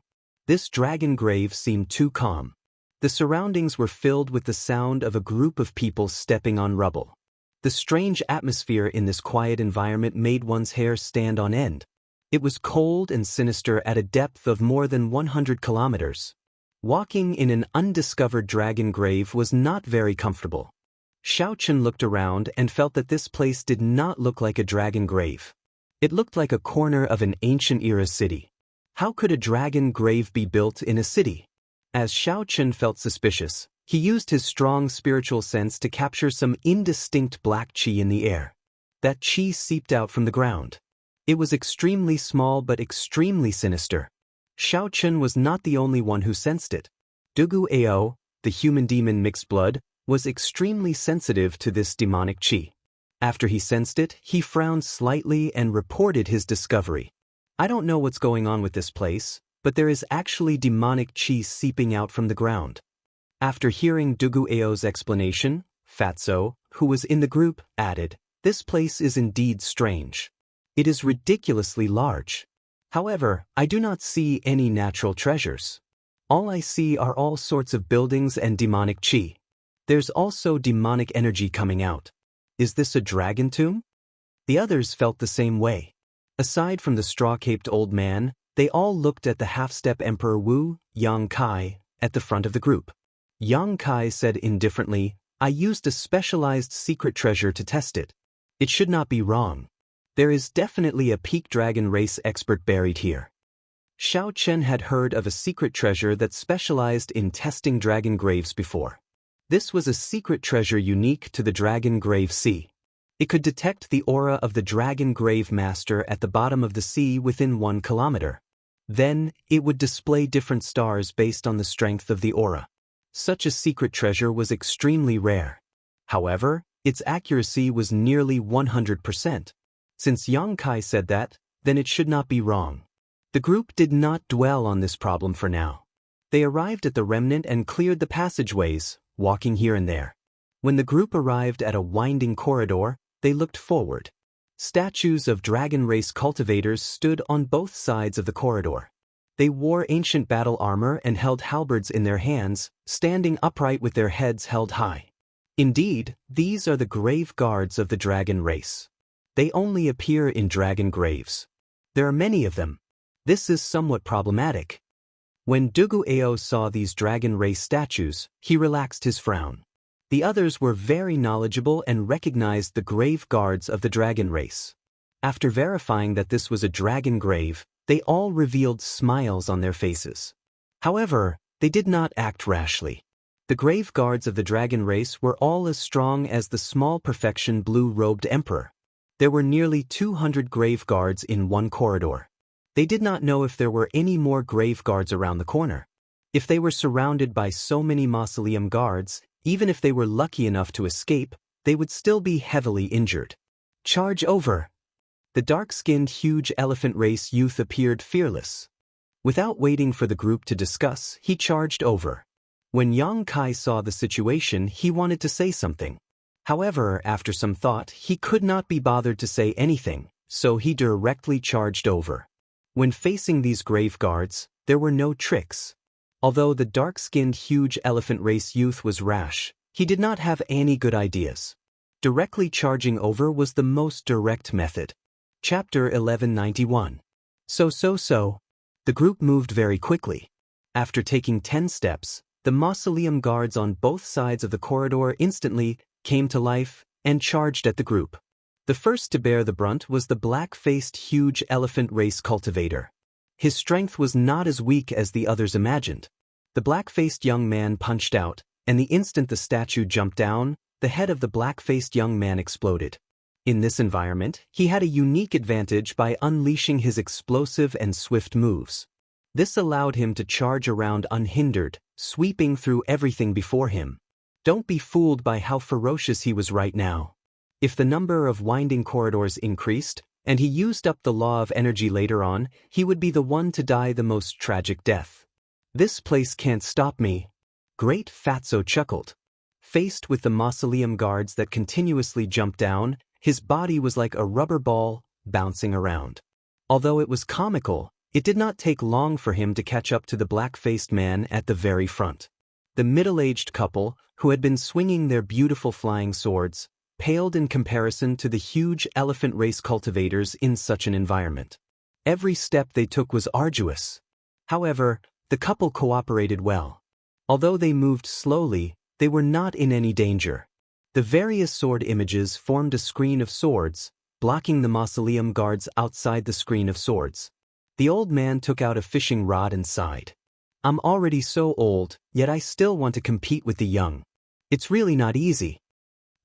This dragon grave seemed too calm. The surroundings were filled with the sound of a group of people stepping on rubble. The strange atmosphere in this quiet environment made one's hair stand on end. It was cold and sinister at a depth of more than 100 kilometers. Walking in an undiscovered dragon grave was not very comfortable. Xiao Chen looked around and felt that this place did not look like a dragon grave. It looked like a corner of an ancient-era city. How could a dragon grave be built in a city? As Xiao Chen felt suspicious, he used his strong spiritual sense to capture some indistinct black qi in the air. That qi seeped out from the ground. It was extremely small but extremely sinister. Xiao Chen was not the only one who sensed it. Dugu Ao, the human-demon mixed blood, was extremely sensitive to this demonic qi. After he sensed it, he frowned slightly and reported his discovery. I don't know what's going on with this place, but there is actually demonic qi seeping out from the ground. After hearing Dugu Ao's explanation, Fatso, who was in the group, added, "This place is indeed strange. It is ridiculously large. However, I do not see any natural treasures. All I see are all sorts of buildings and demonic qi. There's also demonic energy coming out. Is this a dragon tomb?" The others felt the same way. Aside from the straw-caped old man, they all looked at the half-step Emperor Wu, Yang Kai, at the front of the group. Yang Kai said indifferently, "I used a specialized secret treasure to test it. It should not be wrong. There is definitely a peak dragon race expert buried here." Xiao Chen had heard of a secret treasure that specialized in testing dragon graves before. This was a secret treasure unique to the Dragon Grave Sea. It could detect the aura of the Dragon Grave Master at the bottom of the sea within 1 kilometer. Then, it would display different stars based on the strength of the aura. Such a secret treasure was extremely rare. However, its accuracy was nearly 100%. Since Yang Kai said that, then it should not be wrong. The group did not dwell on this problem for now. They arrived at the remnant and cleared the passageways, walking here and there. When the group arrived at a winding corridor, they looked forward. Statues of dragon race cultivators stood on both sides of the corridor. They wore ancient battle armor and held halberds in their hands, standing upright with their heads held high. Indeed, these are the grave guards of the dragon race. They only appear in dragon graves. There are many of them. This is somewhat problematic. When Dugu-Ao saw these dragon race statues, he relaxed his frown. The others were very knowledgeable and recognized the grave guards of the dragon race. After verifying that this was a dragon grave, they all revealed smiles on their faces. However, they did not act rashly. The grave guards of the dragon race were all as strong as the small perfection blue-robed emperor. There were nearly 200 grave guards in one corridor. They did not know if there were any more grave guards around the corner. If they were surrounded by so many mausoleum guards, even if they were lucky enough to escape, they would still be heavily injured. Charge over! The dark-skinned huge elephant race youth appeared fearless. Without waiting for the group to discuss, he charged over. When Yang Kai saw the situation, he wanted to say something. However, after some thought, he could not be bothered to say anything, so he directly charged over. When facing these grave guards, there were no tricks. Although the dark-skinned huge elephant race youth was rash, he did not have any good ideas. Directly charging over was the most direct method. Chapter 1191. So. The group moved very quickly. After taking 10 steps, the mausoleum guards on both sides of the corridor instantly came to life and charged at the group. The first to bear the brunt was the black-faced huge elephant race cultivator. His strength was not as weak as the others imagined. The black-faced young man punched out, and the instant the statue jumped down, the head of the black-faced young man exploded. In this environment, he had a unique advantage by unleashing his explosive and swift moves. This allowed him to charge around unhindered, sweeping through everything before him. Don't be fooled by how ferocious he was right now. If the number of winding corridors increased, and he used up the law of energy later on, he would be the one to die the most tragic death. This place can't stop me. Great Fatso chuckled. Faced with the mausoleum guards that continuously jumped down, his body was like a rubber ball, bouncing around. Although it was comical, it did not take long for him to catch up to the black-faced man at the very front. The middle-aged couple, who had been swinging their beautiful flying swords, paled in comparison to the huge elephant race cultivators in such an environment. Every step they took was arduous. However, the couple cooperated well. Although they moved slowly, they were not in any danger. The various sword images formed a screen of swords, blocking the mausoleum guards outside the screen of swords. The old man took out a fishing rod and sighed. I'm already so old, yet I still want to compete with the young. It's really not easy.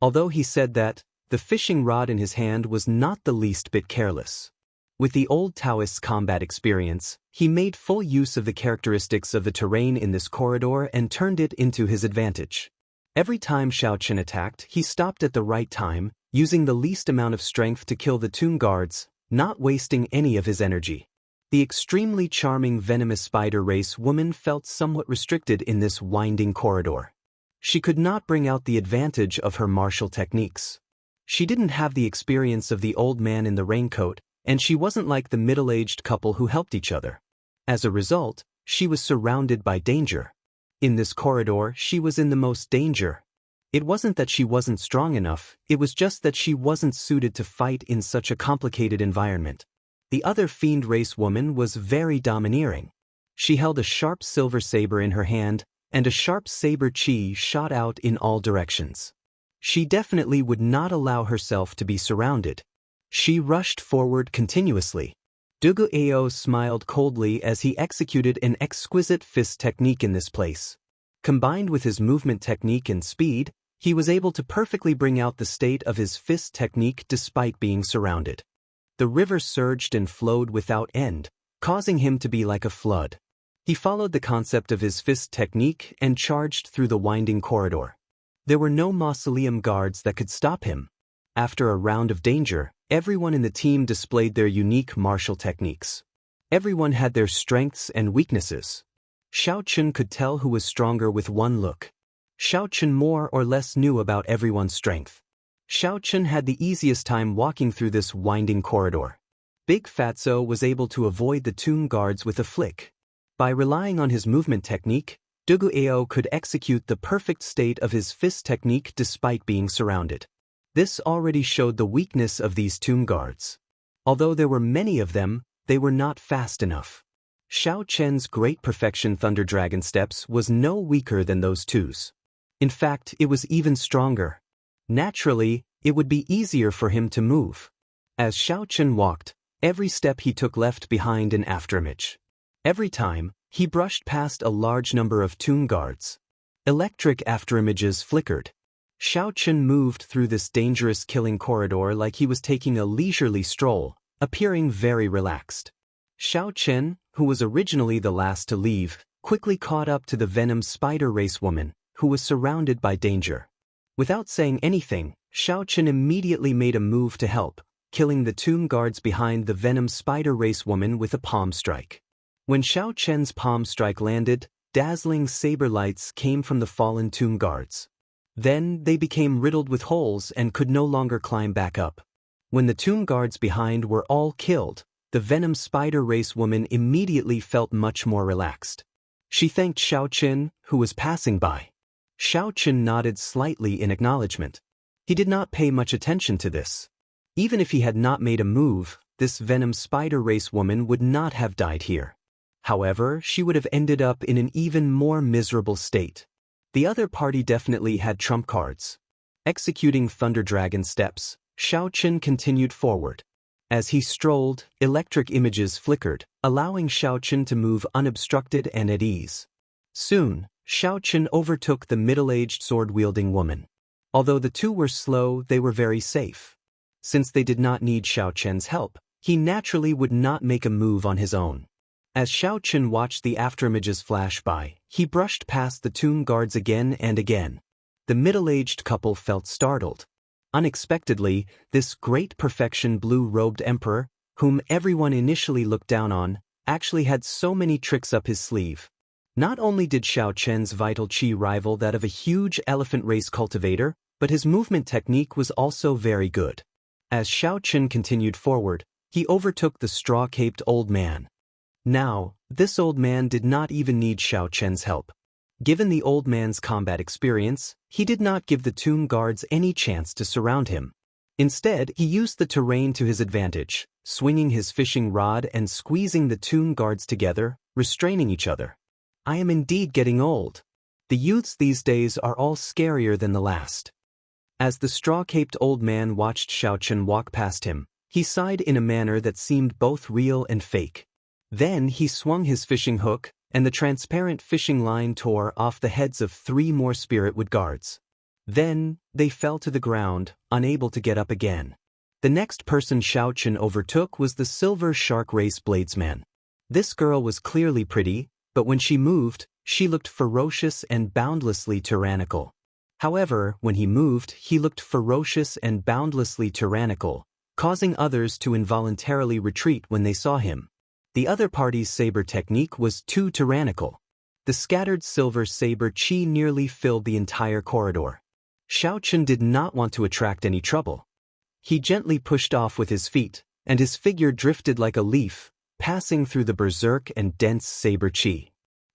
Although he said that, the fishing rod in his hand was not the least bit careless. With the old Taoist's combat experience, he made full use of the characteristics of the terrain in this corridor and turned it into his advantage. Every time Xiao Chen attacked, he stopped at the right time, using the least amount of strength to kill the tomb guards, not wasting any of his energy. The extremely charming venomous spider race woman felt somewhat restricted in this winding corridor. She could not bring out the advantage of her martial techniques. She didn't have the experience of the old man in the raincoat, and she wasn't like the middle-aged couple who helped each other. As a result, she was surrounded by danger. In this corridor, she was in the most danger. It wasn't that she wasn't strong enough, it was just that she wasn't suited to fight in such a complicated environment. The other fiend race woman was very domineering. She held a sharp silver saber in her hand, and a sharp saber chi shot out in all directions. She definitely would not allow herself to be surrounded. She rushed forward continuously. Dugu-Ao smiled coldly as he executed an exquisite fist technique in this place. Combined with his movement technique and speed, he was able to perfectly bring out the state of his fist technique despite being surrounded. The river surged and flowed without end, causing him to be like a flood. He followed the concept of his fist technique and charged through the winding corridor. There were no mausoleum guards that could stop him. After a round of danger, everyone in the team displayed their unique martial techniques. Everyone had their strengths and weaknesses. Xiao Chen could tell who was stronger with one look. Xiao Chen more or less knew about everyone's strength. Xiao Chen had the easiest time walking through this winding corridor. Big Fatso was able to avoid the tomb guards with a flick. By relying on his movement technique, Duguao could execute the perfect state of his fist technique despite being surrounded. This already showed the weakness of these tomb guards. Although there were many of them, they were not fast enough. Xiao Chen's great perfection Thunder Dragon Steps was no weaker than those twos. In fact, it was even stronger. Naturally, it would be easier for him to move. As Xiao Chen walked, every step he took left behind an afterimage. Every time, he brushed past a large number of tomb guards. Electric afterimages flickered. Xiao Chen moved through this dangerous killing corridor like he was taking a leisurely stroll, appearing very relaxed. Xiao Chen, who was originally the last to leave, quickly caught up to the Venom Spider Race woman, who was surrounded by danger. Without saying anything, Xiao Chen immediately made a move to help, killing the tomb guards behind the Venom Spider Race woman with a palm strike. When Xiao Chen's palm strike landed, dazzling saber lights came from the fallen tomb guards. Then they became riddled with holes and could no longer climb back up. When the tomb guards behind were all killed, the Venom Spider Race woman immediately felt much more relaxed. She thanked Xiao Chen, who was passing by. Xiao Chen nodded slightly in acknowledgement. He did not pay much attention to this. Even if he had not made a move, this Venom Spider Race woman would not have died here. However, she would have ended up in an even more miserable state. The other party definitely had trump cards. Executing Thunder Dragon Steps, Xiao Chen continued forward. As he strolled, electric images flickered, allowing Xiao Chen to move unobstructed and at ease. Soon, Xiao Chen overtook the middle-aged sword-wielding woman. Although the two were slow, they were very safe. Since they did not need Xiao Chen's help, he naturally would not make a move on his own. As Xiao Chen watched the afterimages flash by, he brushed past the tomb guards again and again. The middle-aged couple felt startled. Unexpectedly, this great perfection blue-robed emperor, whom everyone initially looked down on, actually had so many tricks up his sleeve. Not only did Xiao Chen's vital qi rival that of a huge elephant race cultivator, but his movement technique was also very good. As Xiao Chen continued forward, he overtook the straw-caped old man. Now, this old man did not even need Xiao Chen's help. Given the old man's combat experience, he did not give the tomb guards any chance to surround him. Instead, he used the terrain to his advantage, swinging his fishing rod and squeezing the tomb guards together, restraining each other. I am indeed getting old. The youths these days are all scarier than the last. As the straw-caped old man watched Xiao Chen walk past him, he sighed in a manner that seemed both real and fake. Then he swung his fishing hook, and the transparent fishing line tore off the heads of 3 more spiritwood guards. Then, they fell to the ground, unable to get up again. The next person Xiao Chen overtook was the Silver Shark Race Bladesman. This girl was clearly pretty, but when she moved, she looked ferocious and boundlessly tyrannical. However, when he moved, he looked ferocious and boundlessly tyrannical, causing others to involuntarily retreat when they saw him. The other party's saber technique was too tyrannical. The scattered silver saber chi nearly filled the entire corridor. Xiao Chen did not want to attract any trouble. He gently pushed off with his feet, and his figure drifted like a leaf, passing through the berserk and dense saber chi.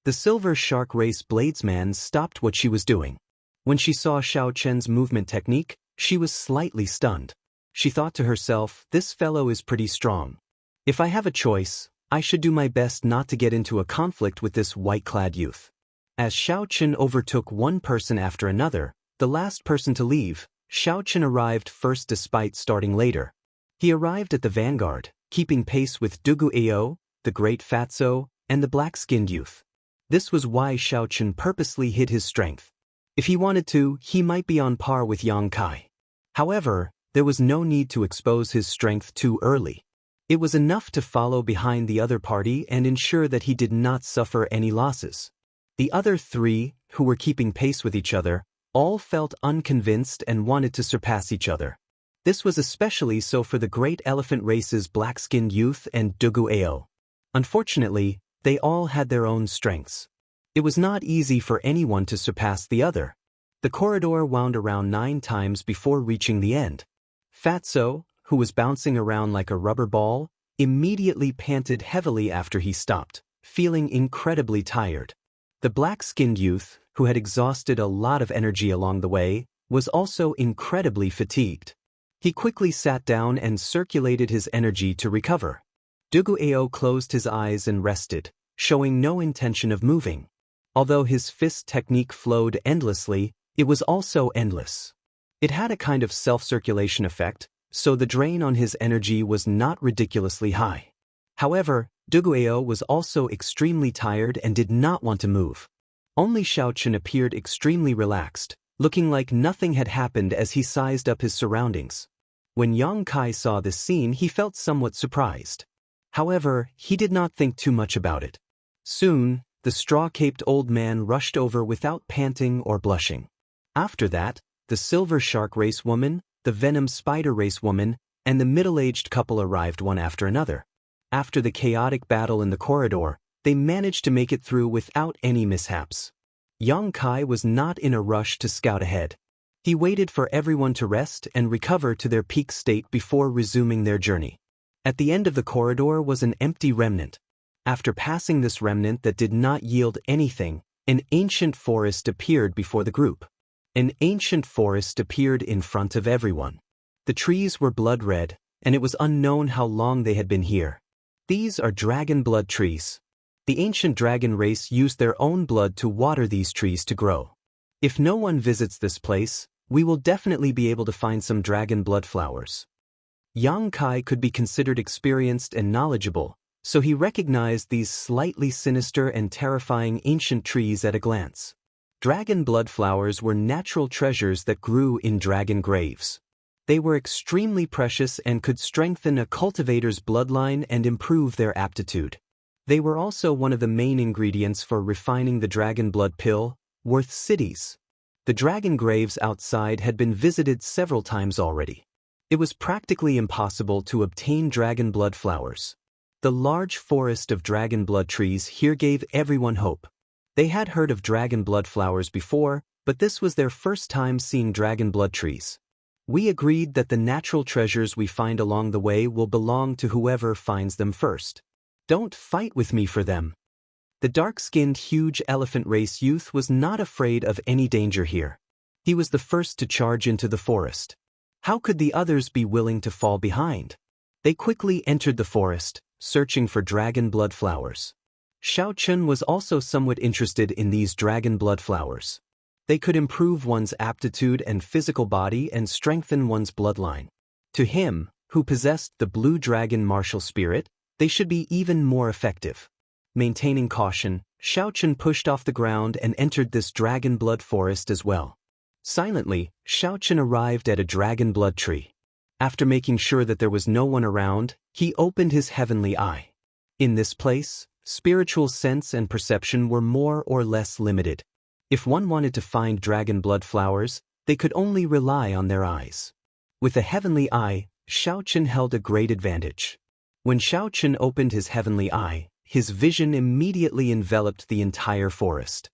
The Silver Shark Race Bladesman stopped what she was doing. When she saw Xiao Chen's movement technique, she was slightly stunned. She thought to herself, this fellow is pretty strong. If I have a choice, I should do my best not to get into a conflict with this white-clad youth. As Xiao Chen overtook one person after another, the last person to leave, Xiao Chen arrived first despite starting later. He arrived at the vanguard, keeping pace with Duguao, the Great Fatso, and the black-skinned youth. This was why Xiao Chen purposely hid his strength. If he wanted to, he might be on par with Yang Kai. However, there was no need to expose his strength too early. It was enough to follow behind the other party and ensure that he did not suffer any losses. The other 3, who were keeping pace with each other, all felt unconvinced and wanted to surpass each other. This was especially so for the Great Elephant Race's black-skinned youth and Duguao. Unfortunately, they all had their own strengths. It was not easy for anyone to surpass the other. The corridor wound around 9 times before reaching the end. Fatso, who was bouncing around like a rubber ball, immediately panted heavily after he stopped, feeling incredibly tired. The The black-skinned youth, who had exhausted a lot of energy along the way, was also incredibly fatigued. He quickly sat down and circulated his energy to recover. Dugueo closed his eyes and rested, showing no intention of moving. Although his fist technique flowed endlessly, it was also endless. It had a kind of self-circulation effect, so the drain on his energy was not ridiculously high. However, Dugueo was also extremely tired and did not want to move. Only Xiaochen appeared extremely relaxed, looking like nothing had happened as he sized up his surroundings. When Yang Kai saw this scene, he felt somewhat surprised. However, he did not think too much about it. Soon, the straw-caped old man rushed over without panting or blushing. After that, the silver shark race woman, the venom spider race woman, and the middle-aged couple arrived one after another. After the chaotic battle in the corridor, they managed to make it through without any mishaps. Yang Kai was not in a rush to scout ahead. He waited for everyone to rest and recover to their peak state before resuming their journey. At the end of the corridor was an empty remnant. After passing this remnant that did not yield anything, an ancient forest appeared before the group. An ancient forest appeared in front of everyone. The trees were blood red, and it was unknown how long they had been here. These are dragon blood trees. The ancient dragon race used their own blood to water these trees to grow. If no one visits this place, we will definitely be able to find some dragon blood flowers. Yang Kai could be considered experienced and knowledgeable, so he recognized these slightly sinister and terrifying ancient trees at a glance. Dragon blood flowers were natural treasures that grew in dragon graves. They were extremely precious and could strengthen a cultivator's bloodline and improve their aptitude. They were also one of the main ingredients for refining the dragon blood pill, worth cities. The dragon graves outside had been visited several times already. It was practically impossible to obtain dragon blood flowers. The large forest of dragon blood trees here gave everyone hope. They had heard of dragon blood flowers before, but this was their first time seeing dragon blood trees. We agreed that the natural treasures we find along the way will belong to whoever finds them first. Don't fight with me for them. The dark-skinned huge elephant race youth was not afraid of any danger here. He was the first to charge into the forest. How could the others be willing to fall behind? They quickly entered the forest, searching for dragon blood flowers. Xiaochen was also somewhat interested in these dragon blood flowers. They could improve one's aptitude and physical body and strengthen one's bloodline. To him, who possessed the blue dragon martial spirit, they should be even more effective. Maintaining caution, Xiaochen pushed off the ground and entered this dragon blood forest as well. Silently, Xiaochen arrived at a dragon blood tree. After making sure that there was no one around, he opened his heavenly eye. In this place, spiritual sense and perception were more or less limited. If one wanted to find dragon blood flowers, they could only rely on their eyes. With a heavenly eye, Xiaochen held a great advantage. When Xiaochen opened his heavenly eye, his vision immediately enveloped the entire forest.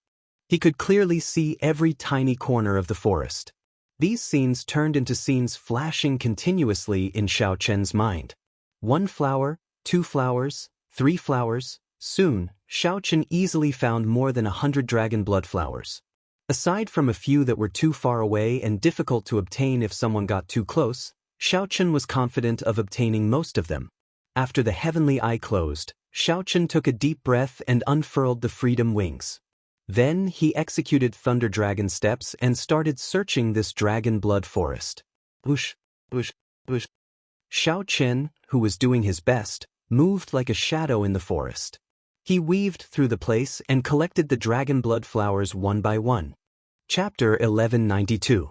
He could clearly see every tiny corner of the forest. These scenes turned into scenes flashing continuously in Xiaochen's mind. 1 flower, 2 flowers, 3 flowers. Soon, Xiaochen easily found more than 100 dragon blood flowers. Aside from a few that were too far away and difficult to obtain if someone got too close, Xiaochen was confident of obtaining most of them. After the heavenly eye closed, Xiaochen took a deep breath and unfurled the freedom wings. Then he executed thunder dragon steps and started searching this dragon blood forest. Whoosh, whoosh, whoosh. Xiaochen, who was doing his best, moved like a shadow in the forest. He weaved through the place and collected the dragon blood flowers one by one. Chapter 1192.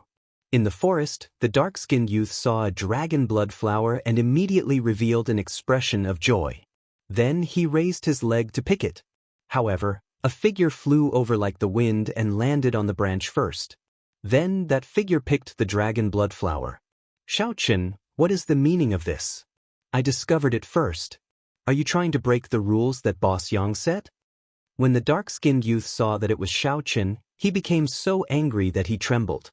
In the forest, the dark-skinned youth saw a dragon blood flower and immediately revealed an expression of joy. Then he raised his leg to pick it. However, a figure flew over like the wind and landed on the branch first. Then that figure picked the dragon blood flower. Xiaochen, what is the meaning of this? I discovered it first. Are you trying to break the rules that Boss Yang set? When the dark-skinned youth saw that it was Xiaochen, he became so angry that he trembled.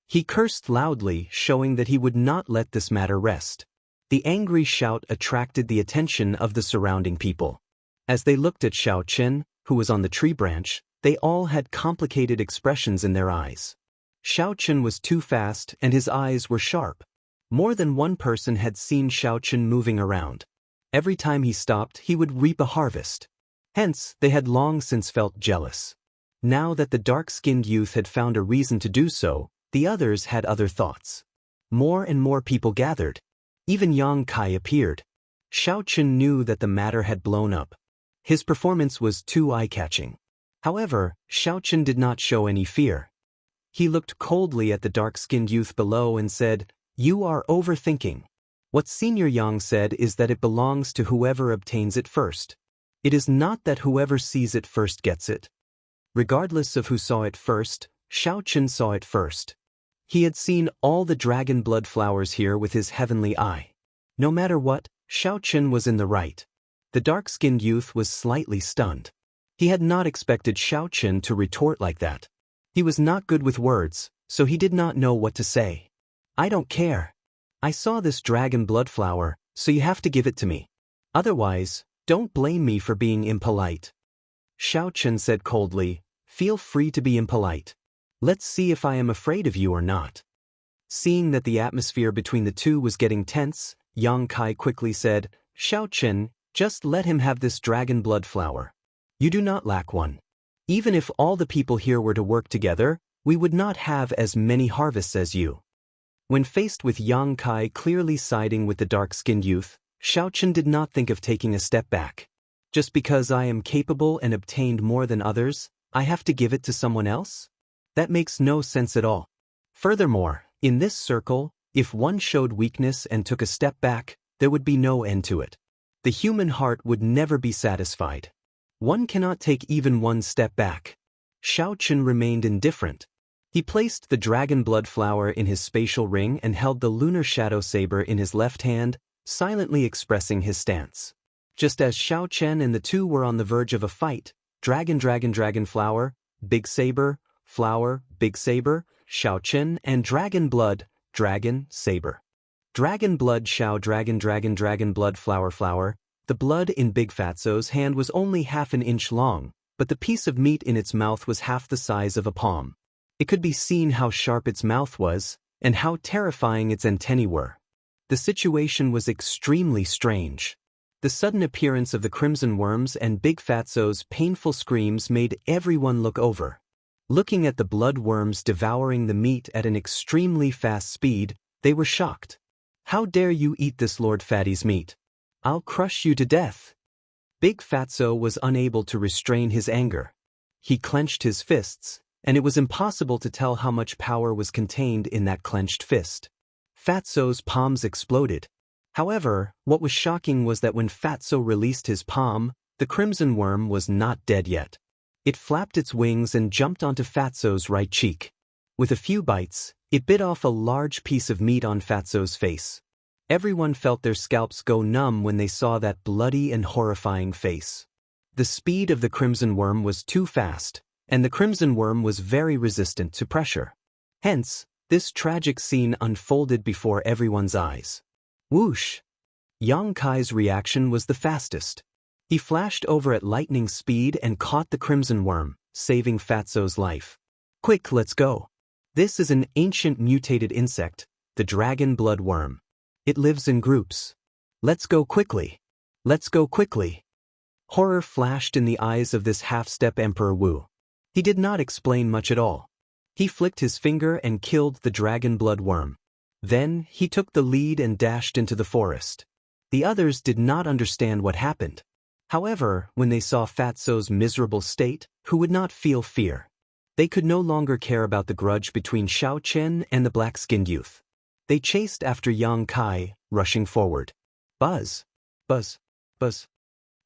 He cursed loudly, showing that he would not let this matter rest. The angry shout attracted the attention of the surrounding people. As they looked at Xiaochen, who was on the tree branch, They all had complicated expressions in their eyes. Xiao Chen was too fast and his eyes were sharp. More than one person had seen Xiao Chen moving around. Every time he stopped, he would reap a harvest. Hence, they had long since felt jealous. Now that the dark-skinned youth had found a reason to do so, the others had other thoughts. More and more people gathered. Even Yang Kai appeared. Xiao Chen knew that the matter had blown up. His performance was too eye-catching. However, Xiao Chen did not show any fear. He looked coldly at the dark-skinned youth below and said, "You are overthinking. What Senior Yang said is that it belongs to whoever obtains it first. It is not that whoever sees it first gets it." Regardless of who saw it first, Xiao Chen saw it first. He had seen all the dragon blood flowers here with his heavenly eye. No matter what, Xiao Chen was in the right. The dark-skinned youth was slightly stunned. He had not expected Xiao Chen to retort like that. He was not good with words, so he did not know what to say. "I don't care. I saw this dragon blood flower, so you have to give it to me. Otherwise, don't blame me for being impolite." Xiao Chen said coldly, "Feel free to be impolite. Let's see if I am afraid of you or not." Seeing that the atmosphere between the two was getting tense, Yang Kai quickly said, "Xiao Chen, just let him have this dragon blood flower. You do not lack one. Even if all the people here were to work together, we would not have as many harvests as you." When faced with Yang Kai clearly siding with the dark-skinned youth, Xiao Chen did not think of taking a step back. Just because I am capable and obtained more than others, I have to give it to someone else? That makes no sense at all. Furthermore, in this circle, if one showed weakness and took a step back, there would be no end to it. The human heart would never be satisfied. One cannot take even one step back. Xiao Chen remained indifferent. He placed the dragon blood flower in his spatial ring and held the lunar shadow saber in his left hand, silently expressing his stance. Just as Xiao Chen and the two were on the verge of a fight, dragon flower, big saber, flower, big saber, Xiao Chen and dragon blood, dragon, saber. Dragon blood Xiao dragon blood flower. The blood in Big Fatso's hand was only half an inch long, but the piece of meat in its mouth was half the size of a palm. It could be seen how sharp its mouth was, and how terrifying its antennae were. The situation was extremely strange. The sudden appearance of the crimson worms and Big Fatso's painful screams made everyone look over. Looking at the blood worms devouring the meat at an extremely fast speed, they were shocked. "How dare you eat this Lord Fatty's meat? I'll crush you to death." Big Fatso was unable to restrain his anger. He clenched his fists, and it was impossible to tell how much power was contained in that clenched fist. Fatso's palms exploded. However, what was shocking was that when Fatso released his palm, the crimson worm was not dead yet. It flapped its wings and jumped onto Fatso's right cheek. With a few bites, it bit off a large piece of meat on Fatso's face. Everyone felt their scalps go numb when they saw that bloody and horrifying face. The speed of the crimson worm was too fast, and the crimson worm was very resistant to pressure. Hence, this tragic scene unfolded before everyone's eyes. Whoosh! Yang Kai's reaction was the fastest. He flashed over at lightning speed and caught the crimson worm, saving Fatso's life. "Quick, let's go. This is an ancient mutated insect, the dragon blood worm. It lives in groups. Let's go quickly. Let's go quickly." Horror flashed in the eyes of this half-step Emperor Wu. He did not explain much at all. He flicked his finger and killed the dragon blood worm. Then, he took the lead and dashed into the forest. The others did not understand what happened. However, when they saw Fatso's miserable state, who would not feel fear? They could no longer care about the grudge between Xiao Chen and the black-skinned youth. They chased after Yang Kai, rushing forward. Buzz! Buzz! Buzz!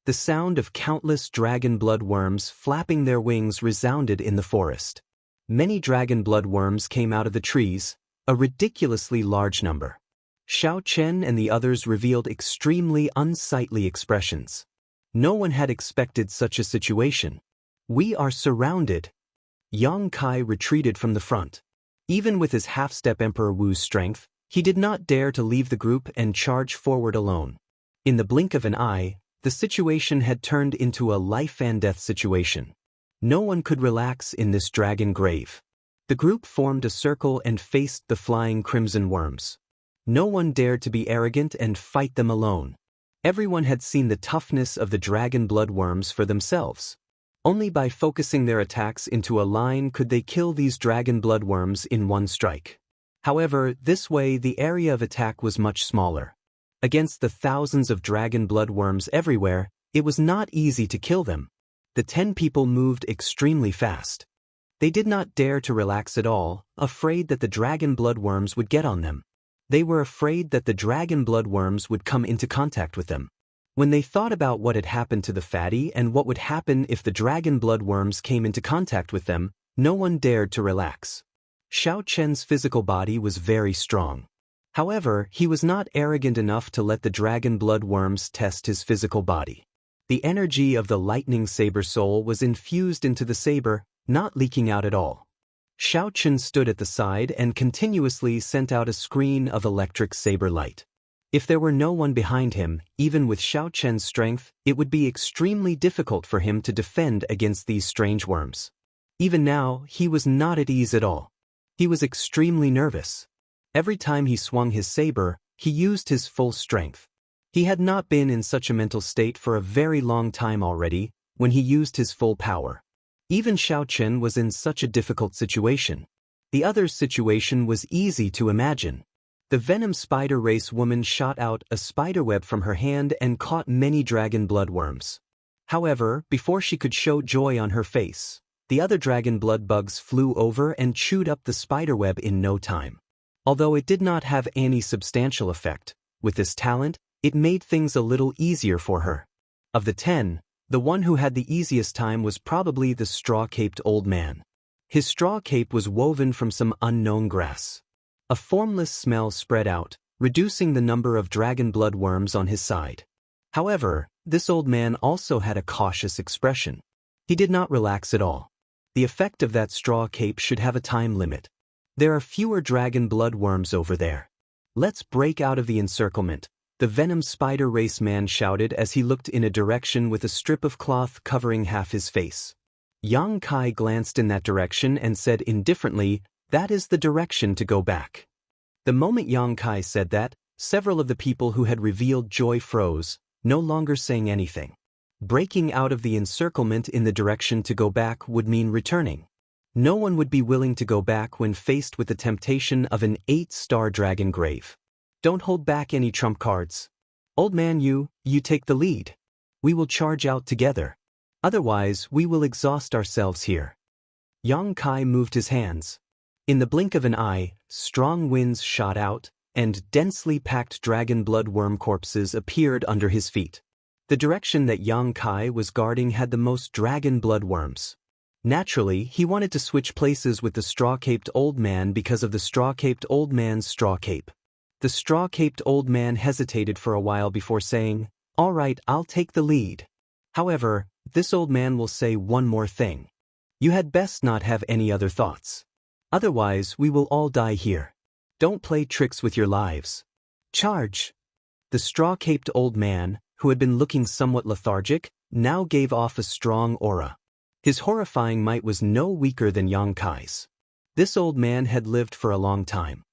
The sound of countless dragon blood worms flapping their wings resounded in the forest. Many dragon blood worms came out of the trees, a ridiculously large number. Xiao Chen and the others revealed extremely unsightly expressions. No one had expected such a situation. "We are surrounded." Yang Kai retreated from the front. Even with his half-step Emperor Wu's strength, he did not dare to leave the group and charge forward alone. In the blink of an eye, the situation had turned into a life-and-death situation. No one could relax in this dragon grave. The group formed a circle and faced the flying crimson worms. No one dared to be arrogant and fight them alone. Everyone had seen the toughness of the dragon blood worms for themselves. Only by focusing their attacks into a line could they kill these dragon blood worms in one strike. However, this way the area of attack was much smaller. Against the thousands of dragon blood worms everywhere, it was not easy to kill them. The 10 people moved extremely fast. They did not dare to relax at all, afraid that the dragon blood worms would get on them. They were afraid that the dragon blood worms would come into contact with them. When they thought about what had happened to the fatty and what would happen if the dragon blood worms came into contact with them, no one dared to relax. Xiao Chen's physical body was very strong. However, he was not arrogant enough to let the dragon blood worms test his physical body. The energy of the lightning saber soul was infused into the saber, not leaking out at all. Xiao Chen stood at the side and continuously sent out a screen of electric saber light. If there were no one behind him, even with Xiao Chen's strength, it would be extremely difficult for him to defend against these strange worms. Even now, he was not at ease at all. He was extremely nervous. Every time he swung his saber, he used his full strength. He had not been in such a mental state for a very long time already, when he used his full power. Even Xiao Chen was in such a difficult situation. The other's situation was easy to imagine. The venom spider race woman shot out a spiderweb from her hand and caught many dragon blood worms. However, before she could show joy on her face, the other dragon blood bugs flew over and chewed up the spiderweb in no time. Although it did not have any substantial effect, with this talent, it made things a little easier for her. Of the 10, the one who had the easiest time was probably the straw-caped old man. His straw cape was woven from some unknown grass. A formless smell spread out, reducing the number of dragon blood worms on his side. However, this old man also had a cautious expression. He did not relax at all. The effect of that straw cape should have a time limit. There are fewer dragon blood worms over there. Let's break out of the encirclement, the venom spider race man shouted as he looked in a direction with a strip of cloth covering half his face. Yang Kai glanced in that direction and said indifferently, "That is the direction to go back." The moment Yang Kai said that, several of the people who had revealed joy froze, no longer saying anything. Breaking out of the encirclement in the direction to go back would mean returning. No one would be willing to go back when faced with the temptation of an 8-star dragon grave. Don't hold back any trump cards. Old man, you take the lead. We will charge out together. Otherwise, we will exhaust ourselves here. Yang Kai moved his hands. In the blink of an eye, strong winds shot out, and densely packed dragon blood worm corpses appeared under his feet. The direction that Yang Kai was guarding had the most dragon blood worms. Naturally, he wanted to switch places with the straw-caped old man because of the straw-caped old man's straw cape. The straw-caped old man hesitated for a while before saying, "All right, I'll take the lead. However, this old man will say one more thing. You had best not have any other thoughts. Otherwise, we will all die here. Don't play tricks with your lives. Charge!" The straw-caped old man, who had been looking somewhat lethargic, now gave off a strong aura. His horrifying might was no weaker than Yang Kai's. This old man had lived for a long time.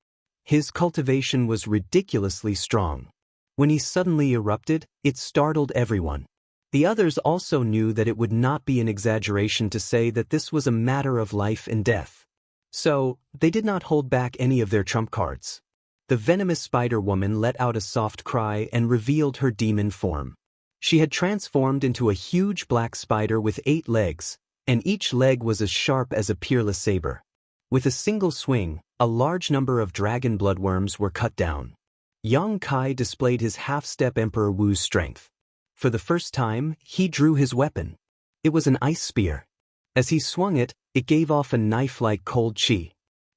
His cultivation was ridiculously strong. When he suddenly erupted, it startled everyone. The others also knew that it would not be an exaggeration to say that this was a matter of life and death. So, they did not hold back any of their trump cards. The venomous spider woman let out a soft cry and revealed her demon form. She had transformed into a huge black spider with 8 legs, and each leg was as sharp as a peerless saber. With a single swing, a large number of dragon bloodworms were cut down. Yang Kai displayed his half-step Emperor Wu's strength. For the first time, he drew his weapon. It was an ice spear. As he swung it, it gave off a knife-like cold chi.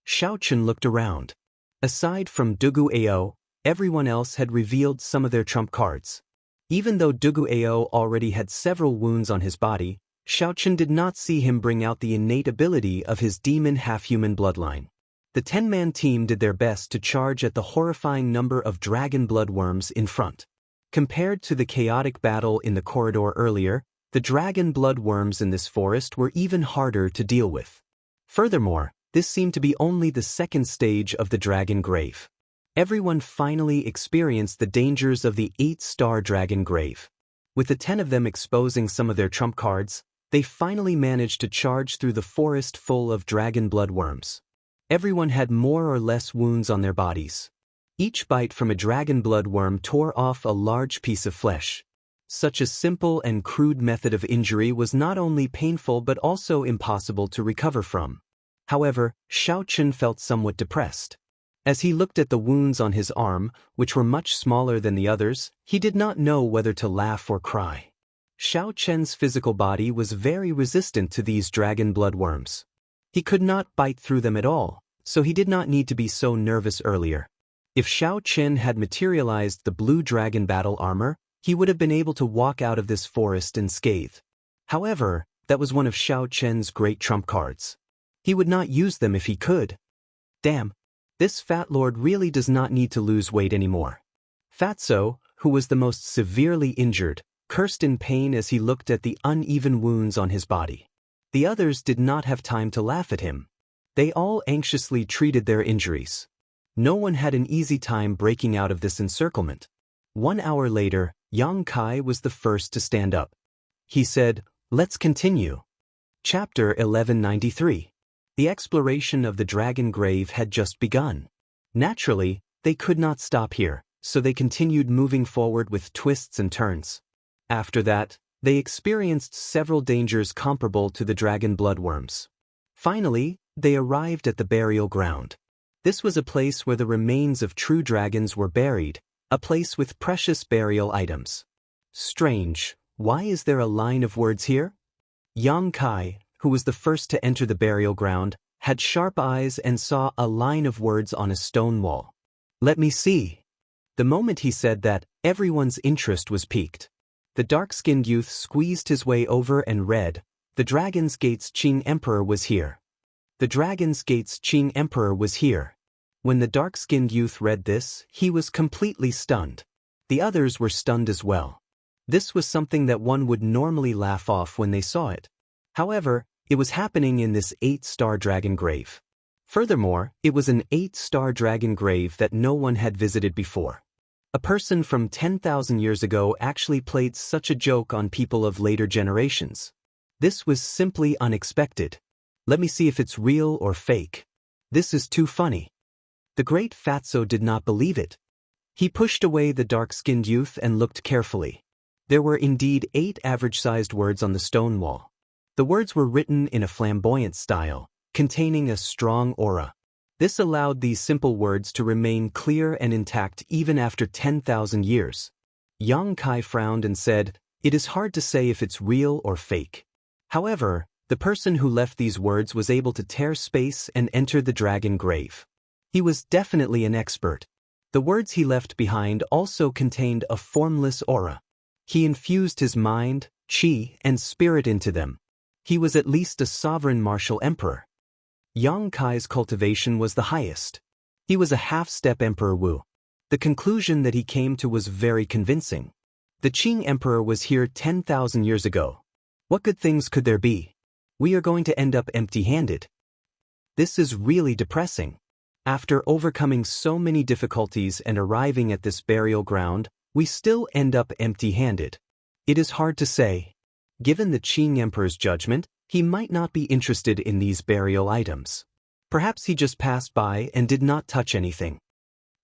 Xiao Chen looked around. Aside from Dugu Ao, everyone else had revealed some of their trump cards. Even though Dugu Ao already had several wounds on his body, Xiao Chen did not see him bring out the innate ability of his demon half-human bloodline. The 10-man team did their best to charge at the horrifying number of dragon bloodworms in front. Compared to the chaotic battle in the corridor earlier, The dragon blood worms in this forest were even harder to deal with. Furthermore, this seemed to be only the second stage of the dragon grave. Everyone finally experienced the dangers of the 8-star dragon grave. With the 10 of them exposing some of their trump cards, they finally managed to charge through the forest full of dragon blood worms. Everyone had more or less wounds on their bodies. Each bite from a dragon blood worm tore off a large piece of flesh. Such a simple and crude method of injury was not only painful but also impossible to recover from. However, Xiao Chen felt somewhat depressed. As he looked at the wounds on his arm, which were much smaller than the others, he did not know whether to laugh or cry. Xiao Chen's physical body was very resistant to these dragon blood worms. He could not bite through them at all, so he did not need to be so nervous earlier. If Xiao Chen had materialized the blue dragon battle armor, he would have been able to walk out of this forest unscathed. However, that was one of Xiao Chen's great trump cards. He would not use them if he could. Damn, this fat lord really does not need to lose weight anymore. Fatso, who was the most severely injured, cursed in pain as he looked at the uneven wounds on his body. The others did not have time to laugh at him. They all anxiously treated their injuries. No one had an easy time breaking out of this encirclement. 1 hour later, Yang Kai was the first to stand up. He said, "Let's continue." Chapter 1193. The exploration of the dragon grave had just begun. Naturally, they could not stop here, so they continued moving forward with twists and turns. After that, they experienced several dangers comparable to the dragon bloodworms. Finally, they arrived at the burial ground. This was a place where the remains of true dragons were buried, a place with precious burial items. Strange, why is there a line of words here? Yang Kai, who was the first to enter the burial ground, had sharp eyes and saw a line of words on a stone wall. "Let me see." The moment he said that, everyone's interest was piqued. The dark-skinned youth squeezed his way over and read, "The Dragon's Gate's Qing Emperor was here." The Dragon's Gate's Qing Emperor was here. When the dark-skinned youth read this, he was completely stunned. The others were stunned as well. This was something that one would normally laugh off when they saw it. However, it was happening in this 8-star dragon grave. Furthermore, it was an 8-star dragon grave that no one had visited before. A person from 10,000 years ago actually played such a joke on people of later generations. This was simply unexpected. Let me see if it's real or fake. This is too funny. The great Fatso did not believe it. He pushed away the dark-skinned youth and looked carefully. There were indeed 8 average-sized words on the stone wall. The words were written in a flamboyant style, containing a strong aura. This allowed these simple words to remain clear and intact even after 10,000 years. Yang Kai frowned and said, "It is hard to say if it's real or fake." However, the person who left these words was able to tear space and enter the dragon grave. He was definitely an expert. The words he left behind also contained a formless aura. He infused his mind, qi, and spirit into them. He was at least a sovereign martial emperor. Yang Kai's cultivation was the highest. He was a half-step Emperor Wu. The conclusion that he came to was very convincing. The Qing Emperor was here 10,000 years ago. What good things could there be? We are going to end up empty-handed. This is really depressing. After overcoming so many difficulties and arriving at this burial ground, we still end up empty-handed. It is hard to say. Given the Qing Emperor's judgment, he might not be interested in these burial items. Perhaps he just passed by and did not touch anything.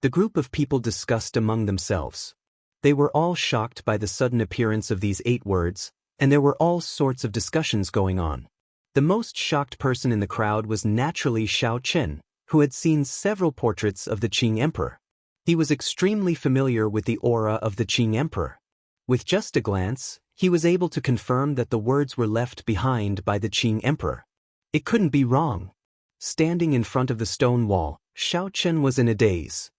The group of people discussed among themselves. They were all shocked by the sudden appearance of these 8 words, and there were all sorts of discussions going on. The most shocked person in the crowd was naturally Xiao Chen, who had seen several portraits of the Qing Emperor. He was extremely familiar with the aura of the Qing Emperor. With just a glance, he was able to confirm that the words were left behind by the Qing Emperor. It couldn't be wrong. Standing in front of the stone wall, Xiao Chen was in a daze.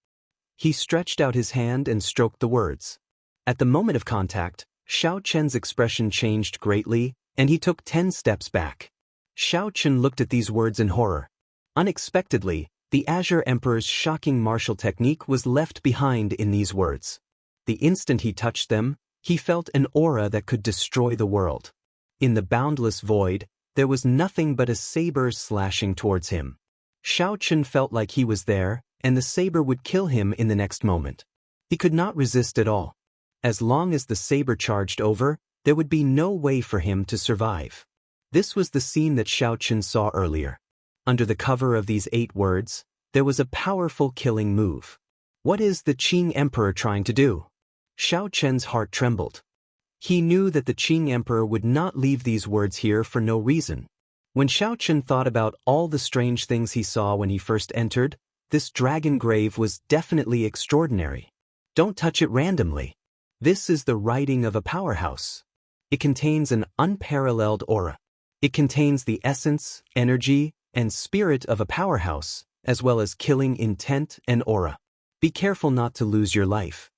He stretched out his hand and stroked the words. At the moment of contact, Xiao Chen's expression changed greatly, and he took 10 steps back. Xiao Chen looked at these words in horror. Unexpectedly, the Azure Emperor's shocking martial technique was left behind in these words. The instant he touched them, he felt an aura that could destroy the world. In the boundless void, there was nothing but a saber slashing towards him. Xiao Chen felt like he was there, and the saber would kill him in the next moment. He could not resist at all. As long as the saber charged over, there would be no way for him to survive. This was the scene that Xiao Chen saw earlier. Under the cover of these 8 words, there was a powerful killing move. What is the Qing Emperor trying to do? Xiao Chen's heart trembled. He knew that the Qing Emperor would not leave these words here for no reason. When Xiao Chen thought about all the strange things he saw when he first entered, this dragon grave was definitely extraordinary. Don't touch it randomly. This is the writing of a powerhouse. It contains an unparalleled aura. It contains the essence, energy, and spirit of a powerhouse, as well as killing intent and aura. Be careful not to lose your life.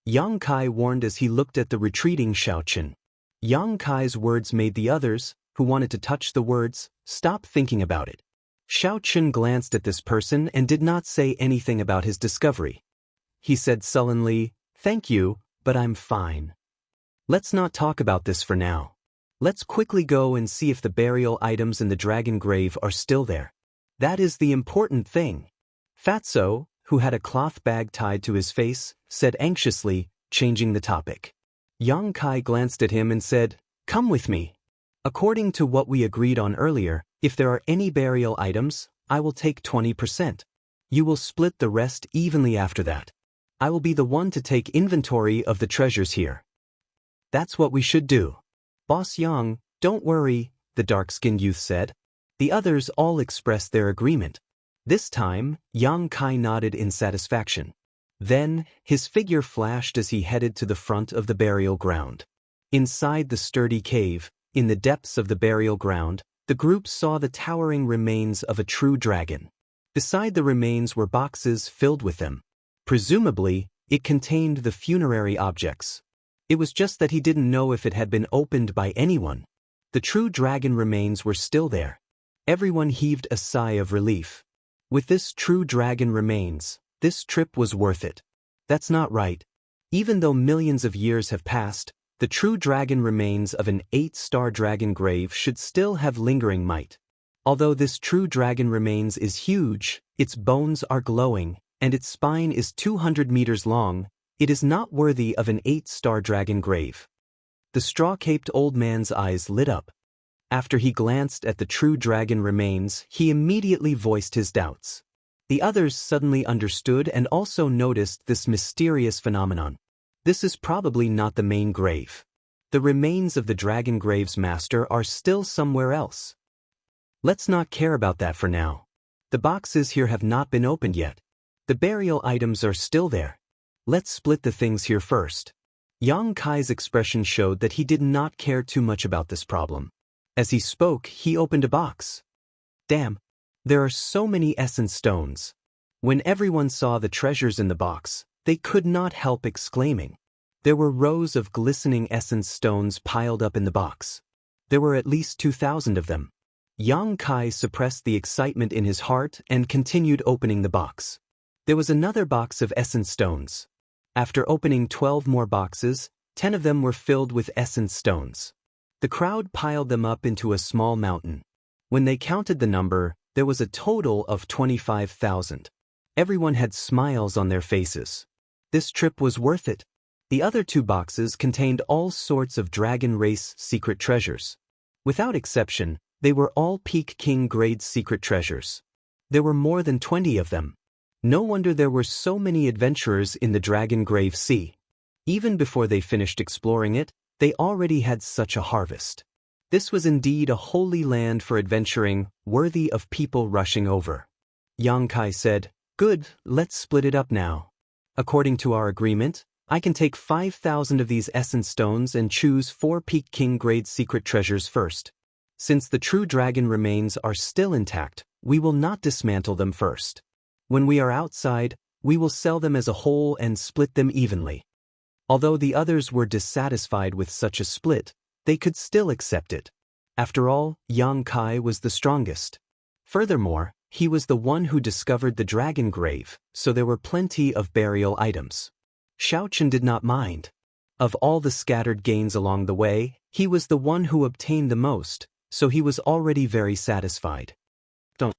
Yang Kai warned as he looked at the retreating Xiao Chen. Yang Kai's words made the others, who wanted to touch the words, stop thinking about it. Xiao Chen glanced at this person and did not say anything about his discovery. He said sullenly, "Thank you, but I'm fine. Let's not talk about this for now. Let's quickly go and see if the burial items in the dragon grave are still there. That is the important thing." Fatso, who had a cloth bag tied to his face, said anxiously, changing the topic. Yang Kai glanced at him and said, "Come with me. According to what we agreed on earlier, if there are any burial items, I will take 20%. You will split the rest evenly after that. I will be the one to take inventory of the treasures here." "That's what we should do. Boss Yang, don't worry," the dark-skinned youth said. The others all expressed their agreement. This time, Yang Kai nodded in satisfaction. Then, his figure flashed as he headed to the front of the burial ground. Inside the sturdy cave, in the depths of the burial ground, the group saw the towering remains of a true dragon. Beside the remains were boxes filled with them. Presumably, it contained the funerary objects. It was just that he didn't know if it had been opened by anyone. The true dragon remains were still there. Everyone heaved a sigh of relief. With this true dragon remains, this trip was worth it. That's not right. Even though millions of years have passed, the true dragon remains of an 8-star dragon grave should still have lingering might. Although this true dragon remains is huge, its bones are glowing, and its spine is 200 meters long, it is not worthy of an 8-star dragon grave. The straw-caped old man's eyes lit up. After he glanced at the true dragon remains, he immediately voiced his doubts. The others suddenly understood and also noticed this mysterious phenomenon. This is probably not the main grave. The remains of the dragon grave's master are still somewhere else. Let's not care about that for now. The boxes here have not been opened yet. The burial items are still there. Let's split the things here first. Yang Kai's expression showed that he did not care too much about this problem. As he spoke, he opened a box. Damn, there are so many essence stones. When everyone saw the treasures in the box, they could not help exclaiming. There were rows of glistening essence stones piled up in the box. There were at least 2,000 of them. Yang Kai suppressed the excitement in his heart and continued opening the box. There was another box of essence stones. After opening 12 more boxes, 10 of them were filled with essence stones. The crowd piled them up into a small mountain. When they counted the number, there was a total of 25,000. Everyone had smiles on their faces. This trip was worth it. The other 2 boxes contained all sorts of dragon race secret treasures. Without exception, they were all Peak King grade secret treasures. There were more than 20 of them. No wonder there were so many adventurers in the Dragon Grave Sea. Even before they finished exploring it, they already had such a harvest. This was indeed a holy land for adventuring, worthy of people rushing over. Yang Kai said, "Good, let's split it up now. According to our agreement, I can take 5,000 of these essence stones and choose 4 Peak King grade secret treasures first. Since the true dragon remains are still intact, we will not dismantle them first. When we are outside, we will sell them as a whole and split them evenly." Although the others were dissatisfied with such a split, they could still accept it. After all, Yang Kai was the strongest. Furthermore, he was the one who discovered the dragon grave, so there were plenty of burial items. Xiao Chen did not mind. Of all the scattered gains along the way, he was the one who obtained the most, so he was already very satisfied. Don't.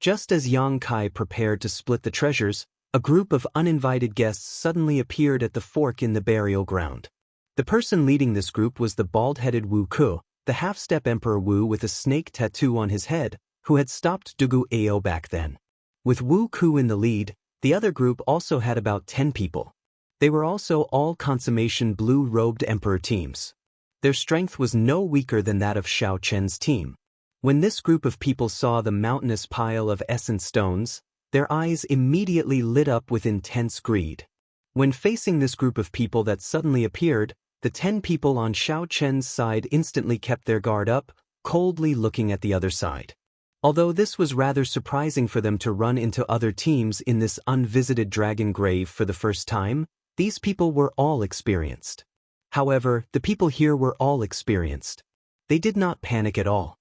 Just as Yang Kai prepared to split the treasures, a group of uninvited guests suddenly appeared at the fork in the burial ground. The person leading this group was the bald-headed Wu Ku, the half-step Emperor Wu with a snake tattoo on his head, who had stopped Dugu Ao back then. With Wu Ku in the lead, the other group also had about 10 people. They were also all consummation blue-robed Emperor teams. Their strength was no weaker than that of Xiao Chen's team. When this group of people saw the mountainous pile of essence stones, their eyes immediately lit up with intense greed. When facing this group of people that suddenly appeared, the 10 people on Xiao Chen's side instantly kept their guard up, coldly looking at the other side. Although this was rather surprising for them to run into other teams in this unvisited dragon grave for the first time, these people were all experienced. However, the people here were all experienced. They did not panic at all.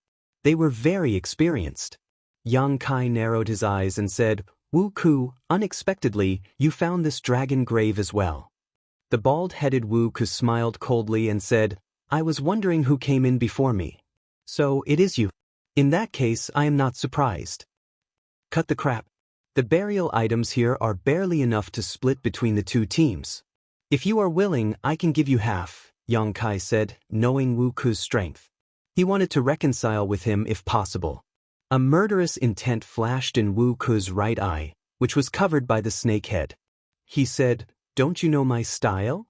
They were very experienced. Yang Kai narrowed his eyes and said, "Wu Ku, unexpectedly, you found this dragon grave as well." The bald-headed Wu Ku smiled coldly and said, "I was wondering who came in before me. So it is you. In that case, I am not surprised." Cut the crap. The burial items here are barely enough to split between the two teams. If you are willing, I can give you half, Yang Kai said, knowing Wu Ku's strength. He wanted to reconcile with him if possible. A murderous intent flashed in Wu Ku's right eye, which was covered by the snake head. He said, "Don't you know my style?"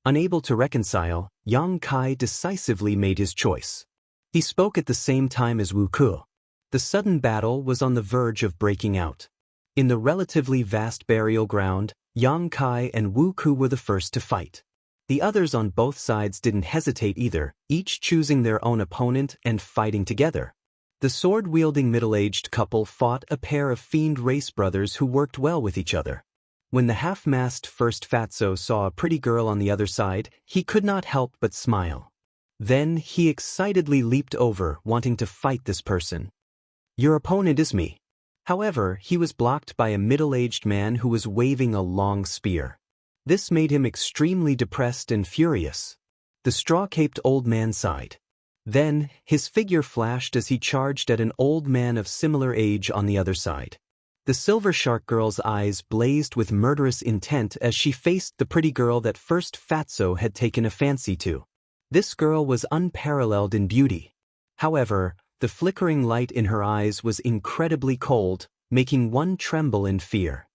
Unable to reconcile, Yang Kai decisively made his choice. He spoke at the same time as Wu Ku. The sudden battle was on the verge of breaking out. In the relatively vast burial ground, Yang Kai and Wu Ku were the first to fight. The others on both sides didn't hesitate either, each choosing their own opponent and fighting together. The sword-wielding middle-aged couple fought a pair of fiend race brothers who worked well with each other. When the half-masked first fatso saw a pretty girl on the other side, he could not help but smile. Then he excitedly leaped over, wanting to fight this person. "Your opponent is me." However, he was blocked by a middle-aged man who was waving a long spear. This made him extremely depressed and furious. The straw-caped old man sighed. Then, his figure flashed as he charged at an old man of similar age on the other side. The silver shark girl's eyes blazed with murderous intent as she faced the pretty girl that first fatso had taken a fancy to. This girl was unparalleled in beauty. However, the flickering light in her eyes was incredibly cold, making one tremble in fear.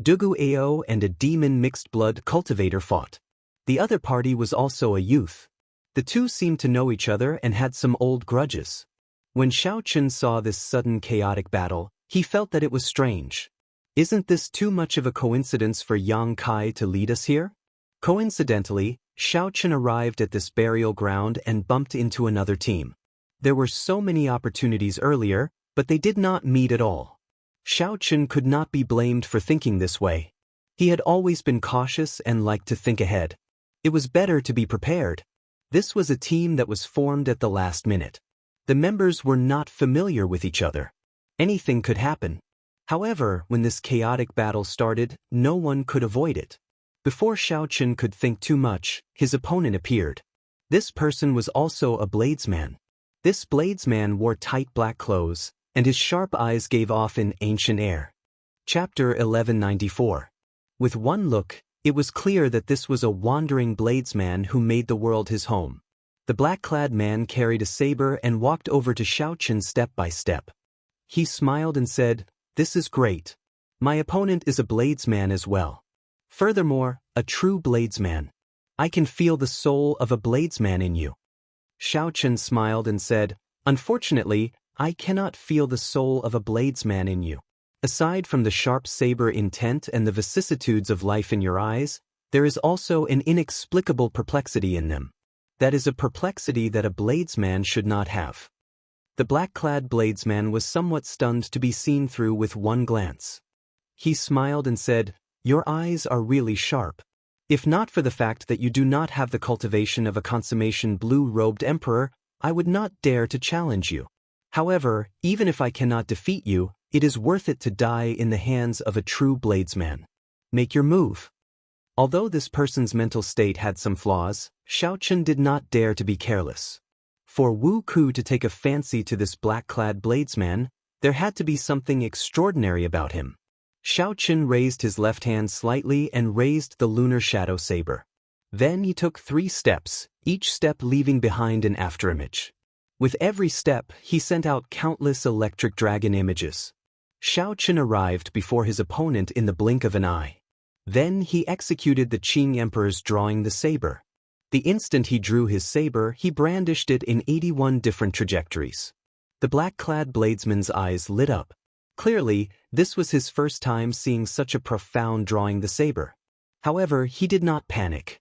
Dugu Ao and a demon mixed-blood cultivator fought. The other party was also a youth. The two seemed to know each other and had some old grudges. When Xiao Chen saw this sudden chaotic battle, he felt that it was strange. Isn't this too much of a coincidence for Yang Kai to lead us here? Coincidentally, Xiao Chen arrived at this burial ground and bumped into another team. There were so many opportunities earlier, but they did not meet at all. Xiao Chen could not be blamed for thinking this way. He had always been cautious and liked to think ahead. It was better to be prepared. This was a team that was formed at the last minute. The members were not familiar with each other. Anything could happen. However, when this chaotic battle started, no one could avoid it. Before Xiao Chen could think too much, his opponent appeared. This person was also a bladesman. This bladesman wore tight black clothes, and his sharp eyes gave off an ancient air. Chapter 1194. With one look, it was clear that this was a wandering bladesman who made the world his home. The black-clad man carried a saber and walked over to Xiao Chen step by step. He smiled and said, "This is great. My opponent is a bladesman as well. Furthermore, a true bladesman. I can feel the soul of a bladesman in you." Xiao Chen smiled and said, "Unfortunately, I cannot feel the soul of a bladesman in you. Aside from the sharp saber intent and the vicissitudes of life in your eyes, there is also an inexplicable perplexity in them. That is a perplexity that a bladesman should not have." The black-clad bladesman was somewhat stunned to be seen through with one glance. He smiled and said, "Your eyes are really sharp. If not for the fact that you do not have the cultivation of a consummation blue-robed emperor, I would not dare to challenge you. However, even if I cannot defeat you, it is worth it to die in the hands of a true bladesman. Make your move." Although this person's mental state had some flaws, Xiao Chen did not dare to be careless. For Wu Ku to take a fancy to this black-clad bladesman, there had to be something extraordinary about him. Xiao Chen raised his left hand slightly and raised the lunar shadow saber. Then he took 3 steps, each step leaving behind an afterimage. With every step, he sent out countless electric dragon images. Xiao Chen arrived before his opponent in the blink of an eye. Then he executed the Qing Emperor's drawing the saber. The instant he drew his saber, he brandished it in 81 different trajectories. The black-clad bladesman's eyes lit up. Clearly, this was his first time seeing such a profound drawing the saber. However, he did not panic.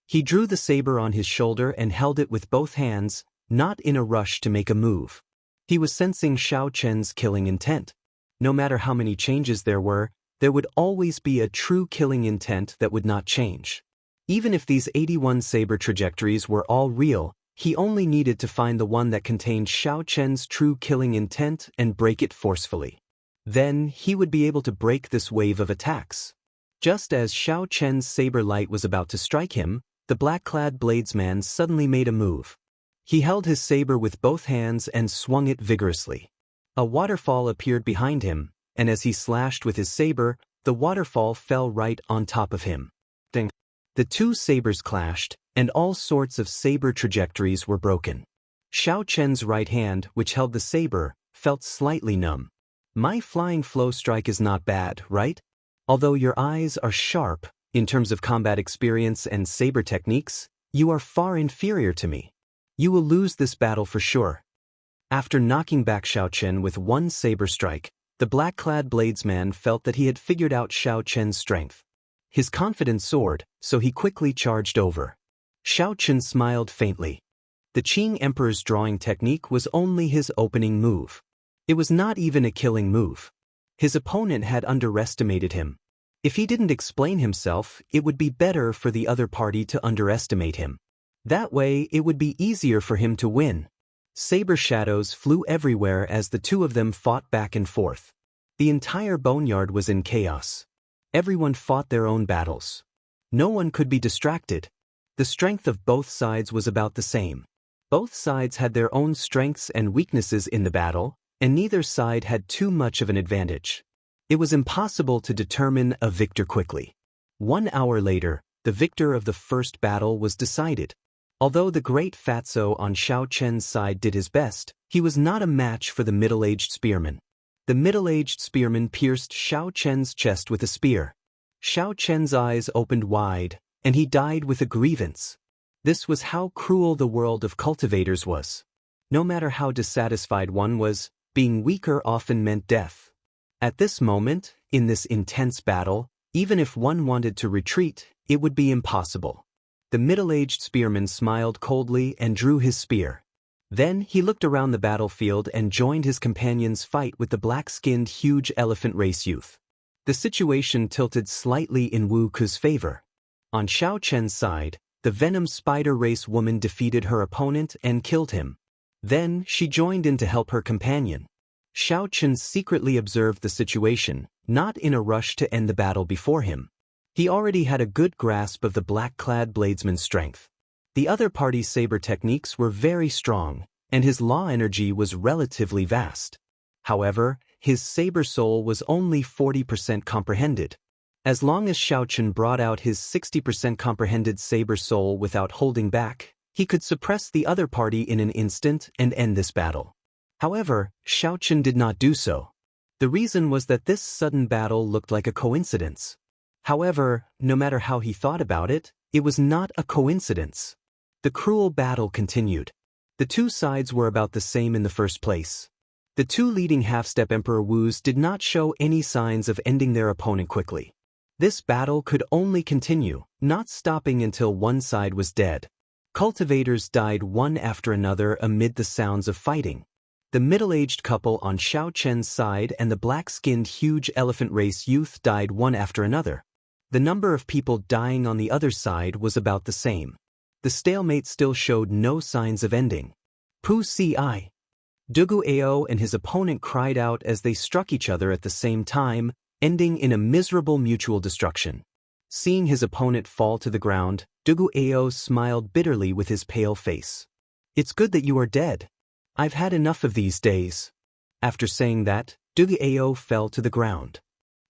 He drew the saber on his shoulder and held it with both hands, not in a rush to make a move. He was sensing Xiao Chen's killing intent. No matter how many changes there would always be a true killing intent that would not change. Even if these 81 saber trajectories were all real, he only needed to find the one that contained Xiao Chen's true killing intent and break it forcefully. Then he would be able to break this wave of attacks. Just as Xiao Chen's saber light was about to strike him, the black-clad bladesman suddenly made a move. He held his saber with both hands and swung it vigorously. A waterfall appeared behind him, and as he slashed with his saber, the waterfall fell right on top of him. Ding! The 2 sabers clashed, and all sorts of saber trajectories were broken. Xiao Chen's right hand, which held the saber, felt slightly numb. My flying flow strike is not bad, right? Although your eyes are sharp, in terms of combat experience and saber techniques, you are far inferior to me. You will lose this battle for sure. After knocking back Xiao Chen with 1 saber strike, the black-clad bladesman felt that he had figured out Xiao Chen's strength. His confidence soared, so he quickly charged over. Xiao Chen smiled faintly. The Qing Emperor's drawing technique was only his opening move. It was not even a killing move. His opponent had underestimated him. If he didn't explain himself, it would be better for the other party to underestimate him. That way, it would be easier for him to win. Saber shadows flew everywhere as the 2 of them fought back and forth. The entire boneyard was in chaos. Everyone fought their own battles. No one could be distracted. The strength of both sides was about the same. Both sides had their own strengths and weaknesses in the battle, and neither side had too much of an advantage. It was impossible to determine a victor quickly. 1 hour later, the victor of the first battle was decided. Although the great fatso on Xiao Chen's side did his best, he was not a match for the middle-aged spearman. The middle-aged spearman pierced Xiao Chen's chest with a spear. Xiao Chen's eyes opened wide, and he died with a grievance. This was how cruel the world of cultivators was. No matter how dissatisfied one was, being weaker often meant death. At this moment, in this intense battle, even if one wanted to retreat, it would be impossible. The middle-aged spearman smiled coldly and drew his spear. Then he looked around the battlefield and joined his companion's fight with the black-skinned huge elephant race youth. The situation tilted slightly in Wu Ku's favor. On Xiao Chen's side, the venom spider race woman defeated her opponent and killed him. Then she joined in to help her companion. Xiao Chen secretly observed the situation, not in a rush to end the battle before him. He already had a good grasp of the black-clad bladesman's strength. The other party's saber techniques were very strong, and his law energy was relatively vast. However, his saber soul was only 40% comprehended. As long as Xiao Chen brought out his 60% comprehended saber soul without holding back, he could suppress the other party in an instant and end this battle. However, Xiao Chen did not do so. The reason was that this sudden battle looked like a coincidence. However, no matter how he thought about it, it was not a coincidence. The cruel battle continued. The 2 sides were about the same in the first place. The 2 leading half-step Emperor Wus did not show any signs of ending their opponent quickly. This battle could only continue, not stopping until one side was dead. Cultivators died one after another amid the sounds of fighting. The middle-aged couple on Xiao Chen's side and the black-skinned huge elephant race youth died one after another. The number of people dying on the other side was about the same. The stalemate still showed no signs of ending. Pu Si. Dugu Ao and his opponent cried out as they struck each other at the same time, ending in a miserable mutual destruction. Seeing his opponent fall to the ground, Dugu Ao smiled bitterly with his pale face. "It's good that you are dead. I've had enough of these days." After saying that, Dugu Ao fell to the ground.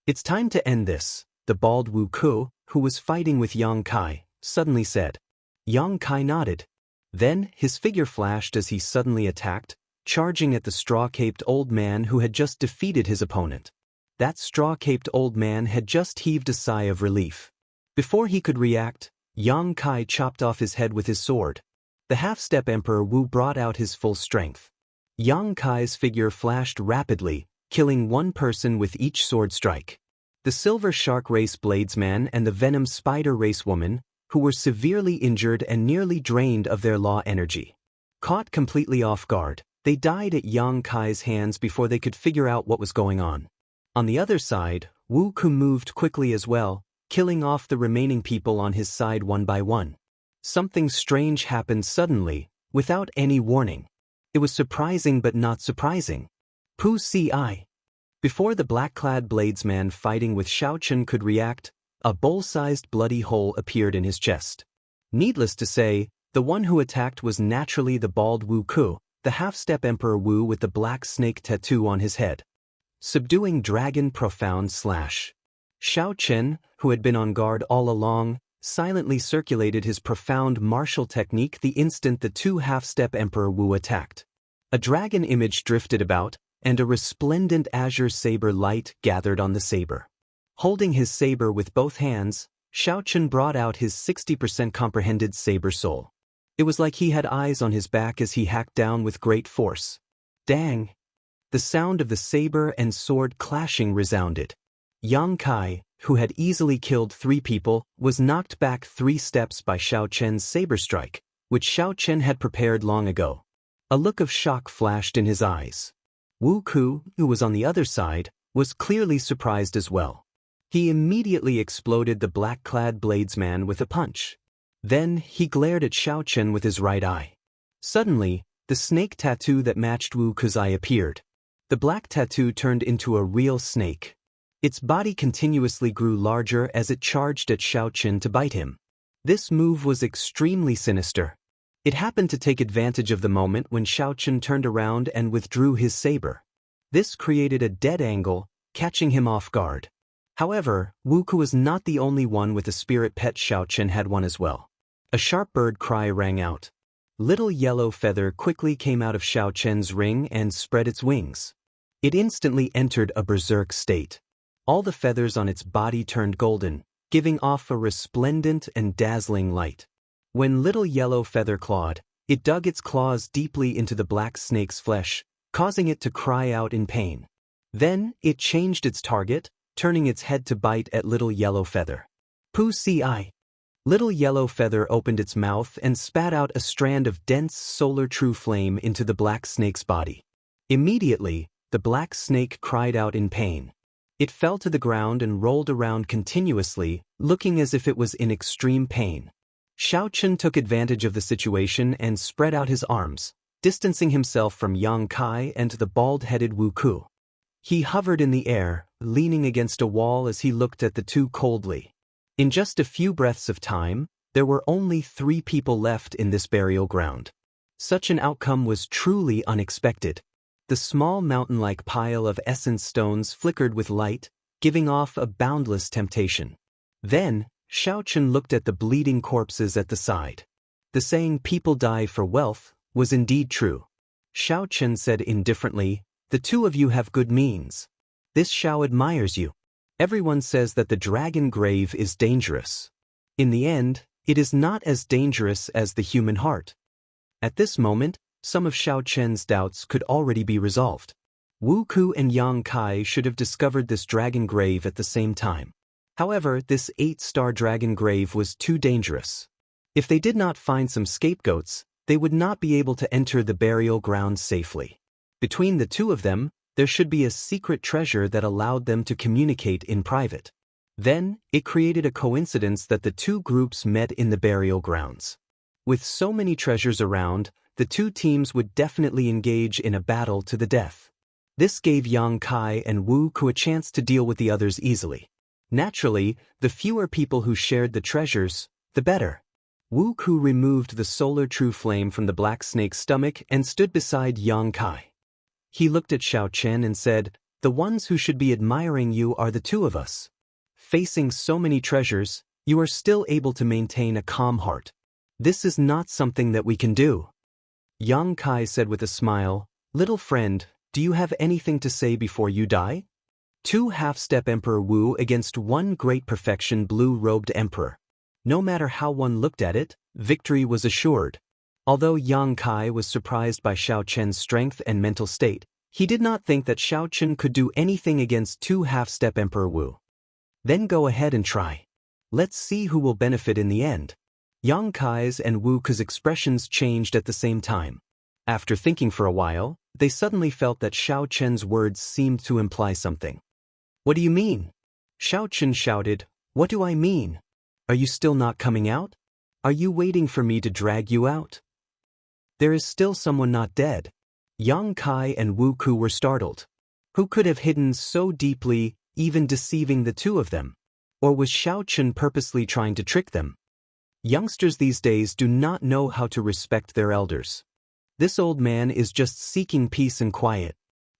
"It's time to end this," the bald Wu Ku, who was fighting with Yang Kai, suddenly said. Yang Kai nodded. Then, his figure flashed as he suddenly attacked, charging at the straw-caped old man who had just defeated his opponent. That straw-caped old man had just heaved a sigh of relief. Before he could react, Yang Kai chopped off his head with his sword. The half-step Emperor Wu brought out his full strength. Yang Kai's figure flashed rapidly, killing one person with each sword strike. The Silver Shark Race Bladesman and the Venom Spider Race Woman, who were severely injured and nearly drained of their law energy. Caught completely off guard, they died at Yang Kai's hands before they could figure out what was going on. On the other side, Wu Ku moved quickly as well, killing off the remaining people on his side one by one. Something strange happened suddenly, without any warning. It was surprising but not surprising. Pu Ci. Before the black-clad bladesman fighting with Xiaochen could react, a bowl-sized bloody hole appeared in his chest. Needless to say, the one who attacked was naturally the bald Wu Ku, the half-step Emperor Wu with the black snake tattoo on his head. Subduing Dragon Profound Slash. Xiaochen, who had been on guard all along, silently circulated his profound martial technique the instant the two half-step Emperor Wu attacked. A dragon image drifted about, and a resplendent azure saber light gathered on the saber. Holding his saber with both hands, Xiaochen brought out his 60% comprehended saber soul. It was like he had eyes on his back as he hacked down with great force. Dang! The sound of the saber and sword clashing resounded. Yang Kai, who had easily killed 3 people, was knocked back 3 steps by Xiaochen's saber strike, which Xiaochen had prepared long ago. A look of shock flashed in his eyes. Wu Ku, who was on the other side, was clearly surprised as well. He immediately exploded the black-clad bladesman with a punch. Then, he glared at Xiaochen with his right eye. Suddenly, the snake tattoo that matched Wu Ku's eye appeared. The black tattoo turned into a real snake. Its body continuously grew larger as it charged at Xiaochen to bite him. This move was extremely sinister. It happened to take advantage of the moment when Xiaochen turned around and withdrew his saber. This created a dead angle, catching him off guard. However, Wu Ku was not the only one with a spirit pet. Xiaochen had one as well. A sharp bird cry rang out. Little Yellow Feather quickly came out of Xiaochen's ring and spread its wings. It instantly entered a berserk state. All the feathers on its body turned golden, giving off a resplendent and dazzling light. When Little Yellow Feather clawed, it dug its claws deeply into the black snake's flesh, causing it to cry out in pain. Then, it changed its target, turning its head to bite at Little Yellow Feather. Pu Ci. Little Yellow Feather opened its mouth and spat out a strand of dense solar true flame into the black snake's body. Immediately, the black snake cried out in pain. It fell to the ground and rolled around continuously, looking as if it was in extreme pain. Xiaochen took advantage of the situation and spread out his arms, distancing himself from Yang Kai and the bald-headed Wu Ku. He hovered in the air, leaning against a wall as he looked at the two coldly. In just a few breaths of time, there were only 3 people left in this burial ground. Such an outcome was truly unexpected. The small mountain-like pile of essence stones flickered with light, giving off a boundless temptation. Then, Xiaochen looked at the bleeding corpses at the side. The saying "people die for wealth" was indeed true. Xiaochen said indifferently, "The 2 of you have good means. This Xiao admires you. Everyone says that the dragon grave is dangerous. In the end, it is not as dangerous as the human heart." At this moment, some of Xiaochen's doubts could already be resolved. Wu Ku and Yang Kai should have discovered this dragon grave at the same time. However, this 8-star dragon grave was too dangerous. If they did not find some scapegoats, they would not be able to enter the burial ground safely. Between the 2 of them, there should be a secret treasure that allowed them to communicate in private. Then, it created a coincidence that the 2 groups met in the burial grounds. With so many treasures around, the 2 teams would definitely engage in a battle to the death. This gave Yang Kai and Wu Ku a chance to deal with the others easily. Naturally, the fewer people who shared the treasures, the better. Wu Ku removed the solar true flame from the black snake's stomach and stood beside Yang Kai. He looked at Xiao Chen and said, "The ones who should be admiring you are the two of us. Facing so many treasures, you are still able to maintain a calm heart. This is not something that we can do." Yang Kai said with a smile, "Little friend, do you have anything to say before you die?" Two half-step Emperor Wu against one great perfection blue-robed emperor. No matter how one looked at it, victory was assured. Although Yang Kai was surprised by Xiao Chen's strength and mental state, he did not think that Xiao Chen could do anything against two half-step Emperor Wu. Then go ahead and try. Let's see who will benefit in the end. Yang Kai's and Wu Ku's expressions changed at the same time. After thinking for a while, they suddenly felt that Xiao Chen's words seemed to imply something. "What do you mean?" Xiao Chen shouted, "What do I mean? Are you still not coming out? Are you waiting for me to drag you out? There is still someone not dead." Yang Kai and Wu Ku were startled. Who could have hidden so deeply, even deceiving the two of them? Or was Xiao Chen purposely trying to trick them? Youngsters these days do not know how to respect their elders. This old man is just seeking peace and quiet.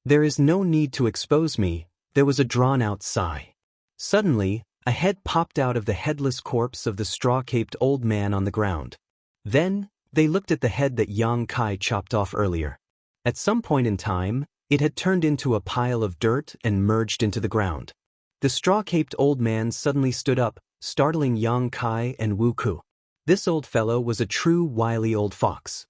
There is no need to expose me. There was a drawn-out sigh. Suddenly, a head popped out of the headless corpse of the straw-caped old man on the ground. Then, they looked at the head that Yang Kai chopped off earlier. At some point in time, it had turned into a pile of dirt and merged into the ground. The straw-caped old man suddenly stood up, startling Yang Kai and Wu Ku. This old fellow was a true wily old fox.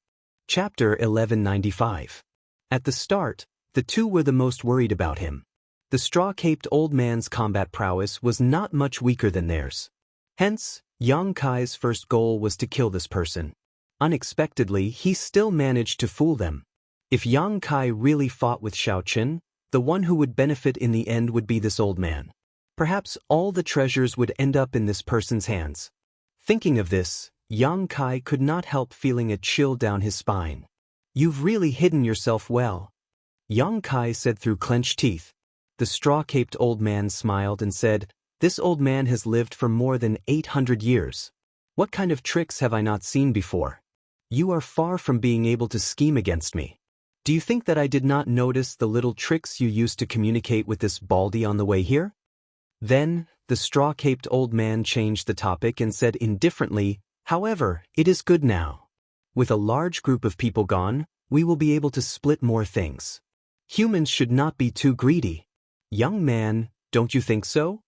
Chapter 1195. At the start, the two were the most worried about him. The straw-caped old man's combat prowess was not much weaker than theirs. Hence, Yang Kai's first goal was to kill this person. Unexpectedly, he still managed to fool them. If Yang Kai really fought with Xiao Chen, the one who would benefit in the end would be this old man. Perhaps all the treasures would end up in this person's hands. Thinking of this, Yang Kai could not help feeling a chill down his spine. "You've really hidden yourself well," Yang Kai said through clenched teeth. The straw-caped old man smiled and said, "This old man has lived for more than 800 years. What kind of tricks have I not seen before? You are far from being able to scheme against me. Do you think that I did not notice the little tricks you used to communicate with this baldy on the way here?" Then, the straw-caped old man changed the topic and said indifferently, "However, it is good now. With a large group of people gone, we will be able to split more things. Humans should not be too greedy. Young man, don't you think so?"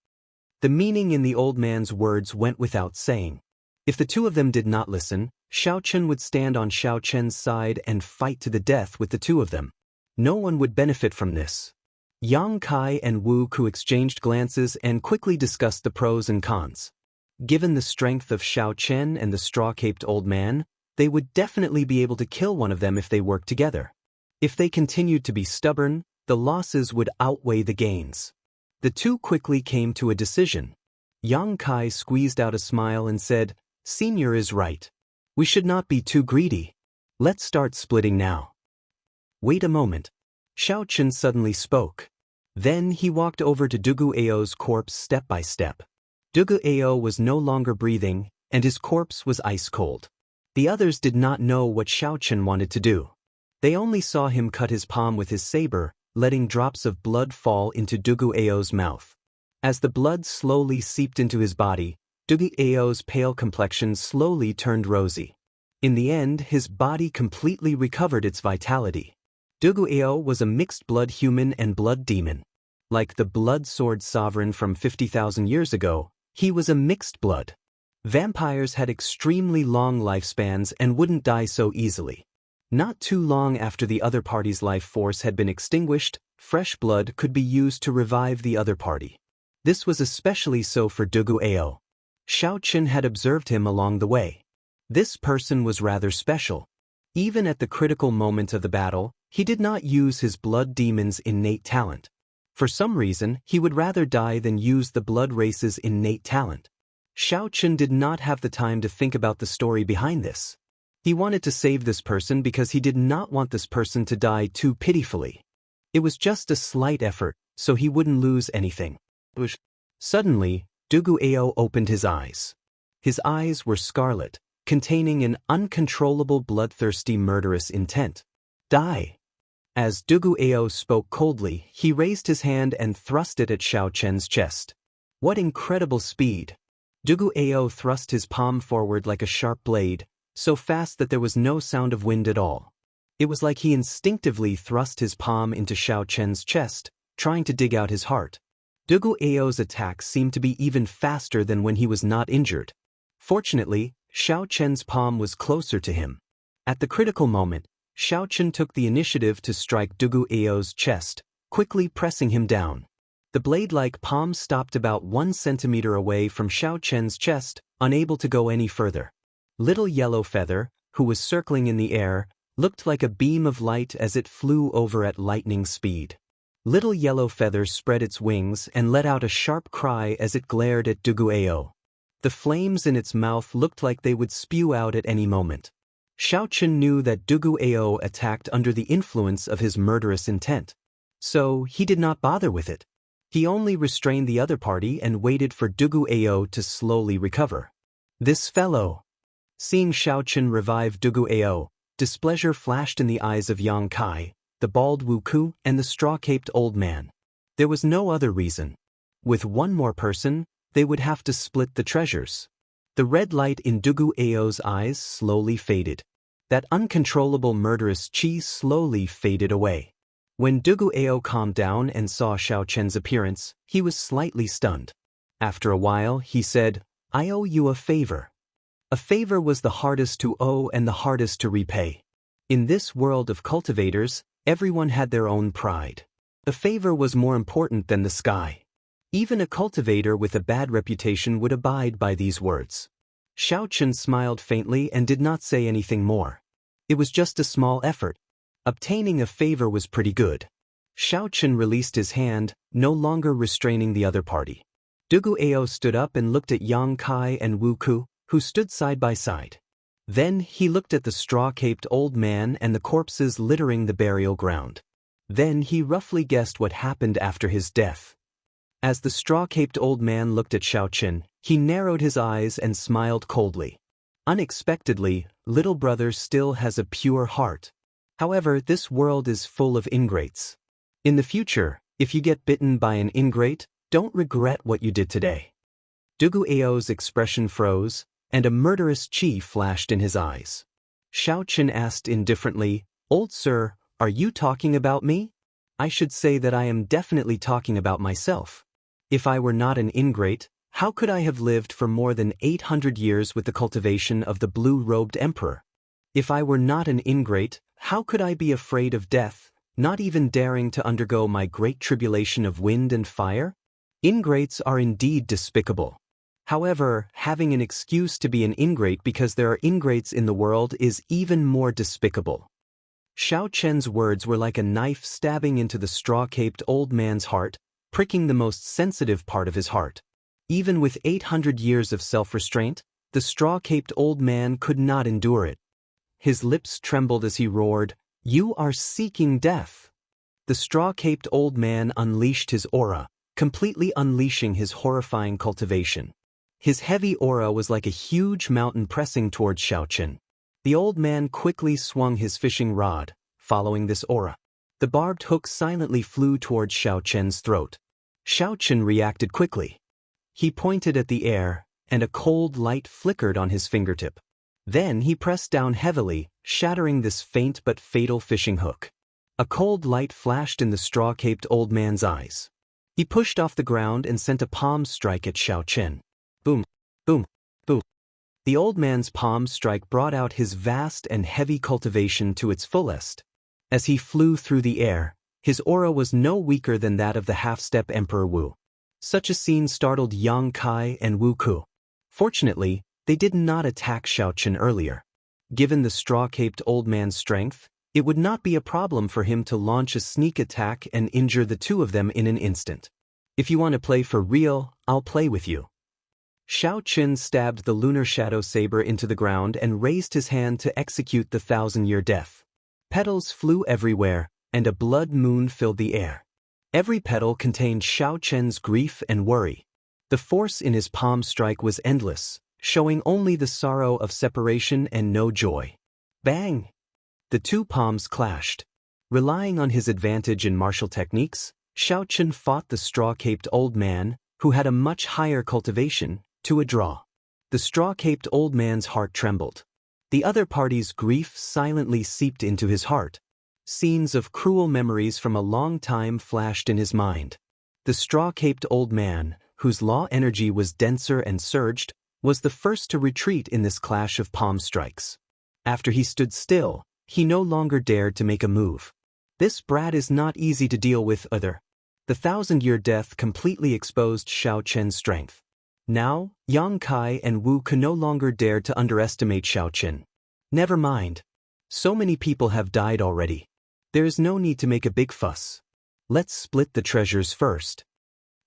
The meaning in the old man's words went without saying. If the two of them did not listen, Xiao Chen would stand on Xiao Chen's side and fight to the death with the two of them. No one would benefit from this. Yang Kai and Wu Ku exchanged glances and quickly discussed the pros and cons. Given the strength of Xiao Chen and the straw-caped old man, they would definitely be able to kill one of them if they worked together. If they continued to be stubborn, the losses would outweigh the gains. The two quickly came to a decision. Yang Kai squeezed out a smile and said, "Senior is right. We should not be too greedy. Let's start splitting now." "Wait a moment." Xiao Chen suddenly spoke. Then he walked over to Dugu Ao's corpse step by step. Dugu Ao was no longer breathing, and his corpse was ice cold. The others did not know what Xiao Chen wanted to do. They only saw him cut his palm with his saber, letting drops of blood fall into Dugu Ao's mouth. As the blood slowly seeped into his body, Dugu Ao's pale complexion slowly turned rosy. In the end, his body completely recovered its vitality. Dugu Ao was a mixed-blood human and blood demon. Like the blood sword sovereign from 50,000 years ago, he was a mixed blood. Vampires had extremely long lifespans and wouldn't die so easily. Not too long after the other party's life force had been extinguished, fresh blood could be used to revive the other party. This was especially so for Dugu Ao. Xiao Chen had observed him along the way. This person was rather special. Even at the critical moment of the battle, he did not use his blood demon's innate talent. For some reason, he would rather die than use the blood race's innate talent. Xiao Chen did not have the time to think about the story behind this. He wanted to save this person because he did not want this person to die too pitifully. It was just a slight effort, so he wouldn't lose anything. Suddenly, Duguao opened his eyes. His eyes were scarlet, containing an uncontrollable bloodthirsty murderous intent. Die! As Duguao spoke coldly, he raised his hand and thrust it at Xiao Chen's chest. What incredible speed! Duguao thrust his palm forward like a sharp blade, so fast that there was no sound of wind at all. It was like he instinctively thrust his palm into Xiao Chen's chest, trying to dig out his heart. Duguao's attacks seemed to be even faster than when he was not injured. Fortunately, Xiao Chen's palm was closer to him. At the critical moment, Xiao Chen took the initiative to strike Duguao's chest, quickly pressing him down. The blade-like palm stopped about 1 centimeter away from Xiao Chen's chest, unable to go any further. Little Yellow Feather, who was circling in the air, looked like a beam of light as it flew over at lightning speed. Little Yellow Feather spread its wings and let out a sharp cry as it glared at Duguao. The flames in its mouth looked like they would spew out at any moment. Xiao Chen knew that Duguao attacked under the influence of his murderous intent. So, he did not bother with it. He only restrained the other party and waited for Duguao to slowly recover. This fellow! Seeing Xiao Chen revive Duguao, displeasure flashed in the eyes of Yang Kai, the bald Wu Ku, and the straw-caped old man. There was no other reason. With one more person, they would have to split the treasures. The red light in Duguao's eyes slowly faded. That uncontrollable murderous chi slowly faded away. When Duguao calmed down and saw Xiao Chen's appearance, he was slightly stunned. After a while, he said, "I owe you a favor." A favor was the hardest to owe and the hardest to repay. In this world of cultivators, everyone had their own pride. The favor was more important than the sky. Even a cultivator with a bad reputation would abide by these words. Xiao Chen smiled faintly and did not say anything more. It was just a small effort. Obtaining a favor was pretty good. Xiao Chen released his hand, no longer restraining the other party. Duguao stood up and looked at Yang Kai and Wu Ku, who stood side by side. Then he looked at the straw-caped old man and the corpses littering the burial ground. Then he roughly guessed what happened after his death. As the straw-caped old man looked at Xiao Chen, he narrowed his eyes and smiled coldly. Unexpectedly, little brother still has a pure heart. However, this world is full of ingrates. In the future, if you get bitten by an ingrate, don't regret what you did today. Duguao's expression froze, and a murderous chi flashed in his eyes. Xiao Chen asked indifferently, "Old sir, are you talking about me?" "I should say that I am definitely talking about myself. If I were not an ingrate, how could I have lived for more than 800 years with the cultivation of the blue-robed emperor? If I were not an ingrate, how could I be afraid of death, not even daring to undergo my great tribulation of wind and fire? Ingrates are indeed despicable. However, having an excuse to be an ingrate because there are ingrates in the world is even more despicable." Xiao Chen's words were like a knife stabbing into the straw-caped old man's heart, pricking the most sensitive part of his heart. Even with 800 years of self-restraint, the straw-caped old man could not endure it. His lips trembled as he roared, "You are seeking death!" The straw-caped old man unleashed his aura, completely unleashing his horrifying cultivation. His heavy aura was like a huge mountain pressing towards Xiao Chen. The old man quickly swung his fishing rod, following this aura. The barbed hook silently flew towards Xiao Chen's throat. Xiao Chen reacted quickly. He pointed at the air, and a cold light flickered on his fingertip. Then he pressed down heavily, shattering this faint but fatal fishing hook. A cold light flashed in the straw-caped old man's eyes. He pushed off the ground and sent a palm strike at Xiao Chen. Boom, boom, boom. The old man's palm strike brought out his vast and heavy cultivation to its fullest. As he flew through the air, his aura was no weaker than that of the half-step Emperor Wu. Such a scene startled Yang Kai and Wu Ku. Fortunately, they did not attack Xiao Chen earlier. Given the straw-caped old man's strength, it would not be a problem for him to launch a sneak attack and injure the two of them in an instant. "If you want to play for real, I'll play with you." Xiao Chen stabbed the lunar shadow saber into the ground and raised his hand to execute the 1,000-year death. Petals flew everywhere, and a blood moon filled the air. Every petal contained Xiao Chen's grief and worry. The force in his palm strike was endless, showing only the sorrow of separation and no joy. Bang! The two palms clashed. Relying on his advantage in martial techniques, Xiao Chen fought the straw-caped old man, who had a much higher cultivation, to a draw. The straw-caped old man's heart trembled. The other party's grief silently seeped into his heart. Scenes of cruel memories from a long time flashed in his mind. The straw-caped old man, whose law energy was denser and surged, was the first to retreat in this clash of palm strikes. After he stood still, he no longer dared to make a move. This brat is not easy to deal with either. The 1,000-year death completely exposed Xiao Chen's strength. Now, Yang Kai and Wu Ke no longer dared to underestimate Xiao Chen. Never mind. So many people have died already. There is no need to make a big fuss. Let's split the treasures first.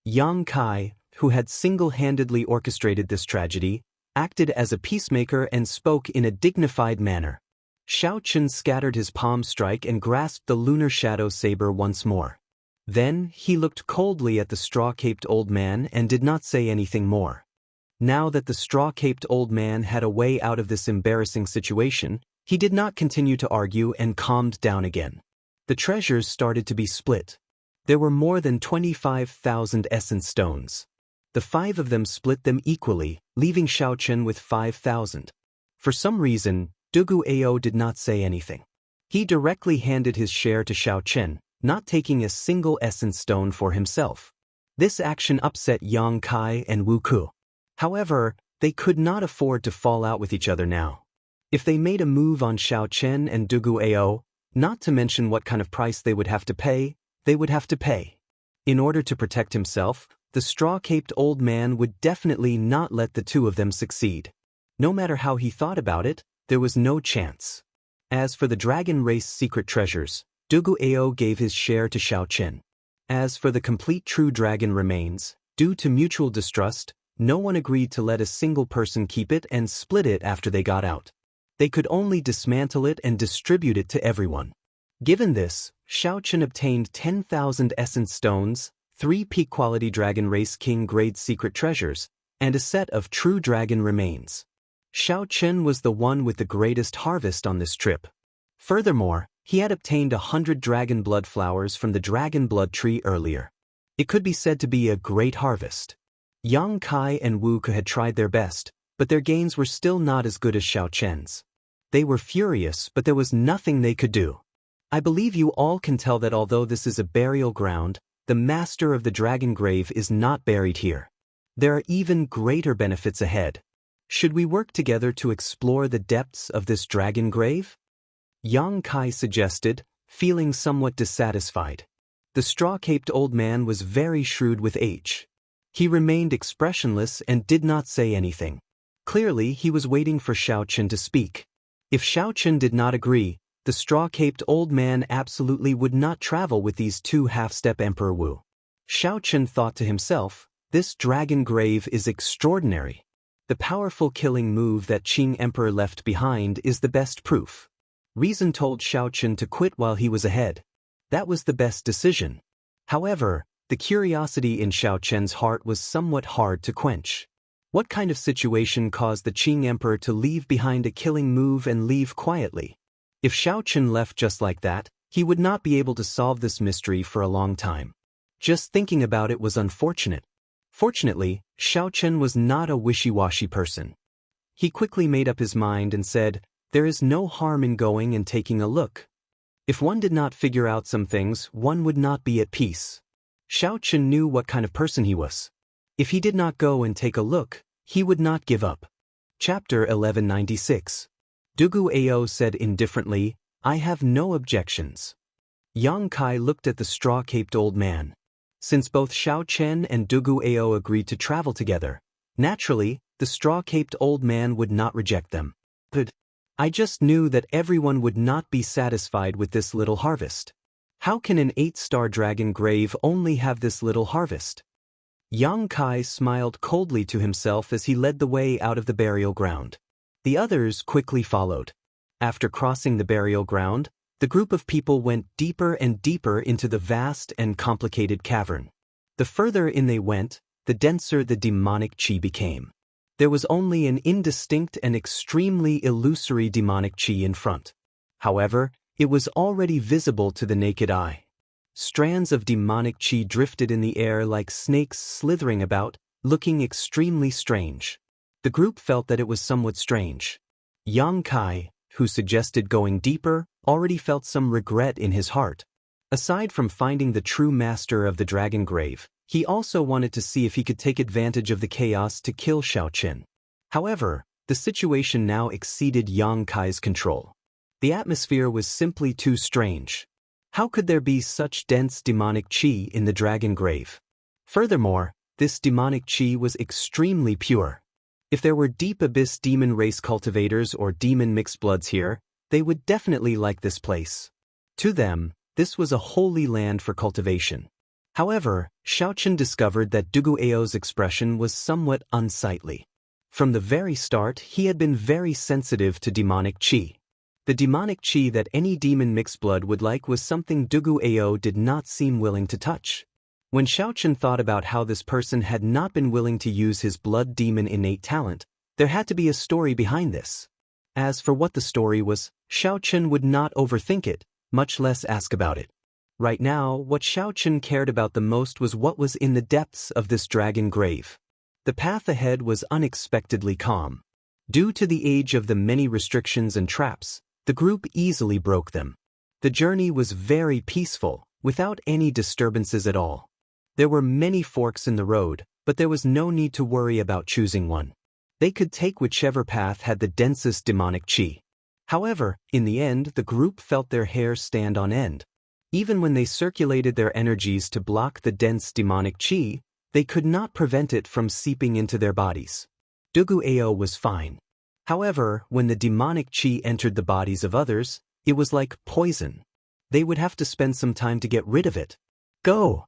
Yang Kai, who had single-handedly orchestrated this tragedy, acted as a peacemaker and spoke in a dignified manner. Xiao Chen scattered his palm strike and grasped the lunar shadow saber once more. Then, he looked coldly at the straw-caped old man and did not say anything more. Now that the straw-caped old man had a way out of this embarrassing situation, he did not continue to argue and calmed down again. The treasures started to be split. There were more than 25,000 essence stones. The 5 of them split them equally, leaving Xiao Chen with 5,000. For some reason, Dugu Ao did not say anything. He directly handed his share to Xiao Chen, not taking a single essence stone for himself. This action upset Yang Kai and Wu Ke. However, they could not afford to fall out with each other now. If they made a move on Xiao Chen and Dugu Ao, not to mention what kind of price they would have to pay, they would have to pay. In order to protect himself, the straw-caped old man would definitely not let the two of them succeed. No matter how he thought about it, there was no chance. As for the dragon race secret treasures, Dugu Ao gave his share to Xiao Chen. As for the complete true dragon remains, due to mutual distrust, no one agreed to let a single person keep it and split it after they got out. They could only dismantle it and distribute it to everyone. Given this, Xiao Chen obtained 10,000 essence stones, 3 peak-quality dragon race king grade secret treasures, and a set of true dragon remains. Xiao Chen was the one with the greatest harvest on this trip. Furthermore, he had obtained 100 dragon blood flowers from the dragon blood tree earlier. It could be said to be a great harvest. Yang Kai and Wu Ke had tried their best, but their gains were still not as good as Xiao Chen's. They were furious, but there was nothing they could do. I believe you all can tell that although this is a burial ground, the master of the dragon grave is not buried here. There are even greater benefits ahead. Should we work together to explore the depths of this dragon grave? Yang Kai suggested, feeling somewhat dissatisfied. The straw-caped old man was very shrewd with age. He remained expressionless and did not say anything. Clearly, he was waiting for Xiao Chen to speak. If Xiao Chen did not agree, the straw-caped old man absolutely would not travel with these two half-step Emperor Wu. Xiao Chen thought to himself, this dragon grave is extraordinary. The powerful killing move that Qing Emperor left behind is the best proof. Reason told Xiao Chen to quit while he was ahead. That was the best decision. However, the curiosity in Xiao Chen's heart was somewhat hard to quench. What kind of situation caused the Qing Emperor to leave behind a killing move and leave quietly? If Xiao Chen left just like that, he would not be able to solve this mystery for a long time. Just thinking about it was unfortunate. Fortunately, Xiao Chen was not a wishy-washy person. He quickly made up his mind and said, there is no harm in going and taking a look. If one did not figure out some things, one would not be at peace. Xiao Chen knew what kind of person he was. If he did not go and take a look, he would not give up. Chapter 1196. Dugu Ao said indifferently, I have no objections. Yang Kai looked at the straw-caped old man. Since both Xiao Chen and Dugu Ao agreed to travel together, naturally, the straw-caped old man would not reject them. But I just knew that everyone would not be satisfied with this little harvest. How can an 8-star dragon grave only have this little harvest? Yang Kai smiled coldly to himself as he led the way out of the burial ground. The others quickly followed. After crossing the burial ground, the group of people went deeper and deeper into the vast and complicated cavern. The further in they went, the denser the demonic chi became. There was only an indistinct and extremely illusory demonic chi in front. However, it was already visible to the naked eye. Strands of demonic chi drifted in the air like snakes slithering about, looking extremely strange. The group felt that it was somewhat strange. Yang Kai, who suggested going deeper, already felt some regret in his heart. Aside from finding the true master of the dragon grave, he also wanted to see if he could take advantage of the chaos to kill Xiao Qin. However, the situation now exceeded Yang Kai's control. The atmosphere was simply too strange. How could there be such dense demonic chi in the dragon grave? Furthermore, this demonic chi was extremely pure. If there were deep abyss demon race cultivators or demon mixed bloods here, they would definitely like this place. To them, this was a holy land for cultivation. However, Xiao Qin discovered that Dugu Ao's expression was somewhat unsightly. From the very start, he had been very sensitive to demonic chi. The demonic chi that any demon mixed blood would like was something Dugu Ao did not seem willing to touch. When Xiao Qin thought about how this person had not been willing to use his blood demon innate talent, there had to be a story behind this. As for what the story was, Xiao Qin would not overthink it, much less ask about it. Right now, what Xiao Qin cared about the most was what was in the depths of this dragon grave. The path ahead was unexpectedly calm. Due to the age of the many restrictions and traps, the group easily broke them. The journey was very peaceful, without any disturbances at all. There were many forks in the road, but there was no need to worry about choosing one. They could take whichever path had the densest demonic chi. However, in the end, the group felt their hair stand on end. Even when they circulated their energies to block the dense demonic chi, they could not prevent it from seeping into their bodies. Dugu Ao was fine. However, when the demonic chi entered the bodies of others, it was like poison. They would have to spend some time to get rid of it. Go!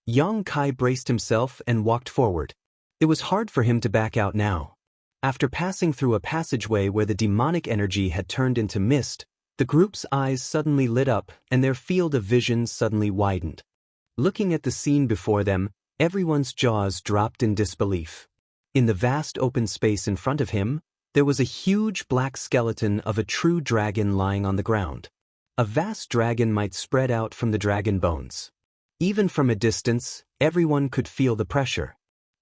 Yang Kai braced himself and walked forward. It was hard for him to back out now. After passing through a passageway where the demonic energy had turned into mist, the group's eyes suddenly lit up and their field of vision suddenly widened. Looking at the scene before them, everyone's jaws dropped in disbelief. In the vast open space in front of him, there was a huge black skeleton of a true dragon lying on the ground. A vast dragon might spread out from the dragon bones. Even from a distance, everyone could feel the pressure.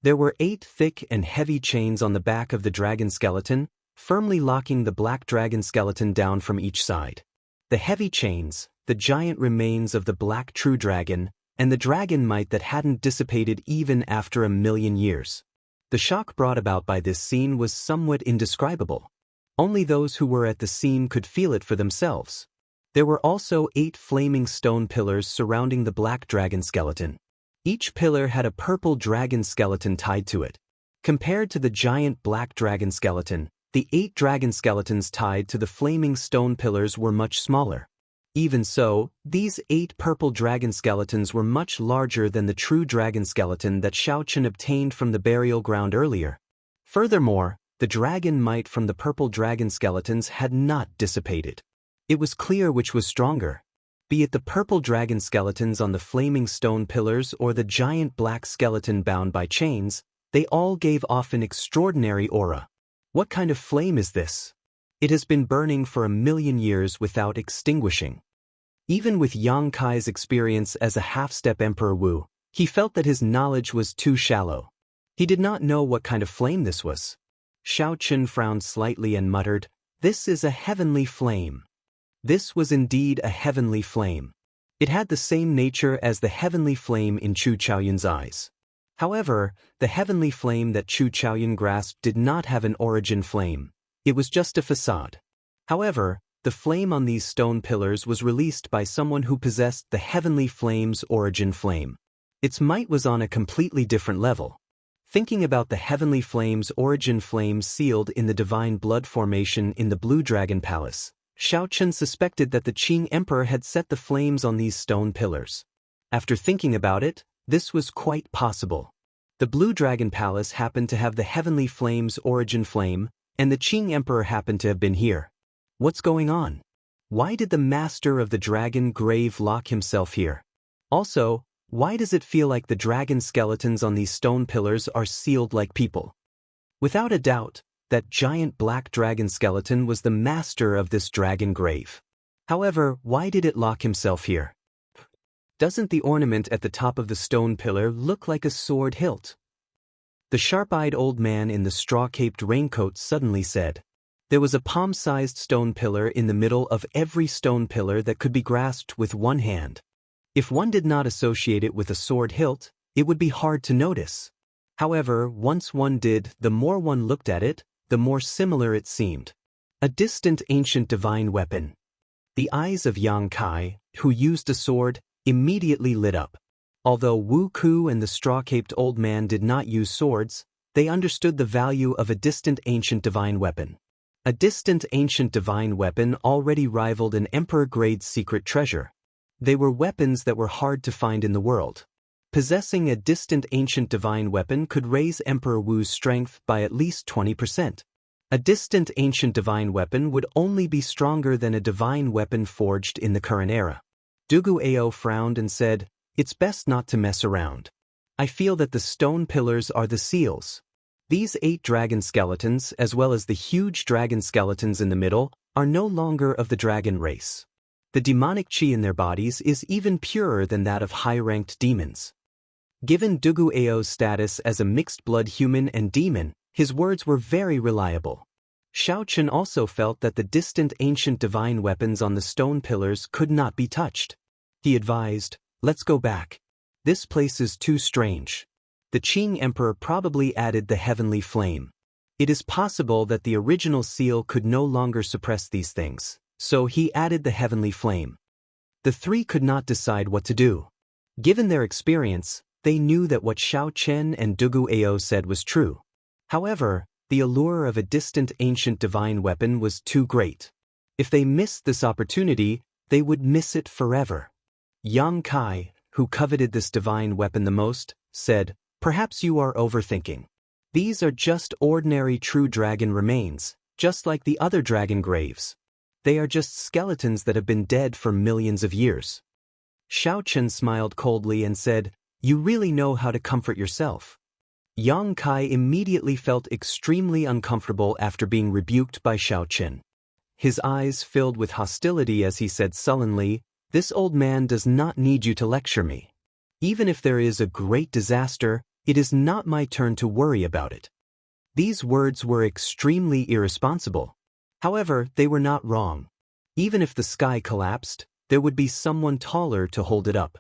There were 8 thick and heavy chains on the back of the dragon skeleton, firmly locking the black dragon skeleton down from each side. The heavy chains, the giant remains of the black true dragon, and the dragon might that hadn't dissipated even after 1,000,000 years. The shock brought about by this scene was somewhat indescribable. Only those who were at the scene could feel it for themselves. There were also 8 flaming stone pillars surrounding the black dragon skeleton. Each pillar had a purple dragon skeleton tied to it. Compared to the giant black dragon skeleton, the 8 dragon skeletons tied to the flaming stone pillars were much smaller. Even so, these 8 purple dragon skeletons were much larger than the true dragon skeleton that Xiao Qin obtained from the burial ground earlier. Furthermore, the dragon might from the purple dragon skeletons had not dissipated. It was clear which was stronger. Be it the purple dragon skeletons on the flaming stone pillars or the giant black skeleton bound by chains, they all gave off an extraordinary aura. What kind of flame is this? It has been burning for 1,000,000 years without extinguishing. Even with Yang Kai's experience as a half-step Emperor Wu, he felt that his knowledge was too shallow. He did not know what kind of flame this was. Xiao Qin frowned slightly and muttered, "This is a heavenly flame." This was indeed a heavenly flame. It had the same nature as the heavenly flame in Chu Chaoyun's eyes. However, the heavenly flame that Chu Chaoyun grasped did not have an origin flame. It was just a facade. However, the flame on these stone pillars was released by someone who possessed the heavenly flame's origin flame. Its might was on a completely different level. Thinking about the heavenly flame's origin flame sealed in the divine blood formation in the Blue Dragon Palace, Xiao Qin suspected that the Qing Emperor had set the flames on these stone pillars. After thinking about it, this was quite possible. The Blue Dragon Palace happened to have the heavenly flame's origin flame, and the Qing Emperor happened to have been here. What's going on? Why did the master of the dragon grave lock himself here? Also, Why does it feel like the dragon skeletons on these stone pillars are sealed like people? Without a doubt, that giant black dragon skeleton was the master of this dragon grave. However, why did it lock himself here? Doesn't the ornament at the top of the stone pillar look like a sword hilt? The sharp-eyed old man in the straw-caped raincoat suddenly said. There was a palm-sized stone pillar in the middle of every stone pillar that could be grasped with one hand. If one did not associate it with a sword hilt, it would be hard to notice. However, once one did, the more one looked at it, the more similar it seemed. A distant ancient divine weapon. The eyes of Yang Kai, who used a sword, immediately lit up. Although Wu Ku and the straw-caped old man did not use swords, they understood the value of a distant ancient divine weapon. A distant ancient divine weapon already rivaled an emperor-grade secret treasure. They were weapons that were hard to find in the world. Possessing a distant ancient divine weapon could raise Emperor Wu's strength by at least 20%. A distant ancient divine weapon would only be stronger than a divine weapon forged in the current era. Dugu Ao frowned and said, "It's best not to mess around. I feel that the stone pillars are the seals. These 8 dragon skeletons, as well as the huge dragon skeletons in the middle, are no longer of the dragon race. The demonic chi in their bodies is even purer than that of high-ranked demons." Given Dugu Ao's status as a mixed-blood human and demon, his words were very reliable. Xiao Chen also felt that the distant ancient divine weapons on the stone pillars could not be touched. He advised, "Let's go back. This place is too strange." The Qing Emperor probably added the heavenly flame. It is possible that the original seal could no longer suppress these things, so he added the heavenly flame. The 3 could not decide what to do. Given their experience, they knew that what Xiao Chen and Dugu Ao said was true. However, the allure of a distant ancient divine weapon was too great. If they missed this opportunity, they would miss it forever. Yang Kai, who coveted this divine weapon the most, said, "Perhaps you are overthinking. These are just ordinary true dragon remains, just like the other dragon graves. They are just skeletons that have been dead for millions of years." Xiao Chen smiled coldly and said, "You really know how to comfort yourself." Yang Kai immediately felt extremely uncomfortable after being rebuked by Xiao Chen. His eyes filled with hostility as he said sullenly, "This old man does not need you to lecture me. Even if there is a great disaster, it is not my turn to worry about it." These words were extremely irresponsible. However, they were not wrong. Even if the sky collapsed, there would be someone taller to hold it up.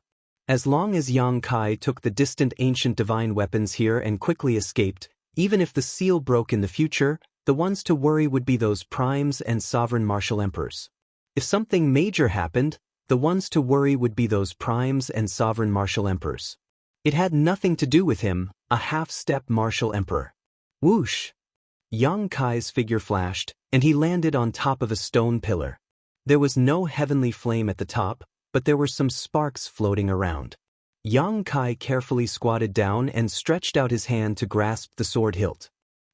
As long as Yang Kai took the distant ancient divine weapons here and quickly escaped, even if the seal broke in the future, the ones to worry would be those primes and sovereign martial emperors. If something major happened, the ones to worry would be those primes and sovereign martial emperors. It had nothing to do with him, a half-step martial emperor. Whoosh! Yang Kai's figure flashed, and he landed on top of a stone pillar. There was no heavenly flame at the top, but there were some sparks floating around. Yang Kai carefully squatted down and stretched out his hand to grasp the sword hilt.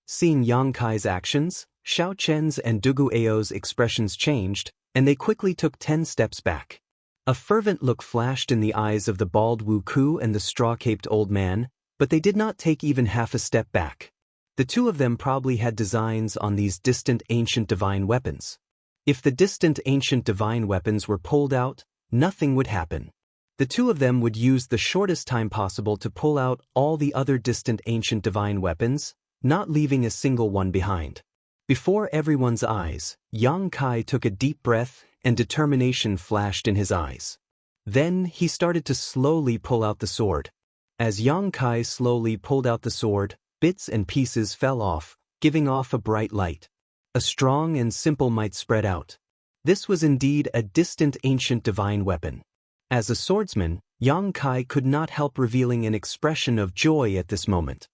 Seeing Yang Kai's actions, Xiao Chen's and Dugu Ao's expressions changed, and they quickly took 10 steps back. A fervent look flashed in the eyes of the bald Wu Ku and the straw-caped old man, but they did not take even half a step back. The 2 of them probably had designs on these distant ancient divine weapons. If the distant ancient divine weapons were pulled out, nothing would happen. The 2 of them would use the shortest time possible to pull out all the other distant ancient divine weapons, not leaving a single one behind. Before everyone's eyes, Yang Kai took a deep breath and determination flashed in his eyes. Then he started to slowly pull out the sword. As Yang Kai slowly pulled out the sword, bits and pieces fell off, giving off a bright light. A strong and simple might spread out. This was indeed a distant ancient divine weapon. As a swordsman, Yang Kai could not help revealing an expression of joy at this moment.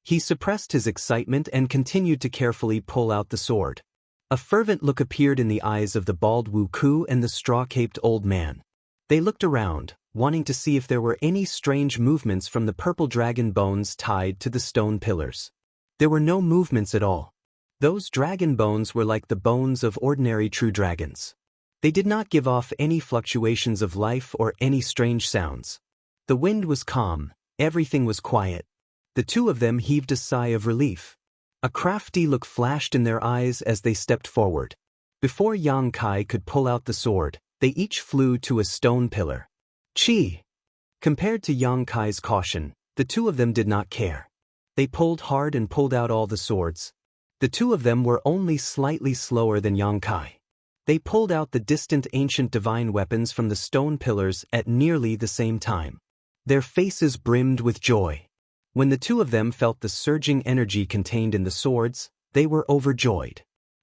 He suppressed his excitement and continued to carefully pull out the sword. A fervent look appeared in the eyes of the bald Wu Ku and the straw-caped old man. They looked around, wanting to see if there were any strange movements from the purple dragon bones tied to the stone pillars. There were no movements at all. Those dragon bones were like the bones of ordinary true dragons. They did not give off any fluctuations of life or any strange sounds. The wind was calm, everything was quiet. The two of them heaved a sigh of relief. A crafty look flashed in their eyes as they stepped forward. Before Yang Kai could pull out the sword, they each flew to a stone pillar. Chi! Compared to Yang Kai's caution, the two of them did not care. They pulled hard and pulled out all the swords. The two of them were only slightly slower than Yang Kai. They pulled out the distant ancient divine weapons from the stone pillars at nearly the same time. Their faces brimmed with joy. When the two of them felt the surging energy contained in the swords, they were overjoyed.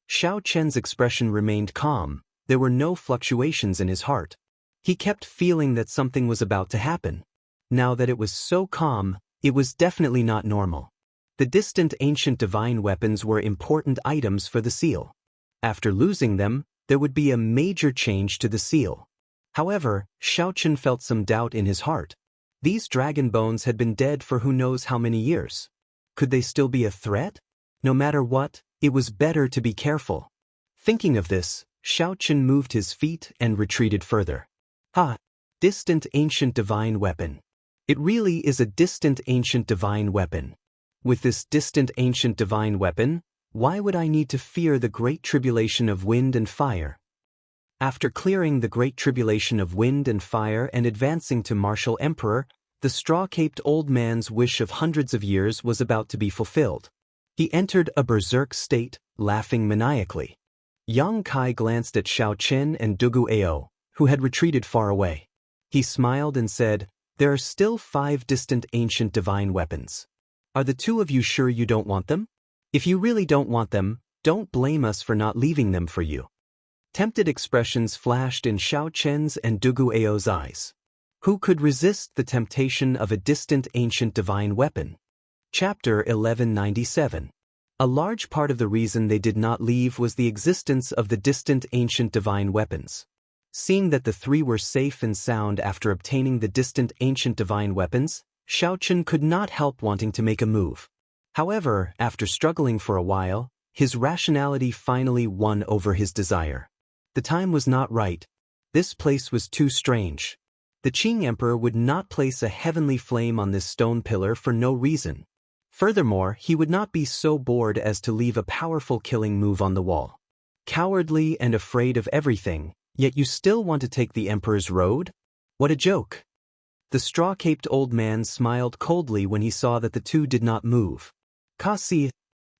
Xiao Chen's expression remained calm. There were no fluctuations in his heart. He kept feeling that something was about to happen. Now that it was so calm, it was definitely not normal. The distant ancient divine weapons were important items for the seal. After losing them, there would be a major change to the seal. However, Xiao Chen felt some doubt in his heart. These dragon bones had been dead for who knows how many years. Could they still be a threat? No matter what, it was better to be careful. Thinking of this, Xiao Chen moved his feet and retreated further. Distant ancient divine weapon. It really is a distant ancient divine weapon. With this distant ancient divine weapon, why would I need to fear the great tribulation of wind and fire? After clearing the great tribulation of wind and fire and advancing to martial emperor, the straw-caped old man's wish of hundreds of years was about to be fulfilled. He entered a berserk state, laughing maniacally. Yang Kai glanced at Xiao Chen and Dugu Ao, who had retreated far away. He smiled and said, "There are still 5 distant ancient divine weapons. Are the two of you sure you don't want them? If you really don't want them, don't blame us for not leaving them for you." Tempted expressions flashed in Xiao Chen's and Dugu Ao's eyes. Who could resist the temptation of a distant ancient divine weapon? Chapter 1197. A large part of the reason they did not leave was the existence of the distant ancient divine weapons. Seeing that the three were safe and sound after obtaining the distant ancient divine weapons, Xiao Chen could not help wanting to make a move. However, after struggling for a while, his rationality finally won over his desire. The time was not right. This place was too strange. The Qing Emperor would not place a heavenly flame on this stone pillar for no reason. Furthermore, he would not be so bored as to leave a powerful killing move on the wall. Cowardly and afraid of everything, yet you still want to take the Emperor's road? What a joke! The straw-caped old man smiled coldly when he saw that the two did not move. Kasi.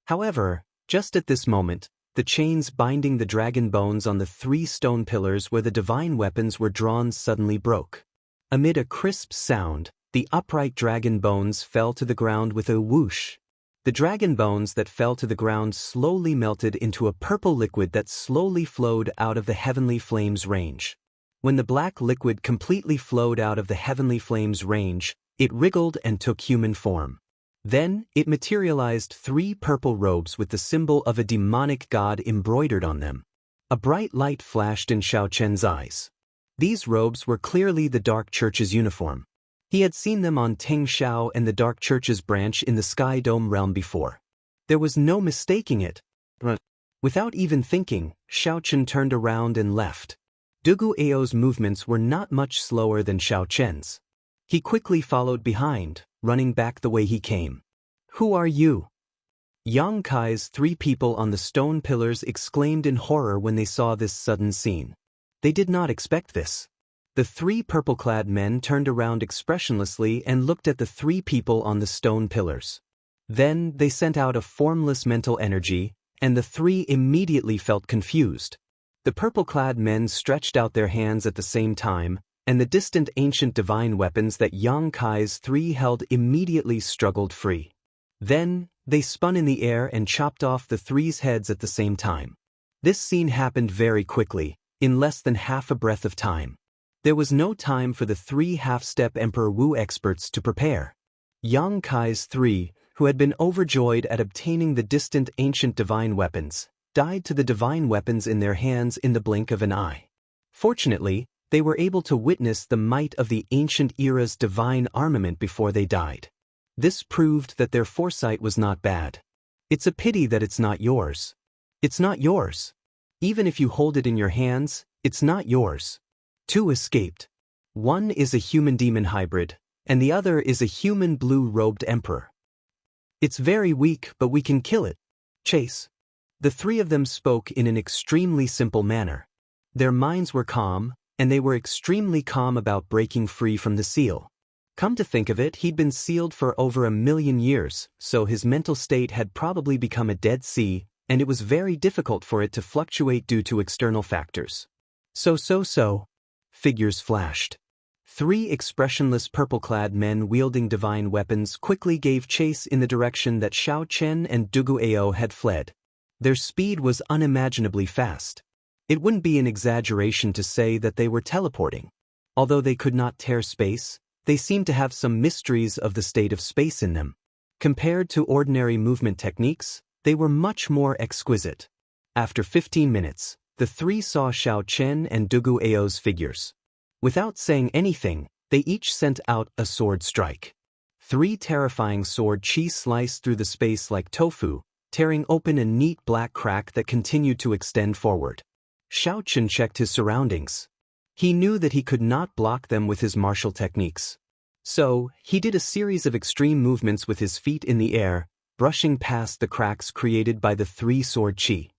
However, just at this moment, the chains binding the dragon bones on the 3 stone pillars where the divine weapons were drawn suddenly broke. Amid a crisp sound, the upright dragon bones fell to the ground with a whoosh. The dragon bones that fell to the ground slowly melted into a purple liquid that slowly flowed out of the heavenly flames range. When the black liquid completely flowed out of the heavenly flames range, it wriggled and took human form. Then, it materialized 3 purple robes with the symbol of a demonic god embroidered on them. A bright light flashed in Xiao Chen's eyes. These robes were clearly the Dark Church's uniform. He had seen them on Teng Shao and the Dark Church's branch in the Sky Dome realm before. There was no mistaking it. Without even thinking, Xiao Chen turned around and left. Dugu Ao's movements were not much slower than Xiao Chen's. He quickly followed behind, running back the way he came. "Who are you?" Yang Kai's 3 people on the stone pillars exclaimed in horror when they saw this sudden scene. They did not expect this. The 3 purple-clad men turned around expressionlessly and looked at the 3 people on the stone pillars. Then they sent out a formless mental energy, and the 3 immediately felt confused. The purple-clad men stretched out their hands at the same time, and the distant ancient divine weapons that Yang Kai's 3 held immediately struggled free. Then, they spun in the air and chopped off the 3's heads at the same time. This scene happened very quickly, in less than half a breath of time. There was no time for the 3 half-step Emperor Wu experts to prepare. Yang Kai's 3, who had been overjoyed at obtaining the distant ancient divine weapons, died to the divine weapons in their hands in the blink of an eye. Fortunately, they were able to witness the might of the ancient era's divine armament before they died. This proved that their foresight was not bad. It's a pity that it's not yours. It's not yours. Even if you hold it in your hands, it's not yours. 2 escaped. One is a human-demon hybrid, and the other is a human blue-robed emperor. It's very weak, but we can kill it. Chase. The three of them spoke in an extremely simple manner. Their minds were calm, and they were extremely calm about breaking free from the seal. Come to think of it, he'd been sealed for over 1,000,000 years, so his mental state had probably become a dead sea, and it was very difficult for it to fluctuate due to external factors. So. Figures flashed. Three expressionless purple-clad men wielding divine weapons quickly gave chase in the direction that Xiao Chen and Dugu Ao had fled. Their speed was unimaginably fast. It wouldn't be an exaggeration to say that they were teleporting. Although they could not tear space, they seemed to have some mysteries of the state of space in them. Compared to ordinary movement techniques, they were much more exquisite. After 15 minutes, the three saw Xiao Chen and Dugu Ao's figures. Without saying anything, they each sent out a sword strike. Three terrifying sword chi sliced through the space like tofu, tearing open a neat black crack that continued to extend forward. Xiao Chen checked his surroundings. He knew that he could not block them with his martial techniques. So, he did a series of extreme movements with his feet in the air, brushing past the cracks created by the three sword chi.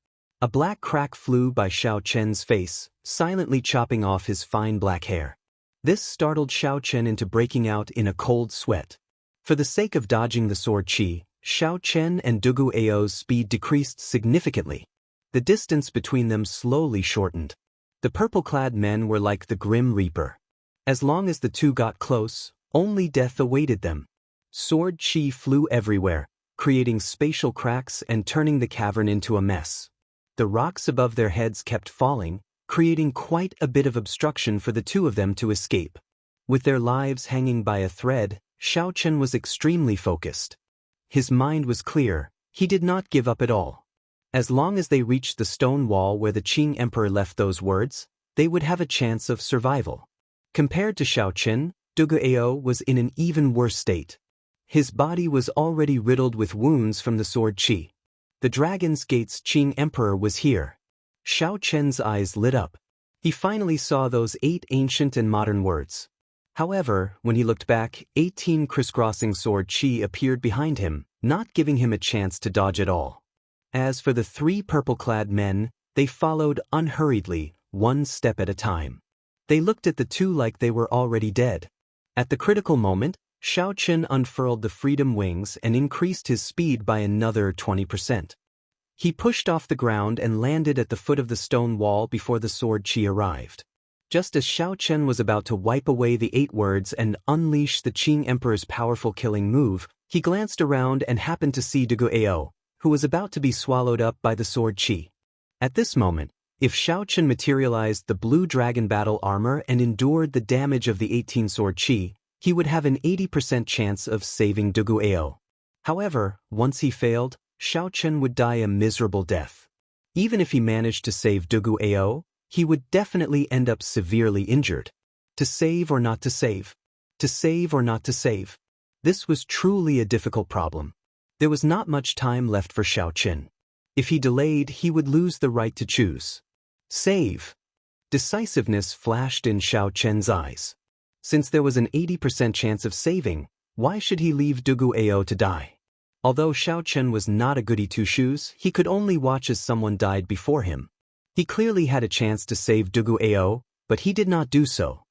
A black crack flew by Xiao Chen's face, silently chopping off his fine black hair. This startled Xiao Chen into breaking out in a cold sweat. For the sake of dodging the sword chi, Xiao Chen and Dugu Ao's speed decreased significantly. The distance between them slowly shortened. The purple-clad men were like the Grim Reaper. As long as the two got close, only death awaited them. Sword chi flew everywhere, creating spatial cracks and turning the cavern into a mess. The rocks above their heads kept falling, creating quite a bit of obstruction for the two of them to escape. With their lives hanging by a thread, Xiao Chen was extremely focused. His mind was clear, he did not give up at all. As long as they reached the stone wall where the Qing Emperor left those words, they would have a chance of survival. Compared to Xiao Chen, Dugu Ao was in an even worse state. His body was already riddled with wounds from the sword chi. The Dragon's Gate's Qing Emperor was here. Xiao Chen's eyes lit up. He finally saw those 8 ancient and modern words. However, when he looked back, 18 crisscrossing sword chi appeared behind him, not giving him a chance to dodge at all. As for the three purple-clad men, they followed unhurriedly, one step at a time. They looked at the two like they were already dead. At the critical moment, Xiao Chen unfurled the freedom wings and increased his speed by another 20%. He pushed off the ground and landed at the foot of the stone wall before the sword chi arrived. Just as Xiao Chen was about to wipe away the 8 words and unleash the Qing Emperor's powerful killing move, he glanced around and happened to see Dugu Ao, who was about to be swallowed up by the sword chi. At this moment, if Xiao Chen materialized the blue dragon battle armor and endured the damage of the 18 sword chi, he would have an 80% chance of saving Dugu Ao. However, once he failed, Xiao Chen would die a miserable death. Even if he managed to save Dugu Ao, he would definitely end up severely injured. To save or not to save? To save or not to save? This was truly a difficult problem. There was not much time left for Xiao Chen. If he delayed, he would lose the right to choose. Save. Decisiveness flashed in Xiao Chen's eyes. Since there was an 80% chance of saving, why should he leave Dugu Ao to die? Although Xiao Chen was not a goody two-shoes, he could only watch as someone died before him. He clearly had a chance to save Dugu Ao, but he did not do so.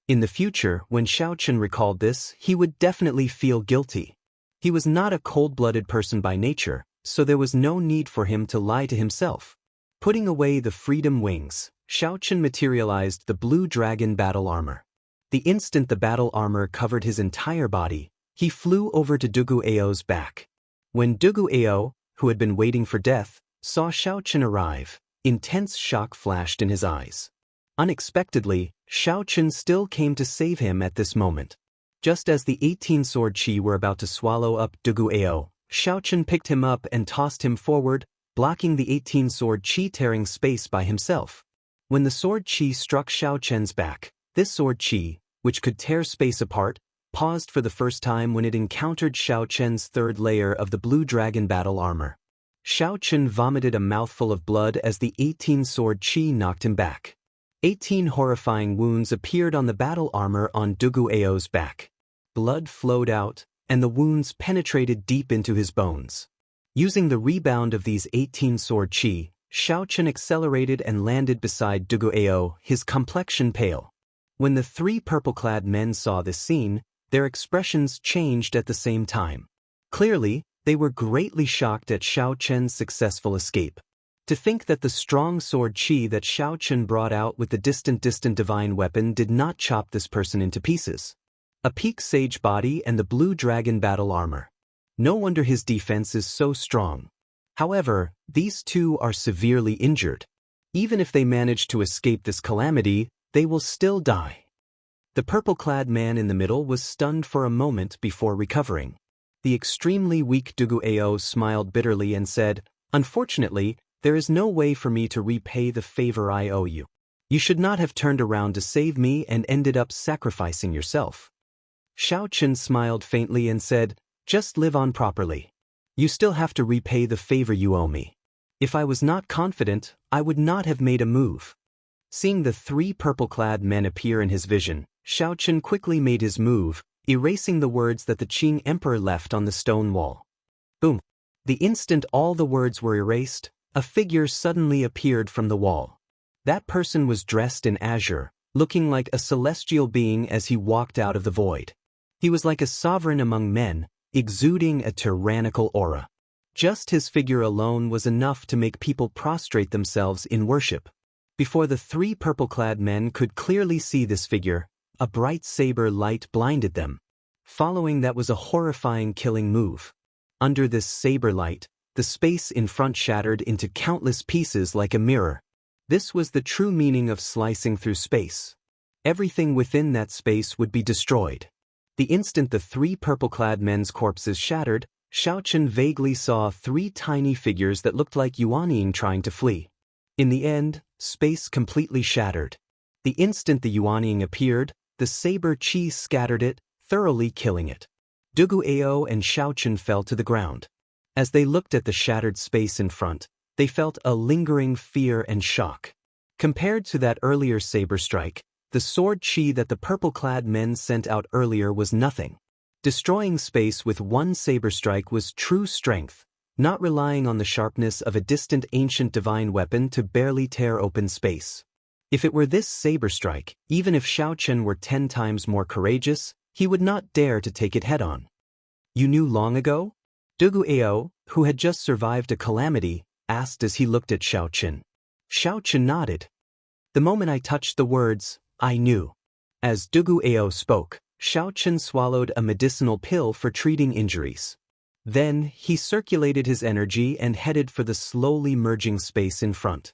In the future, when Xiao Chen recalled this, he would definitely feel guilty. He was not a cold-blooded person by nature, so there was no need for him to lie to himself. Putting away the freedom wings, Xiao Chen materialized the blue dragon battle armor. The instant the battle armor covered his entire body, he flew over to Dugu Ao's back. When Dugu Ao, who had been waiting for death, saw Xiao Chen arrive, intense shock flashed in his eyes. Unexpectedly, Xiao Chen still came to save him at this moment. Just as the 18 sword chi were about to swallow up Dugu Ao, Xiao Chen picked him up and tossed him forward, blocking the 18 sword chi tearing space by himself. When the sword chi struck Xiao Chen's back, this sword chi, which could tear space apart, paused for the first time when it encountered Xiao Chen's third layer of the blue dragon battle armor. Xiao Chen vomited a mouthful of blood as the 18 sword chi knocked him back. 18 horrifying wounds appeared on the battle armor on Dugu Ao's back. blood flowed out, and the wounds penetrated deep into his bones. Using the rebound of these 18 sword chi, Xiaochen accelerated and landed beside Duguao, his complexion pale. When the three purple-clad men saw this scene, their expressions changed at the same time. Clearly, they were greatly shocked at Xiaochen's successful escape. To think that the strong sword chi that Xiaochen brought out with the distant divine weapon did not chop this person into pieces. A peak sage body and the blue dragon battle armor. No wonder his defense is so strong. However, these two are severely injured. Even if they manage to escape this calamity, they will still die. The purple-clad man in the middle was stunned for a moment before recovering. The extremely weak Duguao smiled bitterly and said, "Unfortunately, there is no way for me to repay the favor I owe you. You should not have turned around to save me and ended up sacrificing yourself." Xiaochen smiled faintly and said, "Just live on properly. You still have to repay the favor you owe me. If I was not confident, I would not have made a move." Seeing the three purple-clad men appear in his vision, Xiaochen quickly made his move, erasing the words that the Qing Emperor left on the stone wall. Boom! The instant all the words were erased, a figure suddenly appeared from the wall. That person was dressed in azure, looking like a celestial being as he walked out of the void. He was like a sovereign among men, exuding a tyrannical aura. Just his figure alone was enough to make people prostrate themselves in worship. Before the three purple-clad men could clearly see this figure, a bright saber light blinded them. Following that was a horrifying killing move. Under this saber light, the space in front shattered into countless pieces like a mirror. This was the true meaning of slicing through space. Everything within that space would be destroyed. The instant the three purple-clad men's corpses shattered, Xiaochen vaguely saw three tiny figures that looked like Yuanying trying to flee. In the end, space completely shattered. The instant the Yuanying appeared, the saber chi scattered it, thoroughly killing it. Duguao and Xiaochen fell to the ground. As they looked at the shattered space in front, they felt a lingering fear and shock. Compared to that earlier saber strike, the sword chi that the purple-clad men sent out earlier was nothing. Destroying space with one saber strike was true strength, not relying on the sharpness of a distant ancient divine weapon to barely tear open space. If it were this saber strike, even if Xiaochen were 10 times more courageous, he would not dare to take it head-on. "You knew long ago?" Duguao, who had just survived a calamity, asked as he looked at Xiaochen. Xiaochen nodded. "The moment I touched the words, I knew." As Duguao spoke, Xiaochen swallowed a medicinal pill for treating injuries. Then, he circulated his energy and headed for the slowly merging space in front.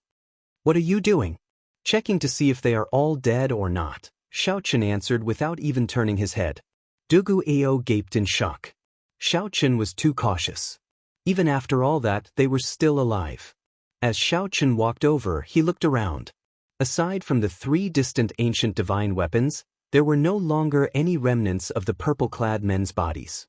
"What are you doing?" "Checking to see if they are all dead or not," Xiaochen answered without even turning his head. Duguao gaped in shock. Xiaochen was too cautious. Even after all that, they were still alive. As Xiaochen walked over, he looked around. Aside from the three distant ancient divine weapons, there were no longer any remnants of the purple-clad men's bodies.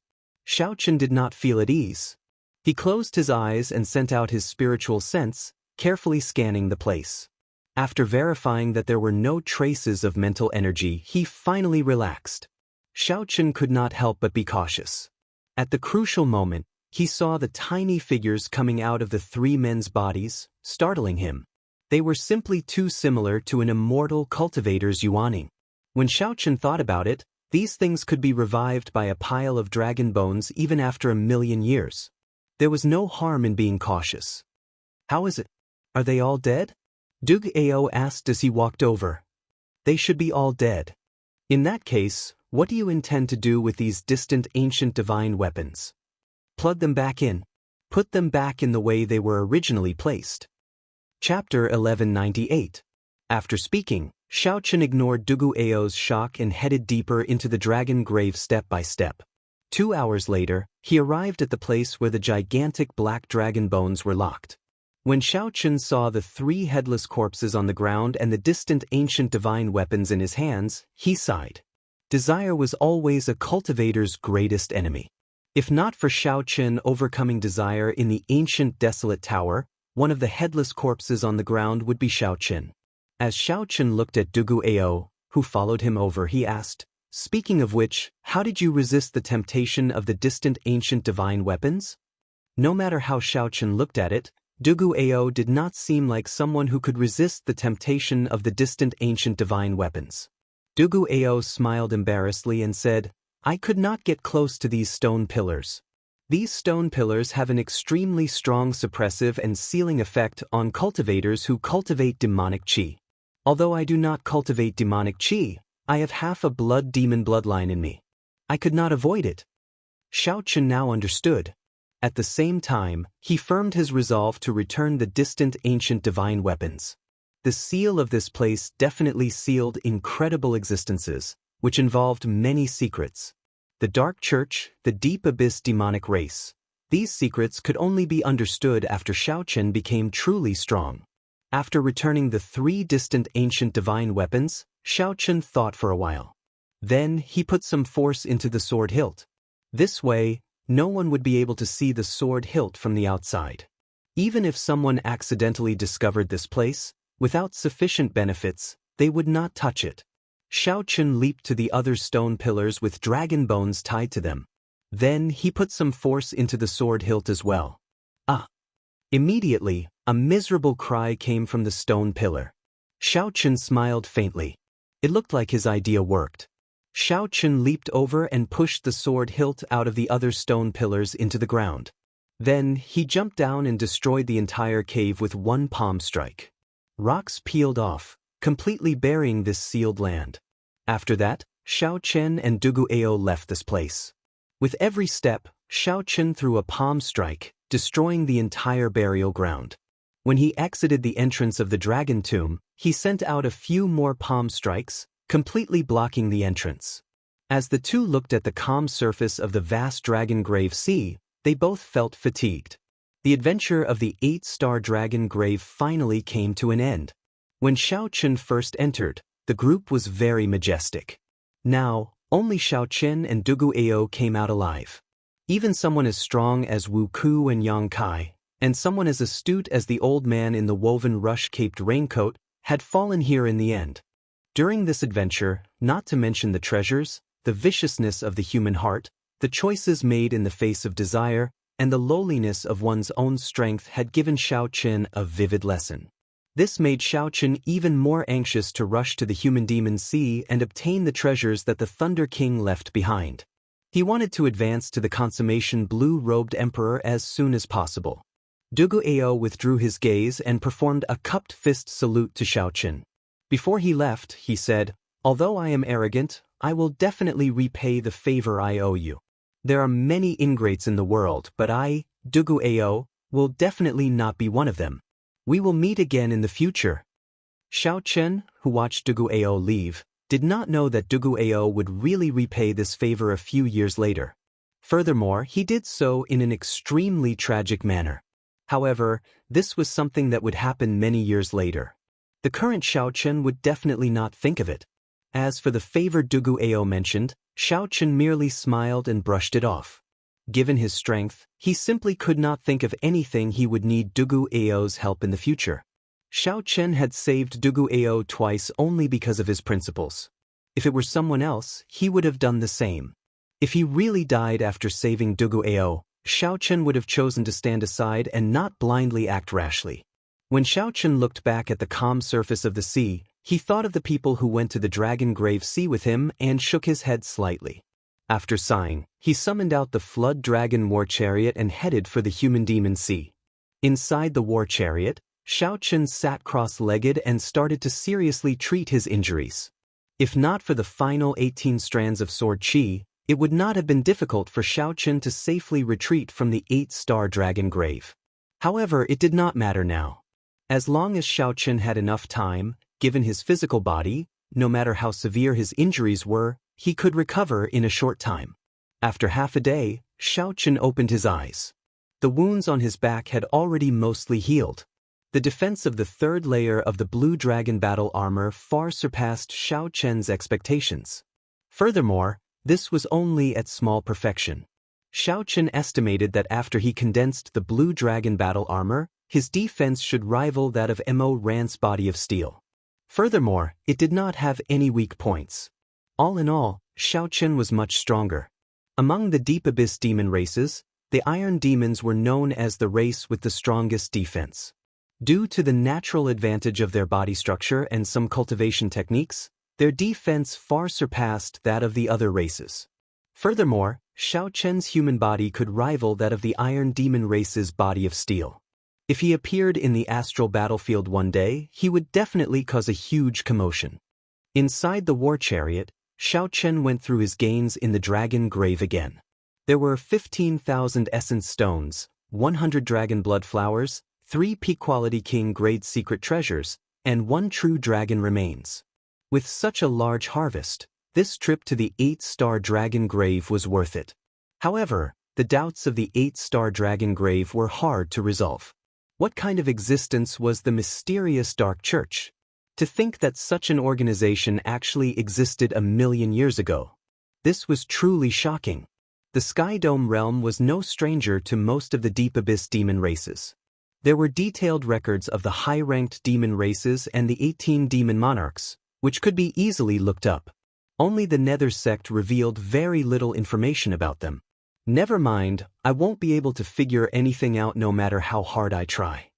Xiaochen did not feel at ease. He closed his eyes and sent out his spiritual sense, carefully scanning the place. After verifying that there were no traces of mental energy, he finally relaxed. Xiaochen could not help but be cautious. At the crucial moment, he saw the tiny figures coming out of the three men's bodies, startling him. They were simply too similar to an immortal cultivator's Yuanying. When Xiaochen thought about it, these things could be revived by a pile of dragon bones even after 1,000,000 years. There was no harm in being cautious. "How is it? Are they all dead?" Duguao asked as he walked over. "They should be all dead." "In that case, what do you intend to do with these distant ancient divine weapons?" "Plug them back in. Put them back in the way they were originally placed." Chapter 1198. After speaking, Xiaochen ignored Duguao's shock and headed deeper into the dragon grave step by step. 2 hours later, he arrived at the place where the gigantic black dragon bones were locked. When Xiaochen saw the three headless corpses on the ground and the distant ancient divine weapons in his hands, he sighed. Desire was always a cultivator's greatest enemy. If not for Xiaochen overcoming desire in the ancient desolate tower, one of the headless corpses on the ground would be Xiaochen. As Xiaochen looked at Duguao, who followed him over, he asked, Speaking of which, how did you resist the temptation of the distant ancient divine weapons? No matter how Xiaochen looked at it, Dugu Ao did not seem like someone who could resist the temptation of the distant ancient divine weapons. Dugu Ao smiled embarrassedly and said, I could not get close to these stone pillars. These stone pillars have an extremely strong suppressive and sealing effect on cultivators who cultivate demonic qi. Although I do not cultivate demonic qi, I have half a blood demon bloodline in me. I could not avoid it. Xiaochen now understood. At the same time, he firmed his resolve to return the distant ancient divine weapons. The seal of this place definitely sealed incredible existences, which involved many secrets. The dark church, the deep abyss demonic race. These secrets could only be understood after Xiaochen became truly strong. After returning the 3 distant ancient divine weapons, Xiaochen thought for a while. Then he put some force into the sword hilt. This way, no one would be able to see the sword hilt from the outside. Even if someone accidentally discovered this place, without sufficient benefits, they would not touch it. Xiaochen leaped to the other stone pillars with dragon bones tied to them. Then he put some force into the sword hilt as well. Ah! Immediately, a miserable cry came from the stone pillar. Xiaochen smiled faintly. It looked like his idea worked. Xiaochen leaped over and pushed the sword hilt out of the other stone pillars into the ground. Then, he jumped down and destroyed the entire cave with one palm strike. Rocks peeled off, completely burying this sealed land. After that, Xiaochen and Dugu Ao left this place. With every step, Xiaochen threw a palm strike, destroying the entire burial ground. When he exited the entrance of the dragon tomb, he sent out a few more palm strikes, completely blocking the entrance. As the two looked at the calm surface of the vast dragon grave sea, they both felt fatigued. The adventure of the 8-star dragon grave finally came to an end. When Xiaochen first entered, the group was very majestic. Now, only Xiaochen and Dugu Ao came out alive. Even someone as strong as Wu Ku and Yang Kai, and someone as astute as the old man in the woven rush-caped raincoat, had fallen here in the end. During this adventure, not to mention the treasures, the viciousness of the human heart, the choices made in the face of desire, and the lowliness of one's own strength had given Xiaochen a vivid lesson. This made Xiaochen even more anxious to rush to the human demon sea and obtain the treasures that the Thunder King left behind. He wanted to advance to the consummation blue-robed emperor as soon as possible. Dugu Ao withdrew his gaze and performed a cupped fist salute to Xiaochen. Before he left, he said, "Although I am arrogant, I will definitely repay the favor I owe you. There are many ingrates in the world, but I, Dugu Ao, will definitely not be one of them. We will meet again in the future." Xiaochen, who watched Dugu Ao leave, did not know that Dugu Ao would really repay this favor a few years later. Furthermore, he did so in an extremely tragic manner. However, this was something that would happen many years later. The current Xiaochen would definitely not think of it. As for the favor Dugu Ao mentioned, Xiaochen merely smiled and brushed it off. Given his strength, he simply could not think of anything he would need Dugu Ao's help in the future. Xiaochen had saved Dugu Ao twice only because of his principles. If it were someone else, he would have done the same. If he really died after saving Dugu Ao, Xiaochen would have chosen to stand aside and not blindly act rashly. When Xiaochen looked back at the calm surface of the sea, he thought of the people who went to the dragon grave sea with him and shook his head slightly. After sighing, he summoned out the flood dragon war chariot and headed for the human demon sea. Inside the war chariot, Xiaochen sat cross-legged and started to seriously treat his injuries. If not for the final 18 strands of sword qi, it would not have been difficult for Xiaochen to safely retreat from the 8-star dragon grave. However, it did not matter now. As long as Xiaochen had enough time, given his physical body, no matter how severe his injuries were, he could recover in a short time. After half a day, Xiaochen opened his eyes. The wounds on his back had already mostly healed. The defense of the 3rd layer of the blue dragon battle armor far surpassed Xiaochen's expectations. Furthermore, this was only at small perfection. Xiaochen estimated that after he condensed the blue dragon battle armor, his defense should rival that of Mo Ran's body of steel. Furthermore, it did not have any weak points. All in all, Xiao Chen was much stronger. Among the Deep Abyss demon races, the Iron Demons were known as the race with the strongest defense. Due to the natural advantage of their body structure and some cultivation techniques, their defense far surpassed that of the other races. Furthermore, Xiao Chen's human body could rival that of the Iron Demon race's body of steel. If he appeared in the astral battlefield one day, he would definitely cause a huge commotion. Inside the war chariot, Xiao Chen went through his gains in the dragon grave again. There were 15,000 essence stones, 100 dragon blood flowers, 3 peak-quality king-grade secret treasures, and 1 true dragon remains. With such a large harvest, this trip to the 8-star dragon grave was worth it. However, the doubts of the 8-star dragon grave were hard to resolve. What kind of existence was the mysterious Dark Church? To think that such an organization actually existed a million years ago. This was truly shocking. The Sky Dome realm was no stranger to most of the Deep Abyss demon races. There were detailed records of the high-ranked demon races and the 18 demon monarchs, which could be easily looked up. Only the Nether sect revealed very little information about them. Never mind, I won't be able to figure anything out no matter how hard I try.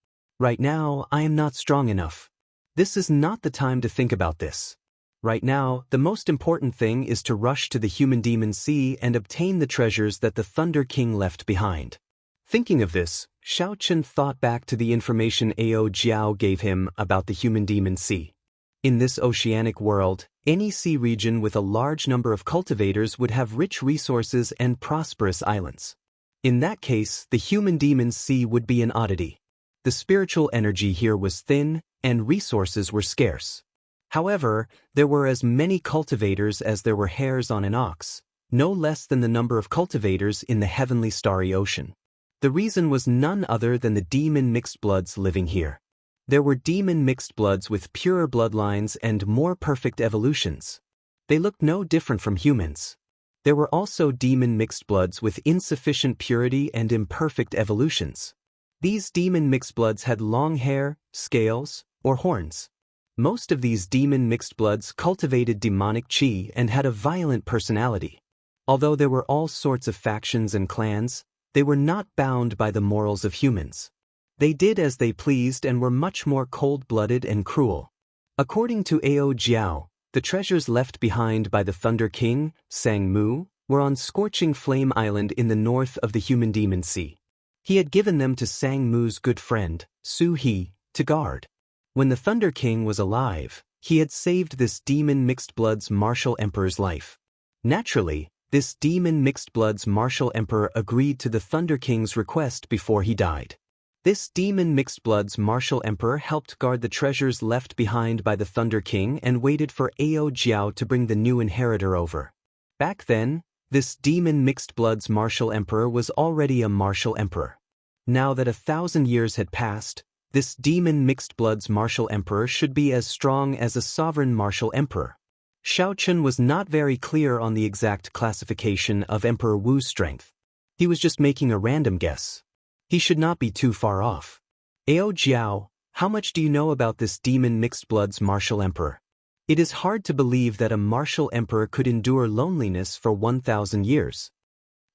Right now, I am not strong enough. This is not the time to think about this. Right now, the most important thing is to rush to the Human Demon Sea and obtain the treasures that the Thunder King left behind. Thinking of this, Xiao Chen thought back to the information Ao Jiao gave him about the Human Demon Sea. In this oceanic world, any sea region with a large number of cultivators would have rich resources and prosperous islands. In that case, the Human Demon Sea would be an oddity. The spiritual energy here was thin, and resources were scarce. However, there were as many cultivators as there were hairs on an ox, no less than the number of cultivators in the heavenly starry ocean. The reason was none other than the demon mixed bloods living here. There were demon mixed bloods with purer bloodlines and more perfect evolutions. They looked no different from humans. There were also demon mixed bloods with insufficient purity and imperfect evolutions. These demon mixed bloods had long hair, scales, or horns. Most of these demon mixed bloods cultivated demonic chi and had a violent personality. Although there were all sorts of factions and clans, they were not bound by the morals of humans. They did as they pleased and were much more cold-blooded and cruel. According to Ao Jiao, the treasures left behind by the Thunder King, Sang Mu, were on Scorching Flame Island in the north of the Human Demon Sea. He had given them to Sang Mu's good friend, Su He, to guard. When the Thunder King was alive, he had saved this demon mixed bloods martial emperor's life. Naturally, this demon mixed bloods martial emperor agreed to the Thunder King's request before he died. This demon mixed bloods martial emperor helped guard the treasures left behind by the Thunder King and waited for Ao Jiao to bring the new inheritor over. Back then, this demon mixed bloods martial emperor was already a martial emperor. Now that 1,000 years had passed, this demon mixed bloods martial emperor should be as strong as a sovereign martial emperor. Xiao Chen was not very clear on the exact classification of Emperor Wu's strength. He was just making a random guess. He should not be too far off. Ao Jiao, how much do you know about this demon mixed bloods martial emperor? It is hard to believe that a martial emperor could endure loneliness for 1,000 years.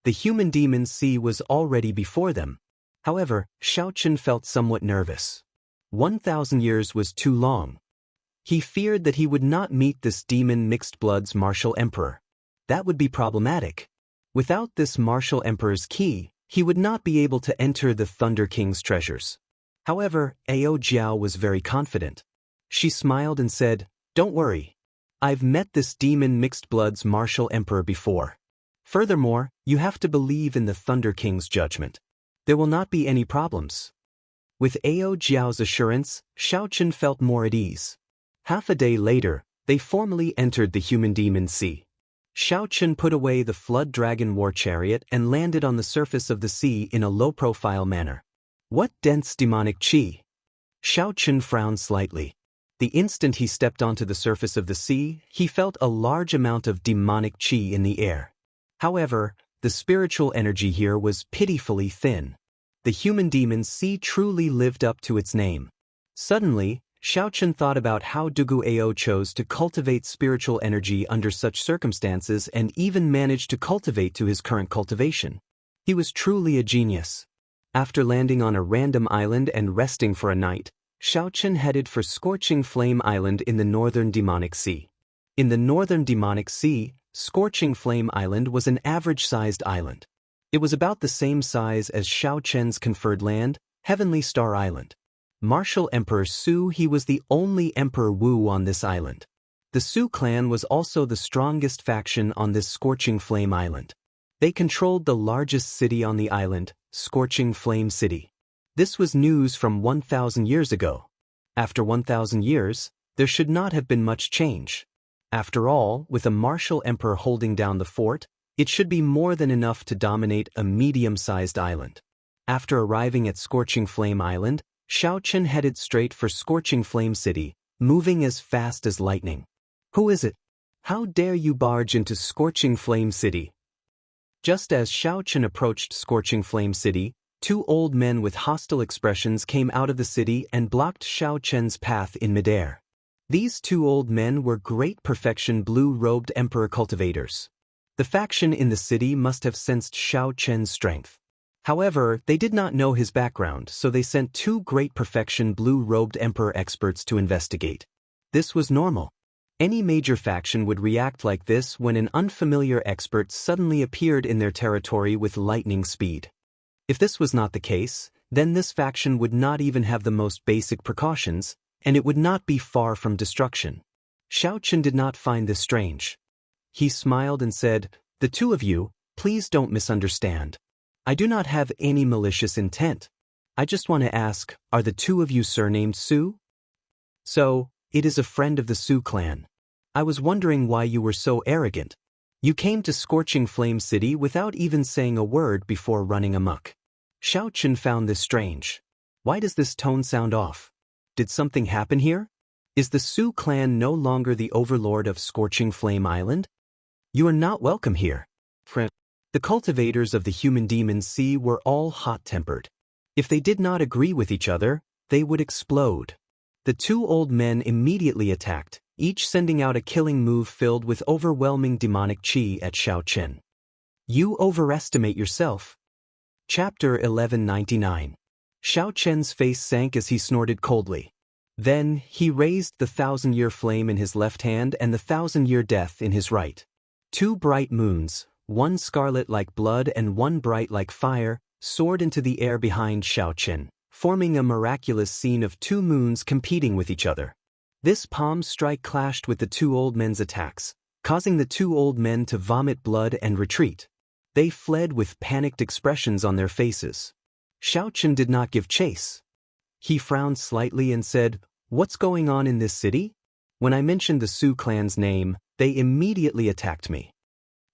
The Human Demon Sea was already before them. However, Xiao Chen felt somewhat nervous. 1,000 years was too long. He feared that he would not meet this demon mixed bloods martial emperor. That would be problematic. Without this martial emperor's key, he would not be able to enter the Thunder King's treasures. However, Ao Jiao was very confident. She smiled and said, "Don't worry. I've met this demon mixed bloods martial emperor before. Furthermore, you have to believe in the Thunder King's judgment. There will not be any problems." With Ao Jiao's assurance, Xiao Chen felt more at ease. Half a day later, they formally entered the Human Demon Sea. Xiao Chen put away the Flood Dragon war chariot and landed on the surface of the sea in a low-profile manner. What dense demonic chi! Xiao Chen frowned slightly. The instant he stepped onto the surface of the sea, he felt a large amount of demonic chi in the air. However, the spiritual energy here was pitifully thin. The Human Demon Sea truly lived up to its name. Suddenly, Xiaochen thought about how Dugu Ao chose to cultivate spiritual energy under such circumstances and even managed to cultivate to his current cultivation. He was truly a genius. After landing on a random island and resting for a night, Xiaochen headed for Scorching Flame Island in the northern Demonic Sea. In the northern Demonic Sea, Scorching Flame Island was an average-sized island. It was about the same size as Xiaochen's conferred land, Heavenly Star Island. Martial Emperor Su He was the only Emperor Wu on this island. The Su clan was also the strongest faction on this Scorching Flame Island. They controlled the largest city on the island, Scorching Flame City. This was news from 1,000 years ago. After 1,000 years, there should not have been much change. After all, with a martial emperor holding down the fort, it should be more than enough to dominate a medium-sized island. After arriving at Scorching Flame Island, Xiaochen headed straight for Scorching Flame City, moving as fast as lightning. Who is it? How dare you barge into Scorching Flame City? Just as Xiaochen approached Scorching Flame City, two old men with hostile expressions came out of the city and blocked Xiaochen's path in midair. These two old men were great perfection blue-robed emperor cultivators. The faction in the city must have sensed Xiaochen's strength. However, they did not know his background, so they sent two great perfection blue-robed emperor experts to investigate. This was normal. Any major faction would react like this when an unfamiliar expert suddenly appeared in their territory with lightning speed. If this was not the case, then this faction would not even have the most basic precautions, and it would not be far from destruction. Xiaochen did not find this strange. He smiled and said, "The two of you, please don't misunderstand. I do not have any malicious intent. I just want to ask, are the two of you surnamed Su?" "So, it is a friend of the Su clan. I was wondering why you were so arrogant. You came to Scorching Flame City without even saying a word before running amok." Xiaochen found this strange. Why does this tone sound off? Did something happen here? Is the Su clan no longer the overlord of Scorching Flame Island? You are not welcome here. The cultivators of the human demon sea were all hot-tempered. If they did not agree with each other, they would explode. The two old men immediately attacked, each sending out a killing move filled with overwhelming demonic chi at Xiaochen. You overestimate yourself. Chapter 1199. Xiaochen's face sank as he snorted coldly. Then, he raised the 1,000-year flame in his left hand and the 1,000-year death in his right. Two bright moons, one scarlet like blood and one bright like fire, soared into the air behind Xiaochen, forming a miraculous scene of two moons competing with each other. This palm strike clashed with the two old men's attacks, causing the two old men to vomit blood and retreat. They fled with panicked expressions on their faces. Xiaochen did not give chase. He frowned slightly and said, "What's going on in this city? When I mentioned the Su clan's name, they immediately attacked me.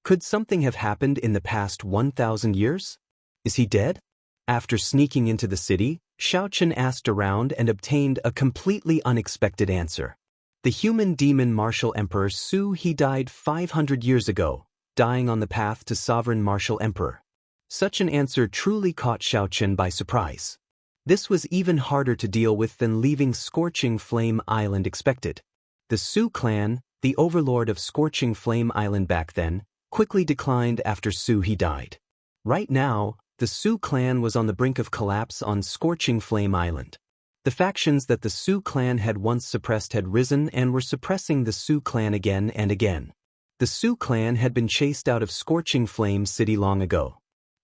Could something have happened in the past 1,000 years? Is he dead?" After sneaking into the city, Xiaochen asked around and obtained a completely unexpected answer. The human demon martial emperor Su He died 500 years ago, dying on the path to sovereign martial emperor. Such an answer truly caught Xiaochen by surprise. This was even harder to deal with than leaving Scorching Flame Island expected. The Su clan, the overlord of Scorching Flame Island back then, quickly declined after Su He died. Right now, the Su clan was on the brink of collapse on Scorching Flame Island. The factions that the Su clan had once suppressed had risen and were suppressing the Su clan again and again. The Su clan had been chased out of Scorching Flame City long ago.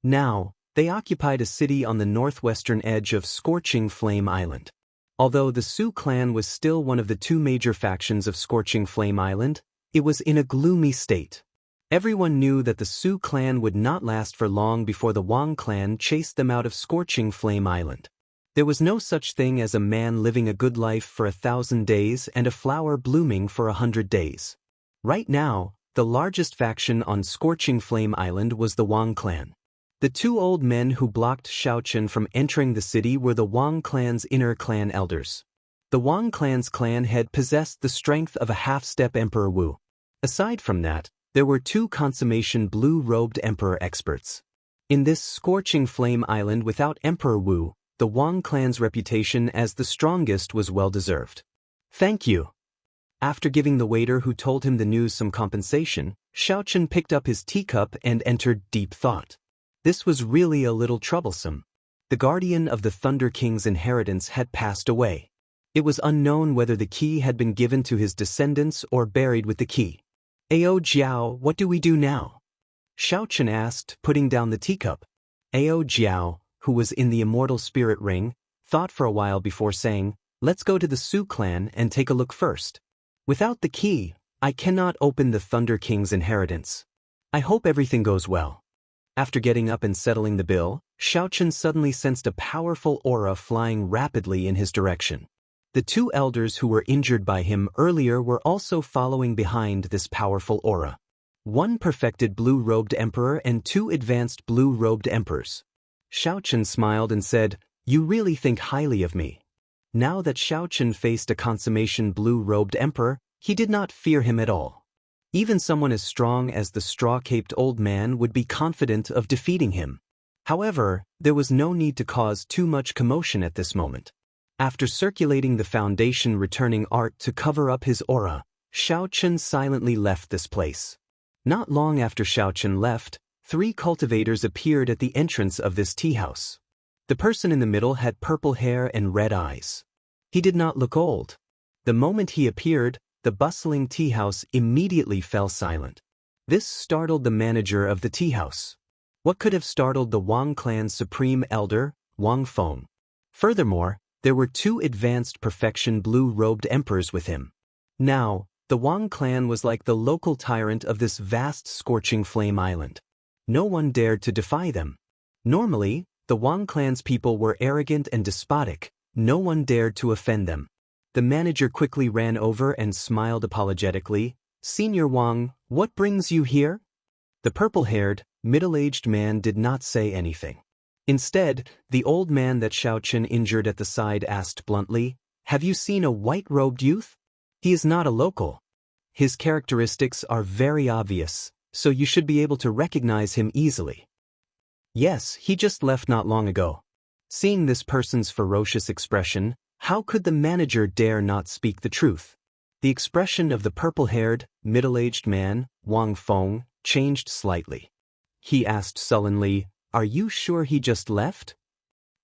Now, they occupied a city on the northwestern edge of Scorching Flame Island. Although the Su clan was still one of the two major factions of Scorching Flame Island, it was in a gloomy state. Everyone knew that the Su clan would not last for long before the Wang clan chased them out of Scorching Flame Island. There was no such thing as a man living a good life for 1,000 days and a flower blooming for 100 days. Right now, the largest faction on Scorching Flame Island was the Wang clan. The two old men who blocked Xiaochen from entering the city were the Wang clan's inner clan elders. The Wang clan's clan head possessed the strength of a half-step Emperor Wu. Aside from that, there were two consummation blue-robed Emperor experts. In this Scorching Flame Island without Emperor Wu, the Wang clan's reputation as the strongest was well-deserved. Thank you. After giving the waiter who told him the news some compensation, Xiaochen picked up his teacup and entered deep thought. This was really a little troublesome. The guardian of the Thunder King's inheritance had passed away. It was unknown whether the key had been given to his descendants or buried with the key. Ao Jiao, what do we do now? Xiaochen asked, putting down the teacup. Ao Jiao, who was in the immortal spirit ring, thought for a while before saying, let's go to the Su clan and take a look first. Without the key, I cannot open the Thunder King's inheritance. I hope everything goes well. After getting up and settling the bill, Xiaochen suddenly sensed a powerful aura flying rapidly in his direction. The two elders who were injured by him earlier were also following behind this powerful aura. One perfected blue-robed emperor and two advanced blue-robed emperors. Xiaochen smiled and said, "You really think highly of me." Now that Xiaochen faced a consummation blue-robed emperor, he did not fear him at all. Even someone as strong as the straw-caped old man would be confident of defeating him. However, there was no need to cause too much commotion at this moment. After circulating the foundation returning art to cover up his aura, Xiaochen silently left this place. Not long after Xiaochen left, 3 cultivators appeared at the entrance of this tea house. The person in the middle had purple hair and red eyes. He did not look old. The moment he appeared, the bustling tea house immediately fell silent. This startled the manager of the tea house. What could have startled the Wang clan's supreme elder, Wang Feng? Furthermore, there were 2 advanced perfection blue-robed emperors with him. Now, the Wang clan was like the local tyrant of this vast scorching flame island. No one dared to defy them. Normally, the Wang clan's people were arrogant and despotic. No one dared to offend them. The manager quickly ran over and smiled apologetically. "Senior Wang, what brings you here?" The purple-haired, middle-aged man did not say anything. Instead, the old man that Xiaochen injured at the side asked bluntly, "Have you seen a white-robed youth? He is not a local. His characteristics are very obvious, so you should be able to recognize him easily." "Yes, he just left not long ago." Seeing this person's ferocious expression, how could the manager dare not speak the truth? The expression of the purple-haired, middle-aged man, Wang Feng, changed slightly. He asked sullenly, "Are you sure he just left?"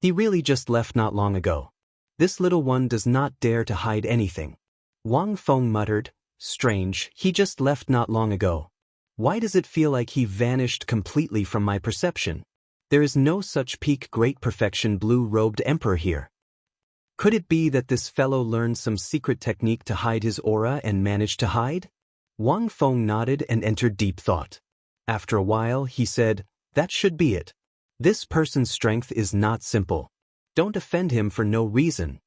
"He really just left not long ago. This little one does not dare to hide anything." Wang Feng muttered, "Strange, he just left not long ago. Why does it feel like he vanished completely from my perception? There is no such peak great perfection blue-robed emperor here. Could it be that this fellow learned some secret technique to hide his aura and managed to hide?" Wang Feng nodded and entered deep thought. After a while, he said, "That should be it. This person's strength is not simple. Don't offend him for no reason.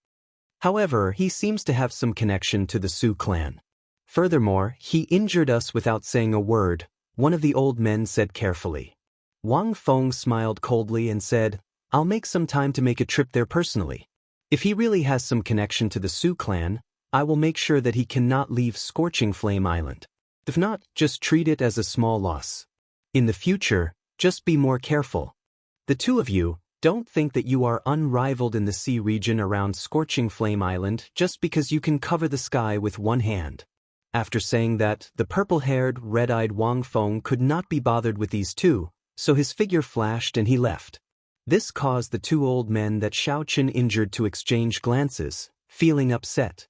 However, he seems to have some connection to the Su clan. Furthermore, he injured us without saying a word," one of the old men said carefully. Wang Feng smiled coldly and said, "I'll make some time to make a trip there personally. If he really has some connection to the Su clan, I will make sure that he cannot leave Scorching Flame Island. If not, just treat it as a small loss. In the future, just be more careful. The two of you, don't think that you are unrivaled in the sea region around Scorching Flame Island just because you can cover the sky with one hand." After saying that, the purple-haired, red-eyed Wang Feng could not be bothered with these two, so his figure flashed and he left. This caused the 2 old men that Xiaochen injured to exchange glances, feeling upset.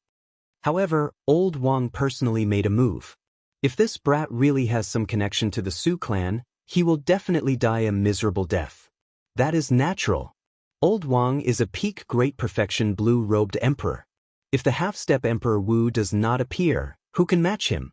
However, old Wang personally made a move. If this brat really has some connection to the Su clan, he will definitely die a miserable death. That is natural. Old Wang is a peak great perfection blue-robed emperor. If the half-step Emperor Wu does not appear, who can match him?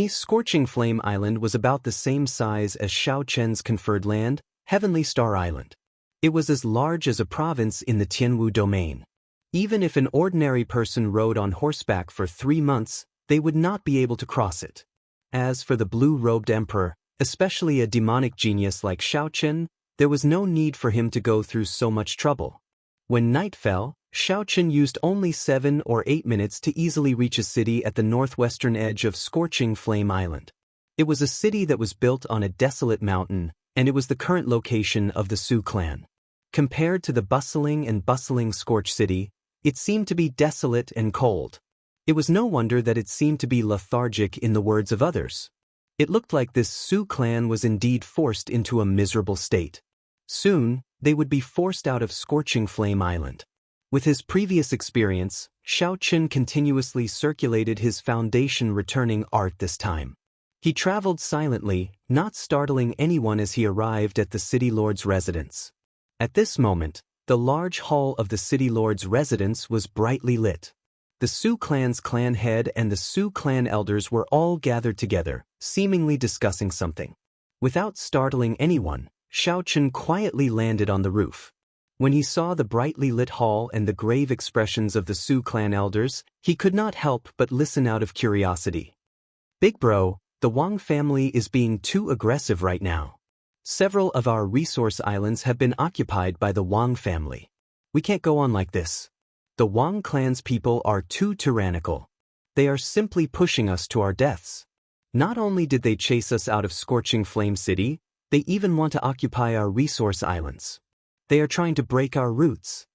Scorching Flame Island was about the same size as Xiaochen's conferred land, Heavenly Star Island. It was as large as a province in the Tianwu domain. Even if an ordinary person rode on horseback for 3 months, they would not be able to cross it. As for the blue-robed emperor, especially a demonic genius like Xiaochen, there was no need for him to go through so much trouble. When night fell, Xiaochen used only 7 or 8 minutes to easily reach a city at the northwestern edge of Scorching Flame Island. It was a city that was built on a desolate mountain, and it was the current location of the Su clan. Compared to the bustling Scorch City, it seemed to be desolate and cold. It was no wonder that it seemed to be lethargic in the words of others. It looked like this Sioux clan was indeed forced into a miserable state. Soon, they would be forced out of Scorching Flame Island. With his previous experience, Xiao Qin continuously circulated his foundation returning art this time. He traveled silently, not startling anyone as he arrived at the city lord's residence. At this moment, the large hall of the city lord's residence was brightly lit. The Sioux clan's clan head and the Sioux clan elders were all gathered together, seemingly discussing something. Without startling anyone, Xiao Qin quietly landed on the roof. When he saw the brightly lit hall and the grave expressions of the Sioux clan elders, he could not help but listen out of curiosity. "Big bro, the Wang family is being too aggressive right now. Several of our resource islands have been occupied by the Wang family. We can't go on like this. The Wang clan's people are too tyrannical. They are simply pushing us to our deaths. Not only did they chase us out of Scorching Flame City, they even want to occupy our resource islands. They are trying to break our roots.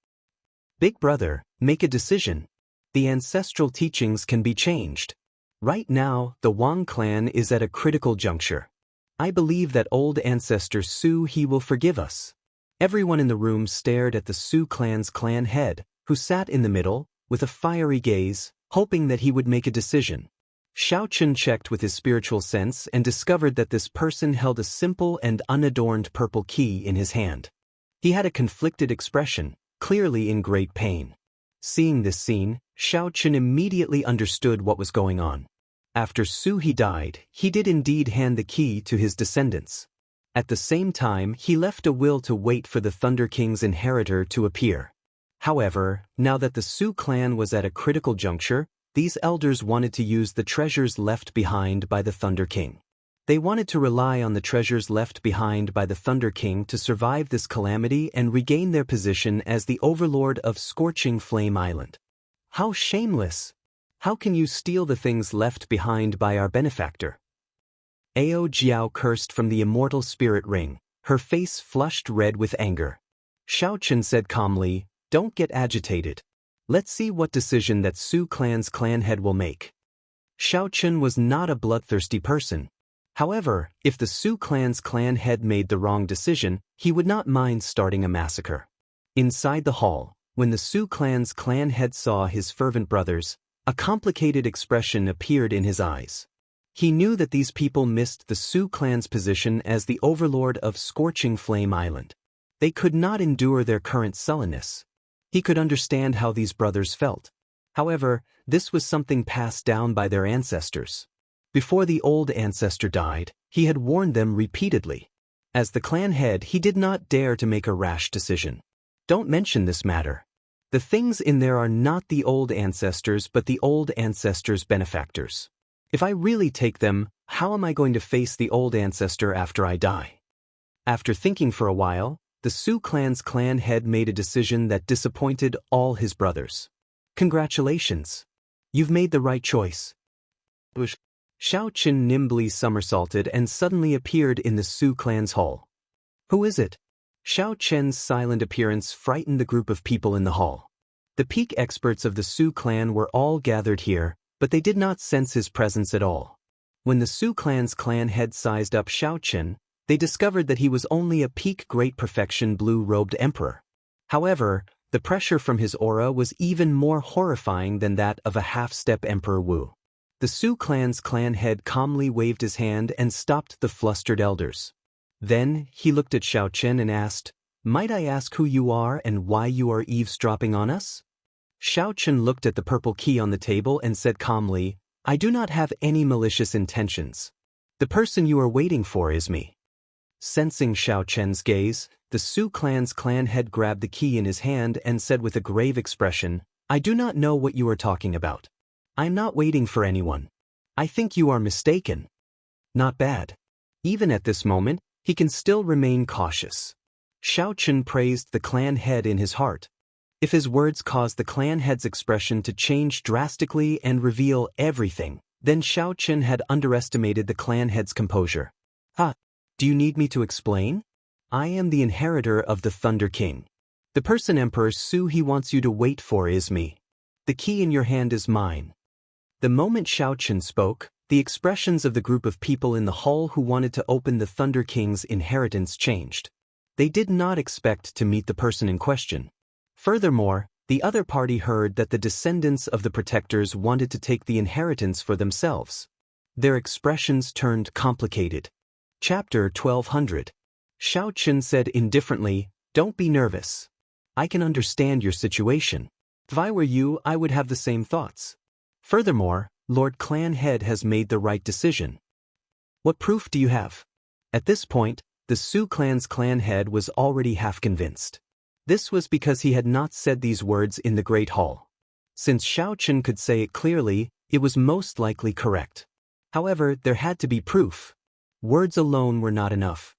Big brother, make a decision. The ancestral teachings can be changed. Right now, the Wang clan is at a critical juncture. I believe that old ancestor Su he will forgive us." Everyone in the room stared at the Sioux clan's clan head, who sat in the middle, with a fiery gaze, hoping that he would make a decision. Xiao Qin checked with his spiritual sense and discovered that this person held a simple and unadorned purple key in his hand. He had a conflicted expression, clearly in great pain. Seeing this scene, Xiao Qin immediately understood what was going on. After Su he died, he did indeed hand the key to his descendants. At the same time, he left a will to wait for the Thunder King's inheritor to appear. However, now that the Sioux clan was at a critical juncture, these elders wanted to use the treasures left behind by the Thunder King. They wanted to rely on the treasures left behind by the Thunder King to survive this calamity and regain their position as the overlord of Scorching Flame Island. How shameless! How can you steal the things left behind by our benefactor? Ao Jiao cursed from the immortal spirit ring, her face flushed red with anger. Xiao Qin said calmly, "Don't get agitated. Let's see what decision that Sioux clan's clan head will make." Xiao Qin was not a bloodthirsty person. However, if the Sioux clan's clan head made the wrong decision, he would not mind starting a massacre. Inside the hall, when the Sioux clan's clan head saw his fervent brothers, a complicated expression appeared in his eyes. He knew that these people missed the Sioux clan's position as the overlord of Scorching Flame Island. They could not endure their current sullenness. He could understand how these brothers felt. However, this was something passed down by their ancestors. Before the old ancestor died, he had warned them repeatedly. As the clan head, he did not dare to make a rash decision. "Don't mention this matter. The things in there are not the old ancestors but the old ancestors' benefactors. If I really take them, how am I going to face the old ancestor after I die?" After thinking for a while, the Sioux clan's clan head made a decision that disappointed all his brothers. "Congratulations. You've made the right choice." Xiao Qin nimbly somersaulted and suddenly appeared in the Sioux clan's hall. "Who is it?" Xiao Qin's silent appearance frightened the group of people in the hall. The peak experts of the Sioux clan were all gathered here, but they did not sense his presence at all. When the Sioux clan's clan head sized up Xiao Qin, they discovered that he was only a peak great perfection blue-robed emperor. However, the pressure from his aura was even more horrifying than that of a half-step Emperor Wu. The Sioux clan's clan head calmly waved his hand and stopped the flustered elders. Then, he looked at Xiao Qin and asked, "Might I ask who you are and why you are eavesdropping on us?" Xiao Qin looked at the purple key on the table and said calmly, "I do not have any malicious intentions. The person you are waiting for is me." Sensing Xiao Qin's gaze, the Sioux clan's clan head grabbed the key in his hand and said with a grave expression, "I do not know what you are talking about. I'm not waiting for anyone. I think you are mistaken." Not bad. Even at this moment, he can still remain cautious. Xiao Qin praised the clan head in his heart. If his words caused the clan head's expression to change drastically and reveal everything, then Xiao Qin had underestimated the clan head's composure. Do you need me to explain? I am the inheritor of the Thunder King. The person Emperor Su he wants you to wait for is me. The key in your hand is mine. The moment Xiao Chen spoke, the expressions of the group of people in the hall who wanted to open the Thunder King's inheritance changed. They did not expect to meet the person in question. Furthermore, the other party heard that the descendants of the protectors wanted to take the inheritance for themselves. Their expressions turned complicated. Chapter 1200. Xiao Chen said indifferently, "Don't be nervous. I can understand your situation. If I were you, I would have the same thoughts. Furthermore, Lord Clan Head has made the right decision." "What proof do you have?" At this point, the Su clan's clan head was already half convinced. This was because he had not said these words in the Great Hall. Since Xiao Chen could say it clearly, it was most likely correct. However, there had to be proof. Words alone were not enough.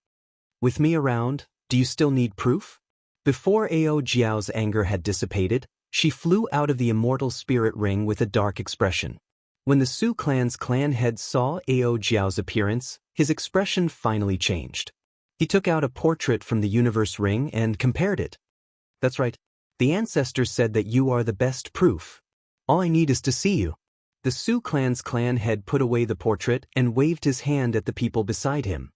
"With me around, do you still need proof?" Before Ao Jiao's anger had dissipated, she flew out of the immortal spirit ring with a dark expression. When the Su clan's clan head saw Ao Jiao's appearance, his expression finally changed. He took out a portrait from the universe ring and compared it. "That's right. The ancestors said that you are the best proof. All I need is to see you." The Su clan's clan head put away the portrait and waved his hand at the people beside him.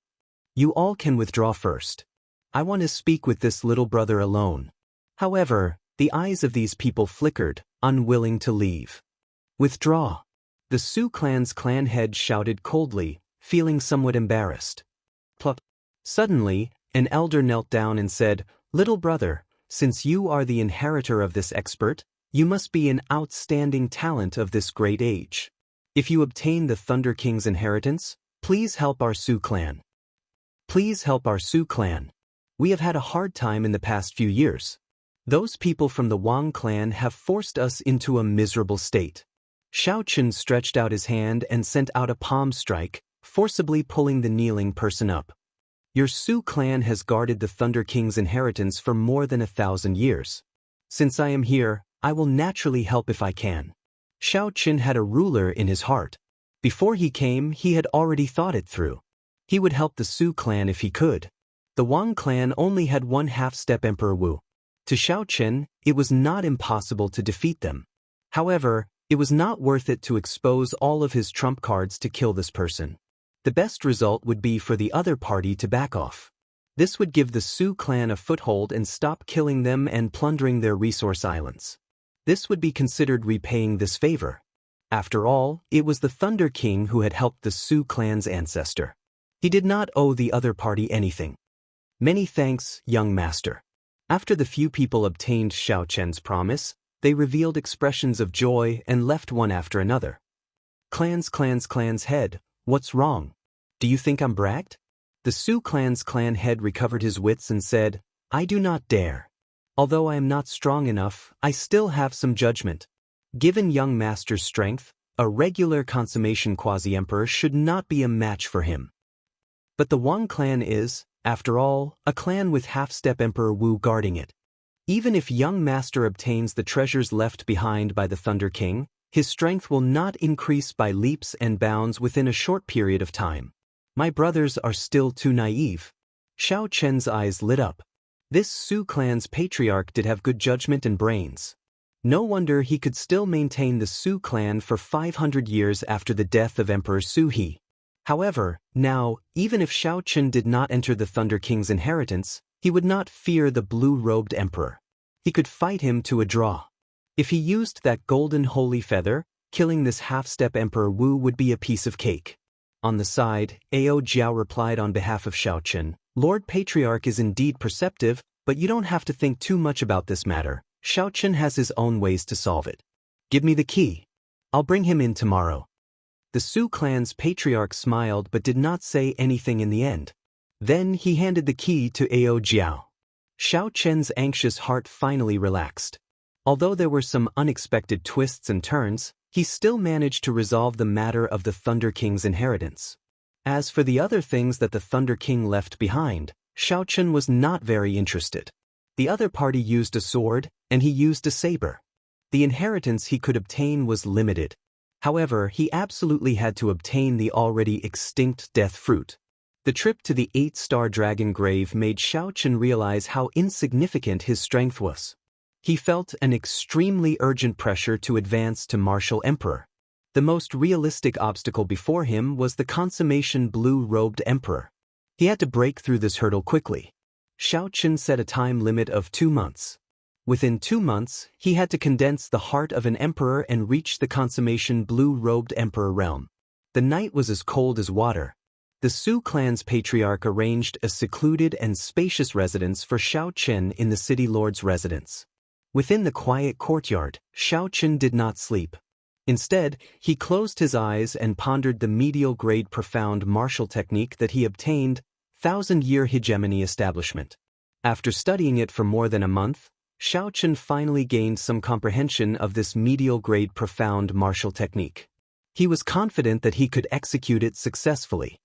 "You all can withdraw first. I want to speak with this little brother alone." However, the eyes of these people flickered, unwilling to leave. "Withdraw." The Su clan's clan head shouted coldly, feeling somewhat embarrassed. Pluck. Suddenly, an elder knelt down and said, "Little brother, since you are the inheritor of this expert, you must be an outstanding talent of this great age. If you obtain the Thunder King's inheritance, please help our Su clan. Please help our Su clan. We have had a hard time in the past few years. Those people from the Wang clan have forced us into a miserable state." Xiao Chen stretched out his hand and sent out a palm strike, forcibly pulling the kneeling person up. "Your Su clan has guarded the Thunder King's inheritance for more than 1,000 years. Since I am here, I will naturally help if I can." Xiao Chen had a ruler in his heart. Before he came, he had already thought it through. He would help the Su clan if he could. The Wang clan only had one half-step Emperor Wu. To Xiao Chen, it was not impossible to defeat them. However, it was not worth it to expose all of his trump cards to kill this person. The best result would be for the other party to back off. This would give the Su clan a foothold and stop killing them and plundering their resource islands. This would be considered repaying this favor. After all, it was the Thunder King who had helped the Su clan's ancestor. He did not owe the other party anything. "Many thanks, young master." After the few people obtained Xiao Chen's promise, they revealed expressions of joy and left one after another. Clan's head, what's wrong? Do you think I'm bragged?" The Su clan's clan head recovered his wits and said, "I do not dare. Although I am not strong enough, I still have some judgment. Given young master's strength, a regular consummation quasi-emperor should not be a match for him. But the Wang clan is, after all, a clan with half-step Emperor Wu guarding it. Even if young master obtains the treasures left behind by the Thunder King, his strength will not increase by leaps and bounds within a short period of time. My brothers are still too naive." Xiao Chen's eyes lit up. This Su clan's patriarch did have good judgment and brains. No wonder he could still maintain the Su clan for 500 years after the death of Emperor Su He. However, now, even if Xiao Chen did not enter the Thunder King's inheritance, he would not fear the blue-robed emperor. He could fight him to a draw. If he used that golden holy feather, killing this half-step Emperor Wu would be a piece of cake. On the side, Ao Jiao replied on behalf of Xiao Chen, "Lord Patriarch is indeed perceptive, but you don't have to think too much about this matter. Xiao Chen has his own ways to solve it. Give me the key. I'll bring him in tomorrow." The Su clan's patriarch smiled but did not say anything in the end. Then he handed the key to Ao Jiao. Xiao Chen's anxious heart finally relaxed. Although there were some unexpected twists and turns, he still managed to resolve the matter of the Thunder King's inheritance. As for the other things that the Thunder King left behind, Xiao Chen was not very interested. The other party used a sword, and he used a saber. The inheritance he could obtain was limited. However, he absolutely had to obtain the already extinct death fruit. The trip to the 8-star dragon grave made Xiao Chen realize how insignificant his strength was. He felt an extremely urgent pressure to advance to martial emperor. The most realistic obstacle before him was the consummation blue-robed emperor. He had to break through this hurdle quickly. Xiao Chen set a time limit of 2 months. Within 2 months, he had to condense the heart of an emperor and reach the consummation blue-robed emperor realm. The night was as cold as water. The Su clan's patriarch arranged a secluded and spacious residence for Xiao Chen in the city lord's residence. Within the quiet courtyard, Xiao Chen did not sleep. Instead, he closed his eyes and pondered the medial grade profound martial technique that he obtained, thousand-year hegemony establishment. After studying it for more than a month, Xiao Chen finally gained some comprehension of this medial grade profound martial technique. He was confident that he could execute it successfully.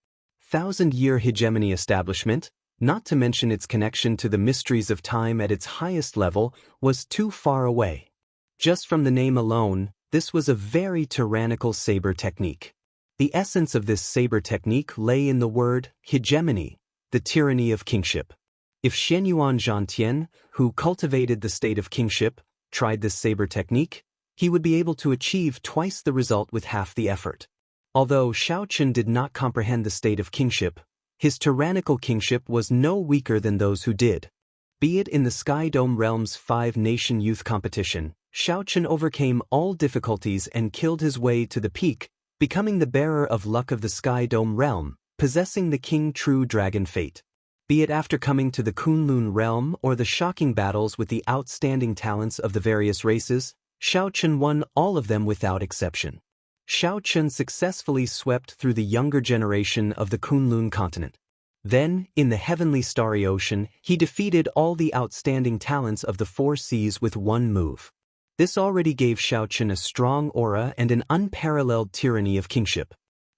Thousand-year hegemony establishment, not to mention its connection to the mysteries of time at its highest level, was too far away. Just from the name alone, this was a very tyrannical saber technique. The essence of this saber technique lay in the word hegemony, the tyranny of kingship. If Xianyuan Zhantian, who cultivated the state of kingship, tried this saber technique, he would be able to achieve twice the result with half the effort. Although Xiao Chen did not comprehend the state of kingship, his tyrannical kingship was no weaker than those who did. Be it in the Sky Dome Realm's 5-nation youth competition, Xiao Chen overcame all difficulties and killed his way to the peak, becoming the bearer of luck of the Sky Dome Realm, possessing the King True Dragon fate. Be it after coming to the Kunlun Realm or the shocking battles with the outstanding talents of the various races, Xiao Chen won all of them without exception. Xiao Chen successfully swept through the younger generation of the Kunlun continent. Then, in the heavenly starry ocean, he defeated all the outstanding talents of the 4 seas with one move. This already gave Xiao Chen a strong aura and an unparalleled tyranny of kingship.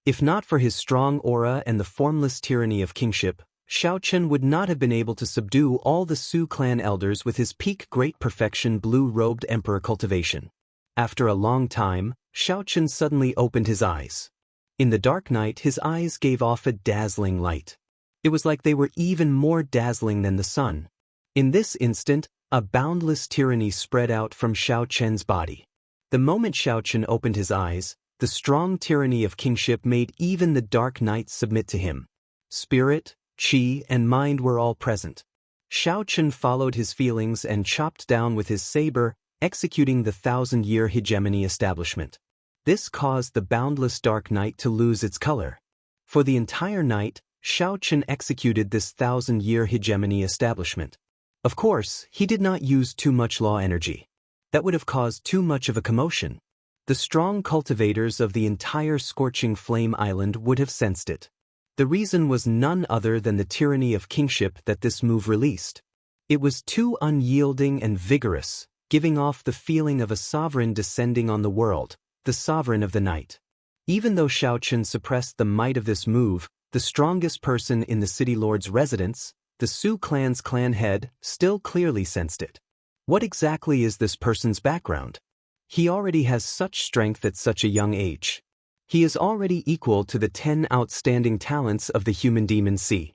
If not for his strong aura and the formless tyranny of kingship, Xiao Chen would not have been able to subdue all the Su clan elders with his peak great perfection blue-robed emperor cultivation. After a long time, Xiao Chen suddenly opened his eyes. In the dark night, his eyes gave off a dazzling light. It was like they were even more dazzling than the sun. In this instant, a boundless tyranny spread out from Xiao Chen's body. The moment Xiao Chen opened his eyes, the strong tyranny of kingship made even the dark night submit to him. Spirit, qi, and mind were all present. Xiao Chen followed his feelings and chopped down with his saber, executing the 1000-year hegemony establishment. This caused the boundless dark night to lose its color. For the entire night, Xiao Chen executed this 1000-year hegemony establishment. Of course, he did not use too much law energy. That would have caused too much of a commotion. The strong cultivators of the entire Scorching Flame Island would have sensed it. The reason was none other than the tyranny of kingship that this move released. It was too unyielding and vigorous, giving off the feeling of a sovereign descending on the world, the sovereign of the night. Even though Xiao Chen suppressed the might of this move, the strongest person in the city lord's residence, the Su clan's clan head, still clearly sensed it. What exactly is this person's background? He already has such strength at such a young age. He is already equal to the 10 outstanding talents of the human demon sea.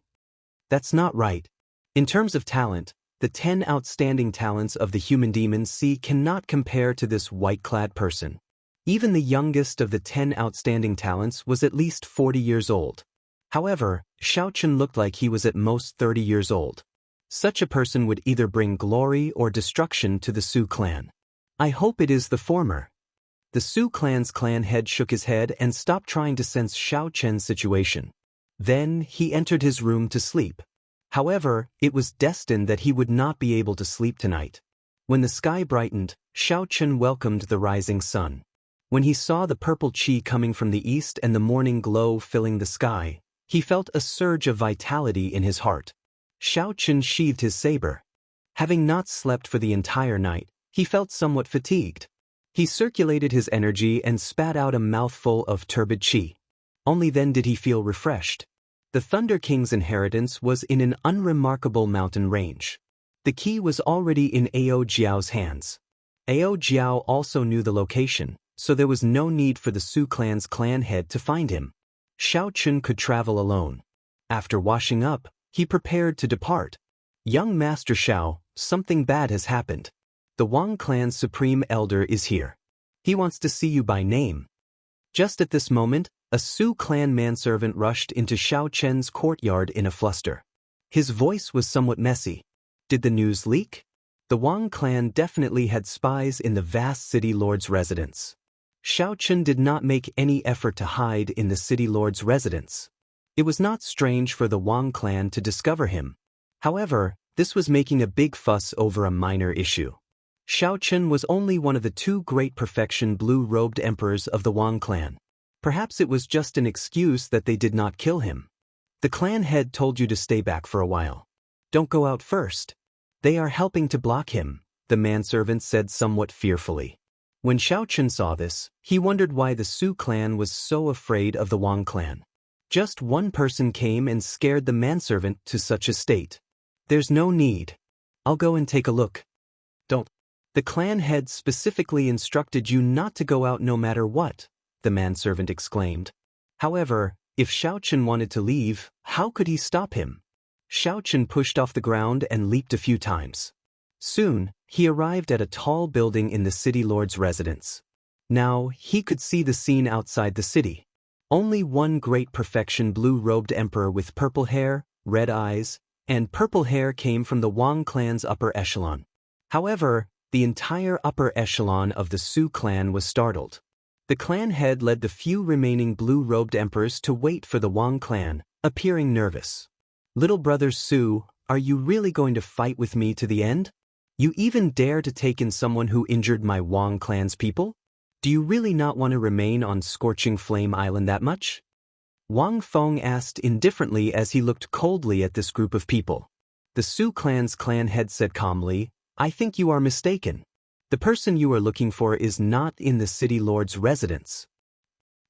That's not right. In terms of talent, the 10 outstanding talents of the human demon sea cannot compare to this white-clad person. Even the youngest of the 10 outstanding talents was at least 40 years old. However, Xiao Chen looked like he was at most 30 years old. Such a person would either bring glory or destruction to the Su clan. I hope it is the former. The Su clan's clan head shook his head and stopped trying to sense Xiao Chen's situation. Then, he entered his room to sleep. However, it was destined that he would not be able to sleep tonight. When the sky brightened, Xiao Chen welcomed the rising sun. When he saw the purple qi coming from the east and the morning glow filling the sky, he felt a surge of vitality in his heart. Xiao Chen sheathed his saber. Having not slept for the entire night, he felt somewhat fatigued. He circulated his energy and spat out a mouthful of turbid qi. Only then did he feel refreshed. The Thunder King's inheritance was in an unremarkable mountain range. The key was already in Ao Jiao's hands. Ao Jiao also knew the location, so there was no need for the Su clan's clan head to find him. Xiao Chen could travel alone. After washing up, he prepared to depart. Young Master Xiao, something bad has happened. The Wang clan's supreme elder is here. He wants to see you by name. Just at this moment, a Sioux clan manservant rushed into Xiao Chen's courtyard in a fluster. His voice was somewhat messy. Did the news leak? The Wang clan definitely had spies in the vast city lord's residence. Xiao Chen did not make any effort to hide in the city lord's residence. It was not strange for the Wang clan to discover him. However, this was making a big fuss over a minor issue. Xiao Chen was only one of the two great perfection blue-robed emperors of the Wang clan. Perhaps it was just an excuse that they did not kill him. The clan head told you to stay back for a while. Don't go out first. They are helping to block him, the manservant said somewhat fearfully. When Xiao Chen saw this, he wondered why the Sioux clan was so afraid of the Wang clan. Just one person came and scared the manservant to such a state. There's no need. I'll go and take a look. Don't. The clan head specifically instructed you not to go out no matter what, the manservant exclaimed. However, if Xiao Chen wanted to leave, how could he stop him? Xiao Chen pushed off the ground and leaped a few times. Soon, he arrived at a tall building in the city lord's residence. Now, he could see the scene outside the city. Only one great perfection blue-robed emperor with purple hair, red eyes, and purple hair came from the Wang clan's upper echelon. However, the entire upper echelon of the Sioux clan was startled. The clan head led the few remaining blue-robed emperors to wait for the Wang clan, appearing nervous. Little brother Sioux, are you really going to fight with me to the end? You even dare to take in someone who injured my Wang clan's people? Do you really not want to remain on Scorching Flame Island that much? Wang Feng asked indifferently as he looked coldly at this group of people. The Sioux clan's clan head said calmly, I think you are mistaken. The person you are looking for is not in the city lord's residence.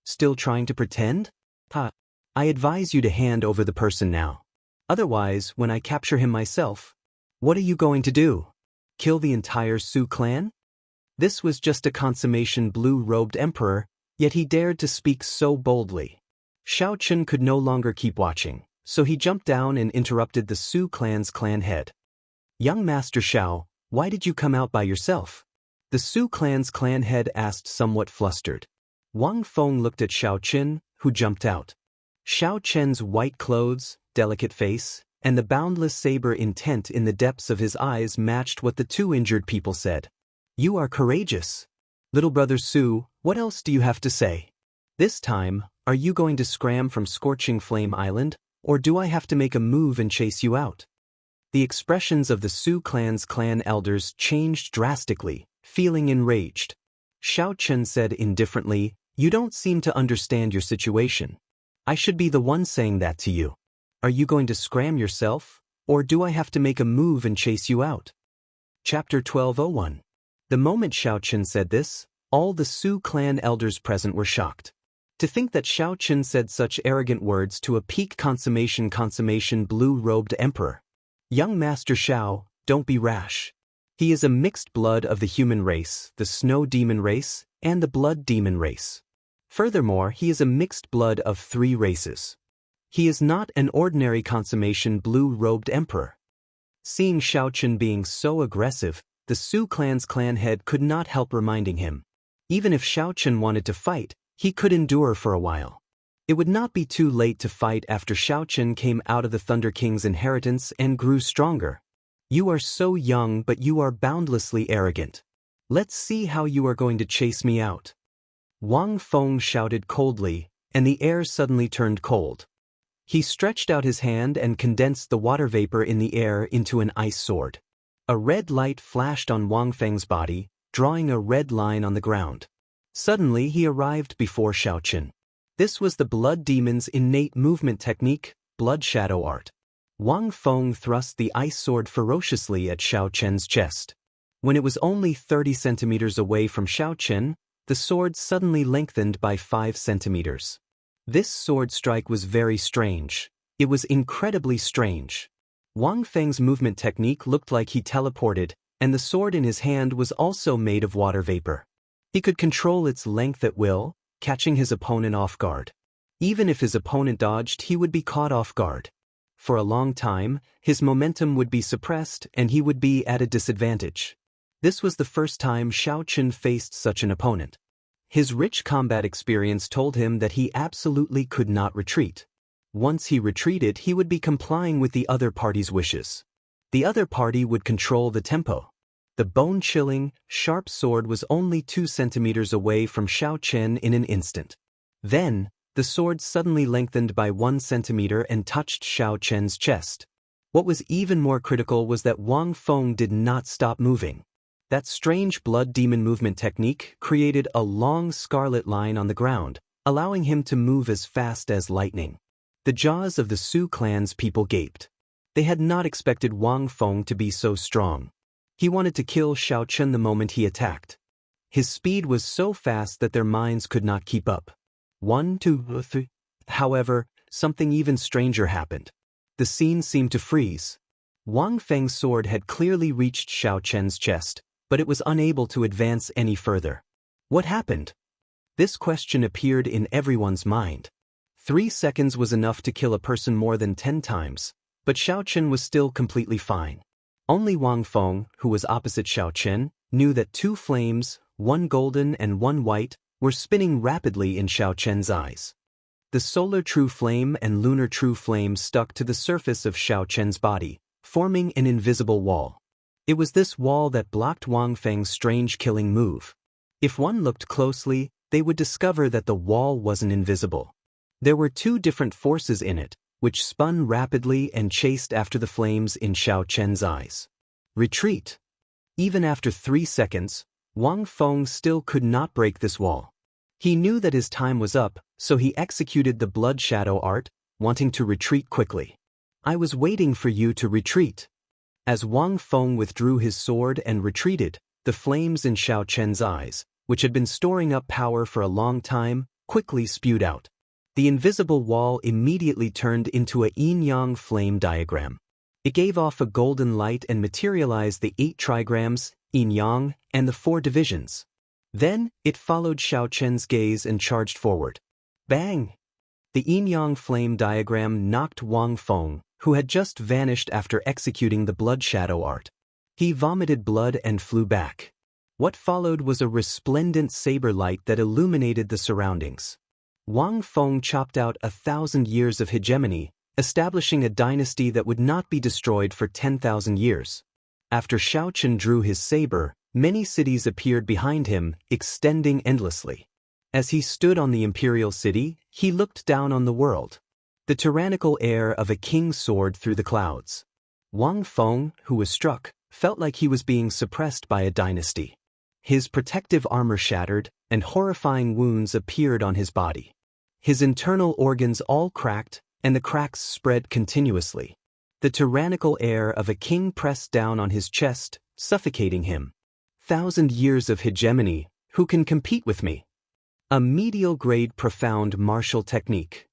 Still trying to pretend? I advise you to hand over the person now. Otherwise, when I capture him myself, what are you going to do? Kill the entire Sioux clan? This was just a consummation blue-robed emperor, yet he dared to speak so boldly. Xiao Chen could no longer keep watching, so he jumped down and interrupted the Sioux clan's clan head. Young Master Xiao, why did you come out by yourself? The Sioux clan's clan head asked somewhat flustered. Wang Feng looked at Xiao Chen, who jumped out. Xiao Chen's white clothes, delicate face, and the boundless saber intent in the depths of his eyes matched what the two injured people said. You are courageous. Little brother Sioux, what else do you have to say? This time, are you going to scram from Scorching Flame Island, or do I have to make a move and chase you out? The expressions of the Sioux clan's clan elders changed drastically, feeling enraged. Xiao Chen said indifferently, you don't seem to understand your situation. I should be the one saying that to you. Are you going to scram yourself, or do I have to make a move and chase you out? Chapter 12:01. The moment Xiao Chen said this, all the Sioux clan elders present were shocked. To think that Xiao Chen said such arrogant words to a peak consummation blue-robed emperor. Young Master Xiao, don't be rash. He is a mixed blood of the human race, the snow demon race, and the blood demon race. Furthermore, he is a mixed blood of 3 races. He is not an ordinary consummation blue-robed emperor. Seeing Xiao Chen being so aggressive, the Sioux clan's clan head could not help reminding him. Even if Xiao Chen wanted to fight, he could endure for a while. It would not be too late to fight after Xiao Chen came out of the Thunder King's inheritance and grew stronger. You are so young, but you are boundlessly arrogant. Let's see how you are going to chase me out. Wang Feng shouted coldly, and the air suddenly turned cold. He stretched out his hand and condensed the water vapor in the air into an ice sword. A red light flashed on Wang Feng's body, drawing a red line on the ground. Suddenly he arrived before Xiao Chen. This was the blood demon's innate movement technique, blood shadow art. Wang Feng thrust the ice sword ferociously at Xiao Chen's chest. When it was only 30 centimeters away from Xiao Chen, the sword suddenly lengthened by 5 centimeters. This sword strike was very strange. It was incredibly strange. Wang Feng's movement technique looked like he teleported, and the sword in his hand was also made of water vapor. He could control its length at will, catching his opponent off guard. Even if his opponent dodged, he would be caught off guard. For a long time, his momentum would be suppressed and he would be at a disadvantage. This was the first time Xiao Chen faced such an opponent. His rich combat experience told him that he absolutely could not retreat. Once he retreated, he would be complying with the other party's wishes. The other party would control the tempo. The bone-chilling, sharp sword was only 2 centimeters away from Xiao Chen in an instant. Then, the sword suddenly lengthened by 1 centimeter and touched Xiao Chen's chest. What was even more critical was that Wang Feng did not stop moving. That strange blood demon movement technique created a long scarlet line on the ground, allowing him to move as fast as lightning. The jaws of the Su clan's people gaped. They had not expected Wang Feng to be so strong. He wanted to kill Xiao Chen the moment he attacked. His speed was so fast that their minds could not keep up. 1, 2, 3. However, something even stranger happened. The scene seemed to freeze. Wang Feng's sword had clearly reached Xiao Chen's chest, but it was unable to advance any further. What happened? This question appeared in everyone's mind. 3 seconds was enough to kill a person more than 10 times, but Xiao Chen was still completely fine. Only Wang Feng, who was opposite Xiao Chen, knew that 2 flames, 1 golden and 1 white, were spinning rapidly in Xiao Chen's eyes. The solar true flame and lunar true flame stuck to the surface of Xiao Chen's body, forming an invisible wall. It was this wall that blocked Wang Feng's strange killing move. If one looked closely, they would discover that the wall wasn't invisible. There were 2 different forces in it, which spun rapidly and chased after the flames in Xiao Chen's eyes. Retreat. Even after 3 seconds, Wang Feng still could not break this wall. He knew that his time was up, so he executed the blood shadow art, wanting to retreat quickly. I was waiting for you to retreat. As Wang Feng withdrew his sword and retreated, the flames in Xiao Chen's eyes, which had been storing up power for a long time, quickly spewed out. The invisible wall immediately turned into a yin-yang flame diagram. It gave off a golden light and materialized the 8 trigrams, yin-yang, and the 4 divisions. Then, it followed Xiao Chen's gaze and charged forward. Bang! The yin-yang flame diagram knocked Wang Feng, who had just vanished after executing the blood shadow art. He vomited blood and flew back. What followed was a resplendent saber light that illuminated the surroundings. Wang Feng chopped out 1,000 years of hegemony, establishing a dynasty that would not be destroyed for 10,000 years. After Xiao Chen drew his saber, many cities appeared behind him, extending endlessly. As he stood on the imperial city, he looked down on the world. The tyrannical air of a king's sword through the clouds. Wang Feng, who was struck, felt like he was being suppressed by a dynasty. His protective armor shattered, and horrifying wounds appeared on his body. His internal organs all cracked, and the cracks spread continuously. The tyrannical air of a king pressed down on his chest, suffocating him. 1,000 years of hegemony, who can compete with me? A medial-grade profound martial technique.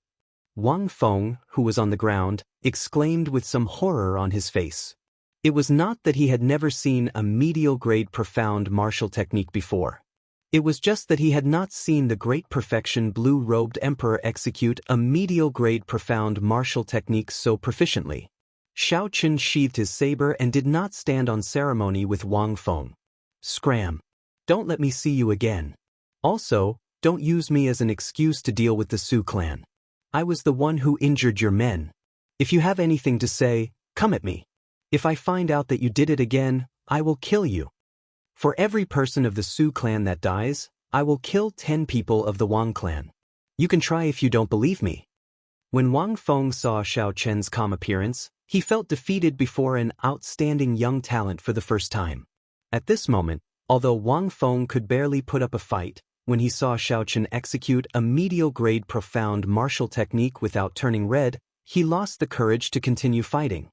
Wang Feng, who was on the ground, exclaimed with some horror on his face. It was not that he had never seen a medial-grade profound martial technique before. It was just that he had not seen the great perfection blue-robed emperor execute a medial-grade profound martial technique so proficiently. Xiao Chen sheathed his saber and did not stand on ceremony with Wang Feng. Scram! Don't let me see you again. Also, don't use me as an excuse to deal with the Su clan. I was the one who injured your men. If you have anything to say, come at me. If I find out that you did it again, I will kill you. For every person of the Su clan that dies, I will kill 10 people of the Wang clan. You can try if you don't believe me. When Wang Feng saw Xiao Chen's calm appearance, he felt defeated before an outstanding young talent for the first time. At this moment, although Wang Feng could barely put up a fight, when he saw Xiao Chen execute a medial-grade profound martial technique without turning red, he lost the courage to continue fighting.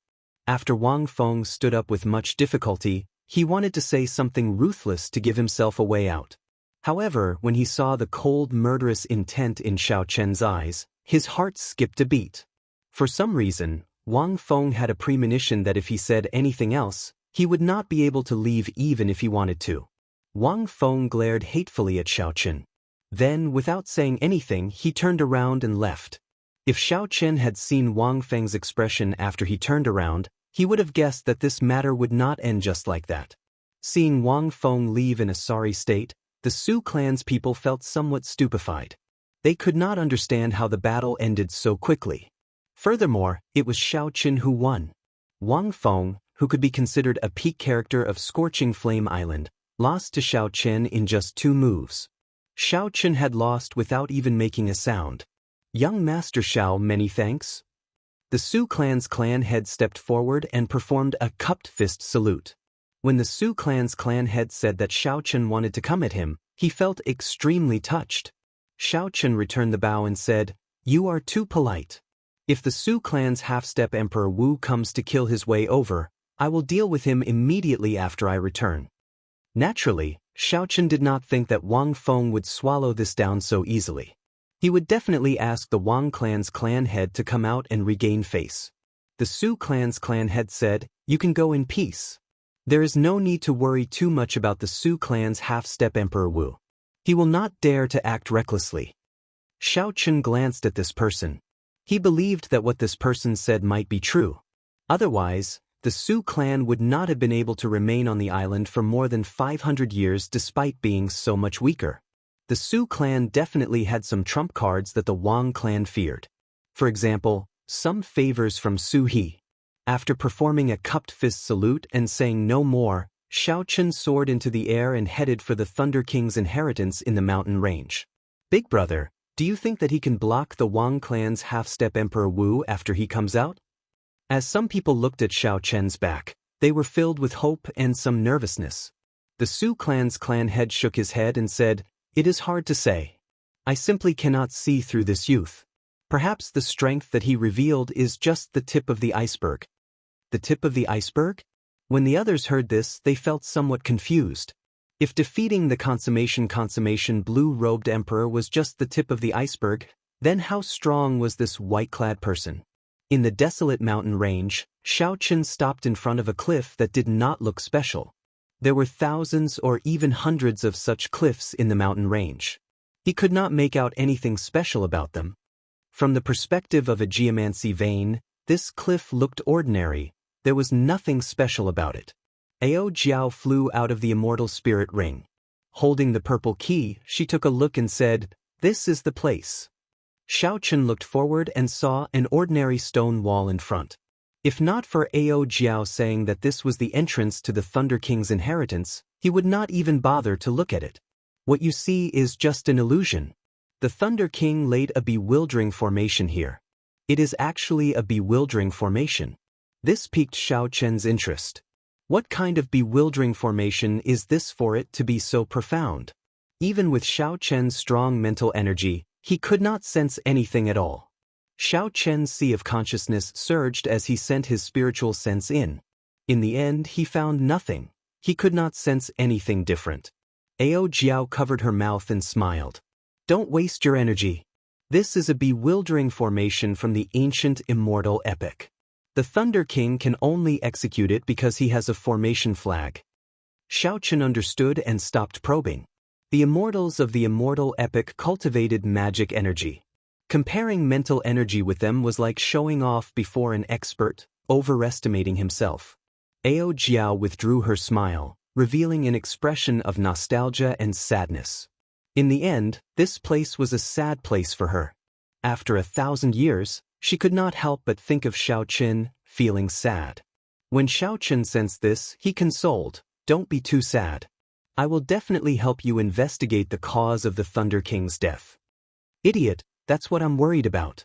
After Wang Feng stood up with much difficulty, he wanted to say something ruthless to give himself a way out. However, when he saw the cold, murderous intent in Xiao Chen's eyes, his heart skipped a beat. For some reason, Wang Feng had a premonition that if he said anything else, he would not be able to leave even if he wanted to. Wang Feng glared hatefully at Xiao Chen. Then, without saying anything, he turned around and left. If Xiao Chen had seen Wang Feng's expression after he turned around, he would have guessed that this matter would not end just like that. Seeing Wang Feng leave in a sorry state, The Sioux clan's people felt somewhat stupefied. They could not understand how the battle ended so quickly. Furthermore, it was Xiao Qin who won. Wang Feng, who could be considered a peak character of Scorching Flame Island, lost to Xiao Qin in just 2 moves. Xiao Qin had lost without even making a sound. Young Master Xiao, many thanks. The Sioux clan's clan head stepped forward and performed a cupped fist salute. When the Sioux clan's clan head said that Xiao Qin wanted to come at him, he felt extremely touched. Xiao Qin returned the bow and said, "You are too polite. If the Sioux clan's half-step Emperor Wu comes to kill his way over, I will deal with him immediately after I return." Naturally, Xiao Qin did not think that Wang Feng would swallow this down so easily. He would definitely ask the Wang clan's clan head to come out and regain face. The Sioux clan's clan head said, "You can go in peace. There is no need to worry too much about the Sioux clan's half-step Emperor Wu. He will not dare to act recklessly." Xiao Qin glanced at this person. He believed that what this person said might be true. Otherwise, the Sioux clan would not have been able to remain on the island for more than 500 years despite being so much weaker. The Sioux clan definitely had some trump cards that the Wang clan feared. For example, some favors from Su He. After performing a cupped fist salute and saying no more, Xiao Qin soared into the air and headed for the Thunder King's inheritance in the mountain range. "Big brother, do you think that he can block the Wang clan's half-step Emperor Wu after he comes out?" As some people looked at Xiao Qin's back, they were filled with hope and some nervousness. The Sioux clan's clan head shook his head and said, "It is hard to say. I simply cannot see through this youth. Perhaps the strength that he revealed is just the tip of the iceberg." The tip of the iceberg? When the others heard this, they felt somewhat confused. If defeating the consummation blue-robed emperor was just the tip of the iceberg, then how strong was this white-clad person? In the desolate mountain range, Xiao Qin stopped in front of a cliff that did not look special. There were thousands or even hundreds of such cliffs in the mountain range. He could not make out anything special about them. From the perspective of a geomancy vein, this cliff looked ordinary. There was nothing special about it. Ao Jiao flew out of the immortal spirit ring. Holding the purple key, she took a look and said, "This is the place." Xiao Qin looked forward and saw an ordinary stone wall in front. If not for Ao Jiao saying that this was the entrance to the Thunder King's inheritance, he would not even bother to look at it. What you see is just an illusion. The Thunder King laid a bewildering formation here. It is actually a bewildering formation. This piqued Xiao Qin's interest. What kind of bewildering formation is this for it to be so profound? Even with Xiao Qin's strong mental energy, he could not sense anything at all. Xiao Qin's sea of consciousness surged as he sent his spiritual sense in. In the end, he found nothing. He could not sense anything different. Ao Jiao covered her mouth and smiled. "Don't waste your energy. This is a bewildering formation from the ancient immortal epic. The Thunder King can only execute it because he has a formation flag." Xiao Qin understood and stopped probing. The immortals of the immortal epic cultivated magic energy. Comparing mental energy with them was like showing off before an expert, overestimating himself. Ao Jiao withdrew her smile, revealing an expression of nostalgia and sadness. In the end, this place was a sad place for her. After 1,000 years, she could not help but think of Xiao Qin, feeling sad. When Xiao Qin sensed this, he consoled, "Don't be too sad. I will definitely help you investigate the cause of the Thunder King's death." "Idiot, that's what I'm worried about,"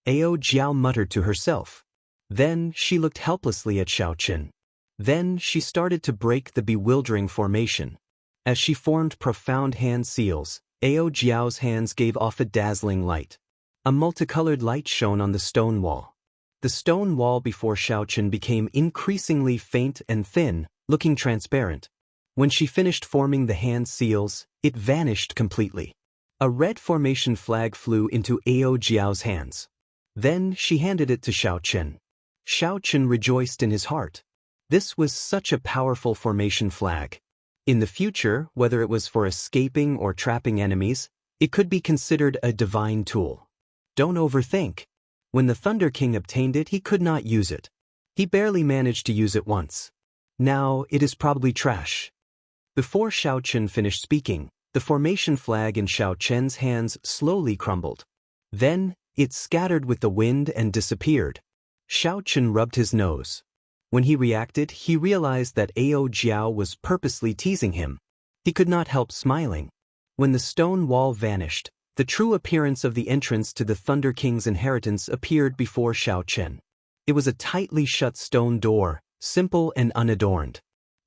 Ao Jiao muttered to herself. Then she looked helplessly at Xiao Qin. Then she started to break the bewildering formation. As she formed profound hand seals, Ao Jiao's hands gave off a dazzling light. A multicolored light shone on the stone wall. The stone wall before Xiao Qin became increasingly faint and thin, looking transparent. When she finished forming the hand seals, it vanished completely. A red formation flag flew into Ao Jiao's hands. Then she handed it to Xiao Qin. Xiao Qin rejoiced in his heart. This was such a powerful formation flag. In the future, whether it was for escaping or trapping enemies, it could be considered a divine tool. Don't overthink. When the Thunder King obtained it, he could not use it. He barely managed to use it once. Now, it is probably trash. Before Xiao Qin finished speaking, The formation flag in Xiao Chen's hands slowly crumbled. Then, it scattered with the wind and disappeared. Xiao Chen rubbed his nose. When he reacted, he realized that Ao Jiao was purposely teasing him. He could not help smiling. When the stone wall vanished, the true appearance of the entrance to the Thunder King's inheritance appeared before Xiao Chen. It was a tightly shut stone door, simple and unadorned.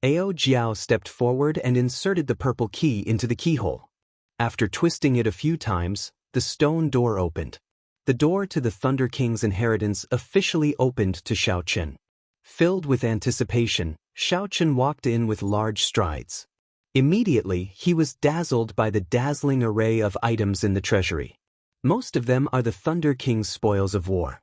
Ao Jiao stepped forward and inserted the purple key into the keyhole. After twisting it a few times, the stone door opened. The door to the Thunder King's inheritance officially opened to Xiao Chen. Filled with anticipation, Xiao Chen walked in with large strides. Immediately, he was dazzled by the dazzling array of items in the treasury. Most of them are the Thunder King's spoils of war.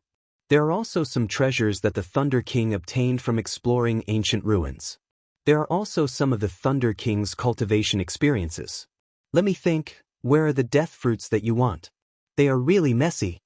There are also some treasures that the Thunder King obtained from exploring ancient ruins. There are also some of the Thunder King's cultivation experiences. Let me think, where are the death fruits that you want? They are really messy.